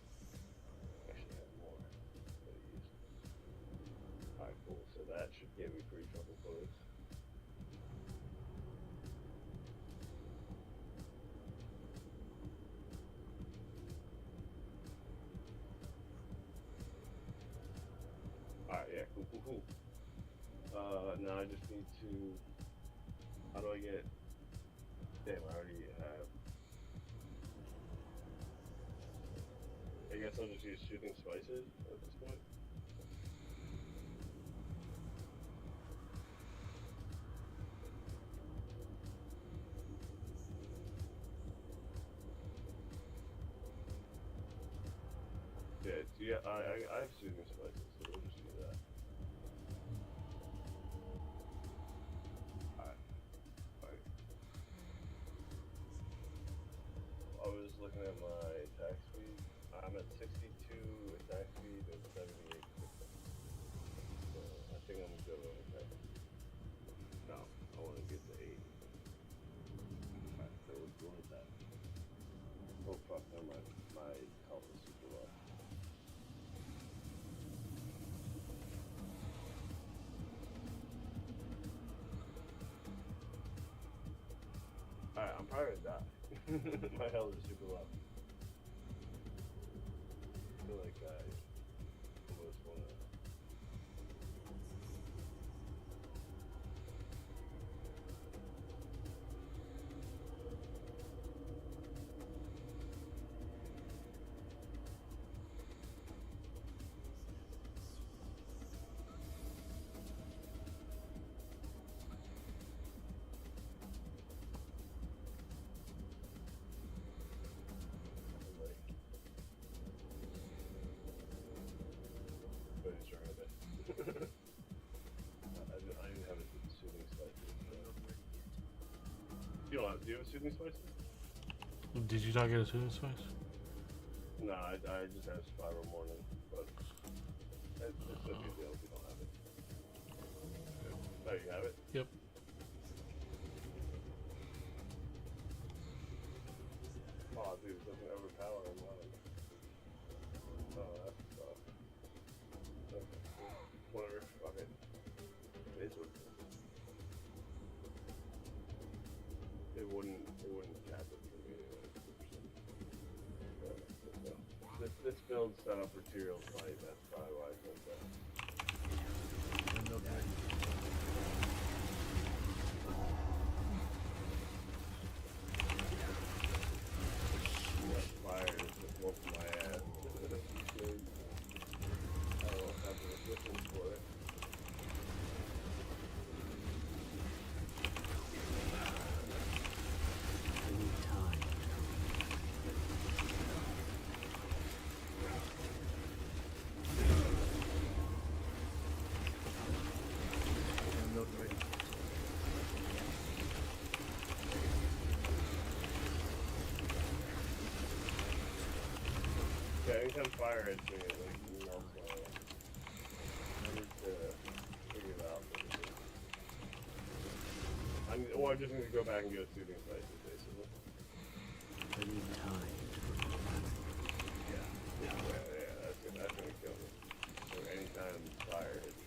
[SPEAKER 1] Actually, I have more. Gotta use. Alright, cool. So that should get me pretty fucking close. Alright, yeah, cool. Now I just need to. How do I get? Damn, I already have. I guess I'll just use shooting spices at this point. Yeah, I have shooting spices, so we'll just do that. Alright. I was looking at my attack speed. I'm at 62 attack speed and 78 quick. So I think I'm good on attack. No, I want to get to 80. Alright, so let's go with that. Oh fuck, never mind. My health is super low. Alright, I'm probably gonna die. My health is super low. I feel like I almost wanna. I didn't have a soothing spices. Do you have a soothing spices?
[SPEAKER 2] Did you not get a soothing spice?
[SPEAKER 1] No, I just have spiral morning, but it's no big deal if you don't have it. Oh, you have it?
[SPEAKER 2] Yep.
[SPEAKER 1] Oh, dude, it doesn't overpower mine. Oh, that's tough. Okay, whatever, fuck it. It's what it wouldn't cap it for me. This build's set up for Tyrell's fight. That's probably why I said that.
[SPEAKER 3] I'm not ready.
[SPEAKER 1] That fire is just whooping my ass. I don't have the resistance for it.
[SPEAKER 3] I need time. I'm not ready.
[SPEAKER 1] Yeah, anytime fire hits me, it like melts my ass. I need to figure it out. I just need to go back and get a soothing spices, basically.
[SPEAKER 3] I need time.
[SPEAKER 1] Yeah, that's gonna kill me. So anytime fire hits me.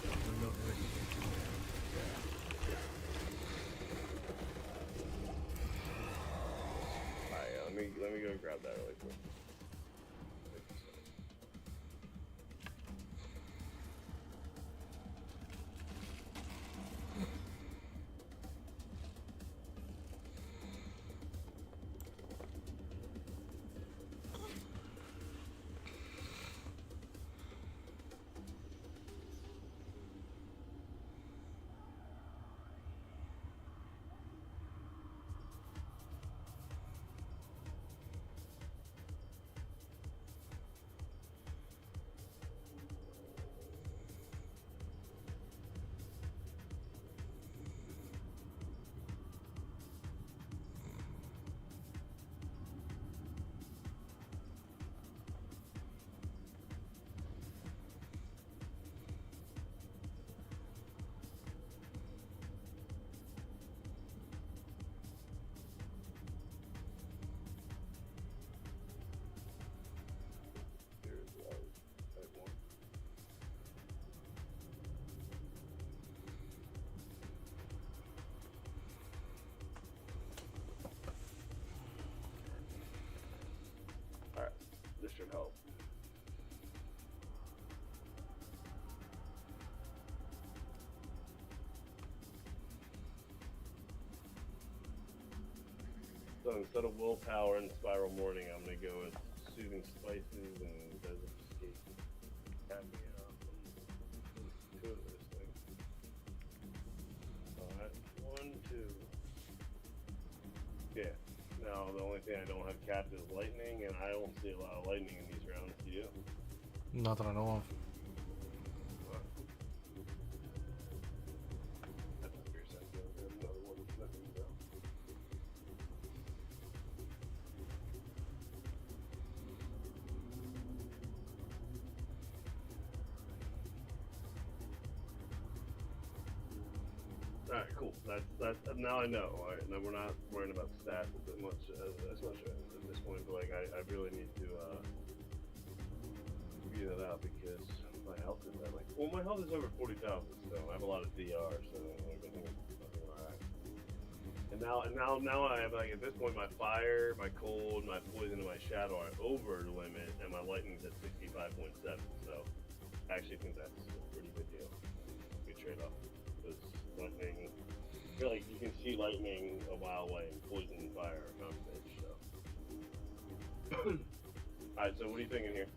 [SPEAKER 3] I'm not ready.
[SPEAKER 1] Alright, let me go grab that really quick. Alright, this should help. So instead of willpower and spiral morning, I'm gonna go with soothing spices and desert escape. Have me two of those things. Alright, 1, 2. Yeah. Now the only thing I don't have capped is lightning, and I don't see a lot of lightning in these rounds, do you?
[SPEAKER 2] Not that I know of.
[SPEAKER 1] That's a fair sense. There's another one that's nothing to go. Alright, cool. That's now I know. Alright, now we're not worrying about stats as much as much at this point, but like I really need to figure that out because my health is at like my health is over 40,000, so I have a lot of DR, so everything is fucking alright. And now I have like at this point my fire, my cold, my poison, and my shadow are over the limit, and my lightning's at 65.7. So I actually think that's a pretty good deal. Good trade-off. Because lightning, I feel like you can see lightning a mile away, and poison and fire are compensated. So, all right. So what are you thinking here?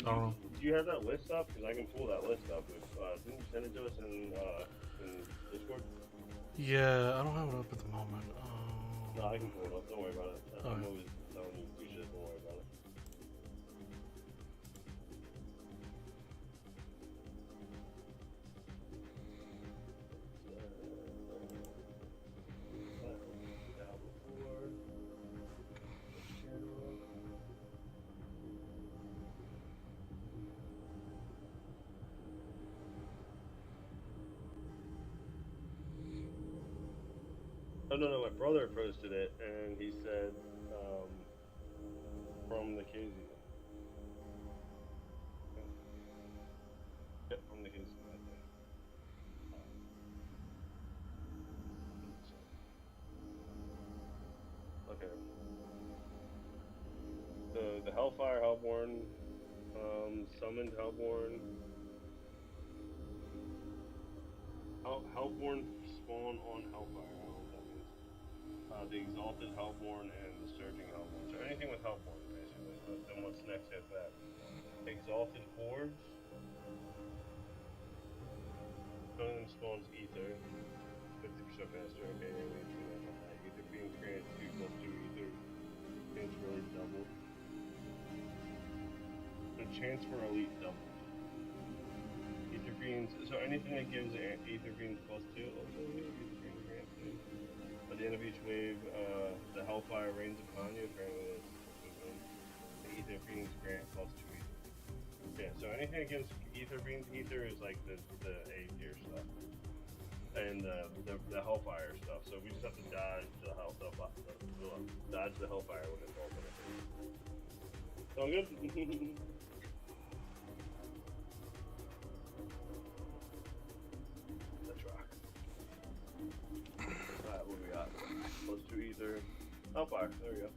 [SPEAKER 2] I don't know.
[SPEAKER 1] Do you have that list up? Because I can pull that list up. If, didn't you send it to us in Discord?
[SPEAKER 2] Yeah, I don't have it up at the moment.
[SPEAKER 1] No, I can pull it up. Don't worry about it. I'm
[SPEAKER 2] Alright.
[SPEAKER 1] always telling you do shit. Don't worry about it. Oh no, my brother posted it, and he said, from the KZ. Yep, from the KZ. Okay. Hellfire Hellborn, summoned Hellborn. Hellborn spawn on Hellfire. I don't know what that means. The Exalted Hellborn and the Surging Hellborn. So anything with Hellborn, basically. Then what's next after that? Exalted Hordes. One of them spawns Ether. 50% faster. Okay, yeah, we need to do that on that. Ether Fiends grant 2+2 Ether. Chance for Elite double. The chance for Elite double. Ether Fiends. So anything that gives Ether Fiends +2. Also, Ether Fiends grant 2. At the end of each wave, the Hellfire rains upon you. Apparently, the Ether Fiends grant +2 Ether. Yeah, so anything against Ether Fiends, Ether is like the A tier stuff. And the Hellfire stuff. So we just have to dodge the dodge the Hellfire when it falls on it. Sound good? Let's rock. Alright, what do we got? +2 Ether. Hellfire, there we go.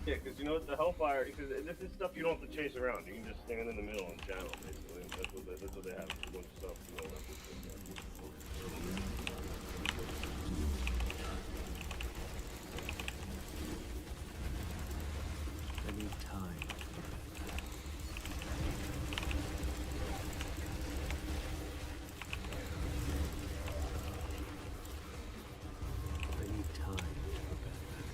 [SPEAKER 1] Yeah, because you know what, the Hellfire, because this is stuff you don't have to chase around. You can just stand in the middle and channel, basically. That's what they have. A bunch of stuff you don't have to chase around.
[SPEAKER 3] I need time. I need time to prepare that.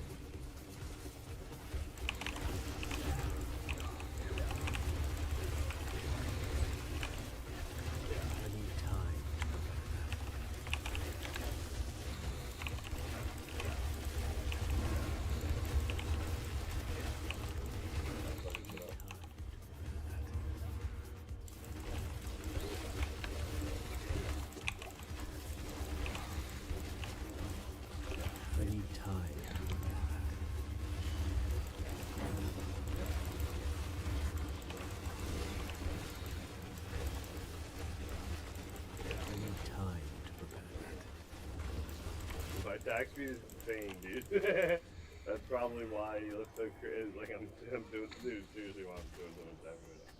[SPEAKER 3] I need time to prepare that. I need time to prepare that. I need time to prepare that.
[SPEAKER 1] My attack speed is insane, dude. That's probably why he looks so crazy. Like I'm doing, dude, seriously, why I'm doing so much damage right now.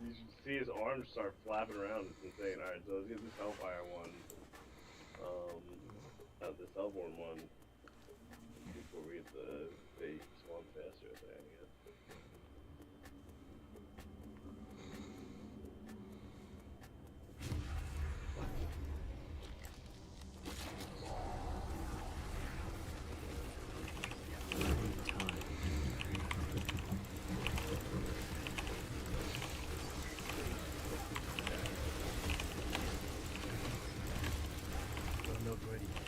[SPEAKER 1] You should see his arms start flapping around. It's insane. Alright, so let's get this Hellfire one. This Hellborn one. Before we get the bait spawn faster thing, I guess.
[SPEAKER 3] I need time. I'm not ready yet.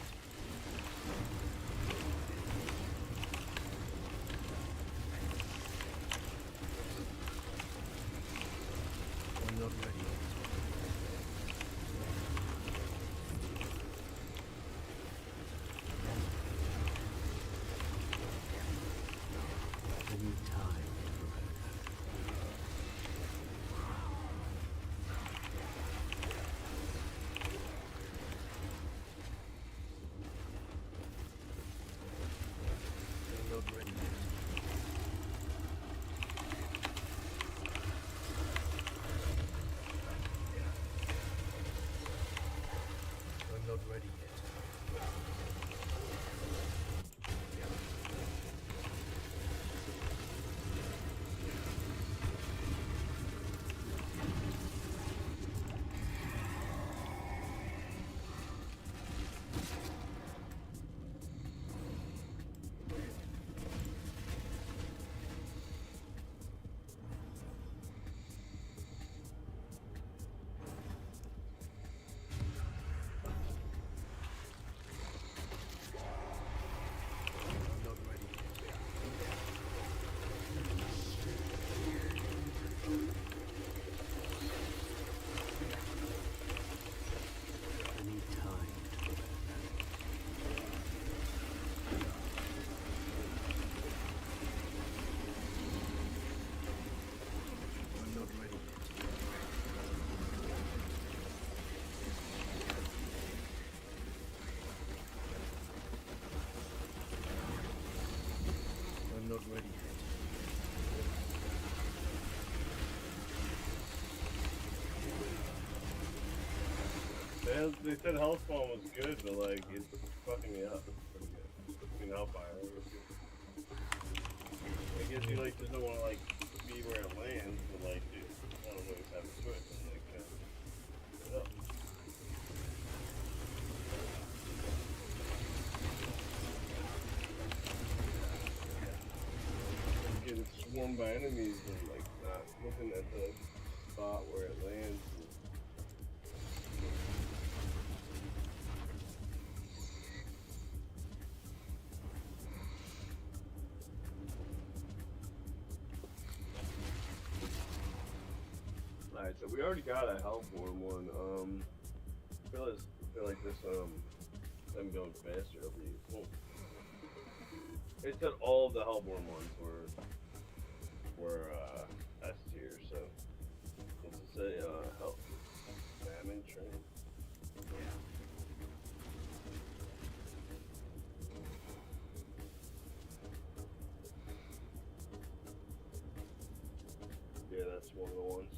[SPEAKER 1] they said Hellspawn was good, but like it's fucking me up. It's pretty good. I mean, Hellfire. I guess he like doesn't want to like be where it lands, but like dude, I don't always have a switch. Like, put it up. Getting swarmed by enemies and like not looking at the spot where it lands. Alright, so we already got a Hellborn one. I feel like this them going faster over you. Well, it said all of the Hellborn ones were S tier, so let's say Hell Famine Train. Yeah, that's one of the ones.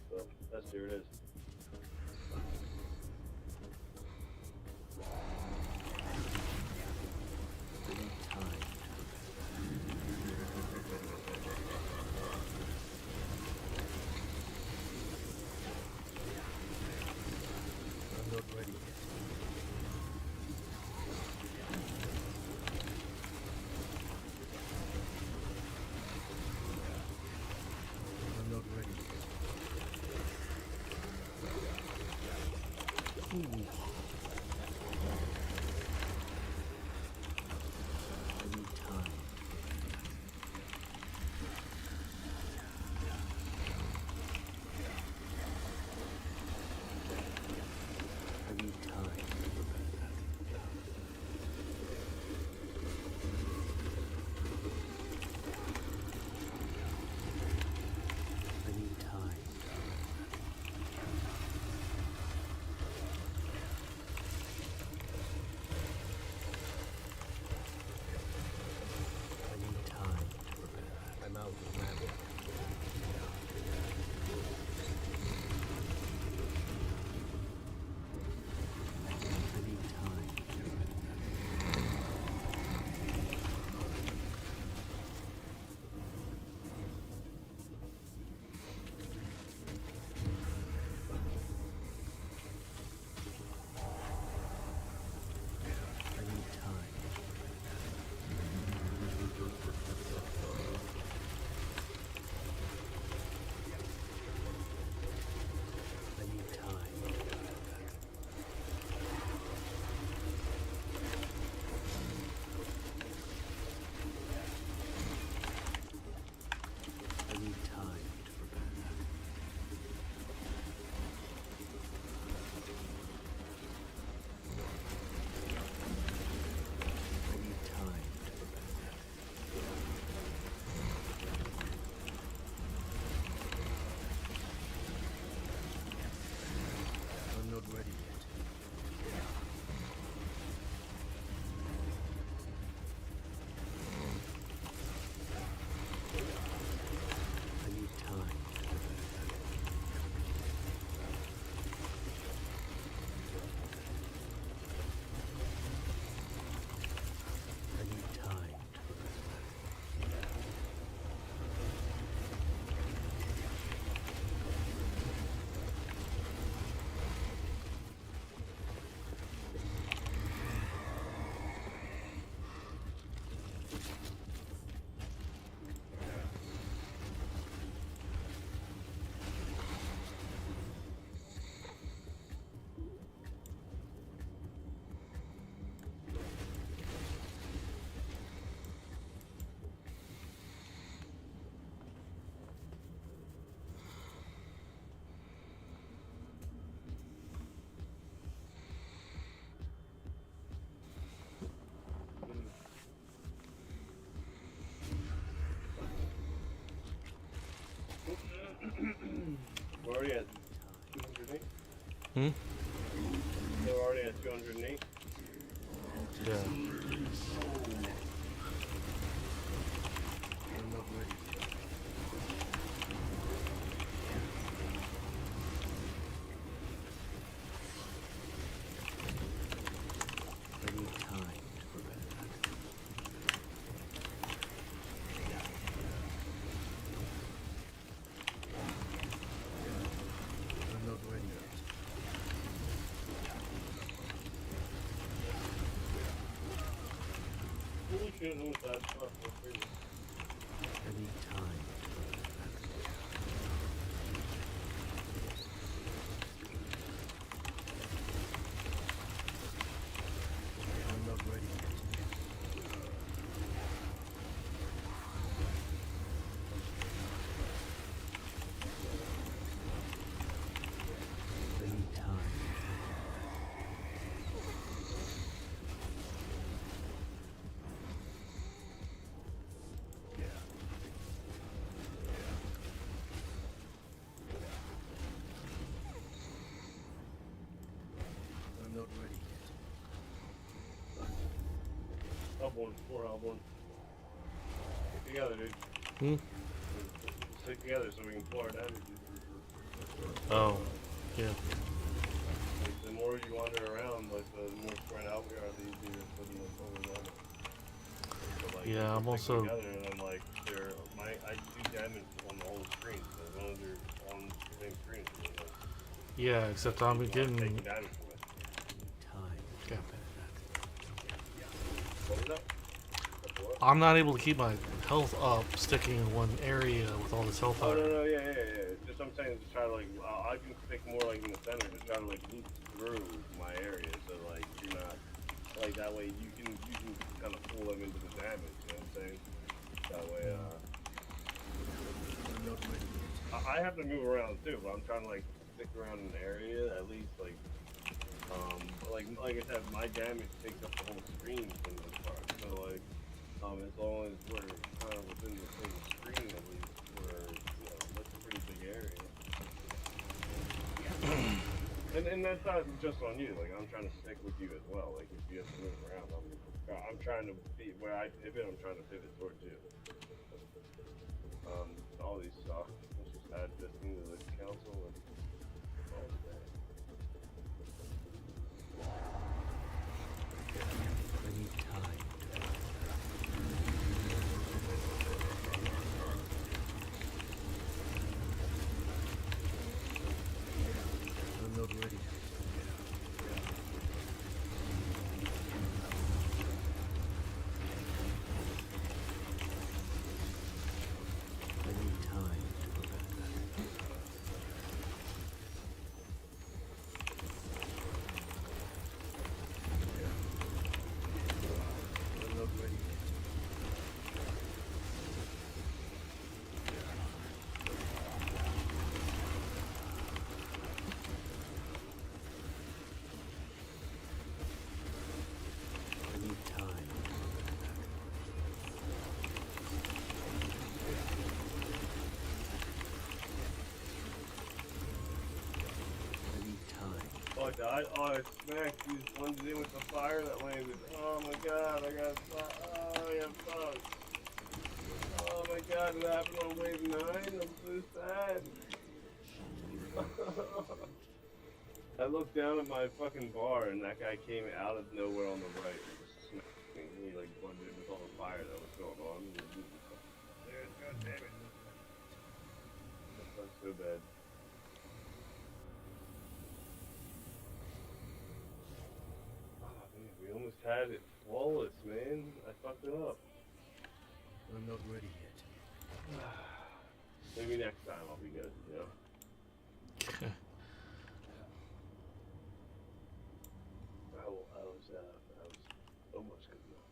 [SPEAKER 1] So S tier it is. We're already at 208. We're already at 208.
[SPEAKER 2] Yeah.
[SPEAKER 1] shooting with that stuff.
[SPEAKER 3] I need time. I'm not ready yet. I need time. I'm not ready yet.
[SPEAKER 1] Up one, four out one. Stick together, dude.
[SPEAKER 2] Hmm?
[SPEAKER 1] Stick together so we can pull our damage.
[SPEAKER 2] Oh, yeah.
[SPEAKER 1] Like, the more you wander around, like the more spread out we are, the easier it's going to be overwhelming. So, like,
[SPEAKER 2] Yeah, I'm
[SPEAKER 1] stick
[SPEAKER 2] also.
[SPEAKER 1] together and then like I do damage on the whole screen. So as long as you're on the same screen, like,
[SPEAKER 2] Yeah, except I'm
[SPEAKER 1] taking
[SPEAKER 2] getting.
[SPEAKER 1] damage from it.
[SPEAKER 3] Time.
[SPEAKER 2] Okay.
[SPEAKER 1] What was that? That's what?
[SPEAKER 2] I'm not able to keep my health up sticking in one area with all this health
[SPEAKER 1] Oh no
[SPEAKER 2] item.
[SPEAKER 1] no yeah. Just I'm saying to try to like I can stick more like in the center to try to like loop through my area so like you're not like that way you can kind of pull them into the damage. You know what I'm saying? That way
[SPEAKER 3] I'm not ready yet.
[SPEAKER 1] I have to move around too, but I'm trying to like stick around an area at least like like I said, my damage takes up the whole screen for the most part. So like as long as we're kind of within the same screen at least, that's a pretty big area. And that's not just on you. Like I'm trying to stick with you as well. Like if you have to move around, I'm trying to be where I pivot. I'm trying to pivot towards you. All these stuff. Let's just add this into the council and all of that.
[SPEAKER 3] I need time. I'm not ready. I need time to prevent that. I'm not ready yet. I need time to prevent that. I need time.
[SPEAKER 1] Oh, I died. Oh, I smacked. You just blended in with the fire that landed. Oh my god, I got fucked. Oh my god, it happened on wave 9. I'm so sad. I looked down at my fucking bar and that guy came out of nowhere on the right and just smacked me. He like blended in with all the fire that was going on. Dude, god damn it. That sucks so bad. Oh man, we almost had it flawless, man. I fucked it up.
[SPEAKER 3] I'm not ready yet.
[SPEAKER 1] Maybe next time I'll be good, you know? I was almost good enough.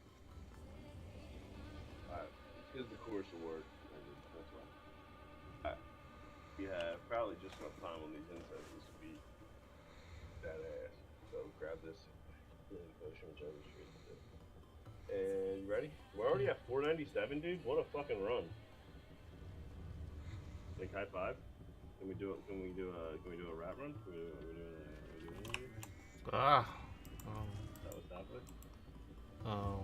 [SPEAKER 1] Alright, it's because the course will work. That's why. Alright. We have probably just enough time on these insects to beat that ass. So grab this healing potion, whichever street to do. And you ready? We're already at 497, dude. What a fucking run. Like high five? Can we do a rat run? Can we do
[SPEAKER 2] Ah.
[SPEAKER 1] that was happening? Are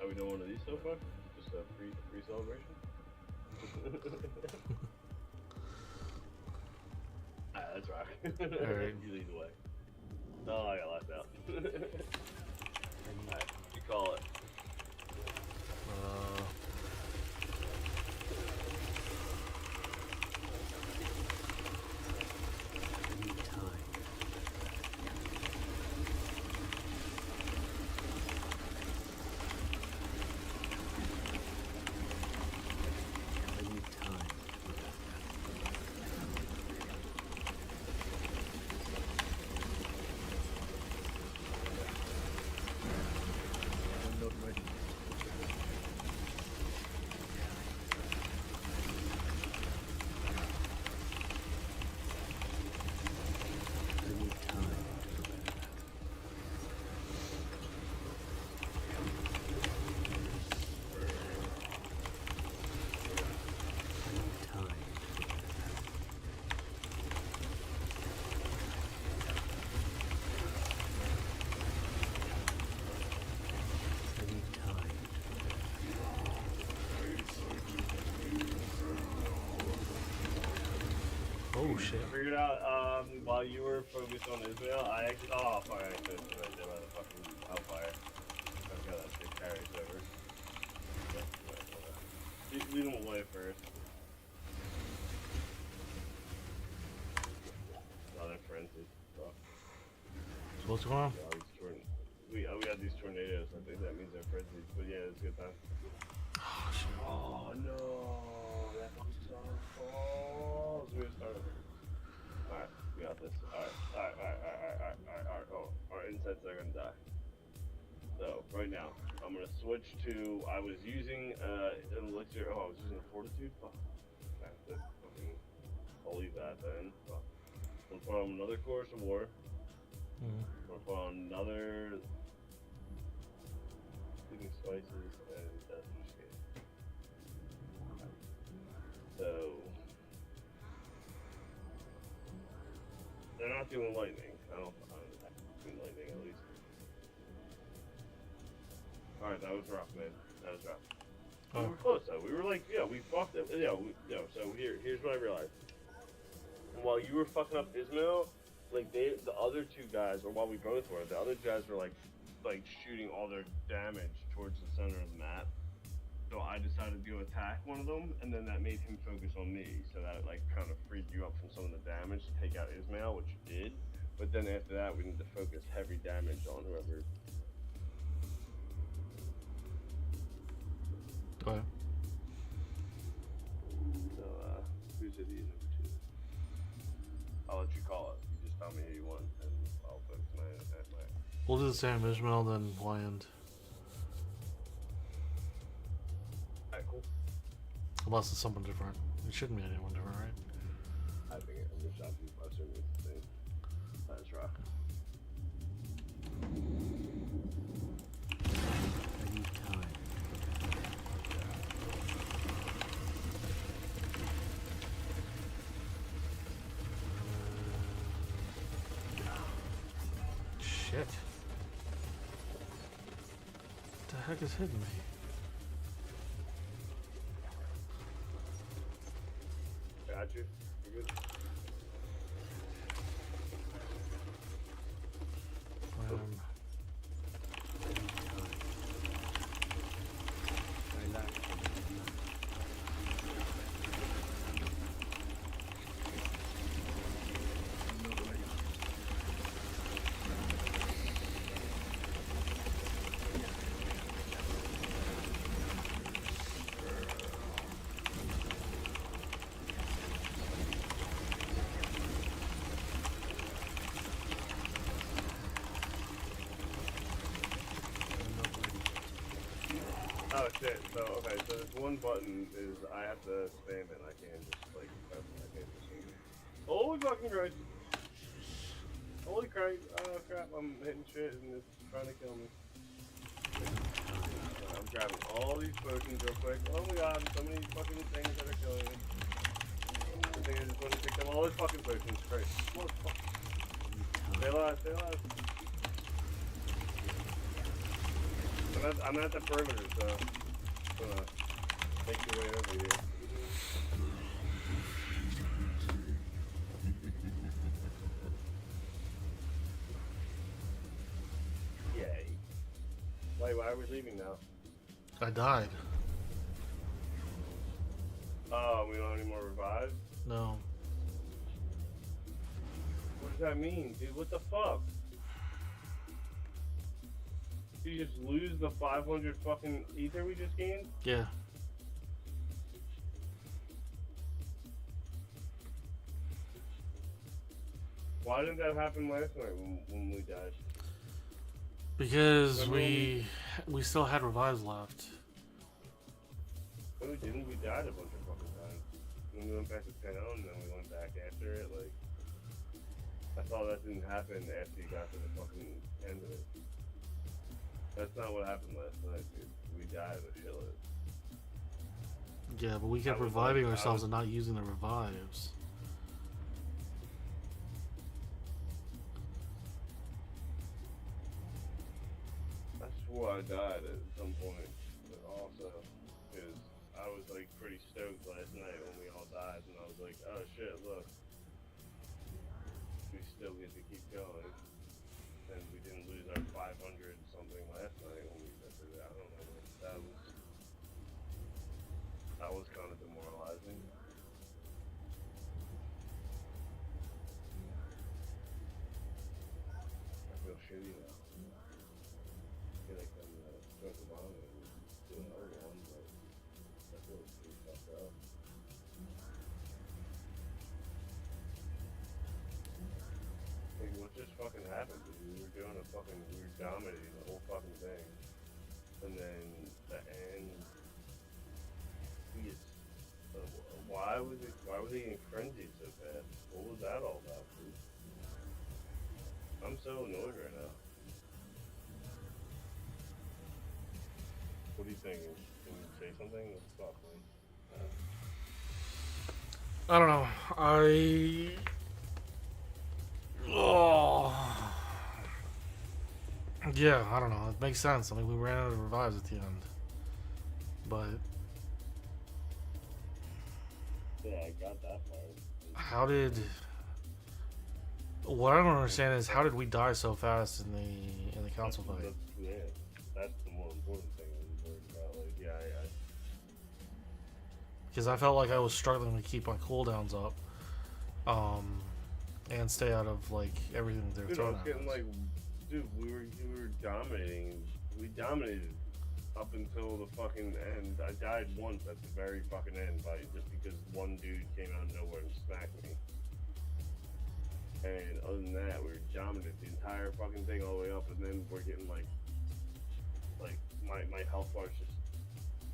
[SPEAKER 1] we doing one of these so far? Just a free celebration? Alright, let's rock.
[SPEAKER 2] Alright.
[SPEAKER 1] You lead the way. Oh, I got left out. Alright, you call it.
[SPEAKER 3] I need time.
[SPEAKER 2] Oh shit.
[SPEAKER 1] I figured out while you were focused on Ismail, I actually fuck, I actually did right there by the fucking hellfire. I've got that shit carries over. Lead him away first. Oh, they're frenzied. Fuck.
[SPEAKER 2] So what's going on?
[SPEAKER 1] We got these tornadoes. I think that means they're frenzied. But yeah, it's a good time.
[SPEAKER 2] Oh shit.
[SPEAKER 1] Oh no, that sucks. Oh, so we start over. Alright, we got this. Alright. Oh, our insects are gonna die. So, right now, I'm gonna switch to, I was using an elixir, I was using a fortitude? Fuck. I'll leave that then. Fuck. I'm gonna put on another course of war. I'm gonna put on another heating spices and that's just good. So they're not doing lightning. I don't doing lightning at least. Alright, that was rough, man. That was rough. We were close though. We were like, yeah, we fucked it. Yeah, so here's what I realized. While you were fucking up Ismail, like the other two guys, or while we both were, the other guys were like shooting all their damage towards the center of the map. So I decided to go attack one of them, and then that made him focus on me. So that like kind of freed you up from some of the damage to take out Ismail, which you did. But then after that, we need to focus heavy damage on whoever.
[SPEAKER 2] Okay.
[SPEAKER 1] So who's it? Number 2. I'll let you call it. You just tell me who you want, and I'll focus my.
[SPEAKER 2] We'll do the same Ishmael, then land.
[SPEAKER 1] Alright, cool.
[SPEAKER 2] Unless it's someone different. It shouldn't be anyone different, right?
[SPEAKER 1] I think I'm just assuming it's the same. That's right.
[SPEAKER 3] I need time.
[SPEAKER 2] Shit. What the heck is hitting me?
[SPEAKER 1] Got you. You good? Oh shit, so okay, so this one button is I have to spam it, I can't just like press it, I can't just holy fucking Christ. Holy Christ, oh crap, I'm hitting shit and it's trying to kill me. I'm grabbing all these potions real quick. Oh my god, so many fucking things that are killing me. I think I just want to pick up all these fucking potions, Christ. What the fuck? Stay alive, stay alive. I'm at the perimeter, so I'm gonna make your way over here. Yay. Wait, why are we leaving now?
[SPEAKER 2] I died.
[SPEAKER 1] Oh, we don't have any more revives?
[SPEAKER 2] No.
[SPEAKER 1] What does that mean, dude? What the fuck? Did you just lose the 500 fucking ether we just gained?
[SPEAKER 2] Yeah.
[SPEAKER 1] Why didn't that happen last night when we died?
[SPEAKER 2] Because we still had revives left.
[SPEAKER 1] No, we didn't. We died a bunch of fucking times. When we went back to town, and then we went back after it, like... I thought that didn't happen after you got to the fucking end of it. That's not what happened last night, dude. We died a shitload.
[SPEAKER 2] Yeah, but we kept reviving ourselves and not using the revives.
[SPEAKER 1] I swore I died at some point, but also, because I was like pretty stoked last night when we all died, and I was like, oh shit, look. still get to keep going. And we didn't lose our 500 something last night when we did that. I don't know. That was kind of demoralizing. I feel shitty now. I feel like I'm drunk about it and do another one, but I feel pretty fucked up. Like, what just fucking happened, dude? We were dominating the whole fucking thing. And then the end, we just, why was he getting frenzied so fast? What was that all about, dude? I'm so annoyed right now. What are you thinking? Can you say something? What's the fuck, man?
[SPEAKER 2] I don't know. Oh. Yeah, I don't know. It makes sense. I mean, we ran out of revives at the end. But
[SPEAKER 1] Yeah, I got that part.
[SPEAKER 2] how did... What I don't understand is how did we die so fast in the council fight?
[SPEAKER 1] That's the more important thing I'm worried about. Like, yeah,
[SPEAKER 2] Because I felt like I was struggling to keep my cooldowns up, and stay out of like everything they were
[SPEAKER 1] dude, I
[SPEAKER 2] throwing
[SPEAKER 1] was
[SPEAKER 2] at
[SPEAKER 1] getting
[SPEAKER 2] us.
[SPEAKER 1] like, dude, we were dominating. We dominated up until the fucking end. I died once at the very fucking end just because one dude came out of nowhere and smacked me. And other than that, we were dominating the entire fucking thing all the way up, and then we're getting like my health bar is just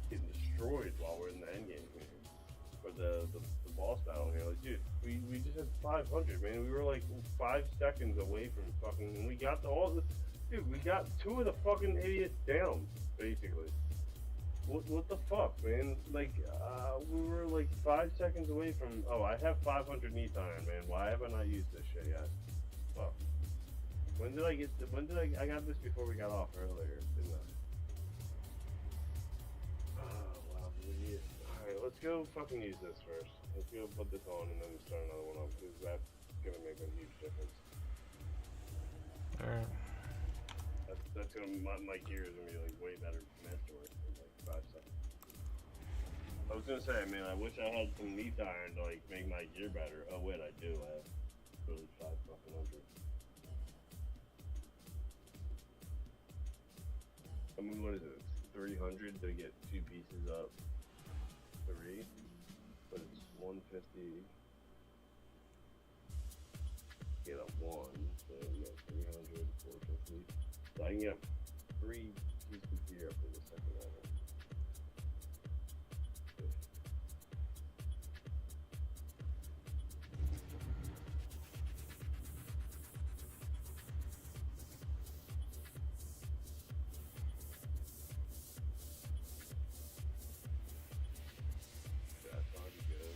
[SPEAKER 1] getting destroyed while we're in the end game here. For the boss battle here. Like, dude, we just had 500, man. We were like 5 seconds away from fucking, and we got we got 2 of the fucking idiots down, basically. What the fuck, man? Like, we were like 5 seconds away from, oh, I have 500 knee iron, man. Why have I not used this shit yet? Fuck. I got this before we got off earlier, didn't I? Oh, wow, idiot. Alright, let's go fucking use this first. Let's go put this on and then start another one up, because that's gonna make a huge difference.
[SPEAKER 2] Alright.
[SPEAKER 1] That's gonna, my gear is gonna be like way better afterwards in like 5 seconds. I was gonna say, man, I wish I had some meat iron to like make my gear better. Oh wait, I do. I have really 5 fucking hundred. I mean, what is it? 300 to get 2 pieces up. 3, but it's 150. Get a 1, so we got 300, 450. So I can get 3 pieces here up in the second level. That's already good.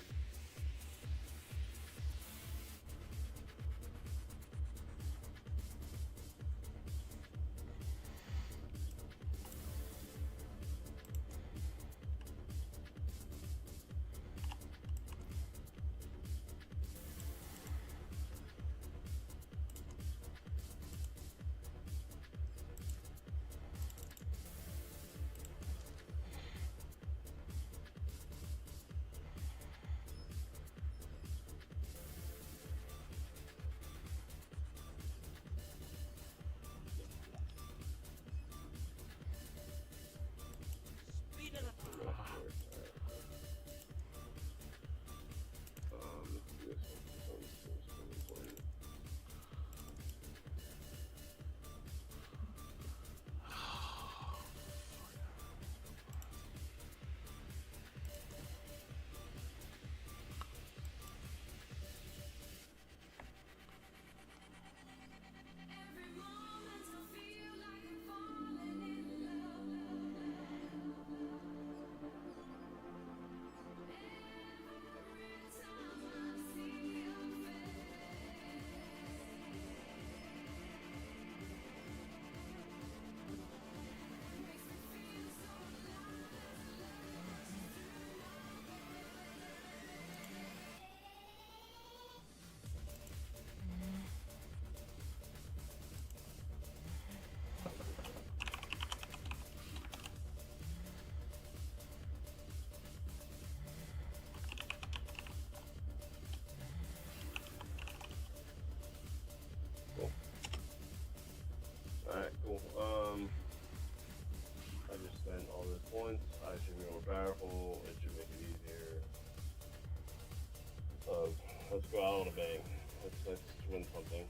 [SPEAKER 1] Let's go out on a bang. Let's win something.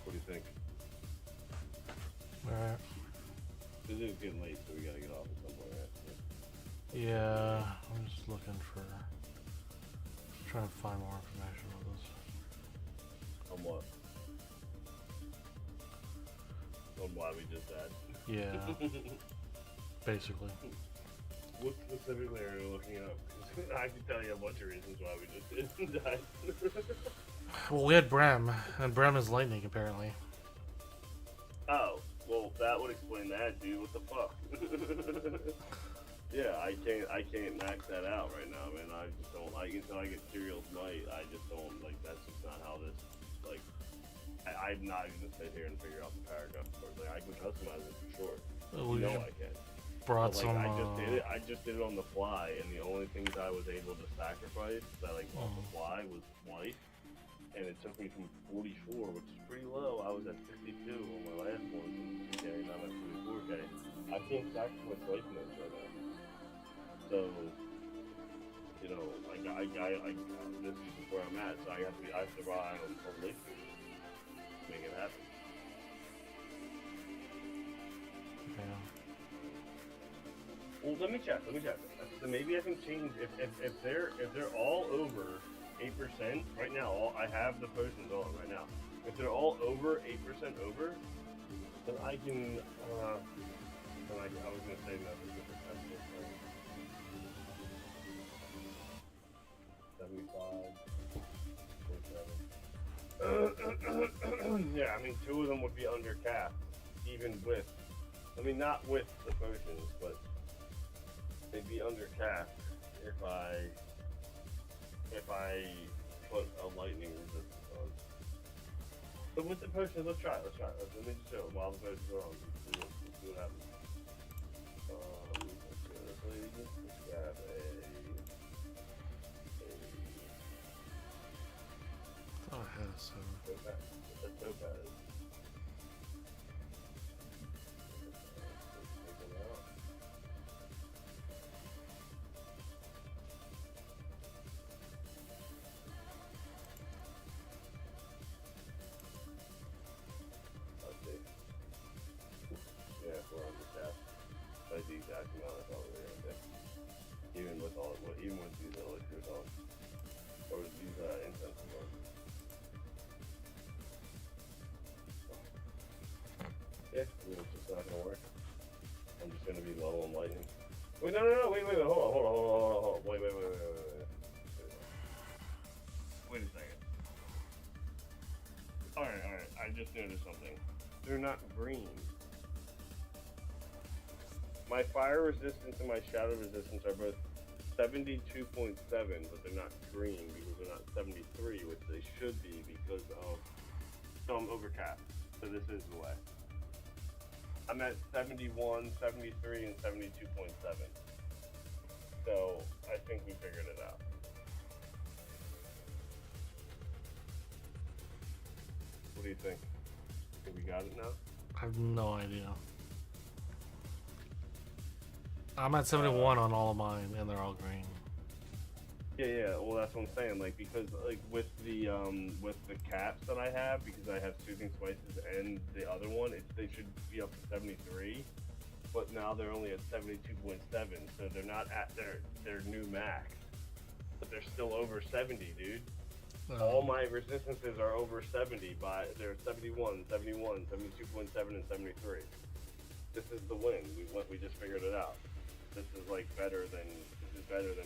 [SPEAKER 1] What do you think?
[SPEAKER 2] Alright.
[SPEAKER 1] This is getting late, so we gotta get off at some point, right?
[SPEAKER 2] Yeah, I'm just looking for. Trying to find more information on this.
[SPEAKER 1] On what? On why we just died?
[SPEAKER 2] Yeah. Basically.
[SPEAKER 1] What specifically are you looking up? 'Cause I can tell you a bunch of reasons why we just didn't die.
[SPEAKER 2] Well, we had Brem, and Brem is lightning apparently.
[SPEAKER 1] Oh, well, that would explain that, dude. What the fuck? Yeah, I can't max that out right now, man. I just don't like until I get Serial's Might. I just don't like. That's just not how this. Like, I'm not even gonna sit here and figure out the paragraph. Like, I can customize it for sure.
[SPEAKER 2] We
[SPEAKER 1] You know I can.
[SPEAKER 2] brought
[SPEAKER 1] But, like,
[SPEAKER 2] some.
[SPEAKER 1] I just did it on the fly, and the only things I was able to sacrifice that like off the fly was life, and it took me from 44, which is pretty low. I was at 52 on my last one, 2K, now I'm at 44K. I can't sacrifice life in this right now. So, you know, this is where I'm at. So I have to rely on life to make it happen.
[SPEAKER 2] Yeah.
[SPEAKER 1] Well, let me check. So maybe I can change if they're all over 8% right now. I have the potions on right now. If they're all over 8% over, then I can. I was gonna say that. 75, 27. Yeah, I mean, 2 of them would be under cap, even with. I mean, not with the potions, but they'd be under cap if I put a lightning resistance on. But with the potions, let's try it. Let me just show them while the potions are on. Let's see what happens. Let's grab
[SPEAKER 2] I thought I had a 7.
[SPEAKER 1] That's so bad. The exact amount I thought we were gonna get. Even with these elixirs on. Or these incenses on. Yeah, I mean, it's just not gonna work. I'm just gonna be low on lightning. Wait, no, wait, hold on. Wait. Wait a second. Alright, I just noticed something. They're not green. My fire resistance and my shadow resistance are both 72.7, but they're not green because they're not 73, which they should be because of. So I'm overcapped. So this is the way. I'm at 71, 73, and 72.7. So I think we figured it out. What do you think? Think we got it now?
[SPEAKER 2] I have no idea. I'm at 71 on all of mine, and they're all green.
[SPEAKER 1] Yeah. Well, that's what I'm saying. Like, because like with the caps that I have, because I have soothing spices and the other one, they should be up to 73, but now they're only at 72.7, so they're not at their new max, but they're still over 70, dude. All my resistances are over 70 they're 71, 72.7, and 73. This is the win. We just figured it out. This is better than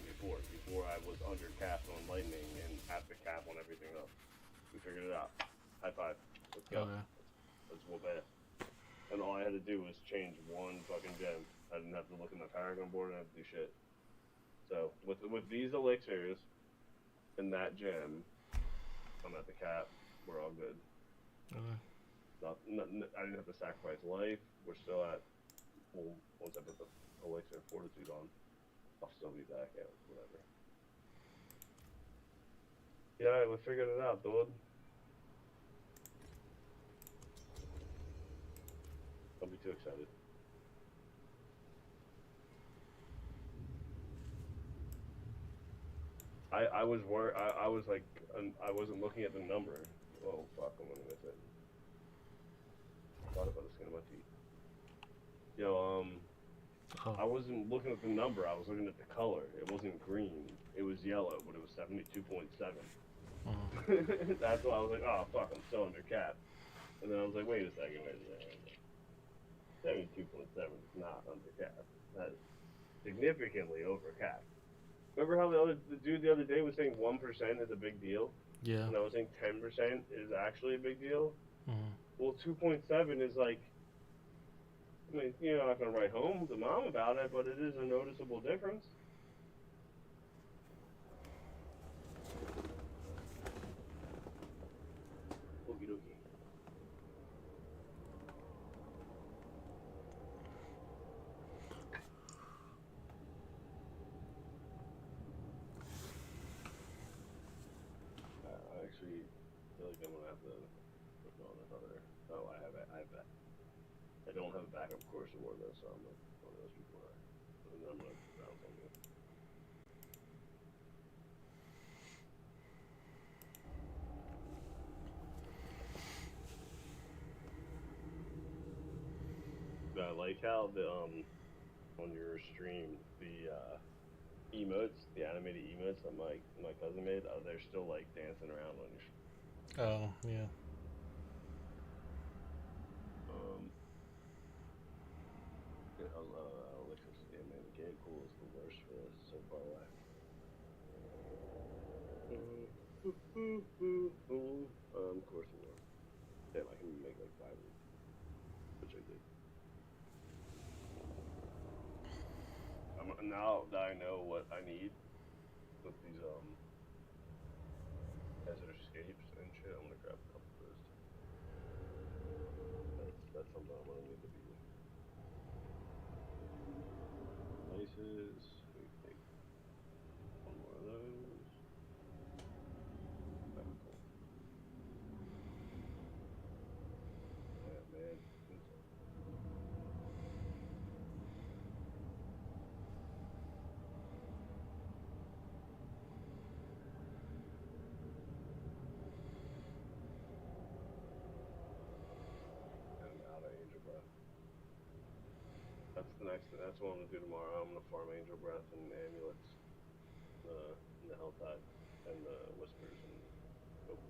[SPEAKER 1] before. Before I was under capped on lightning and at the cap on everything else. We figured it out. High five. Let's go.
[SPEAKER 2] Okay.
[SPEAKER 1] Let's whoop ass. And all I had to do was change one fucking gem. I didn't have to look at my Paragon board and have to do shit. So with these elixirs and that gem, I'm at the cap. We're all good.
[SPEAKER 2] Okay.
[SPEAKER 1] I didn't have to sacrifice life. We're still at full. Once I put the elixir fortitude on, I'll still be back at whatever. Yeah, we figured it out, dude. Don't be too excited. I was like, I wasn't looking at the number. Oh fuck, I'm gonna miss it. I thought about the skin of my teeth. Yo,
[SPEAKER 2] Oh.
[SPEAKER 1] I wasn't looking at the number. I was looking at the color. It wasn't green. It was yellow, but it was 72.7. That's why I was like, oh fuck, I'm still under cap. And then I was like, wait a second, wait a second. 72.7 is not under cap. That's significantly over cap. Remember how the dude the other day was saying 1% is a big deal,
[SPEAKER 2] Yeah.
[SPEAKER 1] and I was saying 10% is actually a big deal.
[SPEAKER 2] Mm.
[SPEAKER 1] Well, 2.7 is like, I mean, you're not gonna write home to mom about it, but it is a noticeable difference. Okie dokie. I actually feel like I'm gonna have to put on another. Oh, I don't have a backup course award though, so I'm like one of those people that, and I'm gonna bounce on you. But I like how the on your stream the emotes, the animated emotes that my cousin made, they're still like dancing around on your.
[SPEAKER 2] Oh, yeah.
[SPEAKER 1] Um, Alexis, yeah, man, the game pool is the worst for this. So far away. Course award. Damn, I can make like 5 of them, which I did. Now that I know what I need with these hazardous escapes and shit, I'm gonna grab a couple of those too. That's something I'm gonna need to be. Places. We take one more of those. Very cool. Yeah, man. And out of Angel Breath. That's the next. That's what I'm gonna do tomorrow. I'm gonna farm Angel Breath and amulets, in the Helltide, and the Whispers and Opal.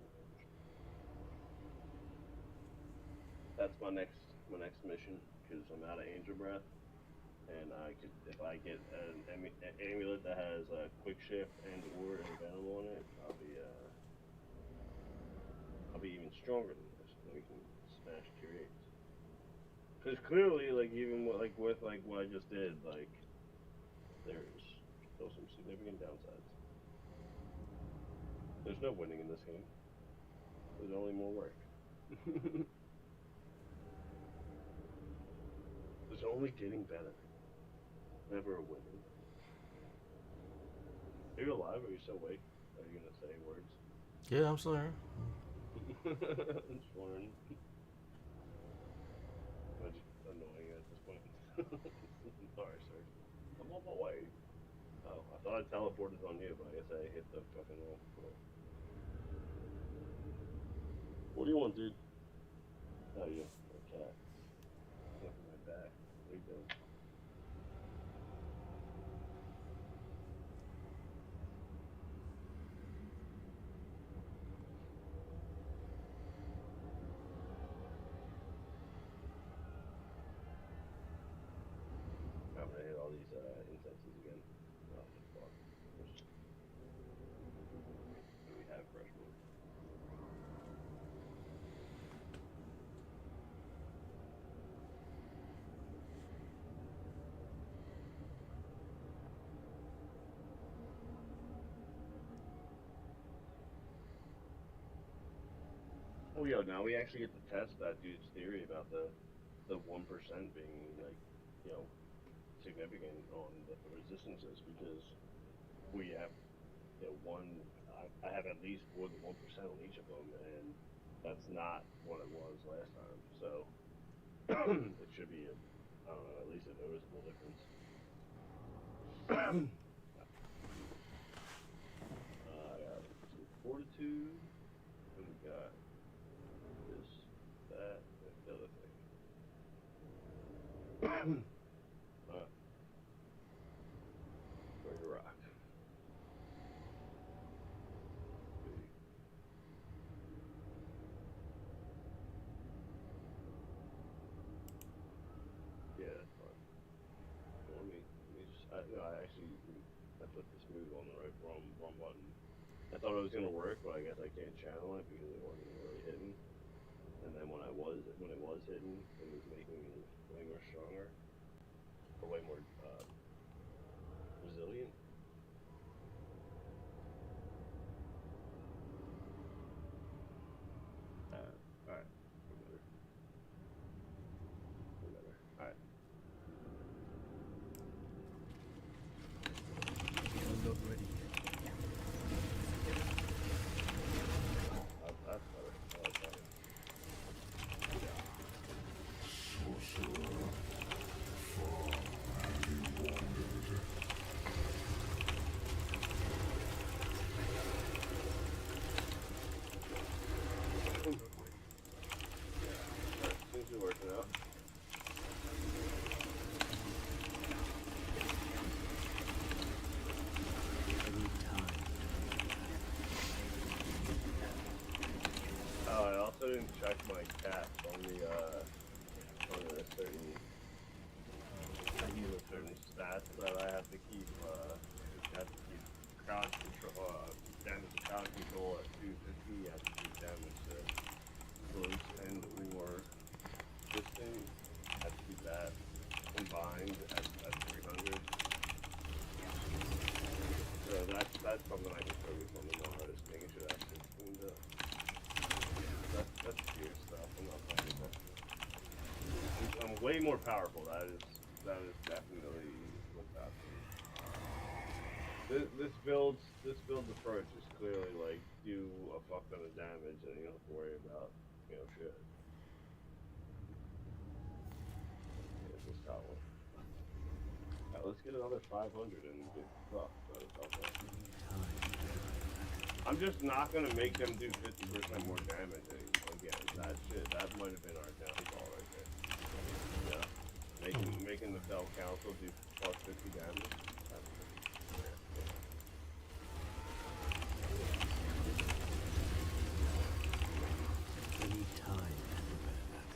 [SPEAKER 1] That's my next mission because I'm out of Angel Breath, and I could if I get an amulet that has a quick shift and or an venom on it, I'll be even stronger than this. And we can smash tier 8s. Because clearly, like even with like what I just did, like there's still some significant downsides. There's no winning in this game. There's only more work. There's only getting better. Never a winning. Are you alive? Are you still awake? Are you gonna say words?
[SPEAKER 2] Yeah, I'm still here.
[SPEAKER 1] I'm just wondering. I'm just annoying you at this point. Sorry, sir. I'm on my way. Oh, I thought I teleported on you, but I guess I hit the fucking wrong button. What do you want, dude? Oh, you a cat. Sniffing my back. What are you doing? I'm gonna hit all these incenses again. Oh, fuck. Do we have fresh wood? Oh, yo, now we actually get to test that dude's theory about the 1% being like, you know, significant on the resistances because we have, you know, one. I have at least more than 1% on each of them, and that's not what it was last time. So it should be I don't know, at least a noticeable difference. smooth on the wrong button. I thought it was gonna work, but I guess I can't channel it because it wasn't really hitting. And then when it was hitting, it was making me way more stronger, or way more resilient. Alright. We're better. Alright.
[SPEAKER 3] I'm not ready yet.
[SPEAKER 1] That's better. I like that. Seems to be working out.
[SPEAKER 3] I need time.
[SPEAKER 1] Oh, I also didn't check my caps on the certain stats that I have to keep. Crowd control, damage to crowd control at 250. I have to keep damage to close and or distance. I have to keep that combined at 300. So that's something I can focus on tomorrow. Just making sure that shit's cleaned up. That's pure stuff. I'm not talking about. I'm way more powerful. That is definitely what's happening. This build's approach is clearly like do a fuck ton of damage and you don't have to worry about shit. Yeah, just got one. Alright, let's get another 500 and get fucked. I'm just not gonna make them do 50% more damage again. That might have been our downfall right there. Yeah. Making the Fell Council do plus 50 damage.
[SPEAKER 3] I need time to prepare that.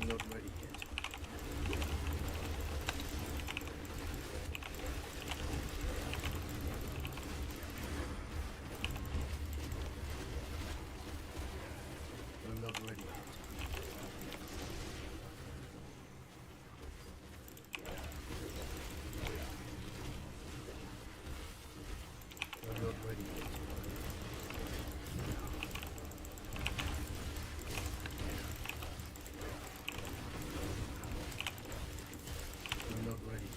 [SPEAKER 3] I'm not ready yet. I'm not ready yet. I'm not ready yet. I'm not ready yet.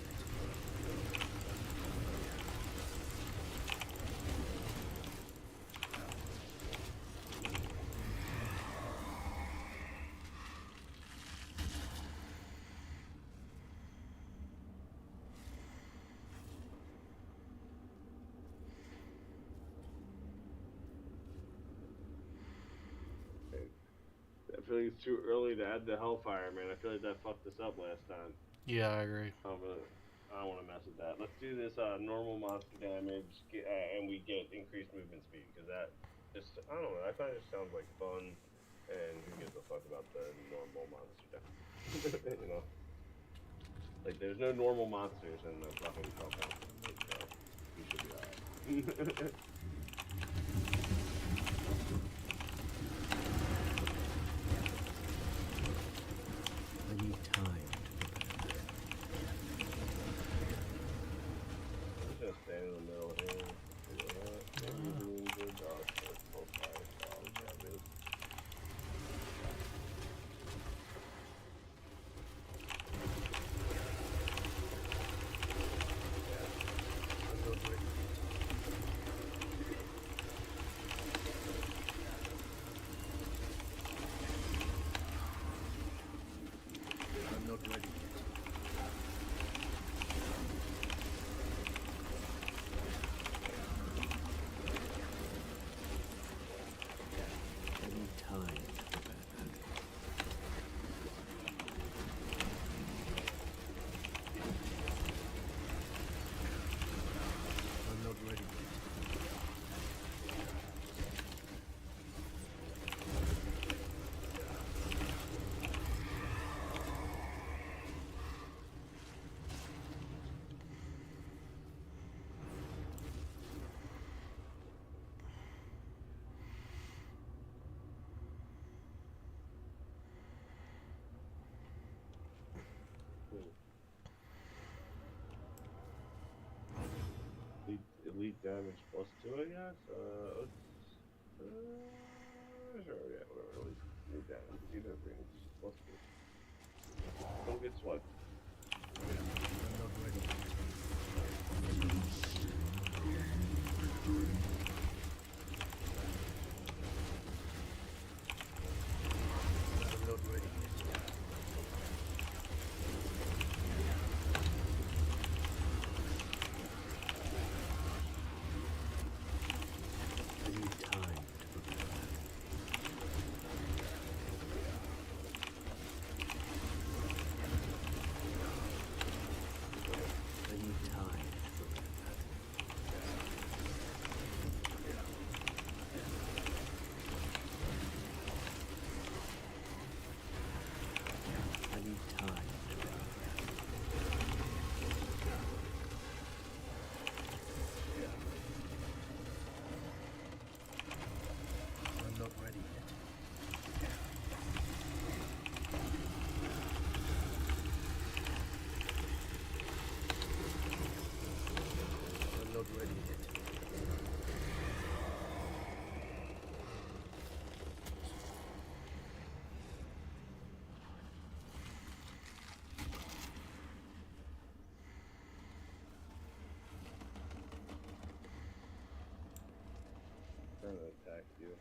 [SPEAKER 1] I feel like it's too early to add the Hellfire, man. I feel like that fucked us up last time.
[SPEAKER 2] Yeah, I agree.
[SPEAKER 1] I don't want to mess with that. Let's do this normal monster damage, and we get increased movement speed, because that just, I don't know, that kind of just sounds like fun, and who gives a fuck about the normal monster damage? Like, there's no normal monsters in the fucking compound, so we should be alright.
[SPEAKER 3] I need time to prepare that.
[SPEAKER 1] I'm just gonna stand in the middle here. Maybe doing good dog for full fire style damage.
[SPEAKER 3] I'm not ready yet. I'm not ready yet. I need time to prepare that. I'm not ready yet.
[SPEAKER 1] elite damage +2, I guess. Sure, yeah, whatever. Elite damage. Even range +2. Don't get swept.
[SPEAKER 3] I'm not ready. I'm not ready yet. I need time to prepare. I need time to prepare. I need time to prepare. I'm not ready yet. I'm not ready yet.
[SPEAKER 1] Trying to attack you.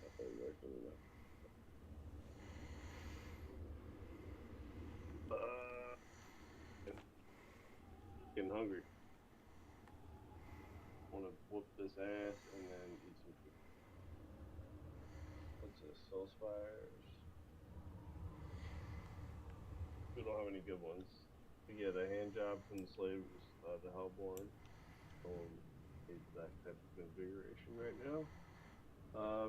[SPEAKER 1] That's how you work with it. Getting hungry. Want to whoop this ass and then eat some food. What's this? Soul Spires. We don't have any good ones. But yeah, the hand job from the slaves, the Hellborn. Need that type of invigoration right now.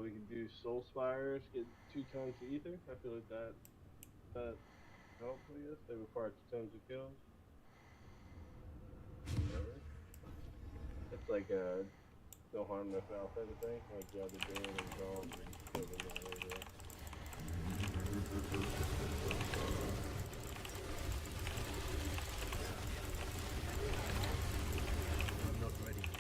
[SPEAKER 1] We can do Soul Spires, get 2 tons of ether. I feel like that helps, I guess. They require 2 tons of kills. Whatever. It's like a no harm, no foul type of thing. Like the other day and resolve and kill them right over.
[SPEAKER 3] I'm not ready yet.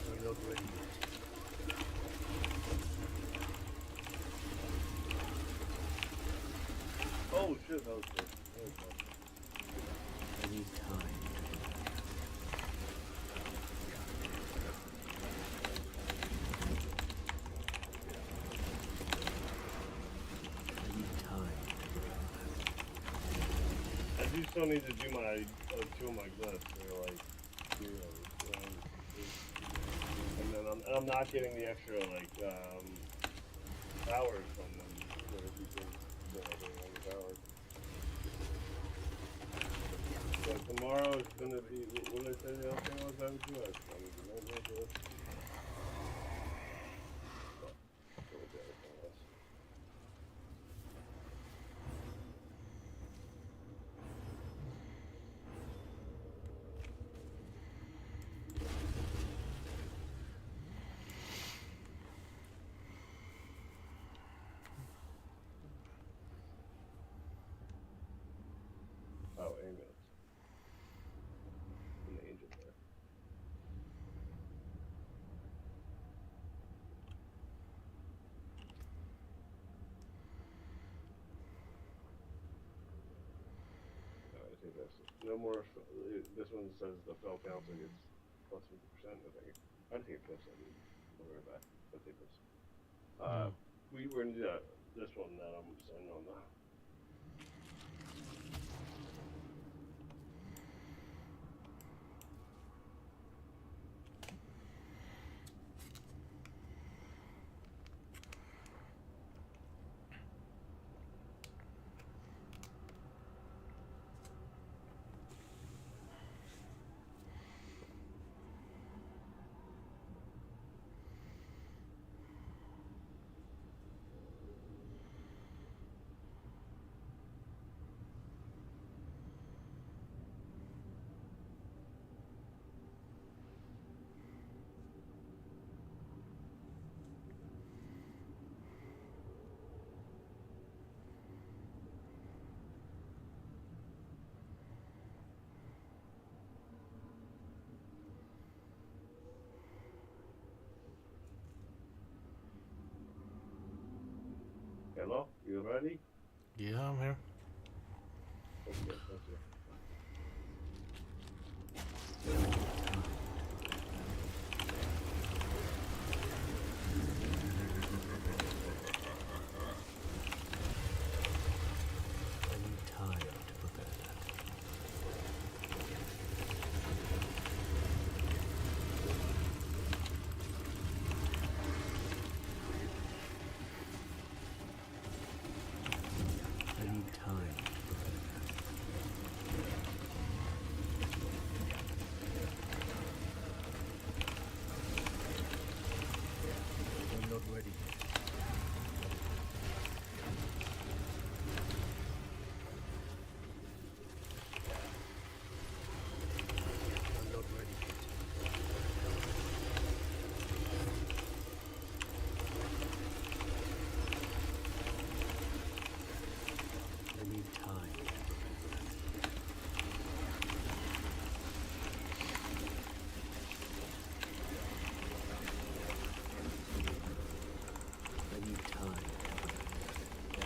[SPEAKER 3] I'm not ready yet.
[SPEAKER 1] Oh shit, that was good. That was fun.
[SPEAKER 3] I need time to prepare. I need time to prepare.
[SPEAKER 1] I do still need to do my 2 of my glyphs. They're like heroes. And then I'm not getting the extra like powers from them. So if you can getting all the powers. So tomorrow is gonna be what did I say the other thing was I would do? I need to know what it was. What was the other thing was? Oh, ambulance. And the angel there. I think that's no more. This one says the fell counter gets plus 50%. I think it flips. I'll be right back. I'll take this. We were gonna do this one that I'm sending on the. Hello? You ready?
[SPEAKER 2] Yeah, I'm here.
[SPEAKER 1] Okay, thank you.
[SPEAKER 3] I need time to prepare that. I need time to prepare that. I'm not ready yet. I'm not ready yet. I need time to prepare that. I need time to prepare that.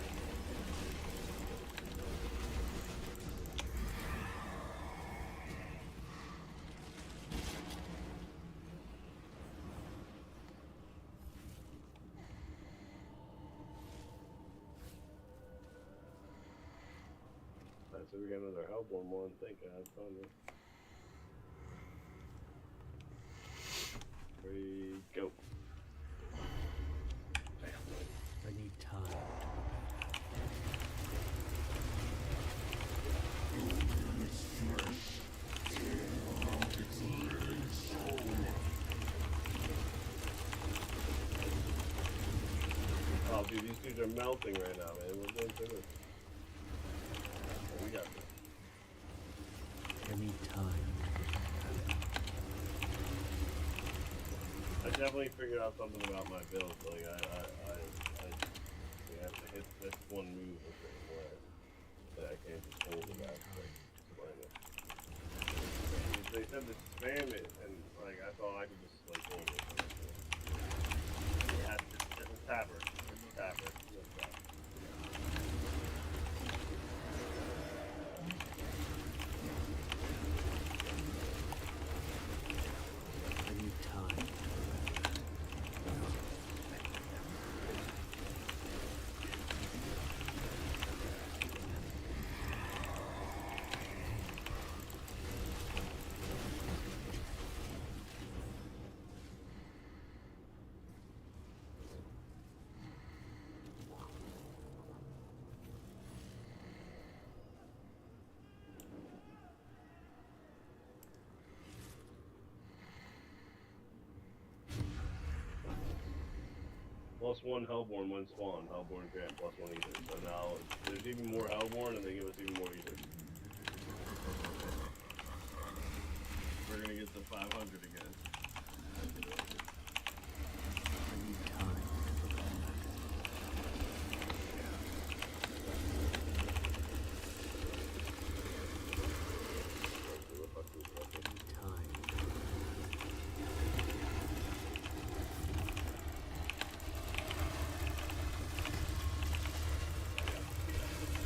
[SPEAKER 1] Alright, so we got another Hellborn one. Thank God, finally. Ready, go.
[SPEAKER 3] I need time to prepare that.
[SPEAKER 1] Oh, dude, these dudes are melting right now, man. We're doing good. We got this.
[SPEAKER 3] I need time to prepare that.
[SPEAKER 1] I definitely figured out something about my build. Like I have to hit this one move a certain way. That I can't just hold it back. Like, they said to spam it, and like I thought I could just like hold it. Yeah, it's a tapper. It's a tapper. It's a tapper.
[SPEAKER 3] I need time to prepare that.
[SPEAKER 1] Plus one Hellborn when spawn. Hellborn grant plus one ether. So now there's even more Hellborn, and they give us even more ether. We're gonna get to 500 again.
[SPEAKER 3] I need time to prepare that. I need time to prepare that.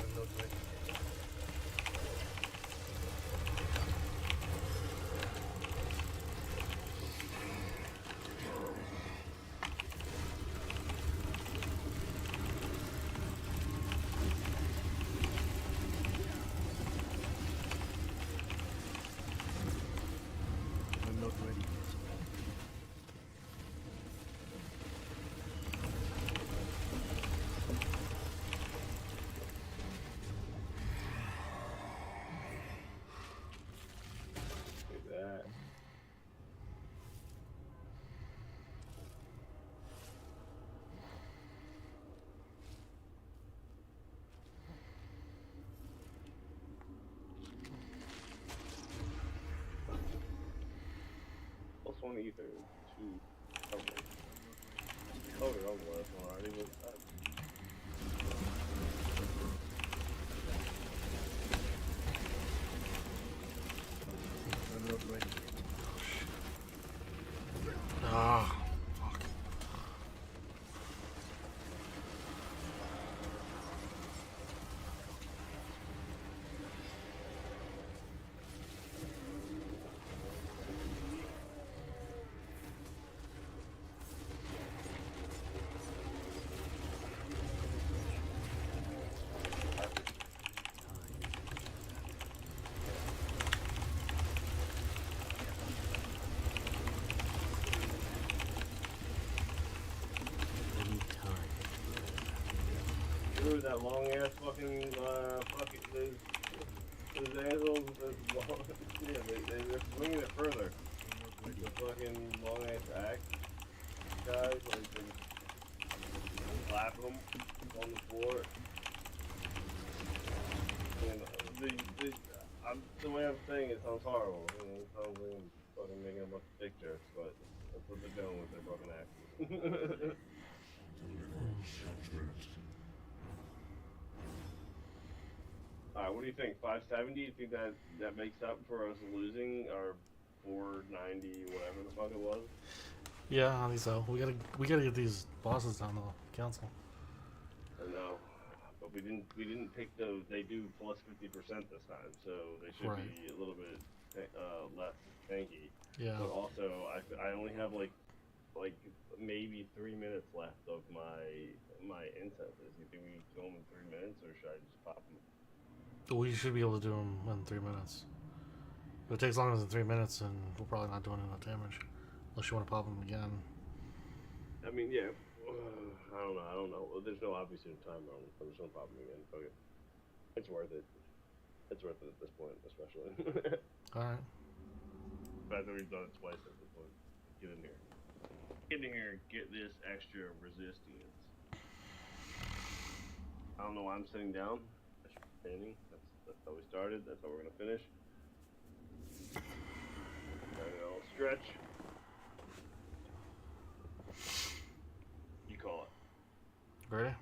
[SPEAKER 3] I'm not ready yet. I'm not ready yet.
[SPEAKER 1] Look at that. Plus one ether. Two Hellborn. Oh, the Hellborn last one already. What's that?
[SPEAKER 3] I'm not ready yet.
[SPEAKER 2] Ah, fuck.
[SPEAKER 1] that long ass fucking those assholes, yeah, they're swinging it further. The fucking long ass axe guys, like they just slap them on the floor. And the way I'm saying it sounds horrible. You know, it sounds like I'm fucking making a bunch of dick jokes, but that's what they're doing with their fucking axes. Alright, what do you think? 570? Do you think that makes up for us losing our 490, whatever the fuck it was?
[SPEAKER 2] Yeah, I think so. We gotta get these bosses down to the council.
[SPEAKER 1] I know, but we didn't pick those. They do plus 50% this time, so they should
[SPEAKER 2] Right.
[SPEAKER 1] be a little bit less tanky.
[SPEAKER 2] Yeah.
[SPEAKER 1] But also, I only have like maybe 3 minutes left of my incenses. You think we can kill them in 3 minutes, or should I just pop them?
[SPEAKER 2] We should be able to do them in 3 minutes. If it takes longer than 3 minutes, then we're probably not doing enough damage. Unless you want to pop them again.
[SPEAKER 1] I mean, yeah. I don't know. There's no obviously timer on them. I'm just gonna pop them again. Fuck it. It's worth it. It's worth it at this point, especially.
[SPEAKER 2] Alright.
[SPEAKER 1] The fact that we've done it twice at this point. Get in here. Get in here and get this extra resistance. I don't know why I'm sitting down. I should be standing. That's how we started. That's how we're gonna finish. I'll stretch. You call it.
[SPEAKER 2] Ready?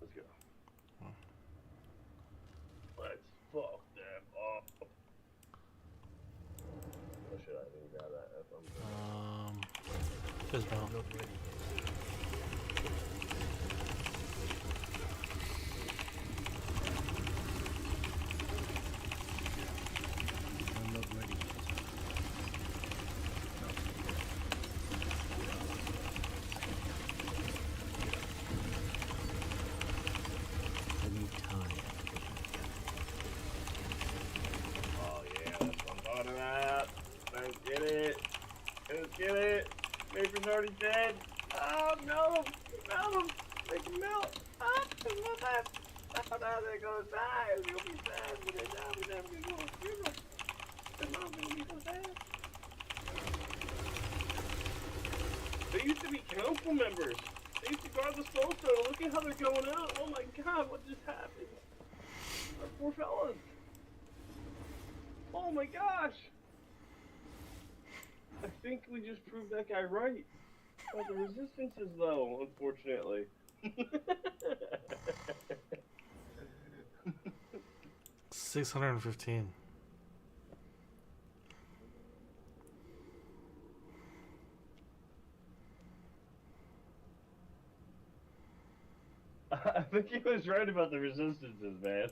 [SPEAKER 1] Let's go. Let's fuck them up. Oh shit, I didn't grab that.
[SPEAKER 2] Isabel.
[SPEAKER 3] I'm not ready. I'm not ready. I need time.
[SPEAKER 1] Oh yeah, that's what I'm talking about. Let's get it. Let's get it. Maker's already dead. Oh no! Melt him! Make him melt! Ah! There's one left! Oh no, they're gonna die! It's gonna be sad when they die. We're never gonna go to a funeral. Their mom's gonna be so sad. They used to be council members. They used to guard the soul stone. Look at how they're going out. Oh my god, what just happened? Our poor fellas. Oh my gosh! I think we just proved that guy right. About the resistances, though, unfortunately.
[SPEAKER 2] 615.
[SPEAKER 1] I think he was right about the resistances, man.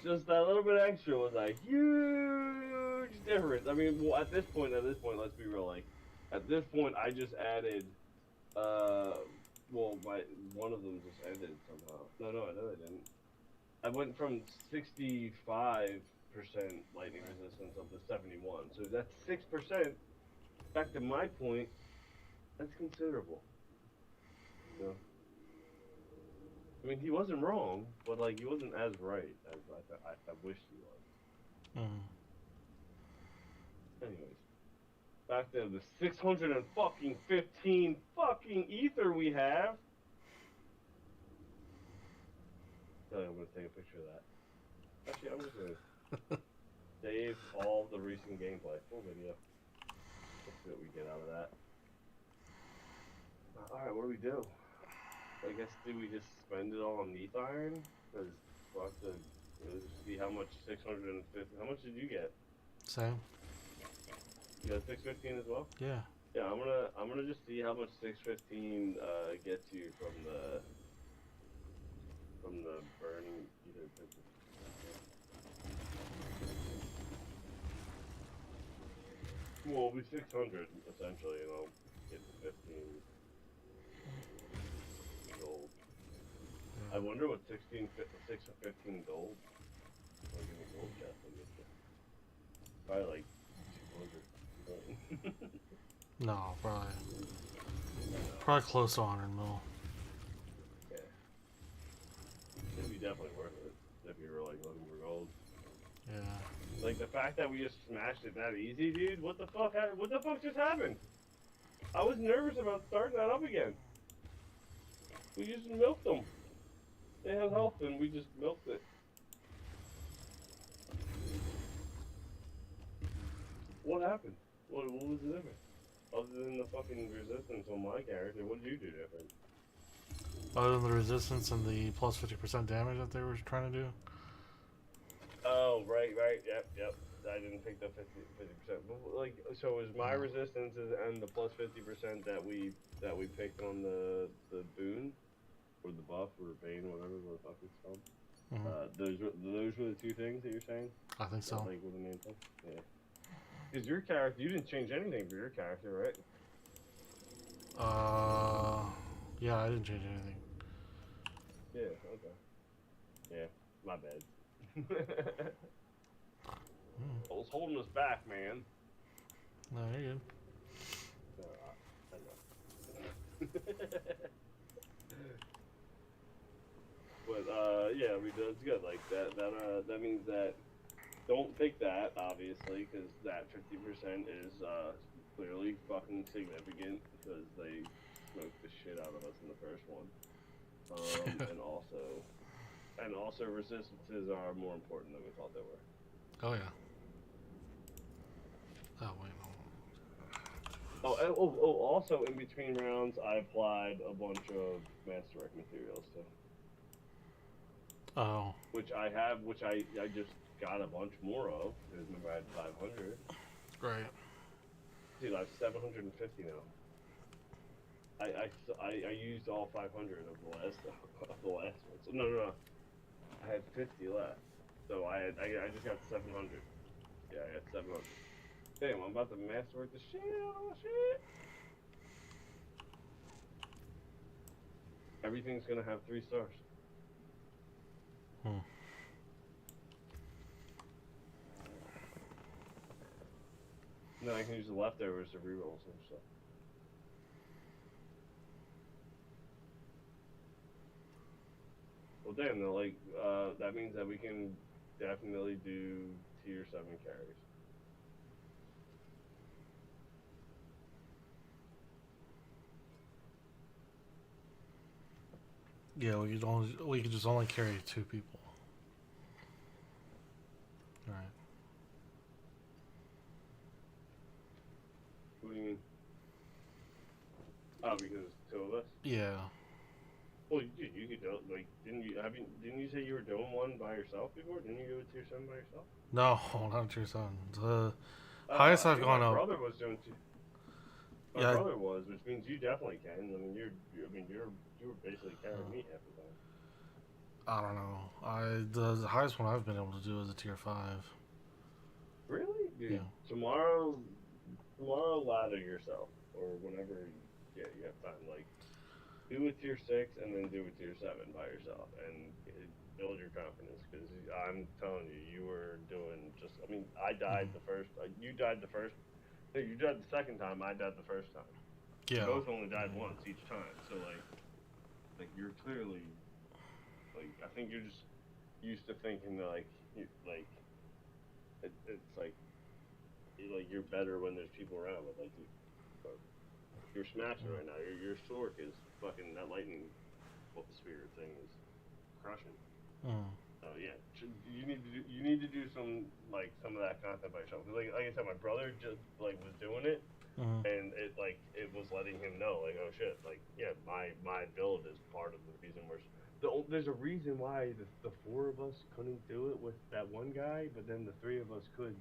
[SPEAKER 1] Just that little bit extra was a huge difference. I mean, well, at this point, let's be real. Like, at this point, I just added, one of them just ended somehow. No, I didn't. I went from 65% lightning resistance up to 71. So that's 6%. Back to my point, that's considerable. You know? I mean, he wasn't wrong, but like he wasn't as right as I wished he was. Anyways, back to the 615 fucking ether we have. I'm gonna take a picture of that. Actually, I'm just gonna save all the recent gameplay, full video. Let's see what we get out of that. All right, what do we do? I guess do we just spend it all on Neath Iron? Because we'll have to see how much 650. How much did you get?
[SPEAKER 2] Same.
[SPEAKER 1] You got 615 as well?
[SPEAKER 2] Yeah.
[SPEAKER 1] Yeah, I'm gonna just see how much 615 gets you from the burning either. Well, it'll be 600 essentially, and I'll get the 15 gold. I wonder what 615 gold. I'll give me gold chest. Probably like 200.
[SPEAKER 2] No, probably close to 100 mil.
[SPEAKER 1] definitely worth it if you were like looking for gold.
[SPEAKER 2] Yeah.
[SPEAKER 1] Like the fact that we just smashed it that easy, dude. What the fuck? What the fuck just happened? I was nervous about starting that up again. We just milked them. They had health, and we just milked it. What happened? What was the difference? Other than the fucking resistance on my character, what did you do different?
[SPEAKER 2] Other than the resistance and the plus 50% damage that they were trying to do.
[SPEAKER 1] Oh, right, yep. I didn't pick the 50%. Like, so was my resistance and the plus 50% that we picked on the boon or the buff or bane, whatever the fuck it's called. Those were the two things that you're saying.
[SPEAKER 2] I think so.
[SPEAKER 1] Like with the main thing. Yeah. Because your character, you didn't change anything for your character, right?
[SPEAKER 2] Yeah, I didn't change anything.
[SPEAKER 1] Yeah. Okay. Yeah. My bad. I was holding us back, man.
[SPEAKER 2] No, you're good.
[SPEAKER 1] I know. But yeah, I mean that's good. Like that means that don't pick that obviously because that 50% is clearly fucking significant because they smoked the shit out of us in the first one. and also resistances are more important than we thought they were.
[SPEAKER 2] Oh yeah. Oh wait, no.
[SPEAKER 1] Also in between rounds, I applied a bunch of masterwork materials too.
[SPEAKER 2] Oh.
[SPEAKER 1] Which I just got a bunch more of. Because remember I had 500.
[SPEAKER 2] Right.
[SPEAKER 1] Dude, I have 750 now. I used all 500 of the last one. So, no. I had 50 left. So I just got 700. Yeah, I got 700. Damn, I'm about to masterwork the shit out of my shit. Everything's gonna have 3 stars. And then I can use the leftovers to reroll some stuff. Well, damn, though, like, that means that we can definitely do tier 7 carries.
[SPEAKER 2] Yeah, we could just only carry 2 people. All right.
[SPEAKER 1] What do you mean? Oh, because it's 2 of us?
[SPEAKER 2] Yeah.
[SPEAKER 1] Well, you could do like didn't you say you were doing one by yourself before? Didn't you go to tier 7 by yourself?
[SPEAKER 2] No, not tier 7. The highest I've gone up.
[SPEAKER 1] My brother was doing two. My brother was, which means you definitely can. I mean, you were basically carrying me half the time.
[SPEAKER 2] I don't know. The highest one I've been able to do is a tier 5.
[SPEAKER 1] Really? Dude,
[SPEAKER 2] Yeah.
[SPEAKER 1] Tomorrow ladder yourself, or whenever you have time. Like, do a tier 6 and then do a tier 7 by yourself, and build your confidence. Because I'm telling you, you were doing just. I mean, I died the first. You died the first. You died the second time. I died the first time.
[SPEAKER 2] Yeah.
[SPEAKER 1] We both only died once each time. So like you're clearly. Like, I think you're just used to thinking that it's like you're better when there's people around, but like you're smashing right now. Your Sorc is fucking that lightning spirit thing is crushing. So yeah, you need to do some of that content by yourself. Cause like I said, my brother just was doing it, and it was letting him know oh shit, my build is part of the reason there's a reason why the 4 of us couldn't do it with that one guy, but then the 3 of us could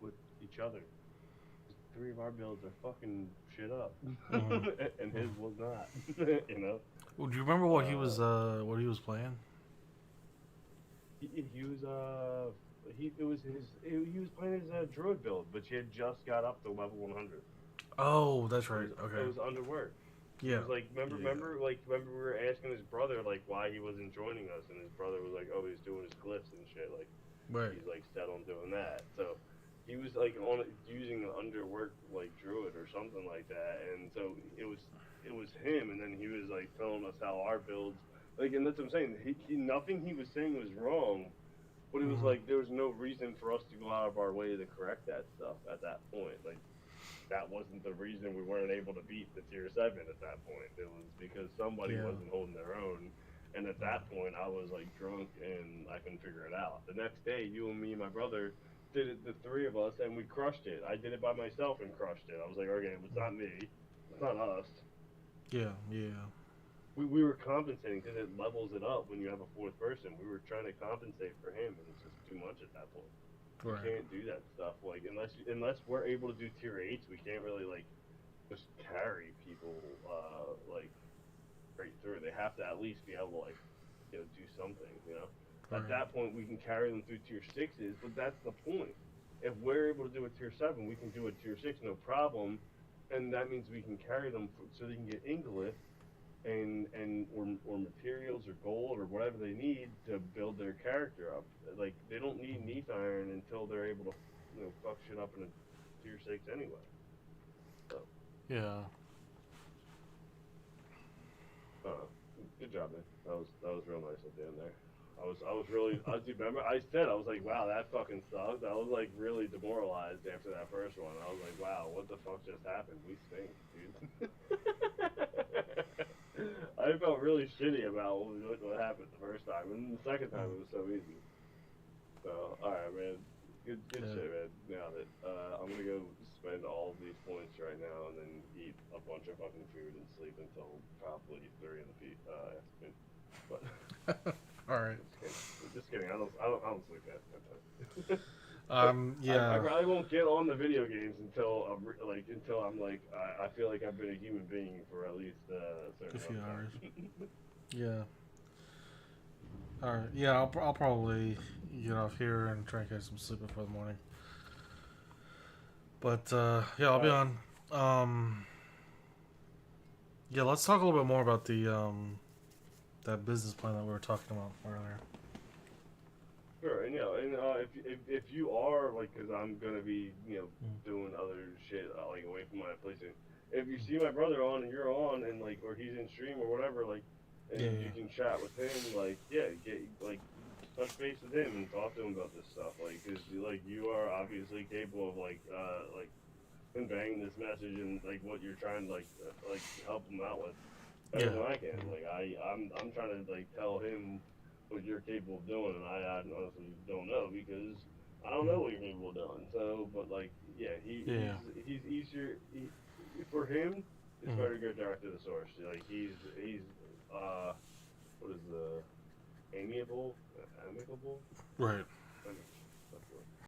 [SPEAKER 1] with each other. 3 of our builds are fucking shit up, and his was not. You know.
[SPEAKER 2] Well, do you remember what he was playing?
[SPEAKER 1] He was playing his druid build, but he had just got up to level 100.
[SPEAKER 2] Oh, that's right. Okay.
[SPEAKER 1] It was underworked.
[SPEAKER 2] Yeah.
[SPEAKER 1] It was remember we were asking his brother why he wasn't joining us, and his brother was like, oh, he's doing his glyphs and shit.
[SPEAKER 2] Right.
[SPEAKER 1] He's set on doing that. So he was using an underworked druid or something like that, and so it was him, and then he was telling us how our builds Like, and that's what I'm saying. Nothing he was saying was wrong, but it was like there was no reason for us to go out of our way to correct that stuff at that point. Like, that wasn't the reason we weren't able to beat the tier 7 at that point. It was because somebody
[SPEAKER 2] Yeah.
[SPEAKER 1] wasn't holding their own. And at that point, I was like drunk and I couldn't figure it out. The next day, you and me and my brother did it, the three of us, and we crushed it. I did it by myself and crushed it. I was like, okay, it's not me, it's not us.
[SPEAKER 2] Yeah, yeah.
[SPEAKER 1] We were compensating because it levels it up when you have a fourth person. We were trying to compensate for him, and it's just too much at that point. You
[SPEAKER 2] Right.
[SPEAKER 1] can't do that stuff. Like unless we're able to do tier 8s, we can't really like just carry people like straight through. They have to at least be able to like do something. At
[SPEAKER 2] Right.
[SPEAKER 1] that point we can carry them through tier 6s, but that's the point. If we're able to do a tier 7, we can do a tier 6 no problem, and that means we can carry them so they can get Ingolith or materials or gold or whatever they need to build their character up. Like they don't need Neath Iron until they're able to fuck shit up in a tier 6 anyway. So
[SPEAKER 2] Yeah.
[SPEAKER 1] good job, man. That was real nice at the end there. I was really I do remember I said I was like, wow, that fucking sucked. I was like really demoralized after that first one. I was like, wow, what the fuck just happened? We stink, dude. I felt really shitty about what happened the first time, and the second time it was so easy. So, all right, man. Good shit, man. Now that I'm gonna go spend all of these points right now, and then eat a bunch of fucking food and sleep until probably 3 in the afternoon. But
[SPEAKER 2] All right.
[SPEAKER 1] just kidding. I don't sleep that time.
[SPEAKER 2] Yeah.
[SPEAKER 1] I probably won't get on the video games until I'm like I feel like I've been a human being for at least a certain
[SPEAKER 2] A few
[SPEAKER 1] amount of
[SPEAKER 2] hours.
[SPEAKER 1] time.
[SPEAKER 2] Yeah. All right. Yeah, I'll probably get off here and try and get some sleep before the morning. But yeah, I'll be on. Yeah, let's talk a little bit more about the that business plan that we were talking about earlier.
[SPEAKER 1] Sure, and if you are like, because I'm gonna be doing other shit like away from my PlayStation. If you see my brother on and you're on and like, or he's in stream or whatever, like, and you can chat with him, like, yeah, get like touch base with him and talk to him about this stuff, like, because like you are obviously capable of like conveying this message and like what you're trying to like help him out with better than I can. Like I'm trying to like tell him what you're capable of doing, and I honestly don't know because I don't know what you're capable of doing. So, but like, yeah, he's easier for him. It's better to go direct to the source. Like he's what is the amicable?
[SPEAKER 2] Right.